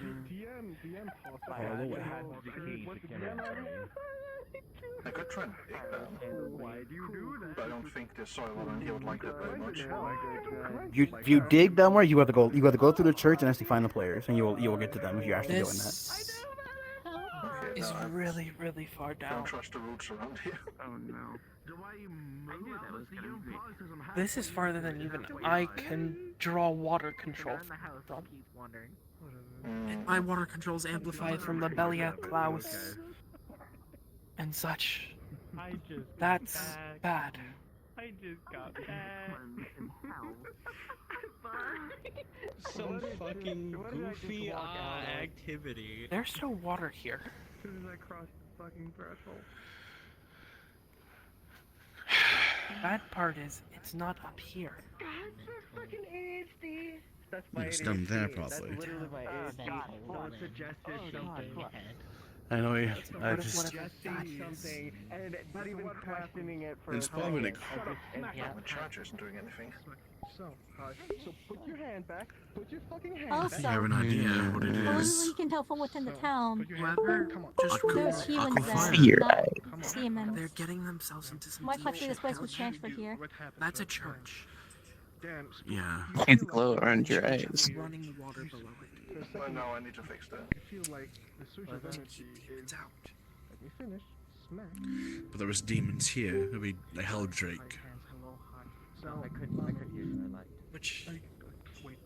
All the way.
I could try and dig that. But I don't think the soil around here would like that very much.
If you dig down where you have to go through the church and actually find the players, and you will get to them if you actually go in that.
This is really, really far
Don't
down.
trust the roots around here.
Oh no.
This is farther than even I can draw water control from. And my water control's amplified from the Belia Klaus and such. That's bad.
I just got bad.
Some fucking goofy activity.
There's no water here.
As soon as I crossed the fucking threshold.
Bad part is, it's not up here.
fucking ADHD. That's
my It's done there, ADHD. That's probably.
literally my ADHD. Someone suggested something.
I know. I
What if-
just.
what if suggesting something and not even questioning it for
It's
a
probably
second.
The charger isn't doing anything.
So put your hand back. Put your fucking hand
Also,
back.
I have an idea what it
only
is.
we can tell from within the town.
Whoever just
There's humans
Aquafire.
there, not demons.
They're getting themselves into some
Why
deep
can't this
shit.
place was transferred here?
That's a church.
Yeah.
Can't glow around your eyes.
Running water below it.
Well, no, I need to fix that.
I feel like the source of energy is out. Let me finish. Smack.
But there was demons here. We the Hell Drake.
So
I couldn't hear you. I lied.
Which?
Wait,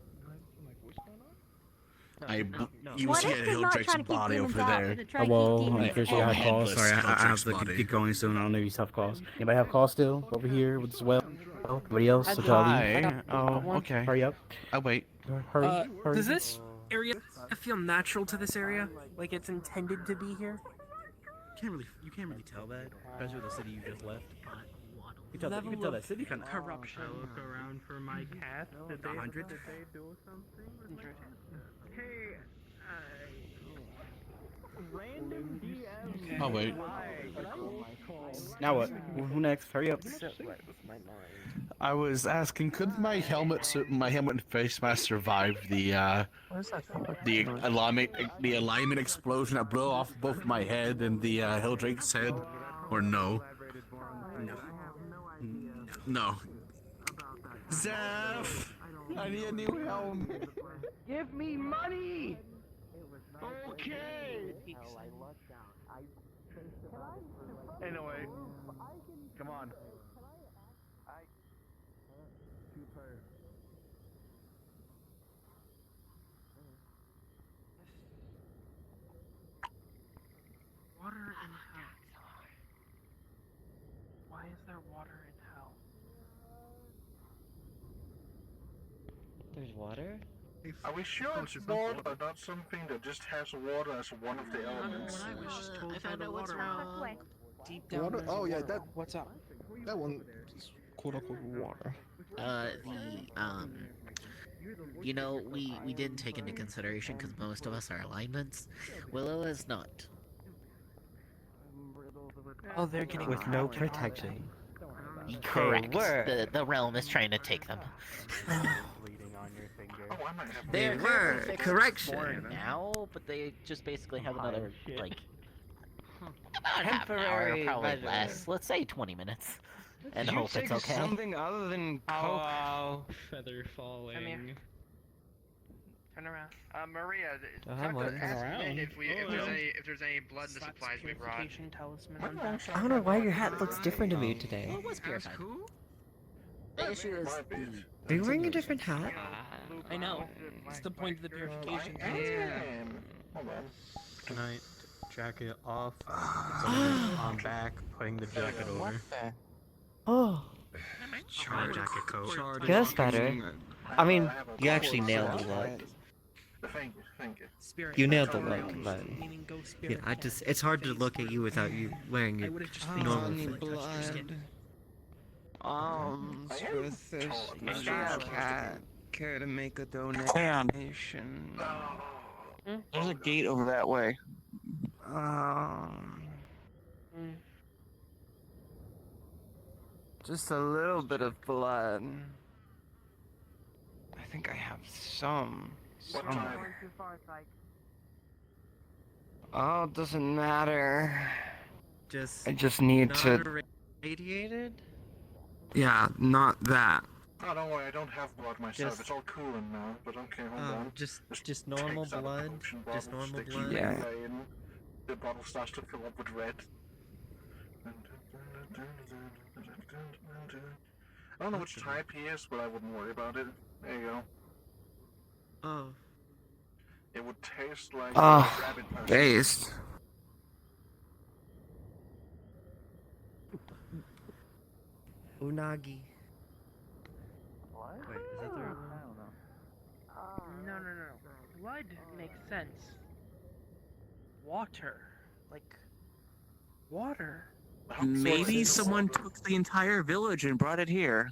what's going on?
You
What
see
if
a
they're
Hell
not
Drake's
trying to keep
body
demons
over
out,
there.
they're trying to
Hello,
keep demons
unfortunately I
out.
have calls. Sorry,
Headless
I have
Hell
to
Drake's body.
get going soon. I don't know if you have calls. Anybody have calls still over here with Swell? Anybody else? So tell me.
Hi. Oh, okay.
Hurry up.
I'll wait.
Hurry. Hurry.
Does this area feel natural to this area? Like it's intended to be here?
You can't really tell that, especially with the city you just left. You can tell that city kind of
corruption.
I look around for my cat. Did they
100?
do something? Hey, random DM.
Oh wait.
Now what? Who next? Hurry up.
I was asking, could my helmet and face mask survive the alignment explosion that blew off both my head and the Helldrake's head, or no? No. Zeph, I need a new helmet.
Give me money! Okay!
Anyway, come on. Too tired.
Water in hell. Why is there water in hell?
There's water?
Are we sure it's water, not something that just has water as one of the elements?
I was just told
I found out what's wrong.
deep down.
Water?
there's
Oh, yeah, that.
What's up?
That one is quote unquote water.
You know, we didn't take into consideration because most of us are alignments. Willow is not.
Oh, they're getting
With no protection.
Correct.
were.
The realm is trying to take them.
Bleeding on your finger.
Oh, I might have.
They're
were.
fixed
Correction.
for now, but they just basically have another like about
Temporary
half an hour, probably
measure.
less. Let's say 20 minutes, and
Did you
hope
take
it's okay.
something other than coke?
Wow. Feather falling.
Come here. Turn around.
Maria,
I'm
talk to
looking
ask
around.
Lynn if there's any blood in the supplies we brought.
Purification talisman on back.
I don't know why your hat looks different to me today.
Well, it was purified.
The issue is
Might
Are you wearing a different hat?
I know. It's the point of the purification
I
talisman.
am. Hold on.
Can I jacket off? Putting it on back, putting the jacket over.
Oh,
My jacket coat.
that's better. I mean, you actually nailed the look.
Thank you, thank you.
Spirit.
You nailed the look, but
Meaning ghost
yeah,
spirit.
it's hard to look at you without you wearing
I
your
would've just
normal
need
thing.
blood.
With this cat care to make a donation? There's a gate over that way. Just a little bit of blood. I think I have some. Oh, it doesn't matter. I just need to.
Radiated?
Yeah, not that.
Oh, don't worry, I don't have blood myself.
Just-
It's all cooling now, but okay, hold on.
Just normal
takes out a
blood.
potion
Just
bottle,
normal
sticks
blood.
it
Yeah.
in, the bottle starts to fill up with red. I don't know which type he is, but I wouldn't worry about it. There you go.
Oh.
It would taste like
Ah,
rabbit pus.
based.
Unagi.
What?
Wait, is that the right one?
I don't know.
No. Blood makes sense. Water. Like, water.
Maybe someone took the entire village and brought it here.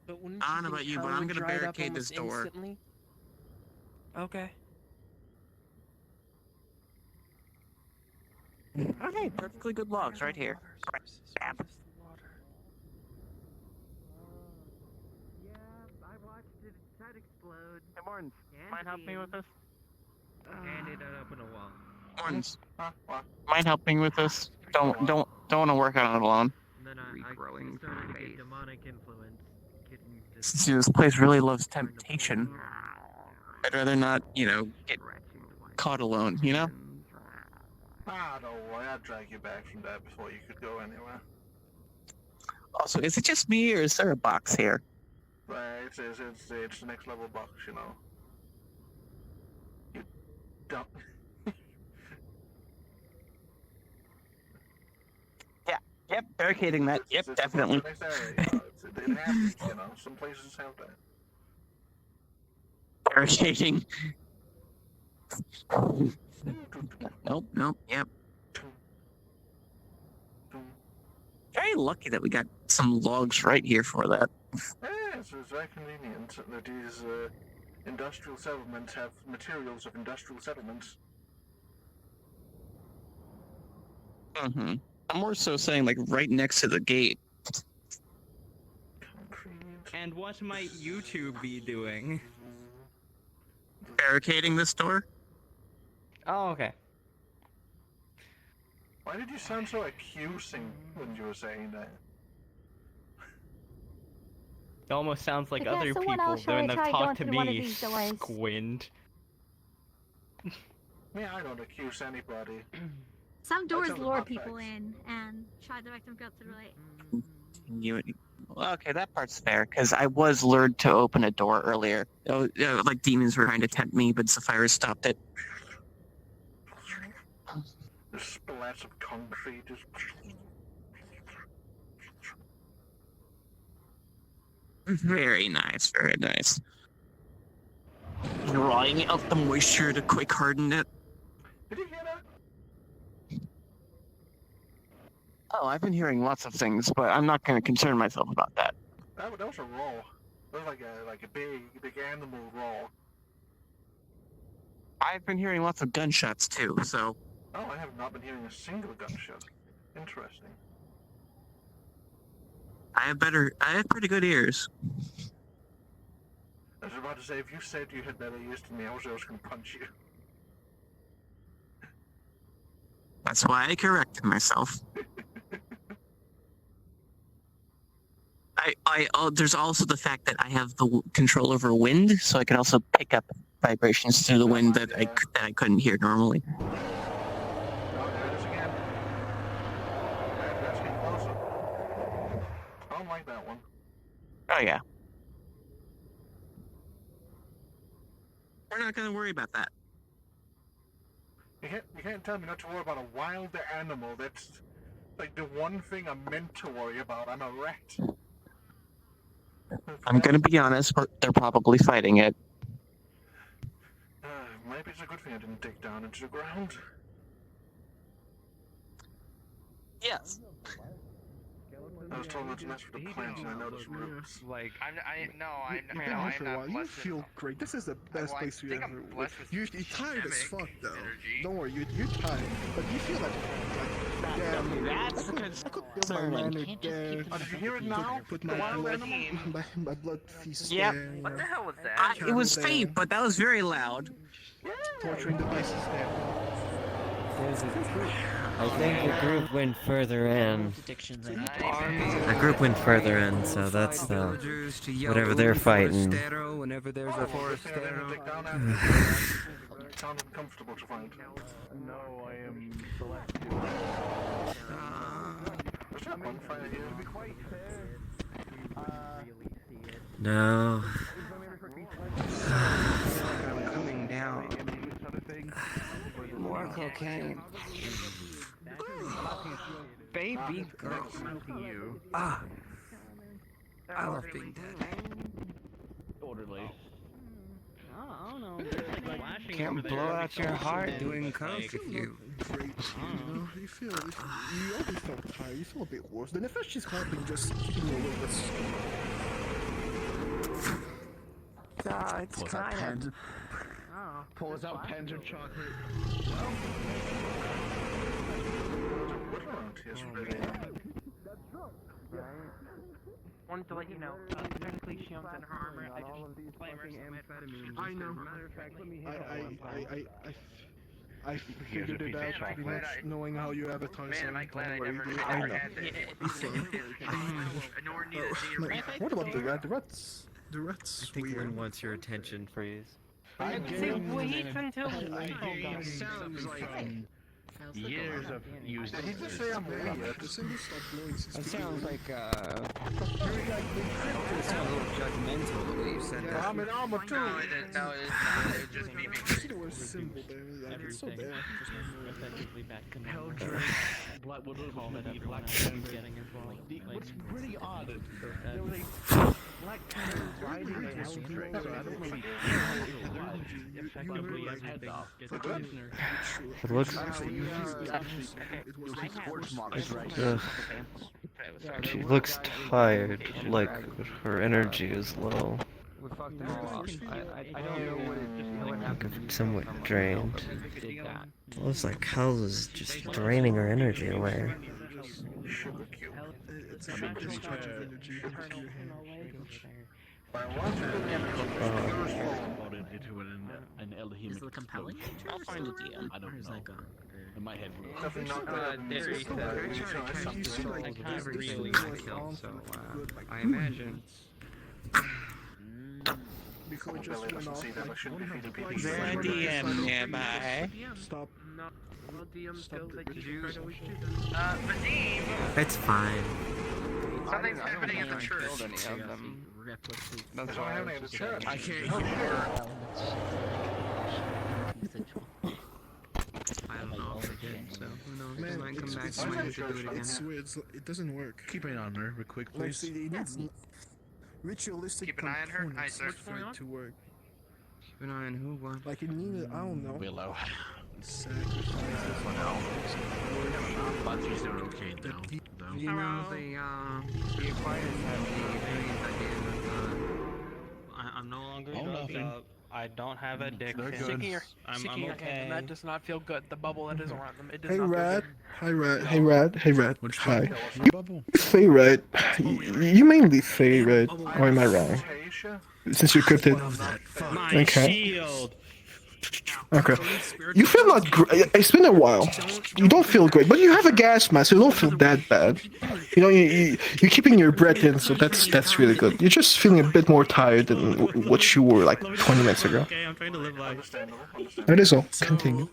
But wouldn't
I don't know
think
about you, but
hell
I'm
would
gonna
dry it up
barricade this
almost
door.
instantly? Okay.
Okay, perfectly good logs right here. Bam.
Yeah, I watched it explode.
Hey, Martin, mind help me with this?
Hand it up in a wall.
Ones.
What?
Mind helping with this? Don't want to work on it alone.
And then
Regrowing
started to
faith.
get demonic influence.
See, this place really loves temptation. I'd rather not, get caught alone, you know?
Ah, don't worry, I'd drag you back from that before you could go anywhere.
Also, is it just me or is there a box here?
Right, it's the next level box, you know. You don't.
Yep, barricading that. Yep,
It's
definitely.
the next area, you know. It happens, you know. Some places have that.
Barricading. Nope, yep. Very lucky that we got some logs right here for that.
Yeah, it's very convenient that these industrial settlements have materials of industrial settlements.
Mm-hmm. I'm more so saying like right next to the gate.
And what might YouTube be doing?
Barricading this door?
Oh, okay.
Why did you sound so accusing when you were saying that?
It almost sounds like
Okay,
other
so what
people
else shall I
when they've
try going
talked to
through one of
me.
these doors?
Squint.
Me, I don't accuse anybody.
Some doors
tell them
lure
hot
people
facts.
in and try to direct them to go to the right.
Well, okay, that part's fair, because I was lured to open a door earlier. Like demons were trying to tempt me, but Sapphire stopped it.
The splats of concrete just.
Very nice, very nice. Drawing out the moisture to quick harden it.
Did you hear that?
Oh, I've been hearing lots of things, but I'm not going to concern myself about that.
That was a roar. That was like a big animal roar.
I've been hearing lots of gunshots too, so
Oh, I have not been hearing a single gunshot. Interesting.
I have pretty good ears.
I was about to say, if you said you had better ears than me, I was just going to punch you.
That's why I corrected myself. There's also the fact that I have the control over wind, so I can also pick up vibrations through the wind that I couldn't hear normally.
Oh, there it is again. That's getting closer. I don't like that one.
Oh yeah. We're not gonna worry about that.
You can't tell me not to worry about a wild animal. That's like the one thing I'm meant to worry about. I'm a rat.
I'm gonna be honest, they're probably fighting it.
Maybe it's a good thing I didn't dig down into the ground.
Yes.
I was told not to mess with the plants, and I noticed roots.
Like, I'm
You've been here for a while. You feel great. This is the best place you ever. You're tired as fuck, though. Don't worry, you're tired, but you feel like yeah,
that's
I could build my land there.
Oh, did you hear it now?
Put
The
my
wild
blood,
animal?
my blood feast
Yep.
there.
What the hell was that?
It was faint, but that was very loud.
Torturing devices there.
I think the group went further in. The group went further in, so that's the whatever they're fighting.
Whenever there's a forestero. Sounds uncomfortable to find.
No, I am celestial.
There's that bonfire here. To be quite fair.
No.
I'm coming down. More cocaine. Baby girl. Ah. I love being dead.
Orderly.
I don't know.
Can't blow out your heart doing coke if you.
Great, you know, you always felt tired. You feel a bit worse. Then if it's just helping, just keeping you a little bit.
It's kind of.
Pulls out pens of chocolate.
Wanted to let you know, technically she owns in her armor. I just blame her so
I know.
Matter of fact, let me
I figured it out pretty much, knowing how you advertise
Man, I'm glad I
what you
never
do. I know.
had that.
What about the rat? The rats.
I think Lynn wants your attention, Freeze.
See, wait until
sounds like years of use.
Did he just say I'm an idiot?
That sounds like it sounds a little judgmental the way you said that.
I'm in armor too.
No, it's not. It's just me being
It was simple, baby. It's so bad.
Effectively back to
Hell
normal.
drink. What was
Call that
the
everyone
Black
else is
Panther?
getting involved.
What's pretty odd is
So
there was
that-
a Black Panther riding a hell drink, so I don't really
effectively
his head off.
gets a prisoner.
It looks. Ugh. She looks tired, like her energy is low.
We fucked them all up. I don't know what happened.
Somewhat drained.
Did that.
Looks like hell is just draining her energy away.
sugar cube.
It's a discharge of energy into your hand.
I want you to get
an Elohim
Is it compelling? I'll find a DM.
I don't
Where's
know.
that gone?
In my head,
Definitely not good.
There is
You see, like,
really
this
good
kill,
so
like,
I imagine.
Before it just
Billy
went
doesn't
off,
see that I
like,
should defeat the
like,
PD.
like,
Like,
DM
nearby.
Stop.
Stop the
Jews.
Vadim!
It's fine.
Something's happening at the church.
That's why I'm at the church.
I can't hear.
I don't know if I did, so who knows?
Man,
I might come back
it's
and might have to
weird.
do it again.
It's weird. It doesn't work.
Keep an eye on her, real quick,
Like,
please.
see, it needs ritualistic
Keep an eye on her? Aye, sir.
components for it to work.
Keep an eye on who, what?
Like, it needed, I don't know.
Willow.
Sacrifices.
Bunty's doing okay now.
You know, the Aquarius have the brilliant idea of,
I'm no longer
Oh,
drugged
nothing.
up. I don't have addiction.
They're good.
I'm
Shaking your hand,
okay.
and that does not feel good. The bubble that is around them, it does
Hey,
not
Rad.
feel
Hi, Rad. Hey, Rad. Hey, Rad.
What's
Hi.
that? Bubble?
Say Rad. You mainly say Rad. Or am I wrong? Since you're cryptid.
My
Okay.
shield.
Okay. You feel not great. It's been a while. You don't feel great, but you have a gas mask, so you don't feel that bad. You know, you're keeping your breath in, so that's really good. You're just feeling a bit more tired than what you were like 20 minutes ago.
Okay, I'm trying to live life.
That is all. Continue.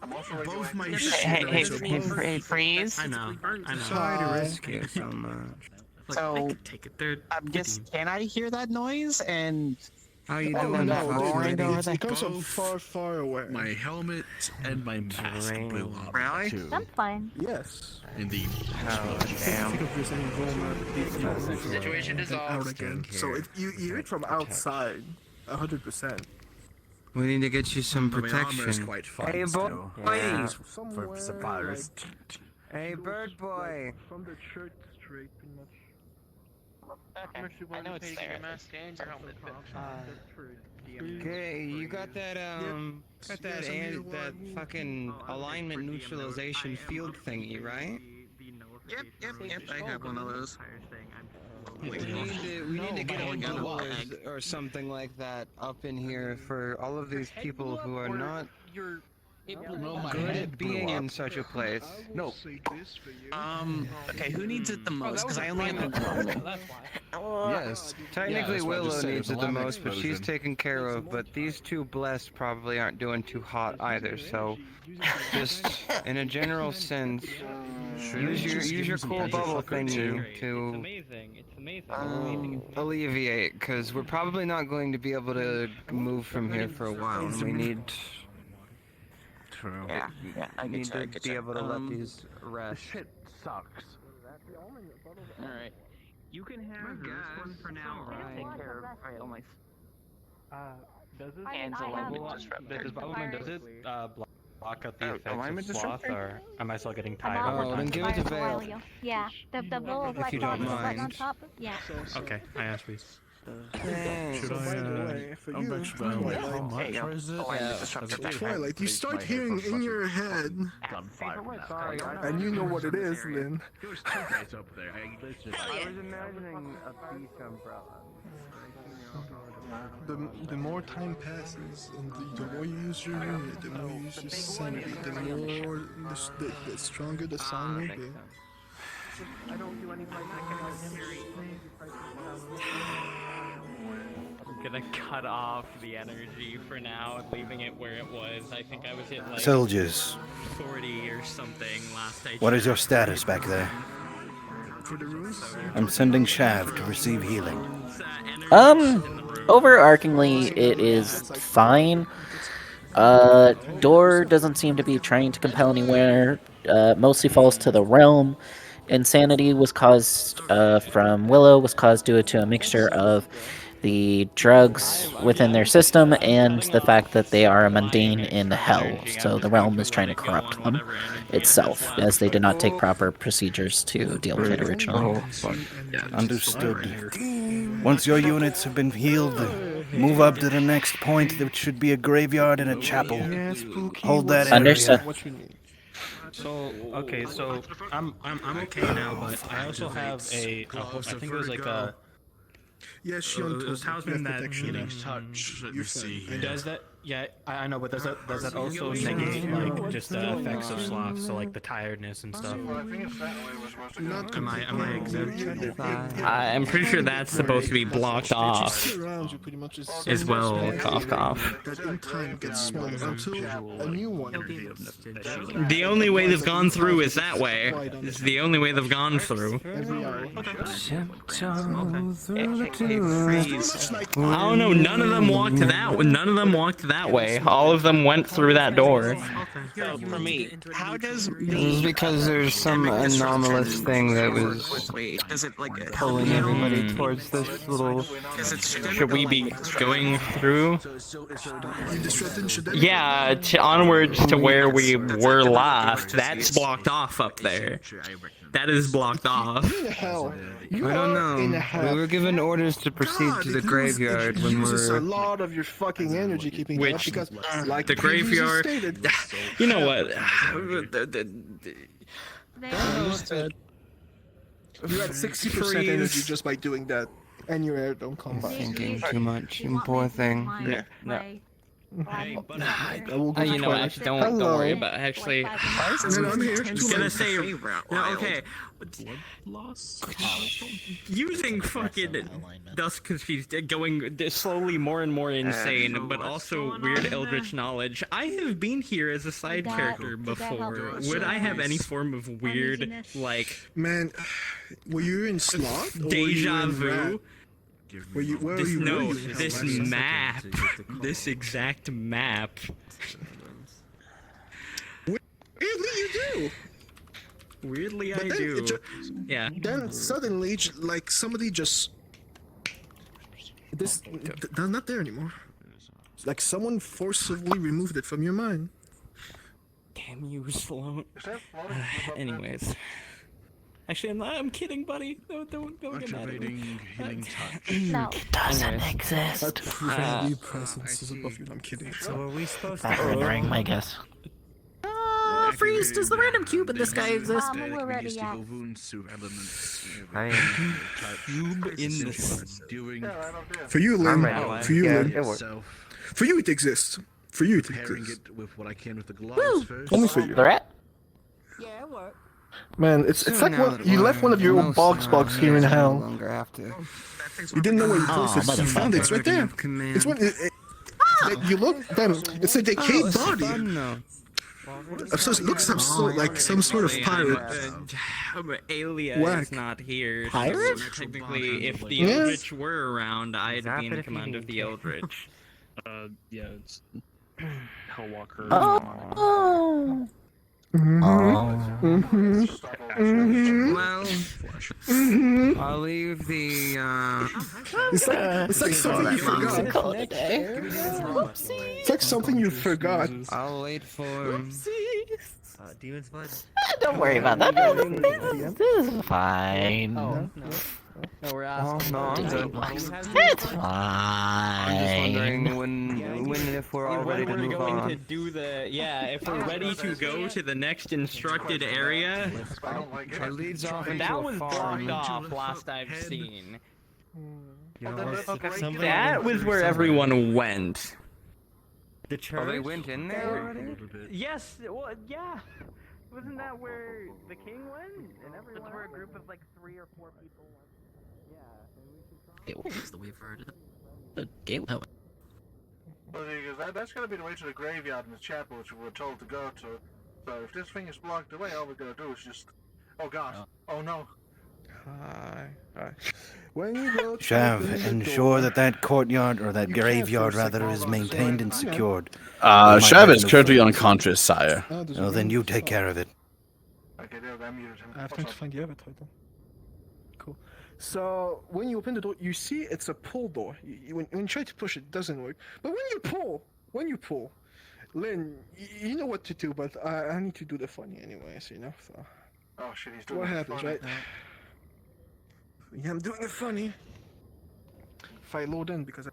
Both my
Hey, freeze.
I know.
sorry to risk you so much.
So,
Take it there.
I'm just, can I hear that noise? And
How you
Oh,
doing?
that roaring over
it
there?
comes from far, far away.
My helmet and my mask blew up.
Really?
Too.
That's fine.
Yes.
Indeed.
Oh, damn.
Think of this any vulnerability.
Situation
Out
dissolved.
again. So if you hear it from outside, 100%.
We need to get you some
But my armor is
protection.
quite fine
Hey,
still.
boy!
For suppliers.
Hey, bird boy!
From the church straight, pretty much.
Okay. I know it's there. Mask and your helmet.
Okay, you got that that fucking alignment neutralization field thingy, right?
Yep, I have one of those.
We need to get a board or something like that up in here for all of these people who are not good at being in such a place.
No.
Okay, who needs it the most? Because I only have
Yes, technically
that's what I
Willow
just said,
needs
it
it
was
the
a line
most, but she's
explosion.
taken care of. But these two blessed probably aren't doing too hot either. So, just in a general sense, use your cool bubble thingy to
Amazing. It's amazing.
alleviate, because we're probably not going to be able to move from here for a while, and we need.
True.
Yeah, I
need
get you, I
to
get
be
you.
able to let these rest.
Shit sucks.
Alright. You can have this one for now.
Take care of my only
does it?
hands alignment disruptor.
Does Bobbleman, does it block out the
Oh,
effects of
alignment
sloth,
disruptor?
or am I still getting
I
tired
bought
over
Oh,
one
then
time?
give it to
a while
Vale.
ago. Yeah, the blue
If
black
you
box
don't
with button on
mind.
top. Yeah.
Okay, I asked please.
Thanks.
Should
So by the way, for you,
Twilight, how much
There you go.
was it?
Alignment disruptor back.
Twilight, you start hearing in your head, and you know what it is, then.
There was two guys up there. I literally.
I was imagining a beach umbrella.
The more time passes, and the more you use your unit, the more you use your sanity, the more the stronger the sign will be.
I don't do any fighting.
I'm gonna cut off the energy for now, leaving it where it was. I think I was at like
Soldiers,
40 or something last I
what is your
checked.
status back there?
For the runes?
I'm sending Shav to receive healing.
Overarchingly, it is fine. Door doesn't seem to be trying to compel anywhere. Mostly falls to the realm. Insanity was caused from Willow, was caused due to a mixture of the drugs within their system and the fact that they are a mundane in hell. So the realm is trying to corrupt them itself, as they did not take proper procedures to deal with it originally.
Understood. Once your units have been healed, move up to the next point. There should be a graveyard and a chapel. Hold that area.
Understood.
What you need.
So okay, so I'm okay now, but I also have I think it was like a
Yes, she on
a talisman that
Healing touch. Let me see here.
does that. Yeah, I know, but does that also negate like just the effects of sloth, so like the tiredness and stuff?
Well, I think it's that way we're supposed to go.
Not
Am I exempt?
I'm pretty sure that's supposed to be blocked off
around you pretty much
as well. Cough, cough.
that in time gets smaller until a new one.
The only way they've gone through is that way. It's the only way they've gone through.
Every hour.
I don't know. None of them walked that. None of them walked that way. All of them went through that door.
So for me, how does
It was because there's some anomalous thing that was
does it like
pulling everybody towards this little.
Should we be going through?
You disrupted Shadek?
Yeah, onwards to where we were last. That's blocked off up there. That is blocked off.
Who the hell? You
I don't
are in
know.
a hell.
We were given orders to proceed to the graveyard when we
uses a
were.
lot of your fucking energy keeping that up
Which
because, like
the
previously
graveyard.
stated,
You know what?
you're at 60% energy just by doing that, and your air don't come by.
Thinking too much, you poor thing.
No.
I will go
You know,
for
actually,
it.
don't
Hello.
worry about it. Actually,
No, I'm here.
I was gonna say, no, okay. Using fucking dust because she's going slowly more and more insane, but also weird eldritch knowledge. I have been here as a side character before. Would I have any form of weird, like,
Man, were you in Sloth? Or were you
deja
in
vu?
Rat? Were you, where
This,
were you?
no,
were you in
this
Hellraisers?
map, this exact map.
Weirdly, you do.
Weirdly,
But
I
then
do.
it
Yeah.
Then suddenly, like somebody just they're not there anymore. It's like someone forcibly removed it from your mind.
Damn you, Sloan. Anyways. Actually, I'm kidding, buddy. Don't get mad at me.
Healing touch.
No.
It doesn't exist.
That friendly presence is above you. I'm kidding.
So are we supposed
That rendering, I guess.
Freeze, does the random cube in this guy exist?
We're ready, yeah.
Cube in this. Doing
For you, Lynn.
ready.
For you,
Yeah,
Lynn.
it works.
For you, it exists. For you, it
pairing
exists.
it with what I can with the gloves first.
Only for you.
The rat?
Yeah, it worked.
Man, it's
So
like
now
what
that
you
we're
left one of your old box here in
no
hell.
longer have to.
You didn't know where you placed it. You found it. It's right there. It's when you look. Damn, it's a decayed body. So it looks like some sort of pirate.
Aelia
Whack.
is not here.
Pirate?
So technically, if the
Yeah.
Eldritch were around, I'd be in command of the Eldritch.
Yeah, it's Hellwalker.
Oh.
Well, I'll leave the.
It's like something you forgot.
Call it a day.
It's like something you forgot.
I'll wait for.
Demon's Blood.
Don't worry about that. This is fine.
No, we're asking.
No, I'm good.
It's fine.
I'm just wondering when and if we're all ready to
When we're
move
going to
on.
do the if we're ready to go to the next instructed area.
It leads off into
That
a
was
farm.
blocked off last I've seen.
You know what? Somebody
That
went
was
through
where
somewhere.
everyone went.
The church.
Oh, they went in there already?
Yes, well, yeah. Wasn't that where the king went? And everyone. That's where a group of like 3 or 4 people went.
It was the way for the gateway.
Well, because that's going to be the way to the graveyard and the chapel, which we were told to go to. So if this thing is blocked away, all we're going to do is just... Oh, God. Oh, no.
Hi. When you go to
Shav,
open the
ensure
door,
that courtyard, or that
You can't
graveyard
force the
rather, is
call on
maintained
the
and
side.
secured.
Shav is
no
currently
further.
unconscious, sire.
Oh, then you take care of it.
Okay, there, I muted him.
I have
What's
time to
up?
find the avatar then. Cool. So when you open the door, you see it's a pull door. When you try to push it, it doesn't work. But when you pull, Lynn, you know what to do. But I need to do the funny anyways, you know. So
Oh, shit, he's doing
what
it
happens,
funny.
right? Yeah, I'm doing it funny. If I load in because.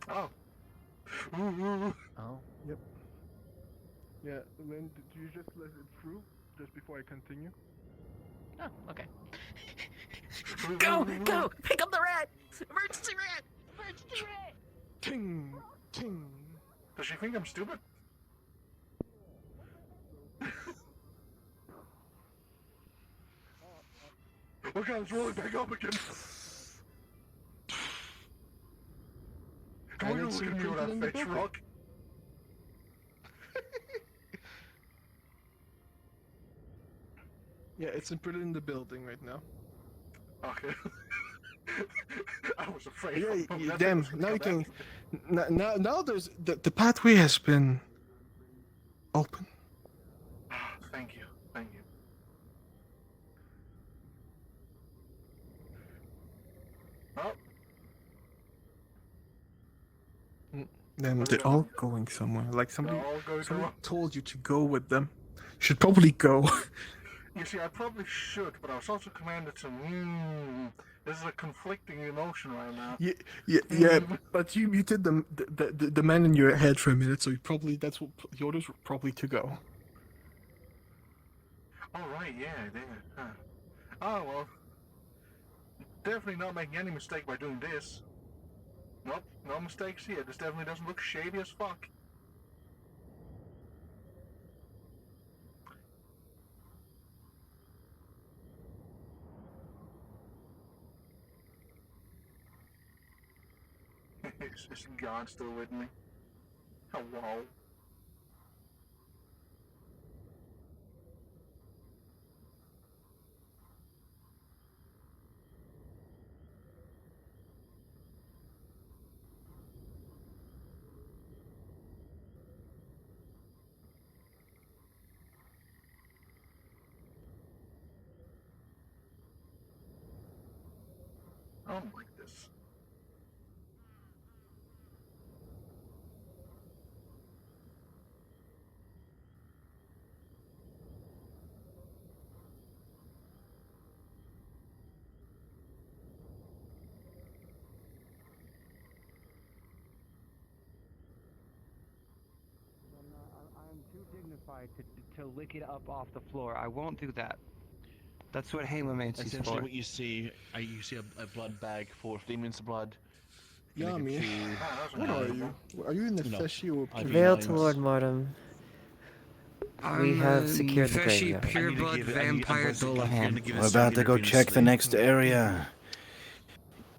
Oh.
Oh.
Yep. Yeah, Lynn, did you just let it through just before I continue?
Oh, okay.
Go! Pick up the rat! Emergency rat!
Emergency rat!
Ting! Ting!
Does she think I'm stupid? Okay, it's rolling back up again. Don't
And
you
it's
look at me with
included in the
that fetch
building.
rock.
Yeah, it's put in the building right now.
Okay. I was afraid.
Yeah, damn. Now you can. Now there's the pathway has been open.
Thank you. Thank you. Oh.
Then they're all going somewhere. Like somebody
all going somewhere.
told you to go with them. Should probably go.
You see, I probably should, but I was also commanded to. This is a conflicting emotion right now.
Yeah, but you muted the man in your head for a minute, so you probably that's what the orders were probably to go.
Oh right, yeah, I did. Huh. Oh well. Definitely not making any mistake by doing this. Nope, no mistakes here. This definitely doesn't look shady as fuck. Is God still with me? Hello? I don't like this.
I'm too dignified to lick it up off the floor. I won't do that. That's what Halomancy's
Essentially,
for.
what you see a blood bag full of demon's blood.
Yeah, me. What are you? Are you in the fleshy or
Veil to Lord Mortem. We have secured the graveyard.
pureblood vampire Dullahan.
We're about to go check the next area.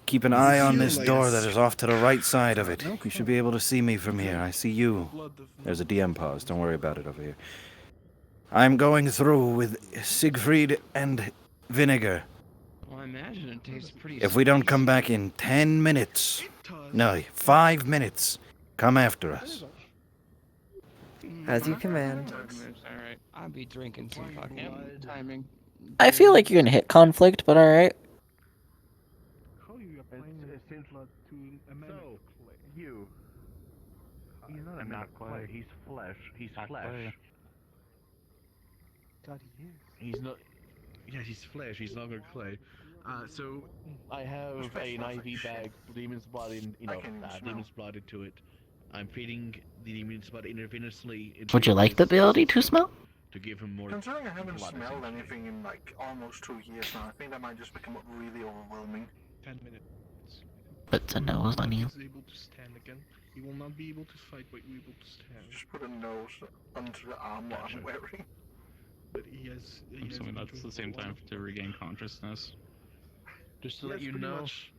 Keep an eye on this door that is off to the right side of it. You should be able to see me from here. I see you. There's a DM pause. Don't worry about it over here. I'm going through with Siegfried and Vinegar.
Well, I imagine it tastes pretty.
If we don't come back in 10 minutes, no, 5 minutes, come after us.
As you command.
Alright, I'll be drinking some fucking timing.
I feel like you're gonna hit conflict, but alright.
So, you. He's not clay. He's flesh. He's flesh.
God, he is.
He's not. Yeah, he's flesh. He's not good clay. So I have an IV bag, demon's blood in, demon's blood into it. I'm feeding the demon's blood intravenously. Into
Would you like the ability to smell?
To give him more.
Considering I haven't
blood,
smelled
essentially.
anything in like almost 2 years now, I think that might just become really overwhelming.
10 minutes.
Put a nose on you.
He's able to stand again. He will not be able to fight, but you're able to stand.
Just put a nose under the arm what I'm wearing.
But he has.
I'm assuming that's the same time to regain consciousness.
Just to
Yes,
let you
pretty
know.
much.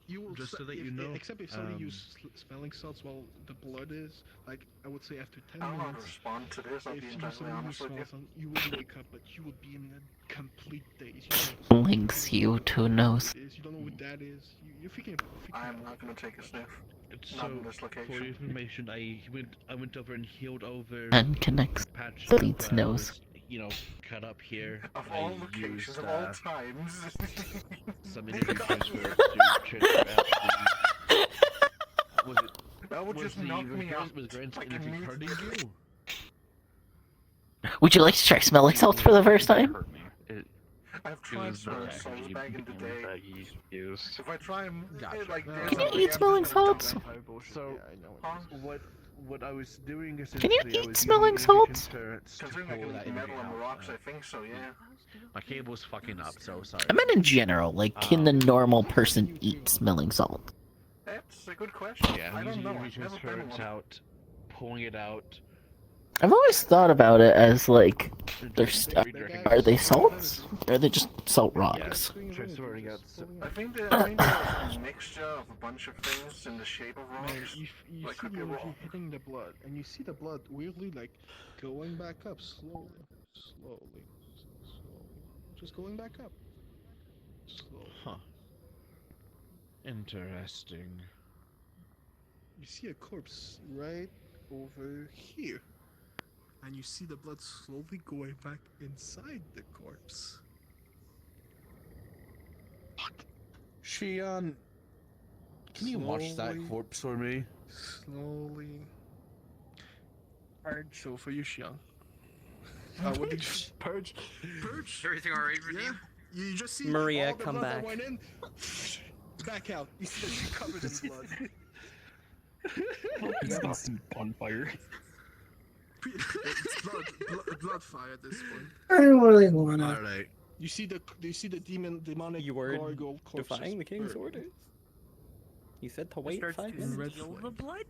You will
Just to
s-
let
if-
you know.
Except if somebody uses smelling salts while the blood is, like, I would say after 10
I don't know how to
minutes.
respond to this, I'll be
If
entirely
somebody
honest with you.
smells them, you will wake up, but you will be in a complete daze.
Links you to a nose.
You don't know what that is. You're freaking.
I'm not gonna take a sniff.
So,
Not in this
for your
location.
information, I went over and healed over
And connects
patch
Lead's
that
nose.
was, cut up here.
Of
I
all locations,
used,
of all times.
some energy transfer to transfer out the. Was it?
That would just knock me out.
Was Grant's
like
energy
immediately.
hurting you?
Would you like to try smelling salts for the first time?
I've tried throwing souls back in the day.
Used.
If I try and like
No,
there's
Can you
something
eat
I'm
smelling
just gonna jump
salts?
back.
So, what I was doing is
Can you
I
eat
was
smelling
using
salts?
turrets to
Considering I
pull
can
that
eat
energy
metal and
out.
rocks, I think so, yeah.
My cable's fucking up, so sorry.
I meant in general, like, can the normal person eat smelling salt?
That's a good question.
Yeah,
I
I'm
don't
using
know.
energy
I've never been
transference
one.
out, pulling it out.
I've always thought about it as, like,
Redirecting
are they
it.
salts? Or are they just salt rocks?
Transferring out.
I think there's a mixture of a bunch of things in the shape of
Man,
rocks.
you
I
see
could
the
be
energy
wrong.
hitting the blood, and you see the blood weirdly like going back up slowly, slowly, slowly, just going back up. Slowly.
Huh. Interesting.
You see a corpse right over here, and you see the blood slowly going back inside the corpse.
Shion, can you watch that
Slowly.
corpse for me?
Slowly. Purge. So for you, Xiang. What did you purge? Purge.
Everything alright with
Yeah. You just see
Maria,
all the
come
blood
back.
that went in, back out. You see that you're covered in blood.
It's on fire.
It's blood fire at this point.
I don't really wanna.
Alright.
You see the demonic
You were
gargoyle corpse
defying the
just
king's
burn.
orders. He said to wait
Starts
5
to
minutes.
steal the blood?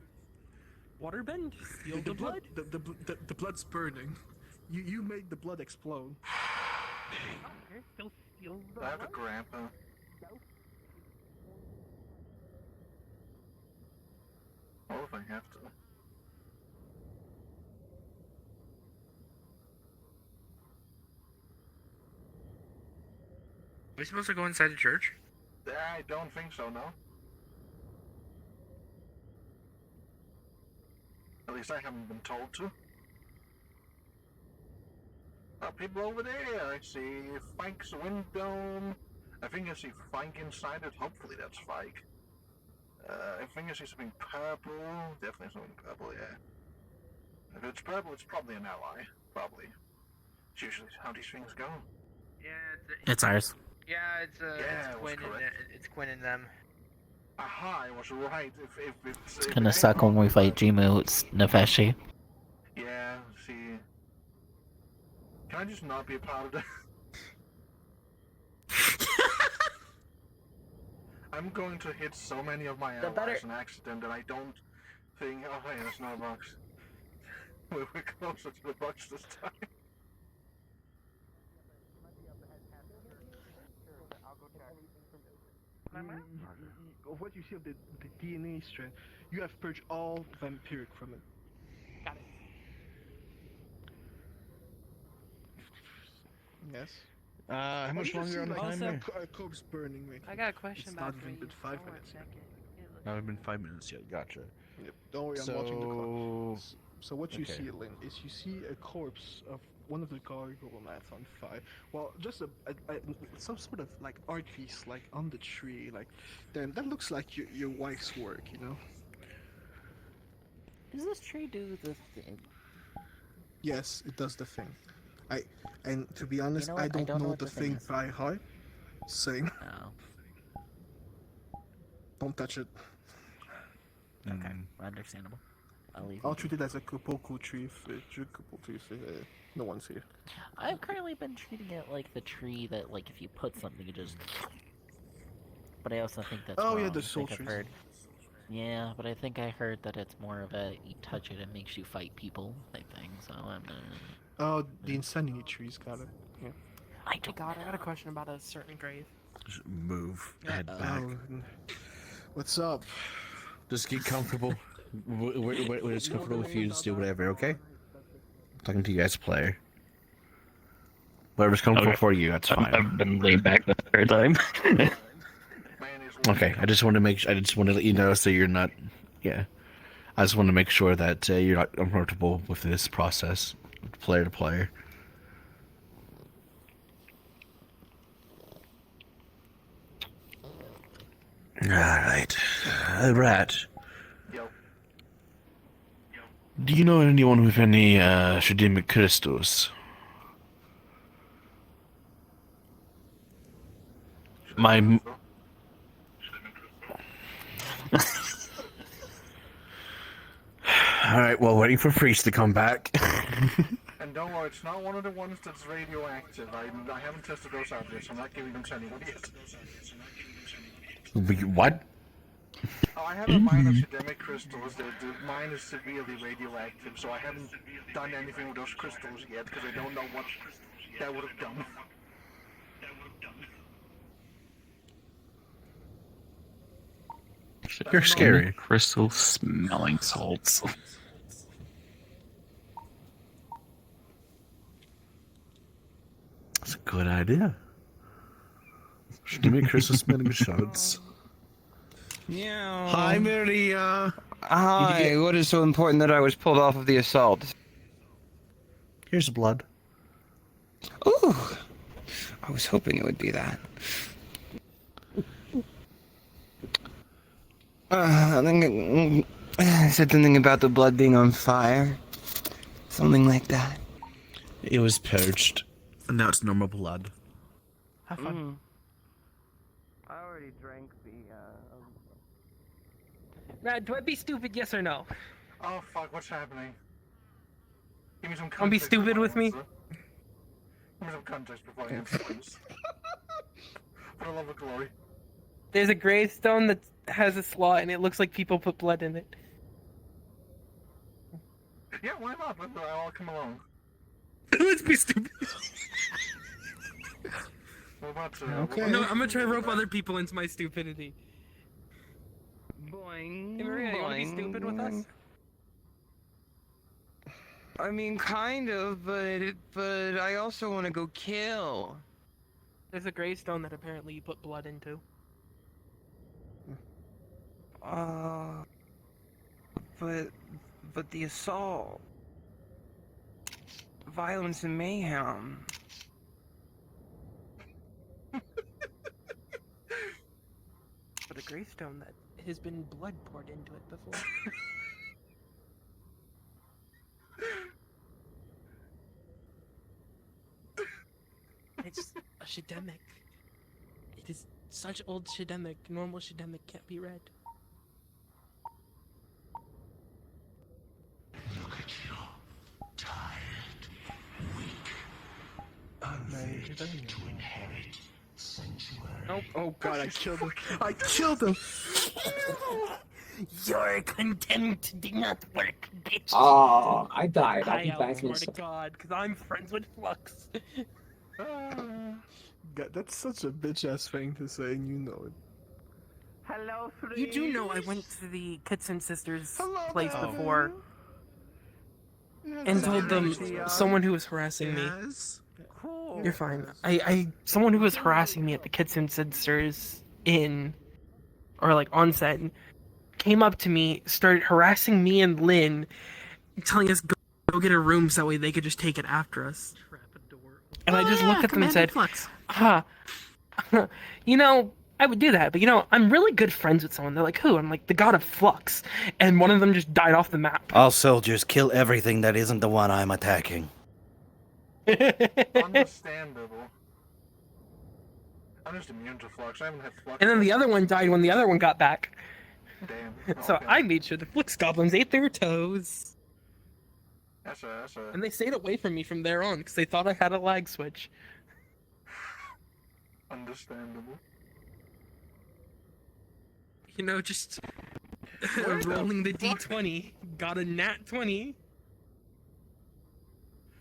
Waterbend? Steal the blood?
The blood's burning. You made the blood explode.
Okay, still steal the
I have a
blood?
grandpa. Oh, if I have to.
Are we supposed to go inside the church?
I don't think so, no. At least I haven't been told to. People over there. I see Fike's window. I think I see Fike inside it. Hopefully that's Fike. I think I see something purple. Definitely something purple, yeah. If it's purple, it's probably an ally. Probably. It's usually how these things go.
Yeah,
It's ours.
Yeah, it's
Yeah,
it's
it was
Quinn and
correct.
it's Quinn and them.
Aha, I was right. If
It's gonna suck when we fight Jimu. It's Nefeshi.
Yeah, see. Can I just not be a part of that? I'm going to hit so many of my allies in accident that I don't think. Oh, hey, that's not a box. We're closer to the box this time.
Of what you see of the DNA strand, you have purged all vampiric from it.
Got it.
Yes.
How much longer on the timer?
A corpse burning. Like,
I got a question
it's
about
not even been 5 minutes yet.
Not even 5 minutes yet. Gotcha.
Yep. Don't worry, I'm watching the clock. So what you
Okay.
see, Lynn, is you see a corpse of one of the gargoyle mats on fire. Well, just some sort of like art piece, like on the tree. Like, damn, that looks like your wife's work, you know?
Does this tree do the thing?
Yes, it does the thing. And to be honest,
You know what?
I don't know
what
the thing
is.
by heart. Same.
Oh.
Don't touch it.
Okay, understandable. I'll leave.
I'll treat it as a Kupoku tree if no one's here.
I've currently been treating it like the tree that, like, if you put something, it just. But I also think that's
Oh, yeah,
wrong.
the
I
soul
think I've
trees.
heard. Yeah, but I think I heard that it's more of a you touch it, it makes you fight people type thing. So I'm.
Oh, the insanity trees got it. Yeah.
I
Oh God, I got a question about a certain grave.
Just move. Head back.
What's up?
Just get comfortable. When it's comfortable with you, just do whatever, okay? I'm talking to you as a player. Whatever's comfortable for you, that's fine.
I've been laid back the third time.
Okay, I just want to let you know so you're not. Yeah, I just want to make sure that you're not uncomfortable with this process, player to player. All right, Rat. Do you know anyone with any Shadimic crystals? My. Alright, well, waiting for Freeze to come back.
And don't worry, it's not one of the ones that's radioactive. I haven't tested those out yet, so I'm not giving them to anyone yet.
What?
Oh, I have a mine of shedemic crystals. The mine is severely radioactive, so I haven't done anything with those crystals yet, because I don't know what that would have done.
You're scary.
Crystal smelling salts.
That's a good idea. Give me Crystal smelling shots.
Yeah.
Hi, Maria.
Hi. What is so important that I was pulled off of the assault?
Here's blood.
Ooh. I was hoping it would be that. I think I said something about the blood being on fire. Something like that.
It was purged, and now it's normal blood.
Have fun.
I already drank the,
Now, do I be stupid, yes or no?
Oh fuck, what's happening? Give me some context.
Don't be stupid with me.
Give me some context before I answer, please. For the love of glory.
There's a gravestone that has a slot, and it looks like people put blood in it.
Yeah, why not? I'll come along.
Let's be stupid.
What about,
Okay. No, I'm gonna try to rope other people into my stupidity.
Boing.
Hey, Maria, you wanna be stupid with us?
I mean, kind of, but I also want to go kill.
There's a gravestone that apparently you put blood into.
But the assault, violence and mayhem.
But a gravestone that has been blood poured into it before. It's a shedemic. It is such old shedemic. Normal shedemic can't be read.
Look at you. Tired, weak, unfit to inherit sanctuary.
Oh god, I killed him. I killed him! Your contempt did not work, bitch.
Oh, I died. I'll be
I
back in
swear
a
to
second.
God, because I'm friends with Flux.
God, that's such a bitch ass thing to say, and you know it.
Hello, you do know I went to the Kitson sisters' place before and told them someone who was harassing me. You're fine. Someone who was harassing me at the Kitson sisters inn, or like on set, came up to me, started harassing me and Lynn, telling us go get a room so that way they could just take it after us. And I just looked at them and said, you know, I would do that, but you know, I'm really good friends with someone. They're like, who? I'm like, the god of Flux. And one of them just died off the map.
All soldiers kill everything that isn't the one I'm attacking.
Understandable. I'm just immune to Flux. I haven't had Flux.
And then the other one died when the other one got back.
Damn.
So
Okay.
I made sure the Flux goblins ate their toes.
That's a.
And they stayed away from me from there on because they thought I had a lag switch.
Understandable.
You know, just rolling the d20, got a nat 20.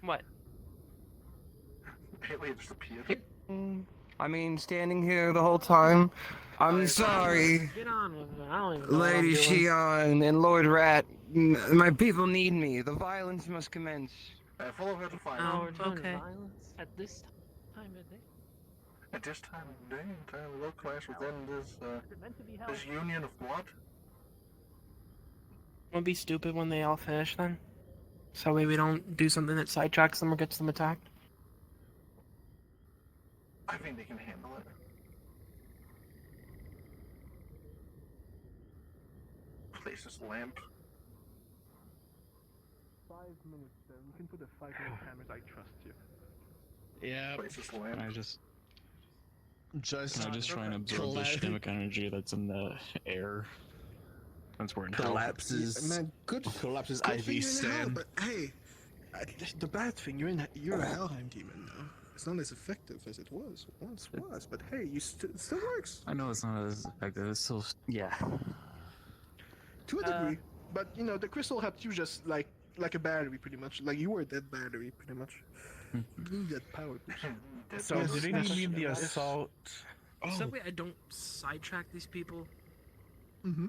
What?
Haley just appeared.
I mean, standing here the whole time. I'm sorry,
Get on with it. I don't even know what I'm
Lady
doing.
Shion and Lord Rat. My people need me. The violence must commence.
Follow her to find
Oh,
her.
we're doing
okay.
violence at this time of day.
At this time of day, entirely low class within this union of blood.
Wanna be stupid when they all finish then? So we don't do something that sidetracks them or gets them attacked?
I think they can handle it. Place this lamp.
5 minutes then. You can put a 5-minute timer.
I trust you. Yeah.
Place this lamp.
I just. Can I just try and absorb the stomach energy that's in the air? Since we're in hell.
Man, good.
Collapses
good
IV
thing you're in hell,
stand.
but hey, the bad thing you're a Helheim demon now. It's not as effective as it was once was, but hey, it still works
I know it's not as effective. It's still yeah.
to a degree. But you know, the crystal helped you just like a battery, pretty much. Like you were that battery, pretty much. You need that power boost.
So do they need the assault?
So that way I don't sidetrack these people.
Mm-hmm.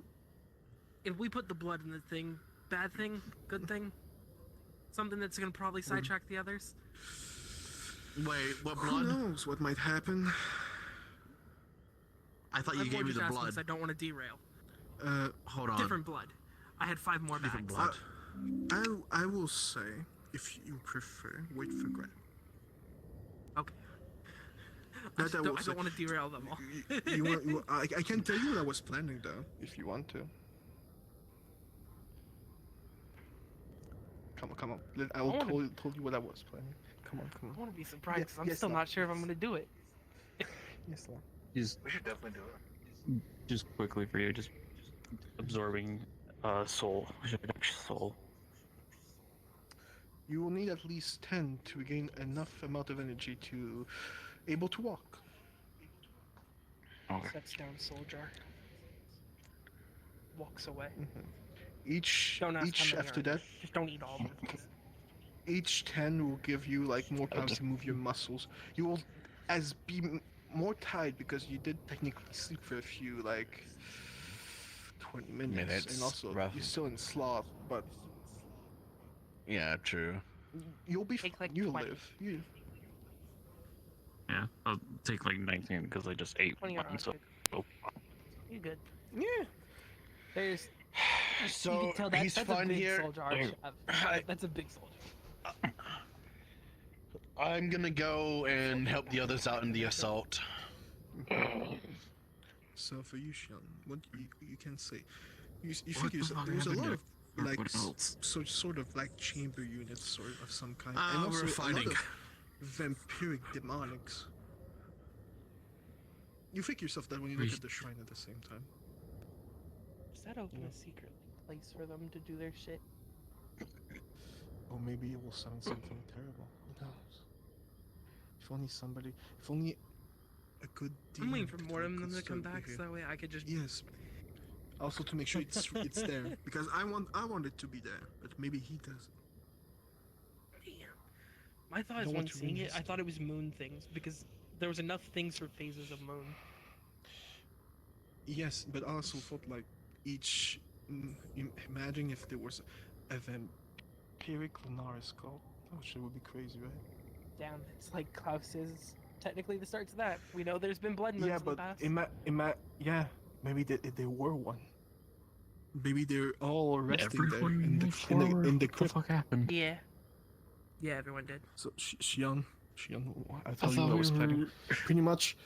If we put the blood in the thing, bad thing, good thing, something that's gonna probably sidetrack the others.
Wait, what
Who
blood?
knows what might happen?
I thought you
I'm
gave
more
me
just
the
asking
blood.
'cause I don't want to derail.
Hold on.
Different blood. I had 5 more bags.
blood.
I will say, if you prefer, wait for Grant.
Okay.
That
I
will
don't
say.
want to derail them all.
I can tell you what I was planning though, if you want to. Come on. I will told you what I was planning. Come on.
I want to be surprised 'cause I'm still not sure if I'm gonna do it.
Yes, Lord.
Just
We should definitely do it.
just quickly for you, just absorbing soul. Soul.
You will need at least 10 to regain enough amount of energy to able to walk.
Okay.
Sets down soul jar. Walks away.
Each
Don't ask how many
after
are in there.
that,
Just don't eat all of them. Please.
each 10 will give you like more power to move your muscles. You will be more tired because you did technically sleep for a few 20 minutes, and also you're still in sloth, but
Yeah, true.
you'll be
Take like
you
20.
live. You
Yeah, I'll take like 19 because I just ate
20
one.
are
So. Oh.
You good?
Yeah.
There's.
So
you can tell
he's
that's
fine
a big
here.
soul jar. That's a big soul jar.
I'm gonna go and help the others out in the assault.
So for you, Sean, what you can say? You
What
figure
the fuck
there's a lot
happened
of
to
like
everyone else?
sort of like chamber units sort of some kind,
Ah,
and also
we're
a
fighting.
lot of vampiric demonics. You figure yourself that when you look at the shrine at the same time.
Does that open a secret place for them to do their shit?
Or maybe it will summon something terrible. Who knows? If only a good demon.
I'm waiting for
could
more of
like
them to come
start
back
here.
so that way I could just.
Yes. Also to make sure it's there, because I want it to be there, but maybe he doesn't.
Damn. My thought
I
is
don't
when
want to
seeing
ruin
it, I thought it was moon things because there was enough things for phases of moon.
Yes, but I also thought like each. Imagine if there was a vampiric Lunaris cult. Oh shit, would be crazy, right?
Damn, it's like Klaus is technically the start to that. We know there's been blood moons
Yeah,
in the
but
past.
yeah, maybe they were one. Maybe they're all resting there
Everyone
in
moved forward.
the
What the
crypt.
fuck happened?
Yeah. Yeah, everyone did.
So Xiang, I'll tell you
thought
what I
we
was planning.
were-
Pretty much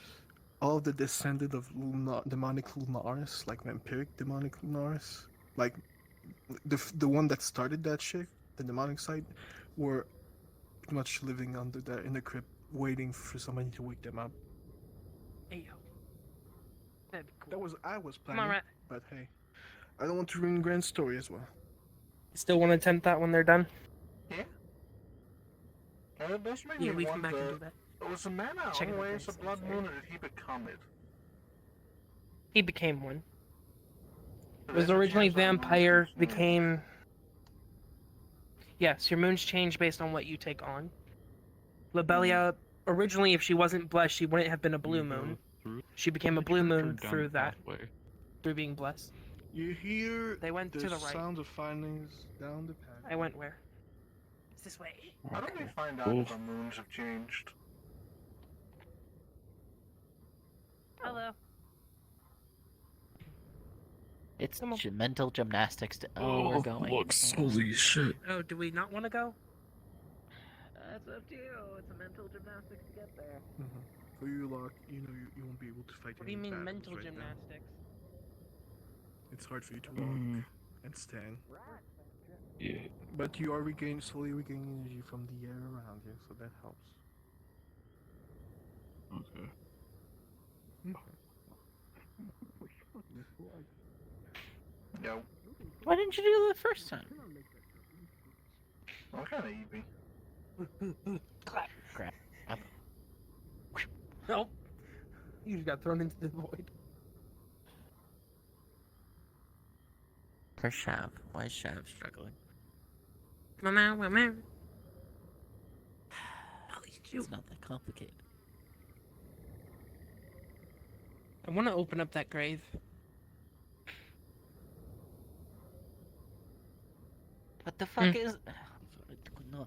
all of the descendant of demonic Lunaris, like vampiric demonic Lunaris, like the one that started that shit, the demonic side, were pretty much living under there in the crypt, waiting for somebody to wake them up.
Hey yo. That'd be cool.
That was I was
Come
planning,
on, Rat.
but hey, I don't want to ruin Grant's story as well.
Still want to attempt that when they're done?
Yeah. This made
Yeah,
me
we come back and
wonder,
do that.
was a man
Check it out,
always a
guys.
blood moon, or did he become it?
He became one.
So
Was
there's a
originally
chance our moons
vampire,
can change.
became. Yes, your moons change based on what you take on. Lobelia, originally, if she wasn't blessed, she wouldn't have been a blue moon. She became a blue moon through that, through being blessed.
You hear
They went
the
to the right.
sound of findings down the path.
I went where? It's this way.
How do we find out if our moons have changed?
Hello.
It's mental gymnastics. We're going.
Looks, holy shit.
Oh, do we not want to go?
That's up to you. It's a mental gymnastics to get there.
For you, Locke, you know you won't be able to fight.
What do you
any
mean
battles
mental
right now.
gymnastics?
It's hard for you to walk and stand.
Yeah.
But you are slowly regaining energy from the air around you, so that helps.
Okay.
Yo.
Why didn't you do it the first time?
What kind of eepy?
Crap.
Nope. You just got thrown into the void.
Where's Shav? Why is Shav struggling? It's not that complicated.
I want to open up that grave.
What the fuck is... No.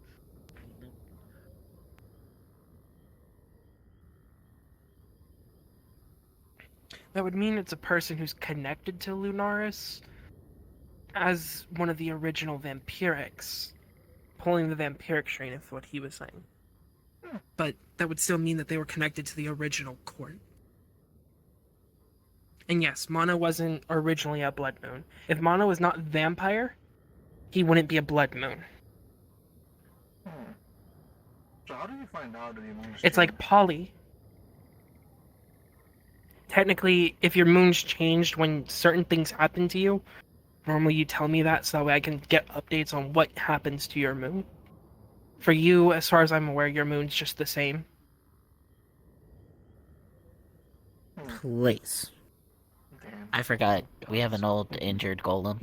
That would mean it's a person who's connected to Lunaris as one of the original vampirics. Pulling the vampiric strain is what he was saying. But that would still mean that they were connected to the original court. And yes, Mono wasn't originally a blood moon. If Mono was not vampire, he wouldn't be a blood moon.
So how do you find out if your moon's
It's like poly. Technically, if your moon's changed when certain things happen to you, normally you tell me that so that way I can get updates on what happens to your moon. For you, as far as I'm aware, your moon's just the same.
Place. I forgot. We have an old injured golem.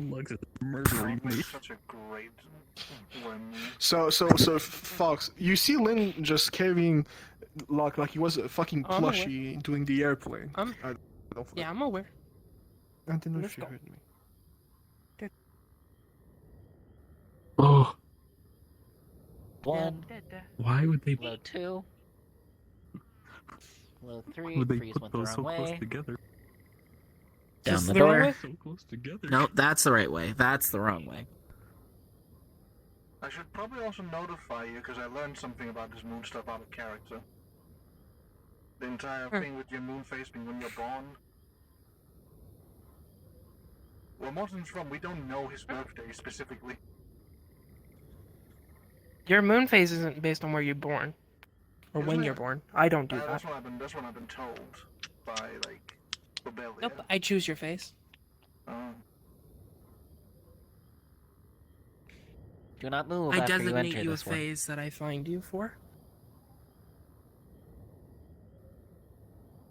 Murdering me.
Such a great one.
So, Fox, you see Lynn just carrying, like he was a fucking
Oh, I'm aware.
plushie doing the airplane.
Yeah, I'm aware.
I don't know
Let's
if you
go.
heard me.
Oh,
One.
why would they?
Low 2. Low 3.
Would they
Freeze
put
went the
those
wrong
so close
way.
together?
Down
Is
the
this the right
door.
way?
So close together.
Nope, that's the right way. That's the wrong way.
I should probably also notify you because I learned something about this moon stuff out of character. The entire thing with your moon phase being when you're born. Where Morton's from, we don't know his birthday specifically.
Your moon phase isn't based on where you're born. Or when
Isn't
you're
it?
born. I don't do that.
That's what I've been told by like Rebellion.
Nope, I choose your face.
Oh.
Do not move
I
after you
designate
enter
you a
this one.
phase that I find you for.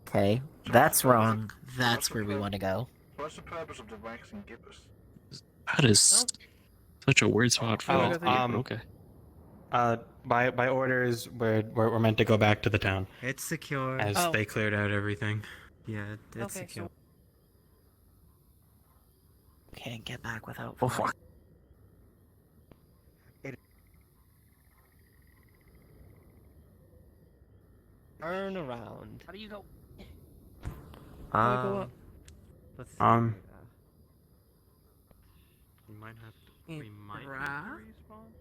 Okay, that's wrong. That's where we want to go.
What's the purpose of the waxing gibbous?
That is such a weird spot for
Oh,
that. Okay.
By orders, we're meant to go back to the town.
It's secure.
As
Oh.
they cleared out everything.
Yeah, it's
Okay,
secure.
Can't get back without.
Oh fuck.
Turn around.
How do you go?
Um,
go up?
Let's see.
We might have to. We might
Right.
have to respawn.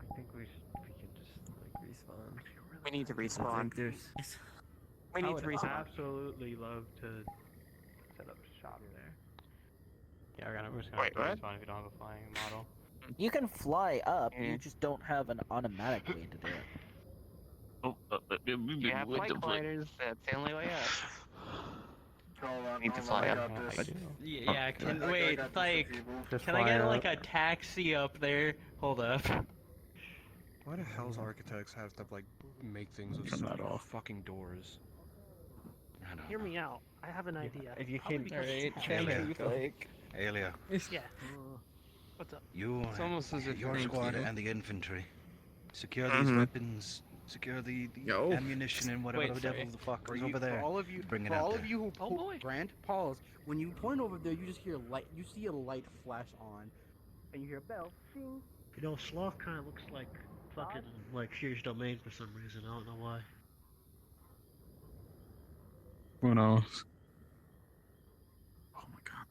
I think we can just like respawn.
We need to
I
respawn.
think there's.
We need to respawn.
absolutely love to set up shop there.
Yeah, we're just gonna
Wait,
have to
what?
respawn if you don't have a flying model.
You can fly up, you just don't have an automatic way to do it.
You have flight gliders. That's the only way up.
Hold on,
Need to
hold
fly
on, I
up.
got this.
Yeah, can
I
wait,
got this
like,
people.
Just
can I
fly
get
up.
like a taxi up there? Hold up.
Why the hell's architects have to like make things with so many fucking doors?
I don't
Hear me out. I have an idea.
If you
Probably
can,
because
Alright,
it's
thank
Aelia,
you.
go.
Like,
Aelia,
Yeah. What's up?
you,
It's almost as if
your
thank
squad
you.
and the infantry, secure these weapons, secure the
Yo.
ammunition and whatever
Wait,
the
sorry.
devil the fuck
For
is
you,
over there.
for all of you,
Bring it
for
out
all
there.
of you who
Oh, boy.
Grant, pause. When you point over there, you just hear light. You see a light flash on, and you hear a bell. Ding.
You know, Sloth kind of looks like fucking like Fear's Domain for some reason. I don't know why.
Who knows?
Oh my god.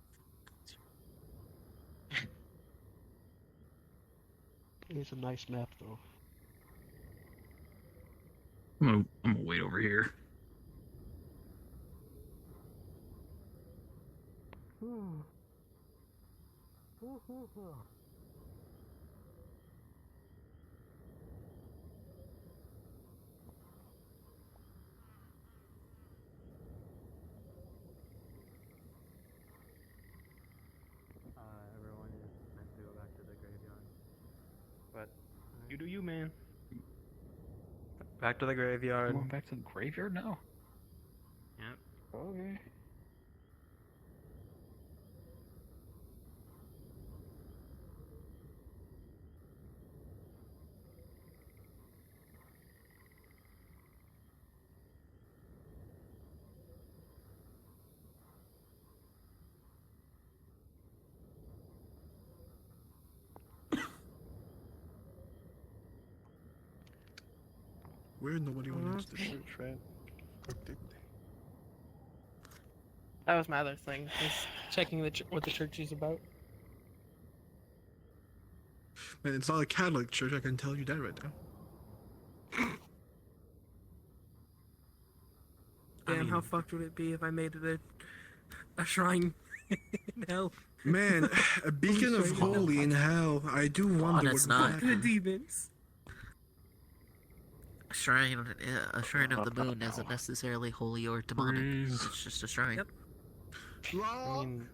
It's a nice map though.
I'm gonna wait over here.
You do you, man. Back to the graveyard.
Going back to the graveyard now?
Yep.
Okay.
Weird, nobody went into the church, right? Or did they?
That was my other thing. Was checking what the church is about.
Man, it's not a Catholic church, I can tell you that right now.
Damn, how fucked would it be if I made it a shrine in hell?
Man, a beacon of holy in hell. I do wonder
it's
what would
not.
happen.
The demons.
A shrine of the moon isn't necessarily holy or demonic. It's just a shrine.
Yep.
I mean,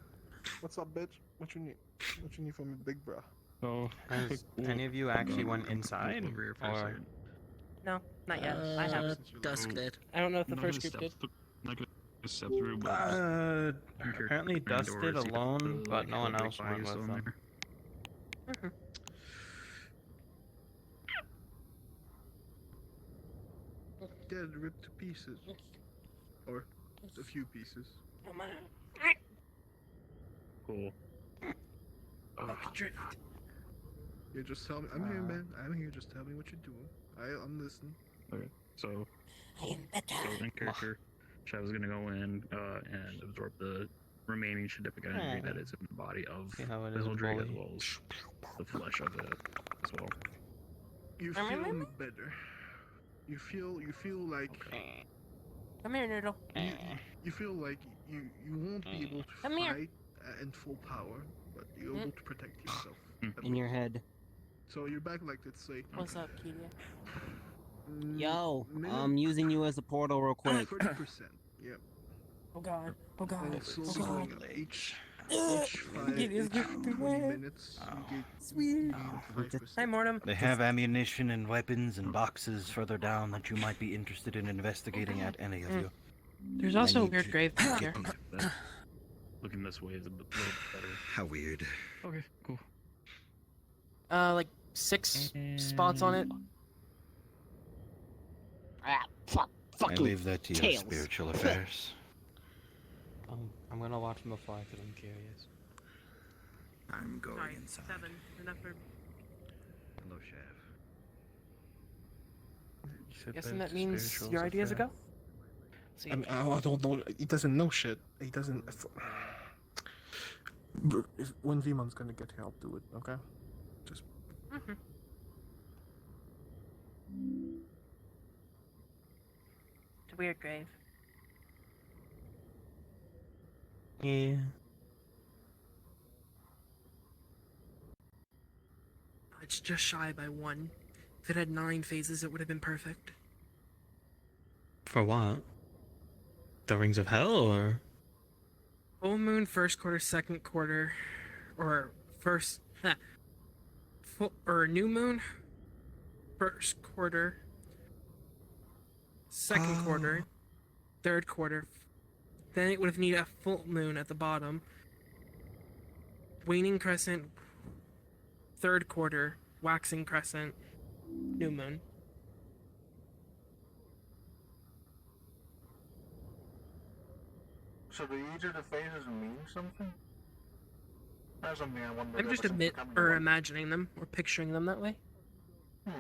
what's up, bitch? What you need? What you need from me, big bro?
So, has any of you actually went inside? Or...
No, not yet. I haven't.
Dusk did.
I don't know if the first group did.
Not gonna step through, but
apparently Dust did alone, but no one else went with them.
Dead, ripped to pieces. Or a few pieces.
Cool.
Yeah, just tell me. I'm here, man. I'm here. Just tell me what you're doing. I'm listening.
Okay, so in character, Shadow's gonna go in and absorb the remaining significant energy that is in the body of the Hildred, as well as the flesh of it as well.
You feel better. You feel like.
Come here, Noodle.
You feel like you won't be able to
Come here.
fight in full power, but you're able to protect yourself.
In your head.
So you're back, like, let's say.
What's up, Kedia?
Yo, I'm using you as a portal real quick.
30%. Yep.
Oh god. Oh god.
And it's slowly
Oh god.
going up. Each 5
It is getting too
20
bad.
minutes, you get
Sweet.
5%.
Hi, Mortem.
They have ammunition and weapons and boxes further down that you might be interested in investigating at any of you.
There's also a weird grave back here.
Looking this way is a little better.
How weird.
Okay, cool.
Like 6 spots on it.
I leave that to your spiritual affairs.
I'm gonna watch him before because I'm curious.
I'm going
Sorry,
inside.
7. Enough for...
Hello, Chef.
Guessing that means your ideas ago?
I mean, I don't know. He doesn't know shit. He doesn't. When V-Mon's gonna get here, I'll do it. Okay. Just.
It's a weird grave.
Yeah.
It's just shy by 1. If it had 9 phases, it would have been perfect.
For what? The Rings of Hell, or?
Full moon, first quarter, second quarter, or first, full or new moon, first quarter, second quarter, third quarter. Then it would have needed a full moon at the bottom. Waning crescent, third quarter, waxing crescent, new moon.
So do each of the phases mean something? That's something I wonder.
I'm just imagining them or picturing them that way. I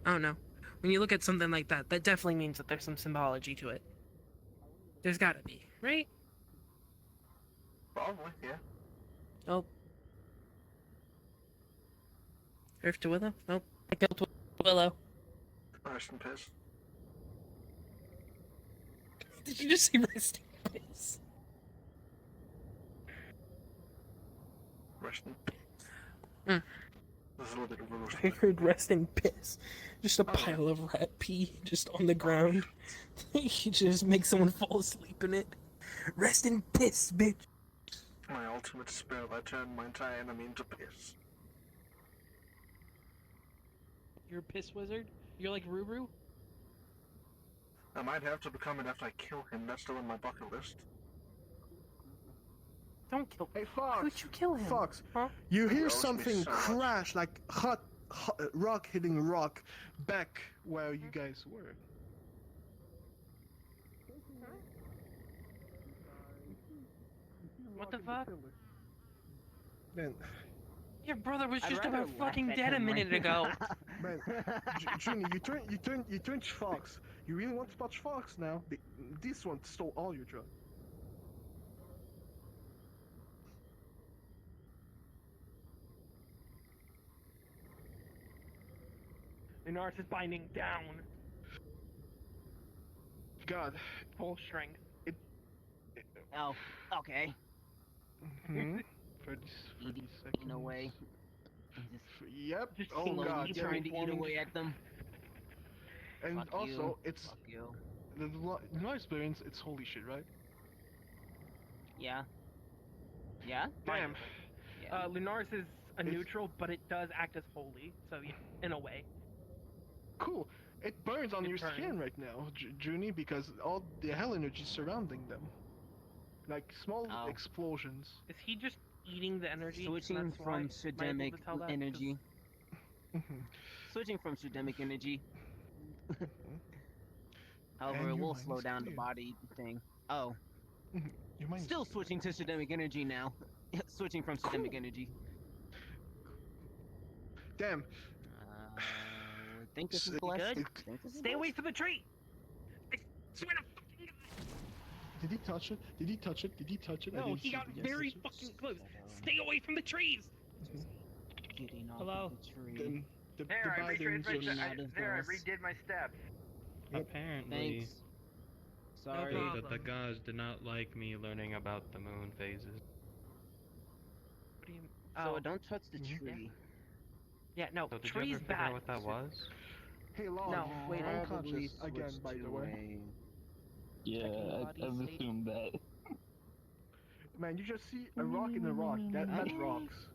don't know. When you look at something like that, that definitely means that there's some symbology to it. There's gotta be, right?
Probably, yeah.
Oh. Earth to Willow? Nope. I killed Willow.
Rest in peace.
Did you just say rest in peace?
Rest in peace.
Mm.
There's a little bit of roast.
I heard rest in piss. Just a pile of rat pee just on the ground. You just make someone fall asleep in it. Rest in piss, bitch.
my ultimate spell, I turn my entire enemy into piss.
You're a piss wizard? You're like Ruru?
I might have to become it after I kill him. That's still on my bucket list.
Don't kill him.
Hey, Fox!
Why would you kill him?
Fox!
Huh?
You
He
hear
owes me
something
so much.
crash, like hot rock hitting rock, back where you guys were.
What the fuck?
Man,
Your brother was
I'd
just
rather
about
laugh
fucking
at
dead a
him right
minute ago.
man, Junior, you turned Fox. You really want to touch Fox now? This one stole all your drugs.
Linares is binding down.
God.
Full strength.
Oh, okay.
Hmm? For this seconds.
In a way.
Yep.
Just
Oh
slowly
God.
trying to eat away at them.
And
Fuck
also,
you.
it's
Fuck you.
the experience. It's holy shit, right?
Yeah. Yeah.
Damn.
Linares is a neutral, but it does act as holy, so yeah, in a way.
Cool. It burns on
It
your
burns.
skin right now, Junie, because all the hell energy surrounding them, like small explosions.
Is he just eating the energy?
Switching
and that's why?
from
Am I able
systemic
to tell that? 'Cause-
energy. Switching from systemic energy. However,
And
it
your
will
mind
slow
is
down the
clear.
body thing. Oh.
Your mind is
Still switching to systemic energy now. Switching from systemic energy.
Damn.
Think this is
S-
blessed?
it-
Think this is
Stay away
blessed?
from the tree! I swear to fucking God!
Did he touch it? Did he touch it? Did he touch it? I
No,
didn't
he
see
got
it. Yes,
very
touch it.
fucking close. Stay away from the trees!
Getting off
Hello?
of the tree.
Then the
There, I
Bidens
retraced
just-
my there, I redid my steps.
Apparently.
Thanks. Sorry.
That the gods did not like me learning about the moon phases.
What do you...
So
Oh.
don't touch the tree.
Yeah, no,
So did you
trees
ever figure
bad.
out what that was?
Hey, Lon.
No, wait,
unconscious again, by the way.
Yeah, I've assumed that.
Man, you just see a rock in a rock. That rocks.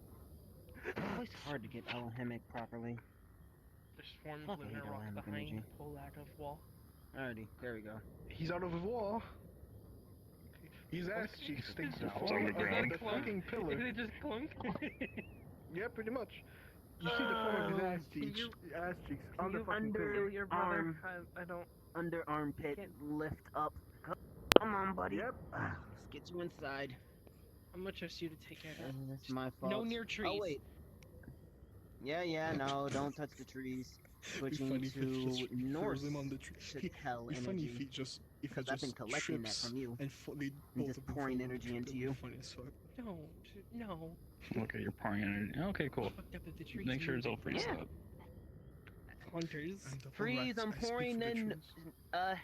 It's always hard to get alchemic properly.
There's swarms
Fuck, I
living
hate
in a rock
alchemic
behind
energy.
the pull out of wall.
Alrighty, there we go.
He's out of the wall. His ass cheeks stinks to
It's on the ground.
the fucking
Is
pillar.
it just clunk?
Yeah, pretty much. You see the form of his ass cheeks. On the fucking pillar.
Your brother?
Arm.
I don't...
Under armpit, lift up. Come on, buddy.
Yep.
Let's get you inside.
I'm gonna trust you to take care of that.
That's my fault.
No near trees.
Oh, wait. Yeah, no, don't touch the trees. Switching
funny if it
to
just
north
throws him on the tree.
to hell
It'd be funny
energy.
if he just
Because I've been collecting that
trips
from you.
and they
I'm
both
just
of them
pouring
fall
energy
That'd
into
be
you.
Funny as fuck.
Don't. No.
Okay, you're pouring energy. Okay, cool.
Fucked up at the trees.
Make sure it's all freeze
Yeah.
up.
Hunters.
And the
Freeze,
rats,
I'm
I speak
pouring
for the
in
trees.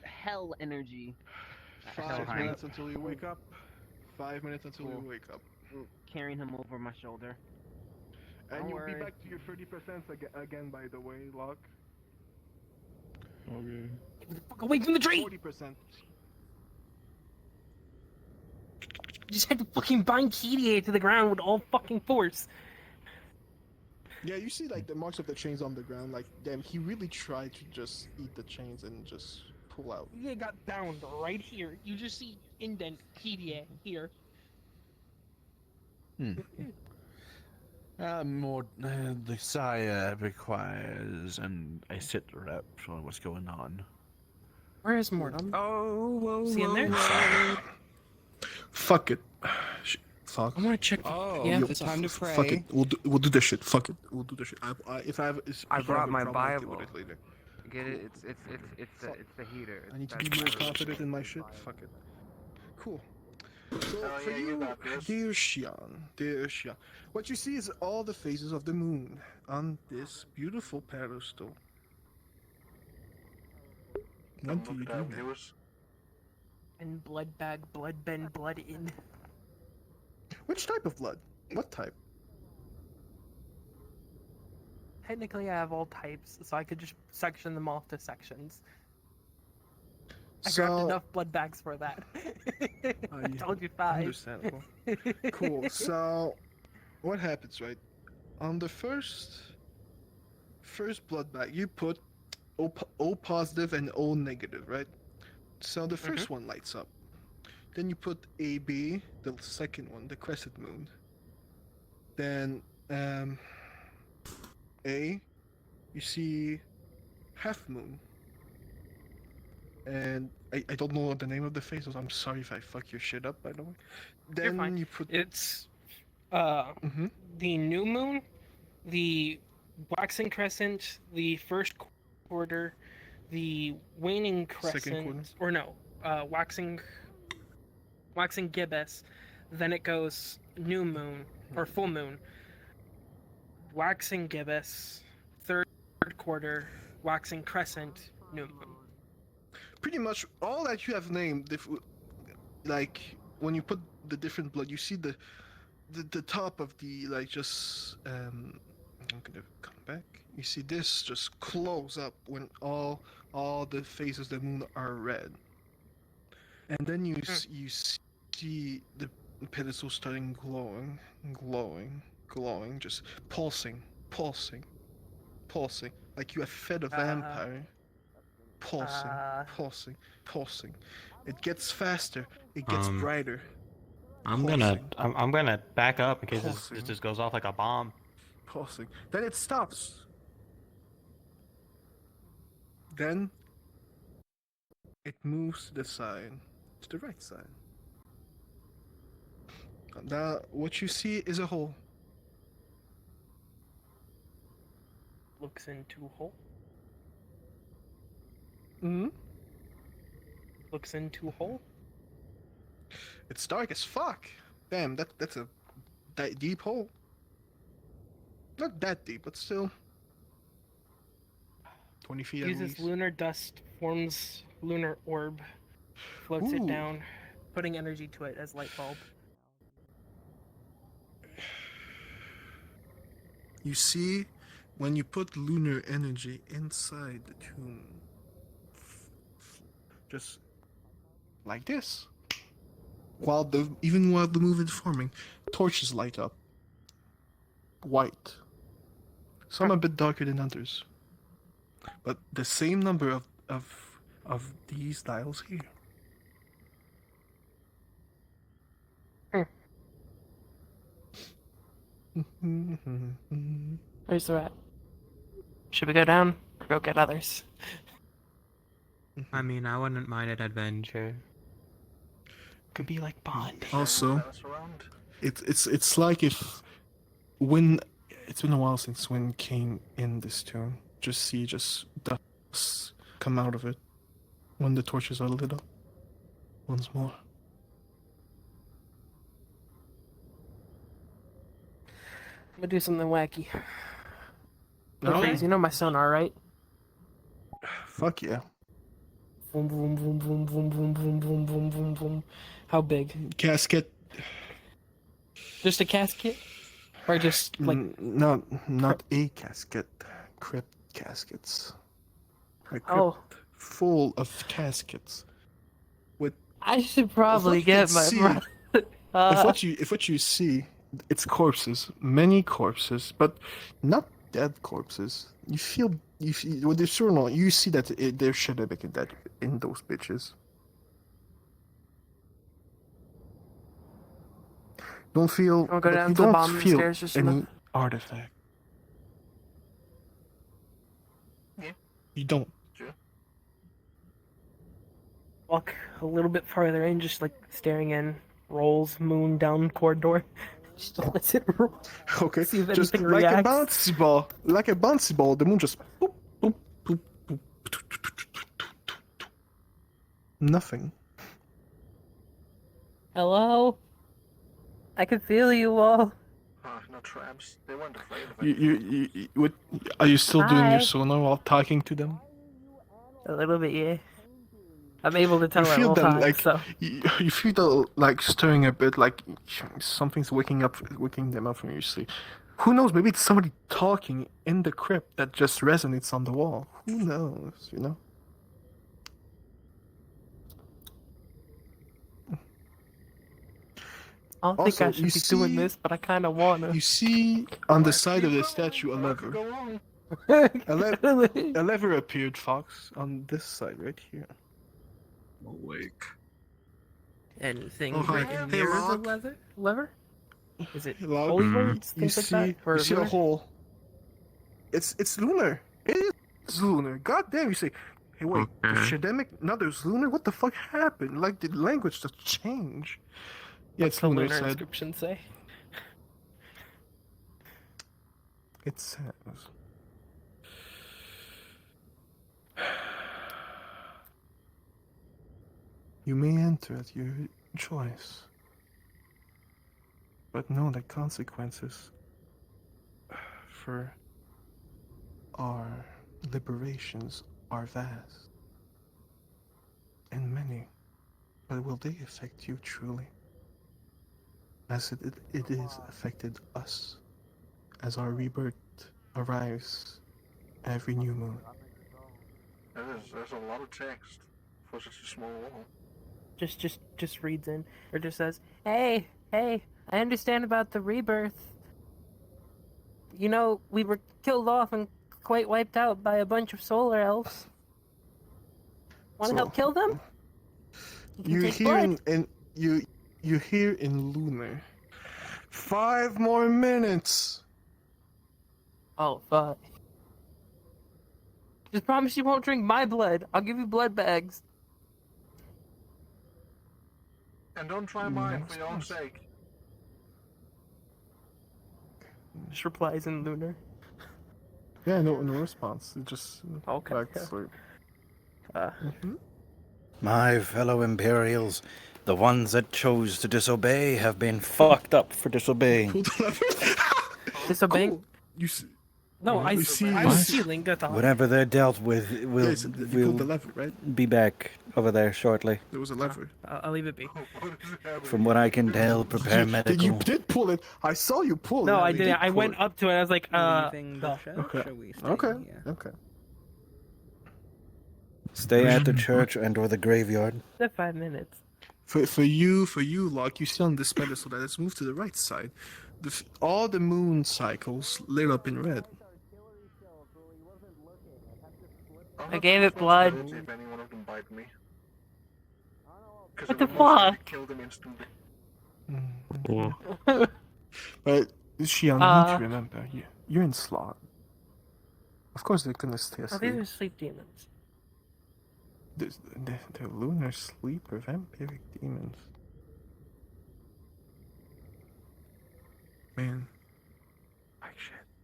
hell energy.
5
Hell,
minutes until you wake up. 5 minutes until
Cool.
you wake up.
Carrying him over my shoulder.
And
Don't
you'll
worry.
be back to your 30% again, by the way, Locke.
Okay.
Fuck away from the tree!
40%.
You just had to fucking bind Kirie to the ground with all fucking force.
Yeah, you see like the marks of the chains on the ground. Like, damn, he really tried to just eat the chains and just pull out.
You got downed right here. You just see indent Kirie here.
The sire requires a sit rep for what's going on.
Where is Mortem?
Oh, whoa,
Is he in there?
Fuck it. Fuck.
I want to check.
Oh,
yeah,
it's time to pray.
Fuck it. We'll do this shit. Fuck it. We'll do this shit.
I brought my
problem, I'll deal
Bible.
with it later.
Get it? It's the heater.
I need to
That's
be more
my
confident in my shit.
Bible.
Fuck it. Cool. So for
yeah, you
you,
got this.
dear Xian, what you see is all the phases of the moon on this beautiful pedestal. What do you do now?
And blood bag, blood bend, blood in.
Which type of blood? What type?
Technically, I have all types, so I could just section them off to sections. I grabbed enough blood bags for that. I told you 5.
Understandable. Cool. So, what happens, right? On the first blood bag, you put O positive and O negative, right? So the first one lights up. Then you put AB, the second one, the crescent moon. Then A, you see half moon. And I don't know the name of the phases. I'm sorry if I fuck your shit up, by the way. Then
You're fine.
you put
It's the new moon, the waxing crescent, the first quarter, the waning crescent, or no, waxing gibbous. Then it goes new moon or full moon, waxing gibbous, third quarter, waxing crescent, new moon.
Pretty much all that you have named. Like when you put the different blood, you see the top of the like just I'm gonna come back. You see this just close up when all the phases of the moon are red, and then you see the pedestal starting glowing, just pulsing, like you have fed a vampire. Pulsing. It gets faster. It gets brighter.
I'm gonna back up in case this just goes off like a bomb.
Pulsing. Then it stops. Then it moves to the side, to the right side. Now what you see is a hole.
Looks into hole. Looks into hole.
It's dark as fuck. Damn, that's a deep hole. Not that deep, but still 20 feet at
Uses
least.
lunar dust, forms lunar orb, floats it down, putting energy to it as light bulb.
You see, when you put lunar energy inside the tomb, just like this, even while the movement is forming, torches light up. White. Some a bit darker than others, but the same number of these dials here.
Where's the rat? Should we go down or go get others?
I mean, I wouldn't mind an adventure.
Could be like Bond.
Also, it's like if when it's been a while since Wynn came in this tomb. Just dust come out of it when the torches are lit up once more.
I'm gonna do something wacky.
No?
Please, you know my sonar, right?
Fuck yeah.
Boom, boom, boom, boom, boom, boom, boom, boom, boom, boom, boom. How big?
Casket.
Just a casket? Or just like
not a casket. Crypt caskets. A crypt full of caskets. With
I should probably get my
if what you see, it's corpses, many corpses, but not dead corpses. You feel with the journal, you see that there's shadowing in those bitches. Don't feel.
I'll go down
you
to the
don't
bottom of the
feel
stairs just
any
enough.
artifact.
Yeah.
You don't.
Sure.
Walk a little bit farther in, just like staring in. Rolls moon down corridor. Just lets it roll.
Okay.
See if
Just
anything
like
reacts.
a bouncy ball. Like a bouncy ball, the moon just boop, boop, boop, boop. Nothing.
Hello? I can feel you all.
No traps. They weren't afraid of it.
What? Are you still doing your
Hi.
sonar while talking to them?
A little bit, yeah. I'm able to tell
You
it
feel
all
them
time,
like
so.
you feel the like stirring a bit, like something's waking them up from your sleep. Who knows? Maybe it's somebody talking in the crypt that just resonates on the wall. Who knows? You know.
I don't think I should be doing this, but I kind of wanna.
You see on the side of the statue a lever. A lever appeared, Fox, on this side right here.
Awake. Anything
Oh, hi.
written
Hey,
near the
Locke.
lever? Is it
Hey, Locke,
holy words,
you
things like
see,
that? Or
you see a
lunar?
hole. It's lunar. It is lunar. God damn, you say, hey, wait, there's Shademic, now there's lunar? What the fuck happened? Like, the language just changed. Yeah,
What's
it's
the
lunar,
lunar
it said.
inscription say?
It says... You may enter at your choice, but know the consequences for our liberations are vast and many, but will they affect you truly? As it is affected us, as our rebirth arrives every new moon.
There's a lot of text for such a small wall.
Just reads in, or just says, hey, I understand about the rebirth. You know, we were killed off and quite wiped out by a bunch of solar elves. Want to help kill them?
You
take
hear
blood.
you hear in lunar. 5 more minutes.
Oh, fuck. Just promise you won't drink my blood. I'll give you blood bags.
And don't try mine for your own sake.
Just replies in lunar.
Yeah, no response. It just
Okay.
back to sleep.
My fellow Imperials, the ones that chose to disobey have been fucked up for disobeying.
Disobeying?
You see,
No, I was stealing. That's all.
Whatever they're dealt with will,
Yes, you pulled the lever, right?
be back over there shortly.
There was a lever.
I'll leave it be.
From what I can tell, prepare medical.
You did pull it. I saw you pull it.
No, I
You
didn't. I
pull
went
it.
up to it. I was like,
Leaving the
no.
church, or we staying
Okay.
here?
Okay.
Stay at the church and or the graveyard.
That's 5 minutes.
For you, Locke, you see on this pedestal that it's moved to the right side. All the moon cycles lit up in red.
I gave it blood.
If any one of them bite me.
What the fuck?
Kill them instantly.
But Shion, you need to remember, you're in Sloth. Of course they're gonna stay
Oh,
asleep.
these are sleep demons.
They're lunar sleep or vampiric demons. Man.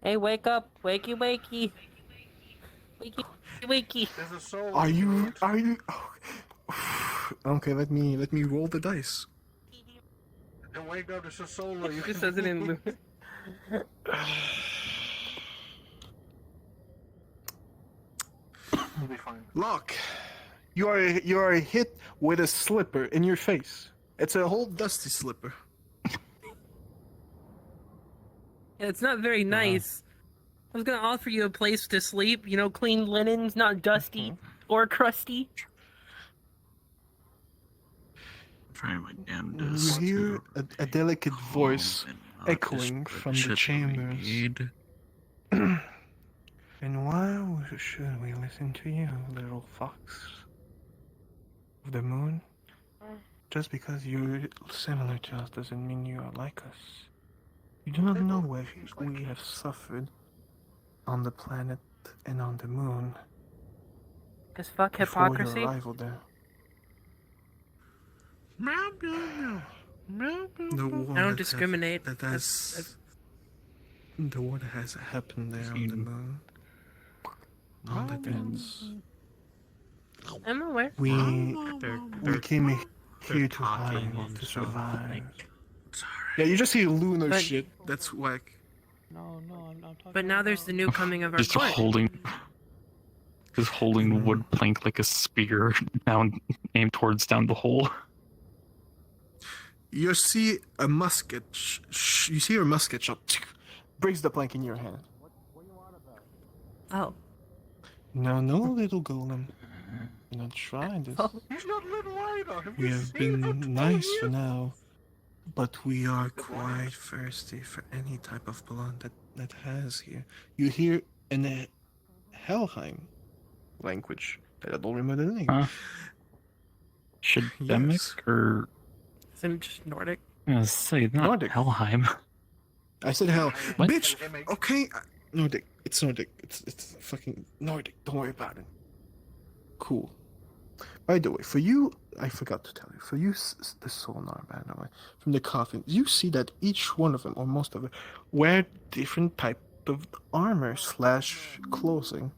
Hey, wake up. Wakey, wakey. Wakey, wakey.
There's a soul.
Are you Okay, let me roll the dice.
And wake up, there's a soul. You
Just says it in lunar.
We'll be fine.
Locke, you are hit with a slipper in your face. It's a whole dusty slipper.
Yeah, it's not very nice. I was gonna offer you a place to sleep, you know, clean linens, not dusty or crusty.
Trying my
You
damnedest.
hear a delicate voice echoing from the chambers. And why should we listen to you, little fox of the moon? Just because you're similar to us doesn't mean you are like us. You do not know what we have suffered on the planet and on the moon.
Cause fuck
before
hypocrisy.
your arrival there. The war
I don't discriminate.
The war that has happened there on the moon. All that ends.
I'm aware.
We came here to hide, to survive. Yeah, you just see lunar
But-
shit. That's whack.
No, I'm talking.
But now there's the new coming of our
Just
court.
holding wood plank like a spear down, aimed towards down the hole.
You see a musket. You see your musket shot. Breaks the plank in your hand.
Oh.
No, little golem. You're not trying this.
Oh.
He's not little either.
We have been nice for now. But we are quite thirsty for any type of blood that has here. You hear in the Helheim language that I don't remember the name.
Shademic or
Isn't it just Nordic?
I was say not
Nordic.
Helheim.
I said hell.
What?
Bitch! Okay. Nordic. It's Nordic. It's fucking Nordic. Don't worry about it. Cool. By the way, for you, I forgot to tell you. For you, the sonar, by the way, from the coffin, you see that each one of them, or most of them, wear different type of armor / clothing.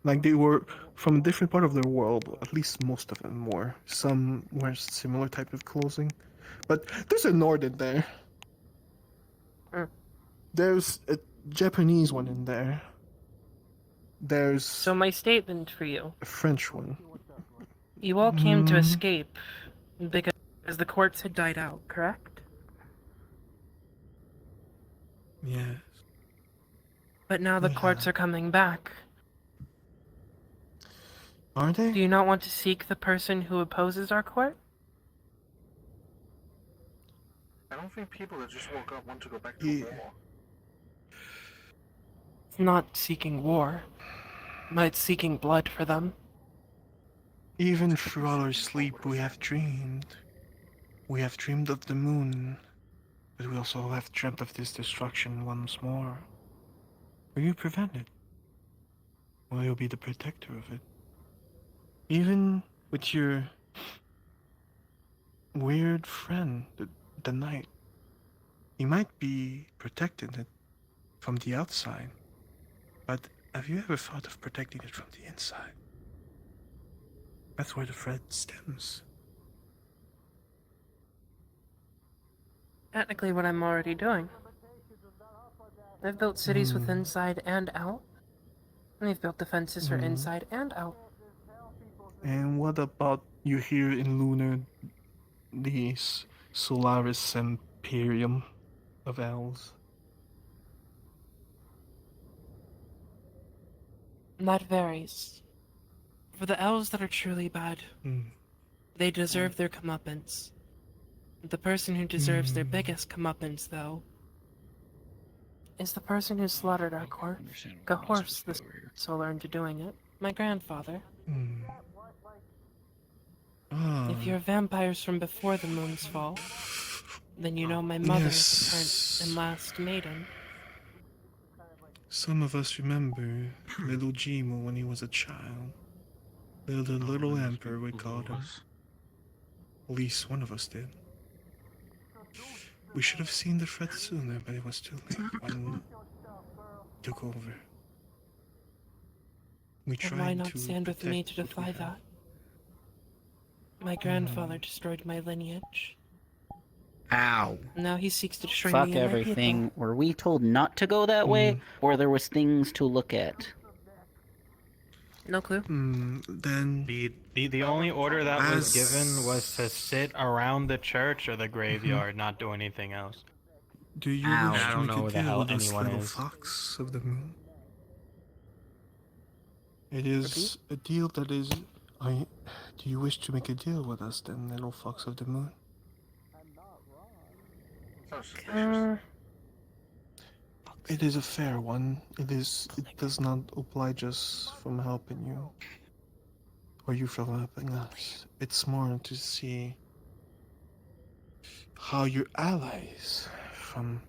Like they were from a different part of the world. At least most of them were. Some wear similar type of clothing, but there's a Nord in there. There's a Japanese one in there. There's
So my statement for you.
a French one.
You all came to
Mm.
escape because
the courts had died out, correct?
Yes.
But now the courts are coming back.
Are they?
Do you not want to seek the person who opposes our court?
I don't think people that just woke up want to go back to war.
It's not seeking war, but it's seeking blood for them.
Even through all our sleep, we have dreamed. We have dreamed of the moon, but we also have dreamt of this destruction once more. Will you prevent it? Will you be the protector of it? Even with your weird friend, the knight, he might be protecting it from the outside, but have you ever thought of protecting it from the inside? That's where the threat stems.
Technically what I'm already doing. I've built cities with inside and out. And they've built defenses for inside and out.
And what about you here in Lunar, the Solaris Imperium of Elves?
That varies. For the elves that are truly bad, they deserve their comeuppance. The person who deserves their biggest comeuppance, though, is the person who slaughtered our court, coerced the solar into doing it, my grandfather. If you're vampires from before the moon's fall, then you know my mother is the current and last maiden.
Some of us remember little Jimo when he was a child. The little emperor, we called him. At least one of us did. We should have seen the threat sooner, but it was too late when he took over. We
And
tried
why not
to
stand with me
protect
to
what we
defy
had.
that? My grandfather destroyed my lineage.
Ow.
Now he seeks to destroy
Fuck
me and my
everything.
people.
Were we told not to go that way, or there was things to look at?
No clue.
Then
The only order that was given was to sit around the church or the graveyard, not do anything else.
do you
Ow.
wish
I
to
don't
make
know
a
where the
deal
hell
with this
anyone
little
is.
fox of the moon? It is a deal that is... do you wish to make a deal with us then, little fox of the moon? It is a fair one. It does not oblige us from helping you. Or you from helping us. It's more to see how your allies from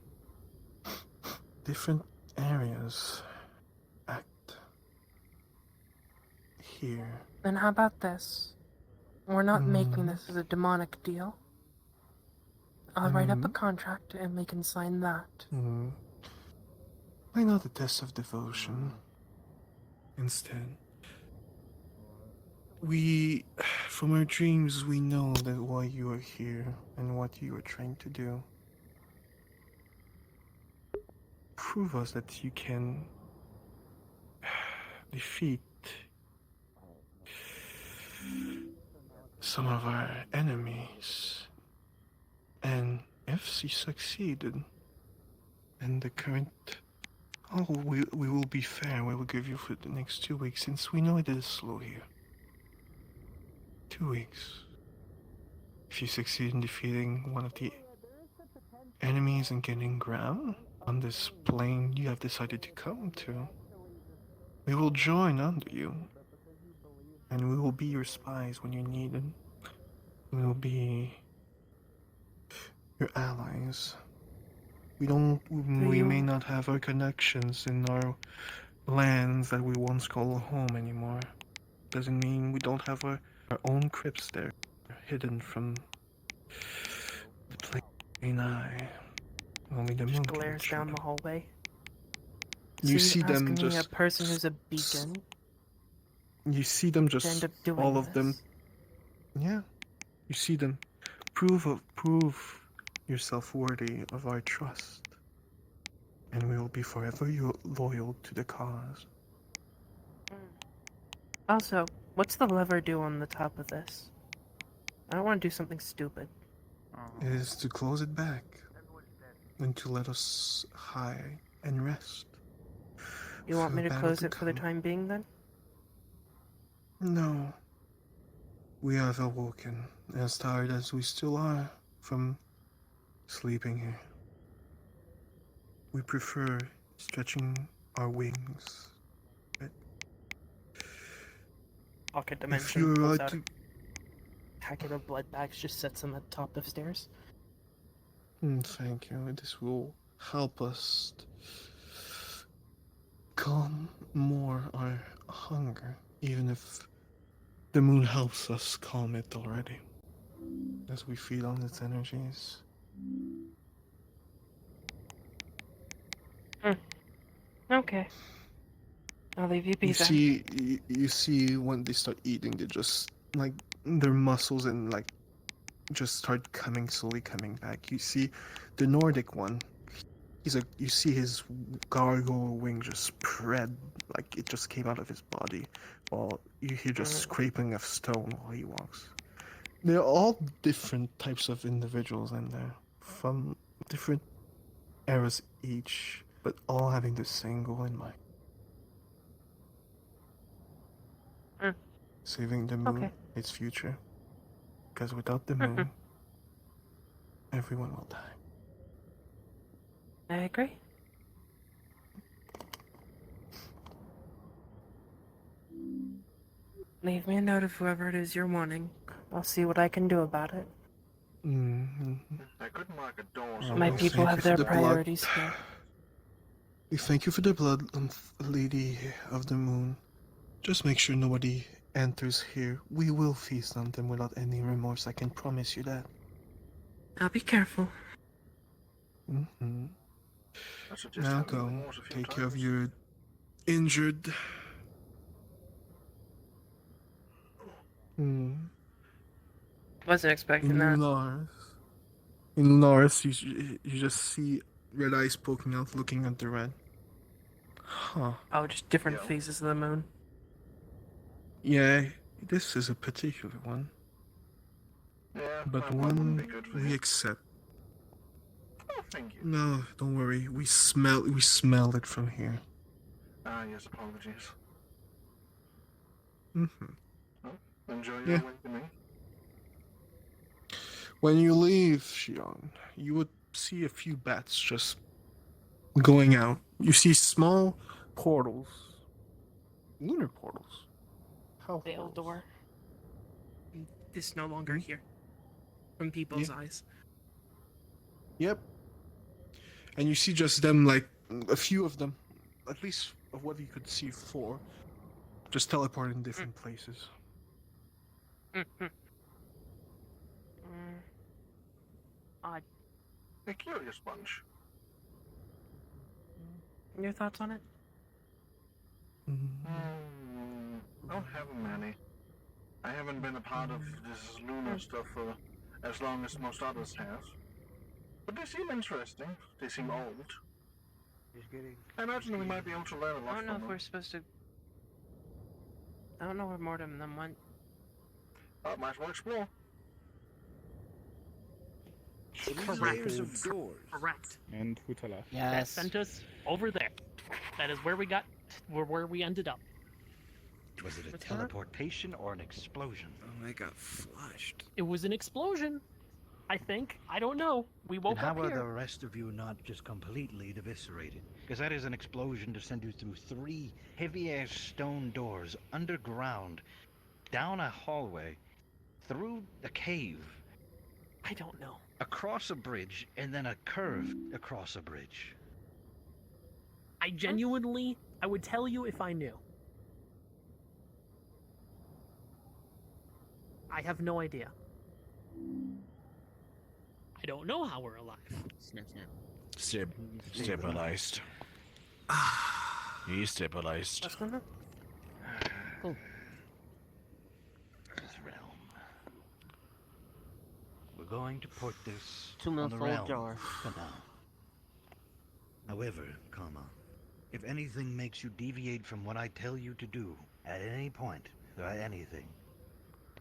different areas act here.
Then how about this? We're not making this as a demonic deal. I'll write up a contract and we can sign that.
Why not a test of devotion? Instead, from our dreams, we know that why you are here and what you are trying to do. Prove us that you can defeat some of our enemies. And if she succeeded, and the current... Oh, we will be fair. We will give you for the next 2 weeks, since we know it is slow here. 2 weeks. If you succeed in defeating one of the enemies and getting ground on this plane you have decided to come to. We will join under you, and we will be your spies when you're needed. We will be your allies. We may not have our connections in our lands that we once called home anymore. Doesn't mean we don't have our own crypts there, hidden from the plain eye. Only the moon
Just
can
glares
show
down
them.
the hallway.
You
So
see
you're
them
asking me, a
just.
person who's a beacon,
You see them
to
just.
end up doing
All of them.
this?
Yeah. You see them. Prove yourself worthy of our trust, and we will be forever loyal to the cause.
Also, what's the lever do on the top of this? I don't want to do something stupid.
It is to close it back, and to let us hide and rest.
You want
For
me
the
to
battle
close it for the
come.
time being, then?
No. We have awoken, as tired as we still are from sleeping here. We prefer stretching our wings. But
Pocket
if
dimension
you
pulls
are
out
to.
a packet of blood bags, just sets them at the top of stairs.
Thank you. This will help us calm more our hunger, even if the moon helps us calm it already. As we feed on its energies.
Okay. I'll leave you be then.
You see when they start eating, they just like their muscles and like just start slowly coming back. You see the Nordic one. You see his gargoyle wing just spread like it just came out of his body, while you hear just scraping of stone while he walks. They're all different types of individuals in there, from different eras each, but all having the same goal in mind. Saving the moon, its future. Because without the moon, everyone will die.
I agree. Leave me a note of whoever it is you're wanting. I'll see what I can do about it.
I couldn't lock a door.
My people have their priorities here.
We thank you for the blood, Lady of the Moon. Just make sure nobody enters here. We will feast on them without any remorse, I can promise you that.
I'll be careful.
Now go, take care of your injured.
Wasn't expecting that.
In Lunaris, you just see red eyes poking out, looking at the red. Huh.
Oh, just different phases of the moon.
Yeah, this is a particular one. But one we accept.
Oh, thank you.
No, don't worry. We smell it from here.
Ah, yes, apologies. Enjoy your awakening.
When you leave, Shion, you would see a few bats just going out. You see small portals. Lunar portals. How
Veil door. It's no longer here. From people's eyes.
Yep. And you see just them, like, a few of them, at least of what you could see, 4, just teleport in different places.
Odd.
A curious bunch.
Your thoughts on it?
I don't have many. I haven't been a part of this lunar stuff for as long as most others have. But they seem interesting. They seem old. I imagine we might be able to learn a lot
I don't know
from
if
them.
we're supposed to. I don't know where more of them went.
Oh, might as well explore.
Correct. Correct.
And Hutala.
That sent us over there. That is where we ended up.
Was it a teleportation or an explosion?
Oh, I got flushed.
It was an explosion. I think. I don't know. We woke
And how
up
are
here.
the rest of you not just completely eviscerated? Because that is an explosion to send you through 3 heavy-ass stone doors, underground, down a hallway, through a cave,
I don't know.
across a bridge, and then a curve across a bridge.
I genuinely, I would tell you if I knew. I have no idea. I don't know how we're alive.
Snap, snap.
Stabilized. He's stabilized.
What's going on?
Cool.
This realm. We're going to put this
2
on
mil
the
full
realm
jar.
for now. However, if anything makes you deviate from what I tell you to do at any point, anything,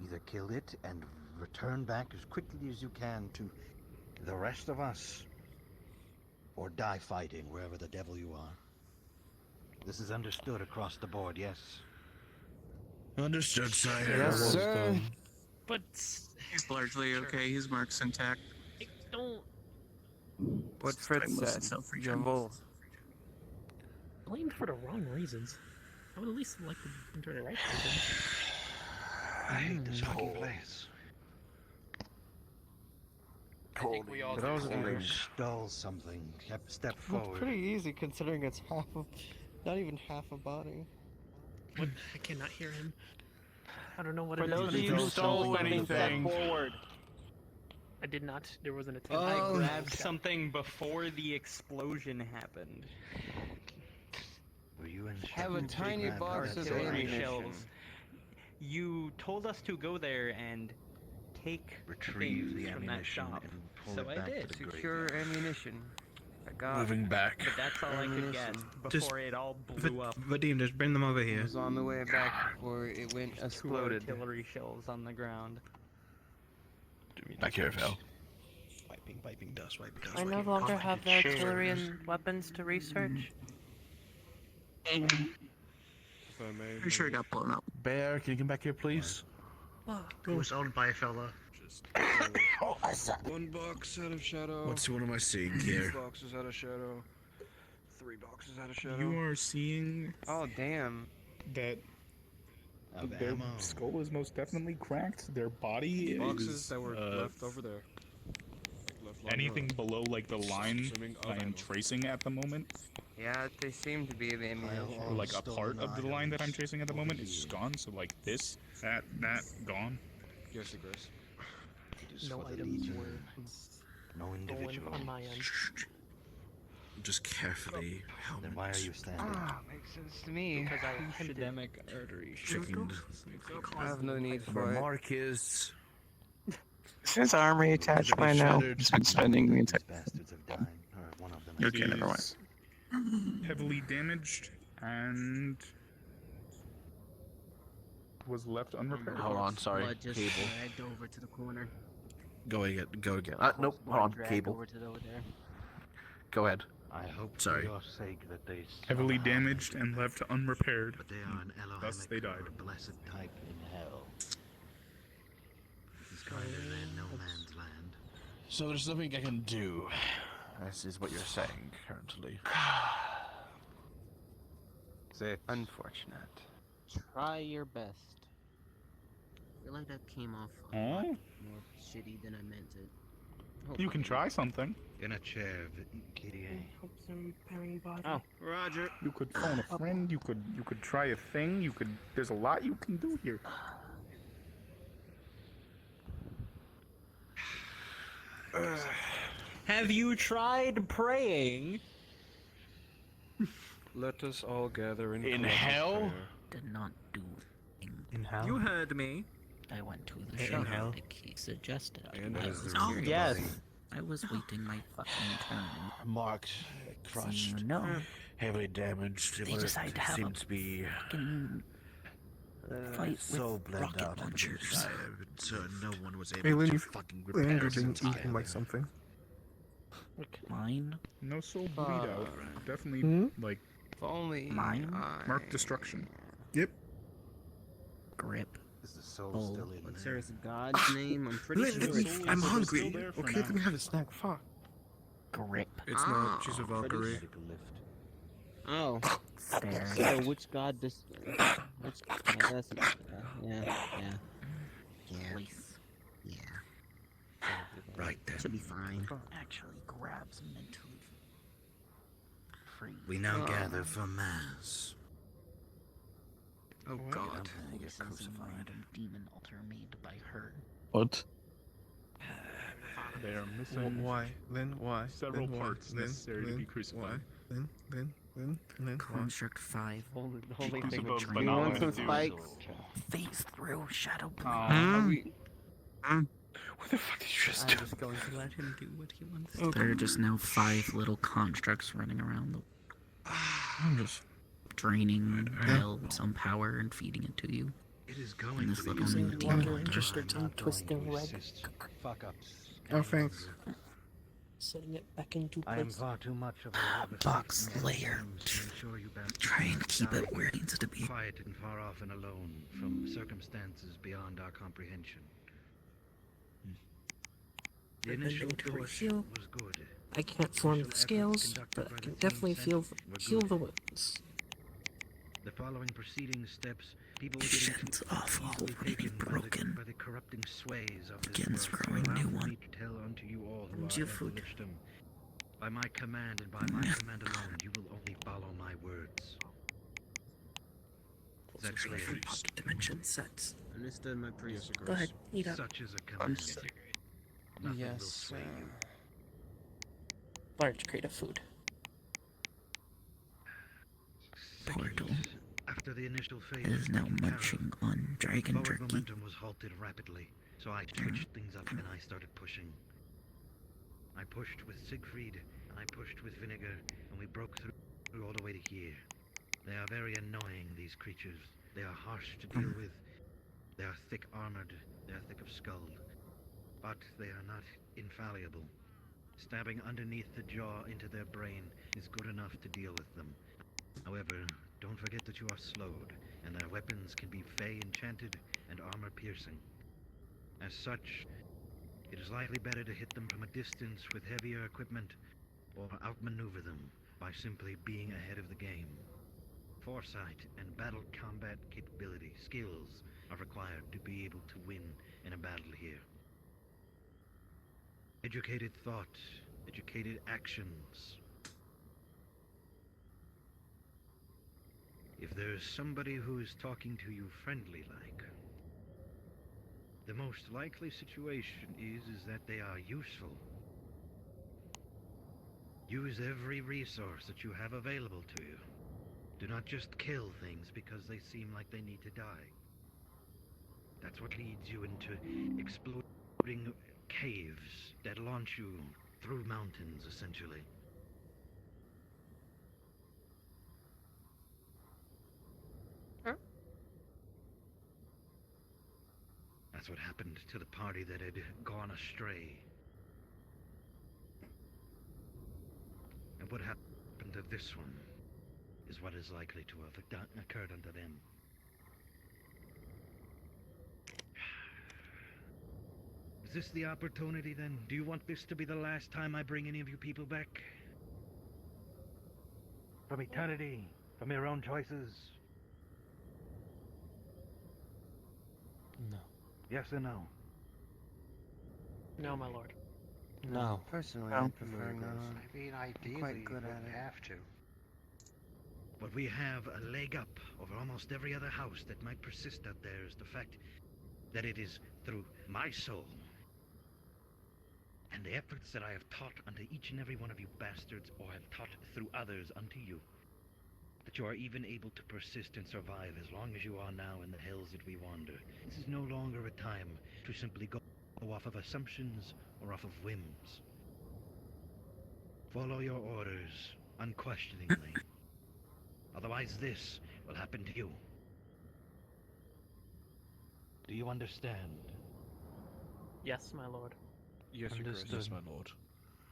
either kill it and return back as quickly as you can to the rest of us, or die fighting wherever the devil you are. This is understood across the board, yes?
Understood, sire.
Yes, sir.
But
He's largely okay. His mark's intact.
I don't
What Fritz said. Jawohl.
blamed for the wrong reasons. I would at least like to enter the right reasons.
I hate this fucking place.
I think we all
But I was
Or stole something. Step
It's
forward.
pretty easy considering it's half of, not even half a body.
What? I cannot hear him. I don't know what
For
it
those
is.
of you who stole anything, step forward.
I did not. There was an attempt.
I grabbed something before the explosion happened.
Were you in
Have a tiny box of
Artillery
ammunition.
shells. You told us to go there and take
Retrieve
things
the
from that
ammunition
shop.
and pull
So
it
I
back
did.
to the
Secure ammunition. I got
Moving back.
But that's all I could get before it all blew up.
Vadim, just bring them over
It
here.
was on the way back before it went
Two
exploded.
artillery shells on the ground.
Back here, Val.
Wiping dust, wiping dust.
I no longer have the artillery and weapons to research.
Pretty sure it got blown up.
Bear, can you come back here, please?
It was owned by a fella.
One box out of shadow.
What am I seeing here?
2 boxes out of shadow. 3 boxes out of shadow.
You are seeing
Oh damn.
that
Of
their
ammo.
skull is most definitely cracked. Their body
Boxes
is
that were left over there. Left lying
anything
around.
below like the line
Assuming of
I am
ammo.
tracing at the moment,
Yeah, they seem to be the ammunition.
or like a part of the line that I'm tracing at the moment is just gone. So like this, that, gone.
Yes, it goes.
No items were
No
going
individual.
on my end.
Just carefully.
Then why are you standing?
Ah, makes sense to me.
Because I attempted.
Academic artery.
Checking.
I have no need
Where
for it.
Mark is.
Since armory attached by now, he's been spending the entire.
Bastards have died. Or one of them.
Okay, never mind.
Is heavily damaged and was left unrepaired.
Hold on, sorry.
Blood just
Cable.
dragged over to the corner.
Go again. Nope. Hold on.
Dragged
Cable.
over to over there.
Go ahead.
I hope
Sorry.
for your sake that they
Heavily
somehow
damaged and left unrepaired.
But they are an
Thus they died.
Elohimic or blessed type in hell. This is kind of in no man's land.
So there's nothing I can do. This is what you're saying currently.
It's unfortunate.
Try your best. I feel like that came off a
Huh?
lot more shitty than I meant it. Oh,
You can try something.
In a chair, KDA.
Helps in repairing body.
Oh, Roger.
You could phone a friend. You could try a thing. You could. There's a lot you can do here.
Have you tried praying?
Let us all gather in
In hell?
Did not do.
In hell?
You heard me.
I went to the
In
shop
hell?
like he suggested.
And
I
as
was
the
Oh,
curious.
yes.
I was waiting my fucking turn.
Marked, crushed,
So, no.
heavily damaged.
They decided to have
seems to be
fucking fight
so
with
bled
rocket
out
launchers.
so no one was able
Alien,
to fucking repair
Andrew
this
didn't eat
entirely.
him like something.
Mine?
No soul bleed out. Definitely
Hmm?
like
If only
Mine?
I...
mark destruction. Yep.
Grip.
This is
soul's still in What's there? God's name? I'm pretty
Let
sure
me.
it's
I'm
still
hungry.
there for
Okay,
now.
let me have a snack. Fuck.
Grip.
It's not. She's a Valkyrie.
Oh.
Stairs.
So which god this? Which? That's yeah.
Place.
Yeah.
Right then.
Should be fine.
Actually grabs mentally. Free.
We now gather for mass.
Oh God.
I get crucified. Demon altar made by her.
What?
They are missing
Why? Then why?
several
Then
parts
why?
necessary to be crucified.
Why? Then why?
Construct 5.
The only
Crucifix,
thing
but
you
not
want
when
some
it's used.
spikes?
Phase through Shadow Blade.
Are we?
What the fuck did you just do?
I'm just going to let him do what he wants.
There are just now 5 little constructs running around the
I'm just.
draining some power and feeding it to you.
It is
And
going
this
to
little
be
new demon
Water
altar.
interested in
twisting red.
Fuck ups.
Oh, thanks.
Setting it back into
I am
place.
far too much of a
Box layer.
ensure you bastards
Try and keep it where it needs to be.
quiet and far off and alone from circumstances beyond our comprehension. The initial push
Feel.
was good.
I can't form the scales, but I can definitely feel the wounds.
The following preceding steps, people were
Shit's awful,
easily
already
taken
broken.
by the corrupting sways of this
Begins
world.
growing
Allow
new
me
one.
to tell unto you all who
And
are
your
of
food.
the lichdom, by my command and by my command alone, you will only follow my words. Is that clear?
Pocket dimension sets.
Understood, my priest.
Go ahead, eat up.
Such is a command. Nothing will sway you.
Large crate of food.
Portal
After the initial phase
is now munching on dragon
forward
jerky.
momentum was halted rapidly, so I switched things up and I started pushing. I pushed with Siegfried, and I pushed with Vinegar, and we broke through all the way to here. They are very annoying, these creatures. They are harsh to deal with. They are thick armored. They are thick of skull. But they are not infallible. Stabbing underneath the jaw into their brain is good enough to deal with them. However, don't forget that you are slowed, and their weapons can be fey enchanted and armor piercing. As such, it is likely better to hit them from a distance with heavier equipment, or outmaneuver them by simply being ahead of the game. Foresight and battle combat capability, skills, are required to be able to win in a battle here. Educated thought, educated actions. If there's somebody who is talking to you friendly-like, the most likely situation is that they are useful. Use every resource that you have available to you. Do not just kill things because they seem like they need to die. That's what leads you into exploding caves that launch you through mountains, essentially. That's what happened to the party that had gone astray. And what happened to this one is what is likely to have occurred unto them. Is this the opportunity then? Do you want this to be the last time I bring any of you people back? From eternity, from your own choices?
No.
Yes or no?
No, my lord.
No.
Personally,
No.
I prefer not.
I mean, ideally,
quite good
you
at
wouldn't
it.
have to.
But we have a leg up over almost every other house that might persist out there is the fact that it is through my soul and the efforts that I have taught unto each and every one of you bastards, or have taught through others unto you, that you are even able to persist and survive as long as you are now in the hells that we wander. This is no longer a time to simply go off of assumptions or off of whims. Follow your orders unquestioningly. Otherwise this will happen to you. Do you understand?
Yes, my lord.
Yes, Your Grace. Yes, my lord.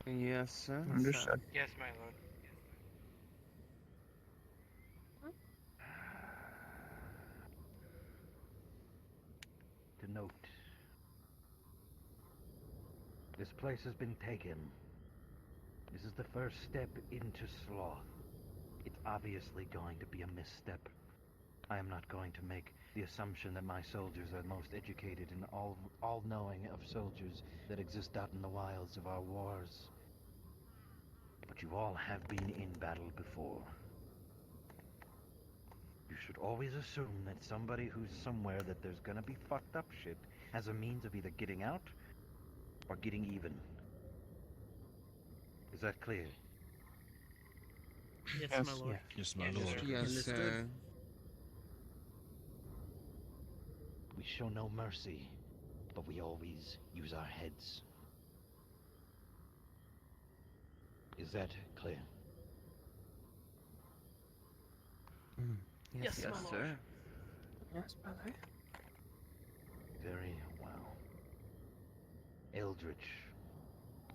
Yes, sir.
Understood.
Yes, my lord.
note. This place has been taken. This is the first step into sloth. It's obviously going to be a misstep. I am not going to make the assumption that my soldiers are the most educated and all-knowing of soldiers that exist out in the wilds of our wars. But you all have been in battle before. You should always assume that somebody who's somewhere that there's gonna be fucked up shit has a means of either getting out or getting even. Is that clear?
Yes, my lord.
Yes, my lord.
Yes, sir.
We show no mercy, but we always use our heads. Is that clear?
Yes, my lord.
Yes, brother.
Very well. Eldritch,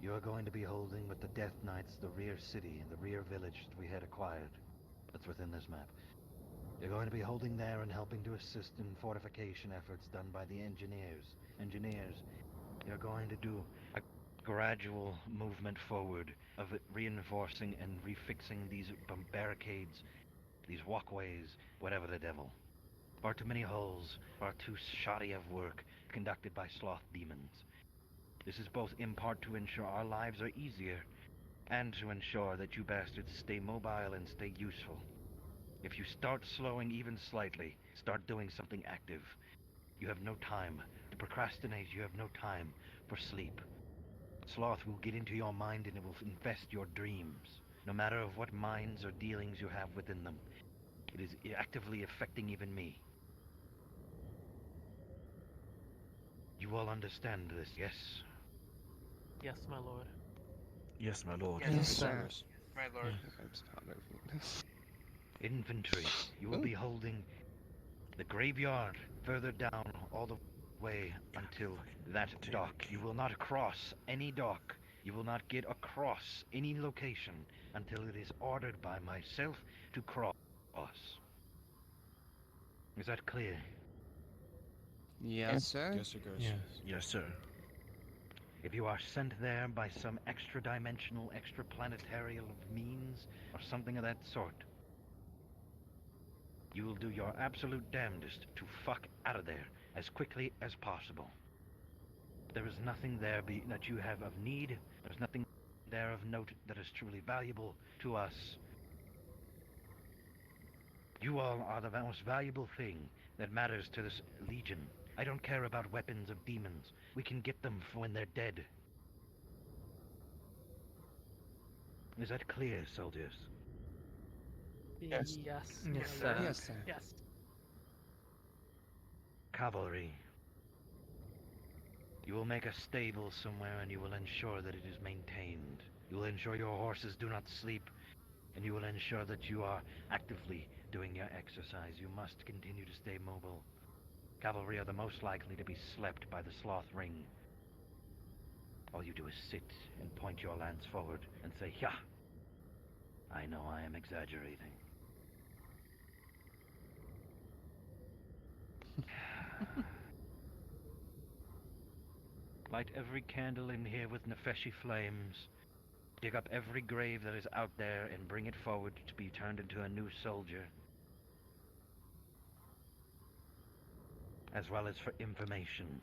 you are going to be holding with the Death Knights the rear city and the rear village that we had acquired. That's within this map. You're going to be holding there and helping to assist in fortification efforts done by the engineers. Engineers, you're going to do a gradual movement forward of reinforcing and refixing these barricades, these walkways, whatever the devil. Far too many holes, far too shoddy of work conducted by sloth demons. This is both in part to ensure our lives are easier, and to ensure that you bastards stay mobile and stay useful. If you start slowing even slightly, start doing something active. You have no time to procrastinate, you have no time for sleep. Sloth will get into your mind and it will infest your dreams, no matter of what minds or dealings you have within them. It is actively affecting even me. You all understand this, yes?
Yes, my lord.
Yes, my lord.
Yes,
sir.
My lord.
Infantry, you will be holding the graveyard further down all the way until that dock. You will not cross any dock. You will not get across any location until it is ordered by myself to cross. Is that clear?
Yes, sir.
Yes, sir, guys. Yes, sir.
If you are sent there by some extra-dimensional, extra-planetary means, or something of that sort, you will do your absolute damnedest to fuck out of there as quickly as possible. There is nothing there that you have of need. There's nothing there of note that is truly valuable to us. You all are the most valuable thing that matters to this Legion. I don't care about weapons of demons. We can get them for when they're dead. Is that clear, soldiers?
Yes.
Yes,
my
sir.
lord.
Yes, sir.
Yes.
Cavalry. You will make a stable somewhere and you will ensure that it is maintained. You will ensure your horses do not sleep, and you will ensure that you are actively doing your exercise. You must continue to stay mobile. Cavalry are the most likely to be slept by the sloth ring. All you do is sit and point your lance forward and say, "Yeah." I know I am exaggerating. Light every candle in here with Nefeshi flames. Dig up every grave that is out there and bring it forward to be turned into a new soldier. As well as for information.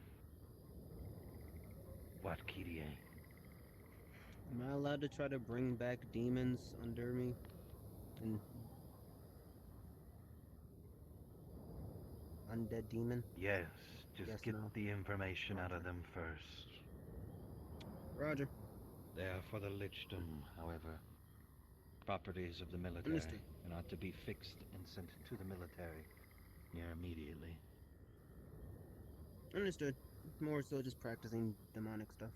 What, Kirie?
Am I allowed to try to bring back demons under me? And undead demon?
Yes, just
Yes,
get
no.
the information out of them first.
Roger.
They are for the lichdom, however. Properties of the military,
Understood.
and ought to be fixed and sent to the military. Yeah, immediately.
Understood. More so just practicing demonic stuff.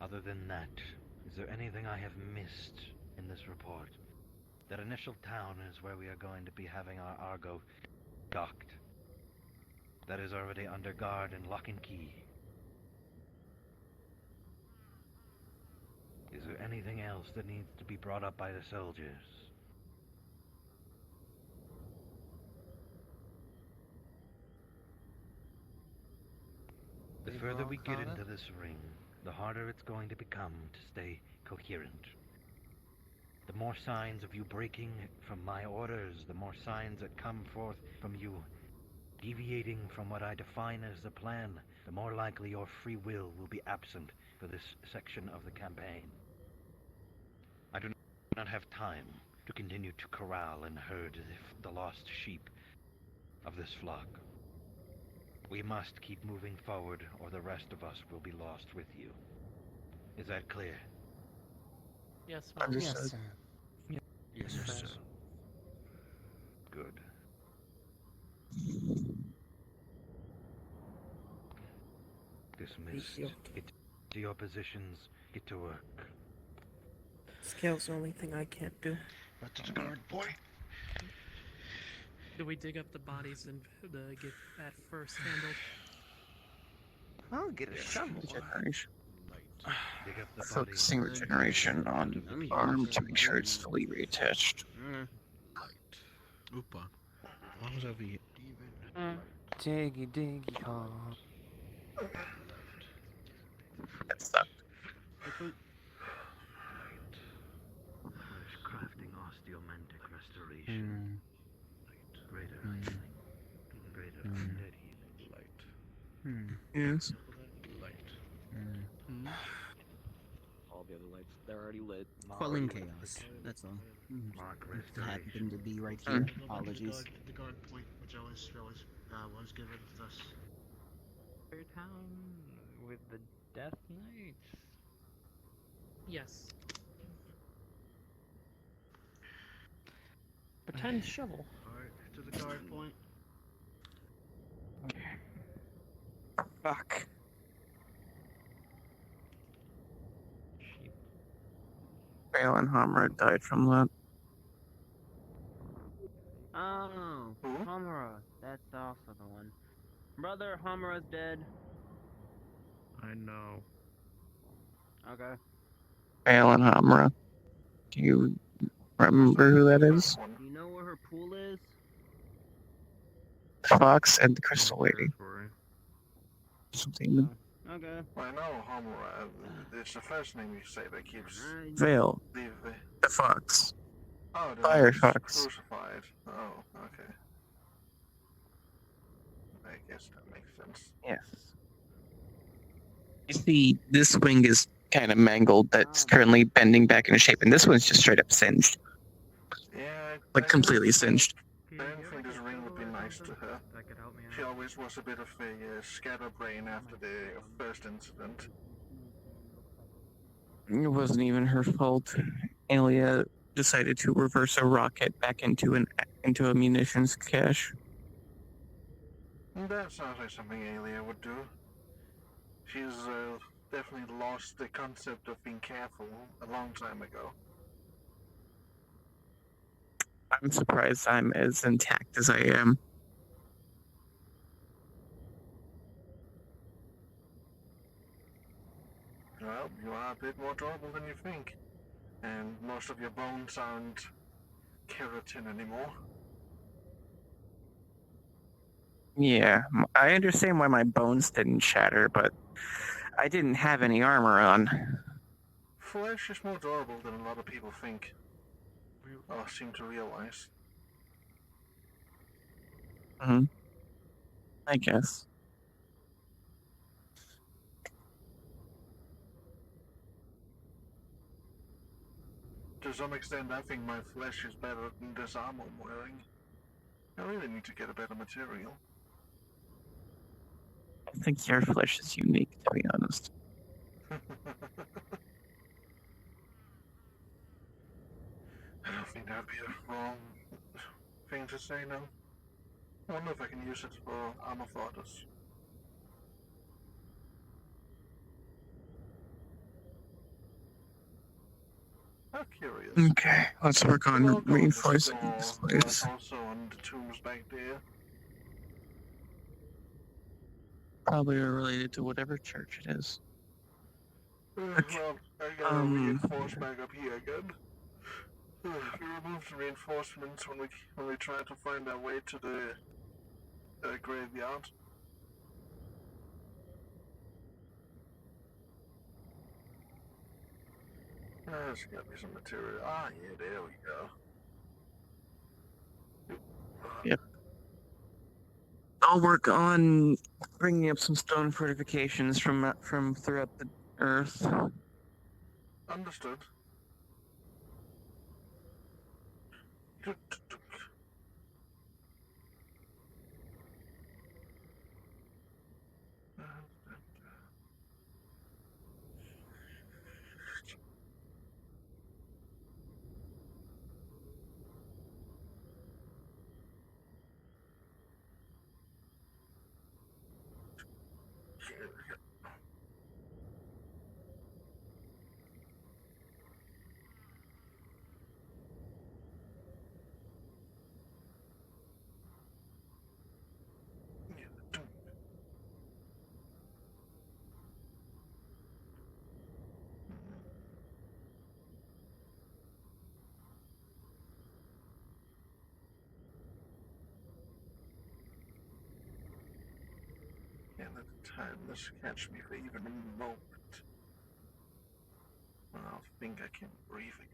Other than that, is there anything I have missed in this report? That initial town is where we are going to be having our Argo docked. That is already under guard and lock and key. Is there anything else that needs to be brought up by the soldiers? further we get into this ring, the harder it's going to become to stay coherent. The more signs of you breaking from my orders, the more signs that come forth from you deviating from what I define as the plan, the more likely your free will be absent for this section of the campaign. I do not have time to continue to corral and herd the lost sheep of this flock. We must keep moving forward, or the rest of us will be lost with you. Is that clear?
Yes,
Understood.
yes, sir.
Yes, sir.
Good. Dismissed. Get to your positions. Get to work.
Scale's the only thing I can't do.
Right to the guard, boy.
Do we dig up the bodies and get that first handled?
I'll get a shovel. Regeneration.
Dig up the
Focusing regeneration on arm to make sure it's fully reattached.
Oopa. Arms over here.
Diggy diggy hog.
That sucked.
Fresh crafting osteomantic restoration. Greater healing. Greater undead healing. Light.
Yes.
Light.
All the other lights, they're already lit.
Quelling chaos. That's all.
Mark
Happened to be right here. Apologies.
The guard point, which I was given to us.
Town with the Death Knights.
Yes. Pretend shovel.
Alright, to the guard point.
Fuck. Balin Hammer died from that.
Oh, Hamura. That's also the one. Brother, Hamura's dead.
I know.
Okay.
Balin Hammer. Do you remember who that is?
You know where her pool is?
Fox and the Crystal Lady. Something.
Okay.
Well, I know Homura. It's the first name you say that keeps.
Vale. The Fox.
Oh, the
Firefox.
Crucified. Oh, okay. I guess that makes sense.
Yes. You see, this wing is kind of mangled. That's currently bending back into shape, and this one's just straight up singed.
Yeah.
Like completely singed.
I don't think this ring would be nice to her. She always was a bit of a scatterbrain after the first incident.
It wasn't even her fault. Alia decided to reverse a rocket back into a munitions cache.
That sounds like something Alia would do. She's definitely lost the concept of being careful a long time ago.
I'm surprised I'm as intact as I am.
Well, you are a bit more durable than you think. And most of your bones aren't keratin anymore.
Yeah, I understand why my bones didn't shatter, but I didn't have any armor on.
Flesh is more durable than a lot of people think. Or seem to realize.
I guess.
To some extent, I think my flesh is better than this armor I'm wearing. I really need to get a better material.
I think your flesh is unique, to be honest.
I don't think that'd be a wrong thing to say now. I wonder if I can use it for armor fighters. I'm curious.
Okay, let's work on reinforcing this place.
Also on the tombs back there.
Probably related to whatever church it is.
Well, I gotta reinforce back up here again. We removed the reinforcements when we tried to find our way to the graveyard. There's gotta be some material. Ah, yeah, there we go.
Yep. I'll work on bringing up some stone fortifications from throughout the earth.
Understood. Can't let the tiredness catch me for even a moment. I'll think I can breathe again.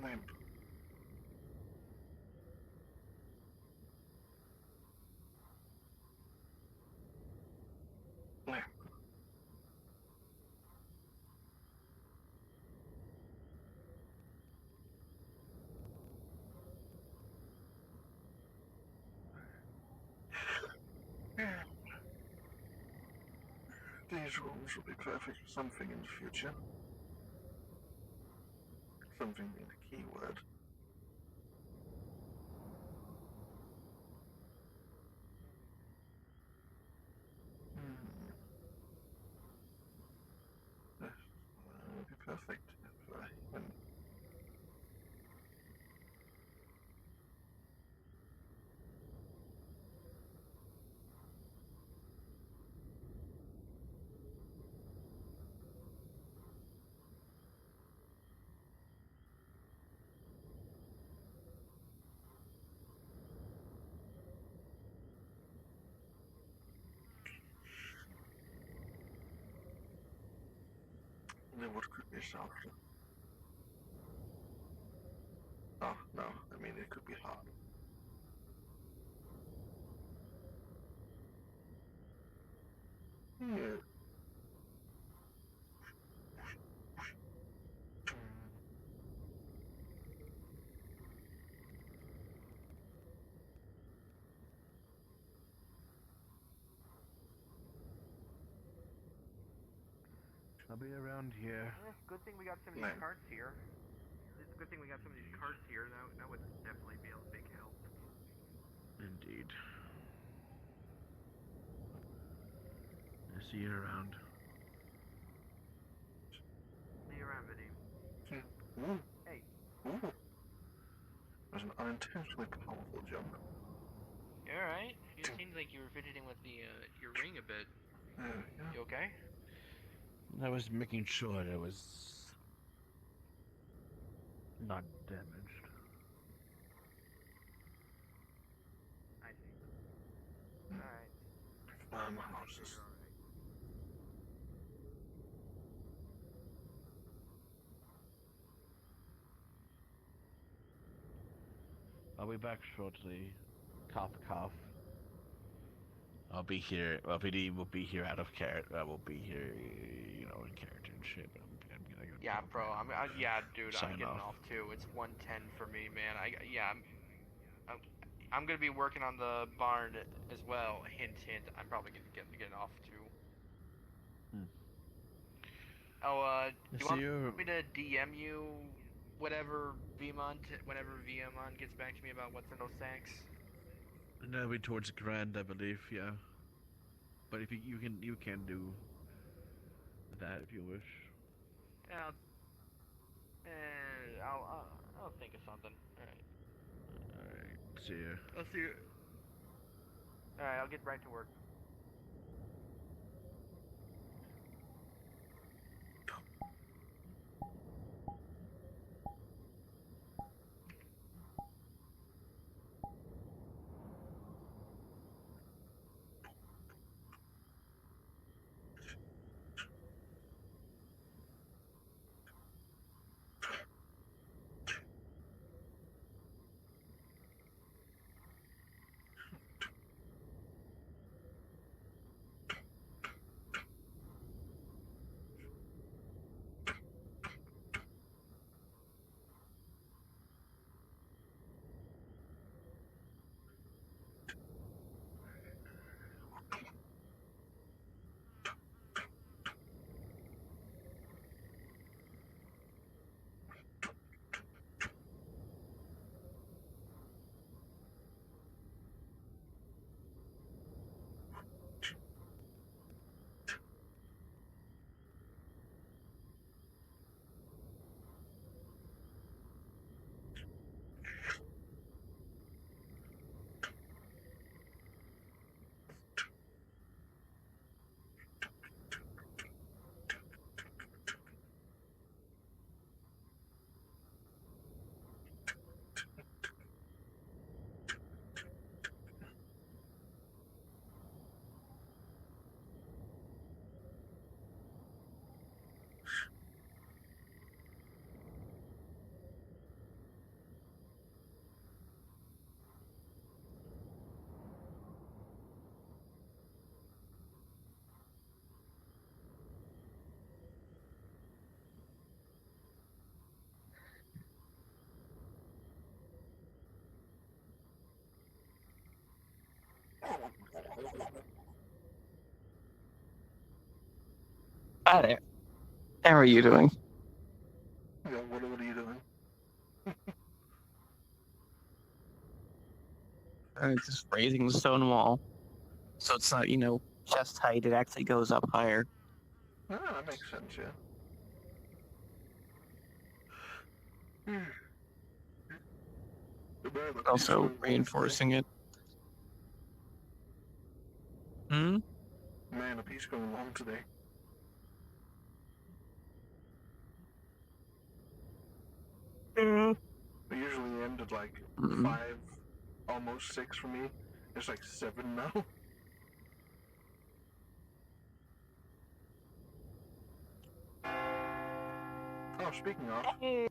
Lamp. Lamp. These rooms will be perfect for something in the future. Something being the key word. It would be perfect if when the wood could be softer. Oh, no, I mean it could be hard. Yeah.
I'll be around here.
Good thing we got some of these carts here. It's a good thing we got some of these carts here. That would definitely be a big help.
Indeed. I see you around.
See you around, Vadim.
Ooh.
Hey.
Ooh. That was an unintentionally powerful jump.
You alright? It seems like you were fidgeting with the your ring a bit.
Yeah.
You okay?
I was making sure it was not damaged.
I see.
Horses.
I'll be back shortly. Cough, cough. I'll be here. Well, PD will be here out of character. I will be here, you know, in character and shit. But I'm gonna go.
Yeah, bro. Yeah, dude. I'm
Sign
getting
off.
off too. It's 1:10 for me, man. I'm, I'm gonna be working on the barn as well. Hint, hint. I'm probably gonna get off too. Oh, do you
See
want
you.
me to DM you whatever whenever Vmon gets back to me about what's in those sacks?
That'll be towards Grand, I believe. Yeah. But if you can do that if you wish.
Yeah, I'll think of something. All right.
All right. See ya.
I'll see you. All right. I'll get right to work.
Hi there. How are you doing?
Yeah, what are you doing?
Just raising the stone wall. So it's not, chest height, it actually goes up higher.
Ah, that makes sense, yeah.
Also reinforcing it. Hmm?
Man, a piece going long today. We usually end at like 5, almost 6 for me. It's like 7 now. Oh, speaking of.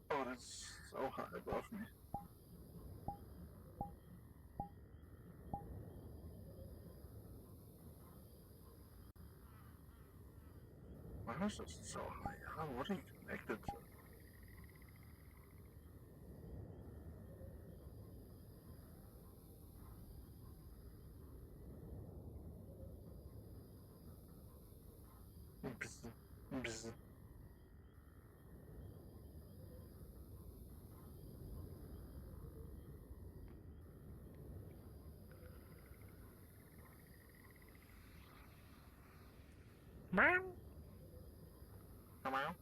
Oh, that's so high above me. How is this so high? What are you connected to? Meow. Meow.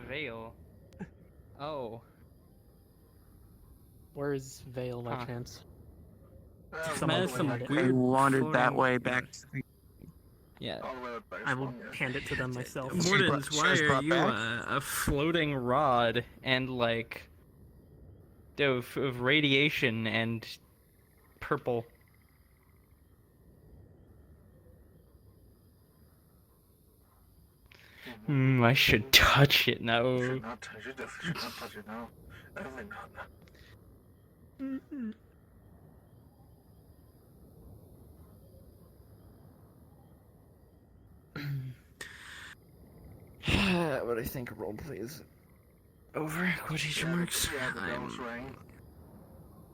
Veil. Oh.
Where's Vale by chance?
Man, some
I
weird
wandered that
floating-
way back.
Yeah.
I will hand it to them myself.
Mordens, why
was
are
brought
you
back?
a floating rod and like of radiation and purple? I should touch it now.
You should not touch it. Definitely should not touch it now. Definitely not.
What do I think roleplay is over? Quotation marks.
Yeah, the bells ring.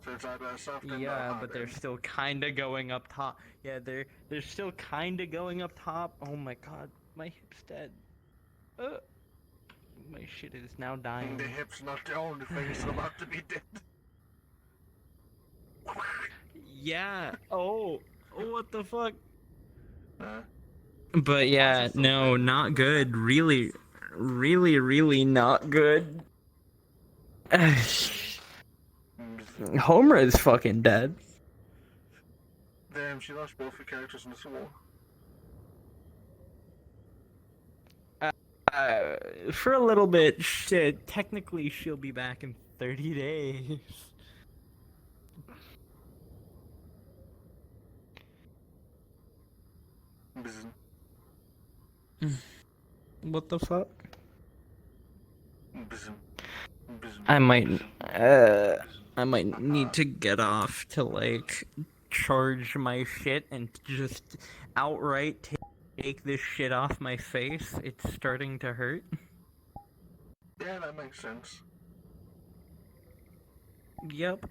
So it's either soft and
Yeah, but they're still kinda going up top. Yeah, they're still kinda going up top. Oh my god, my hip's dead. My shit is now dying.
The hip's not the only thing that's about to be dead.
Yeah. Oh. What the fuck? But yeah, no, not good. Really, really not good. Homer is fucking dead.
Damn, she lost both her characters in this war.
For a little bit, shit. Technically, she'll be back in 30 days. What the fuck? I might need to get off to like charge my shit and just outright take this shit off my face. It's starting to hurt.
Yeah, that makes sense.
Yep.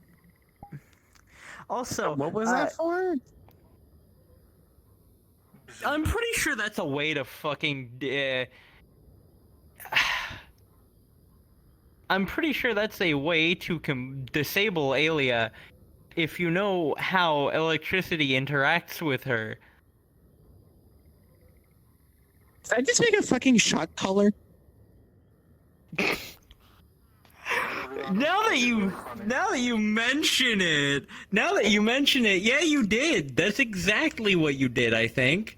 Also,
what was that for?
I'm pretty sure that's a way to fucking. I'm pretty sure that's a way to disable Alia if you know how electricity interacts with her.
Did I just make a fucking shot color?
Now that you mention it, yeah, you did. That's exactly what you did, I think.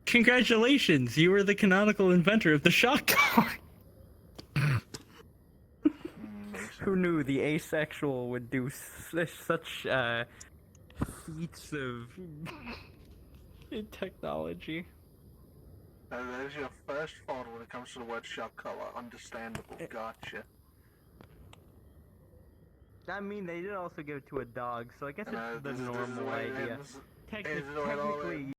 Congratulations, you were the canonical inventor of the shot collar. Who knew the asexual would do such feats of technology?
That is your first fault when it comes to the word shot color. Understandable. Gotcha.
I mean, they did also give it to a dog, so I guess it's the
this is
normal
the way it
idea.
ends.
Technically,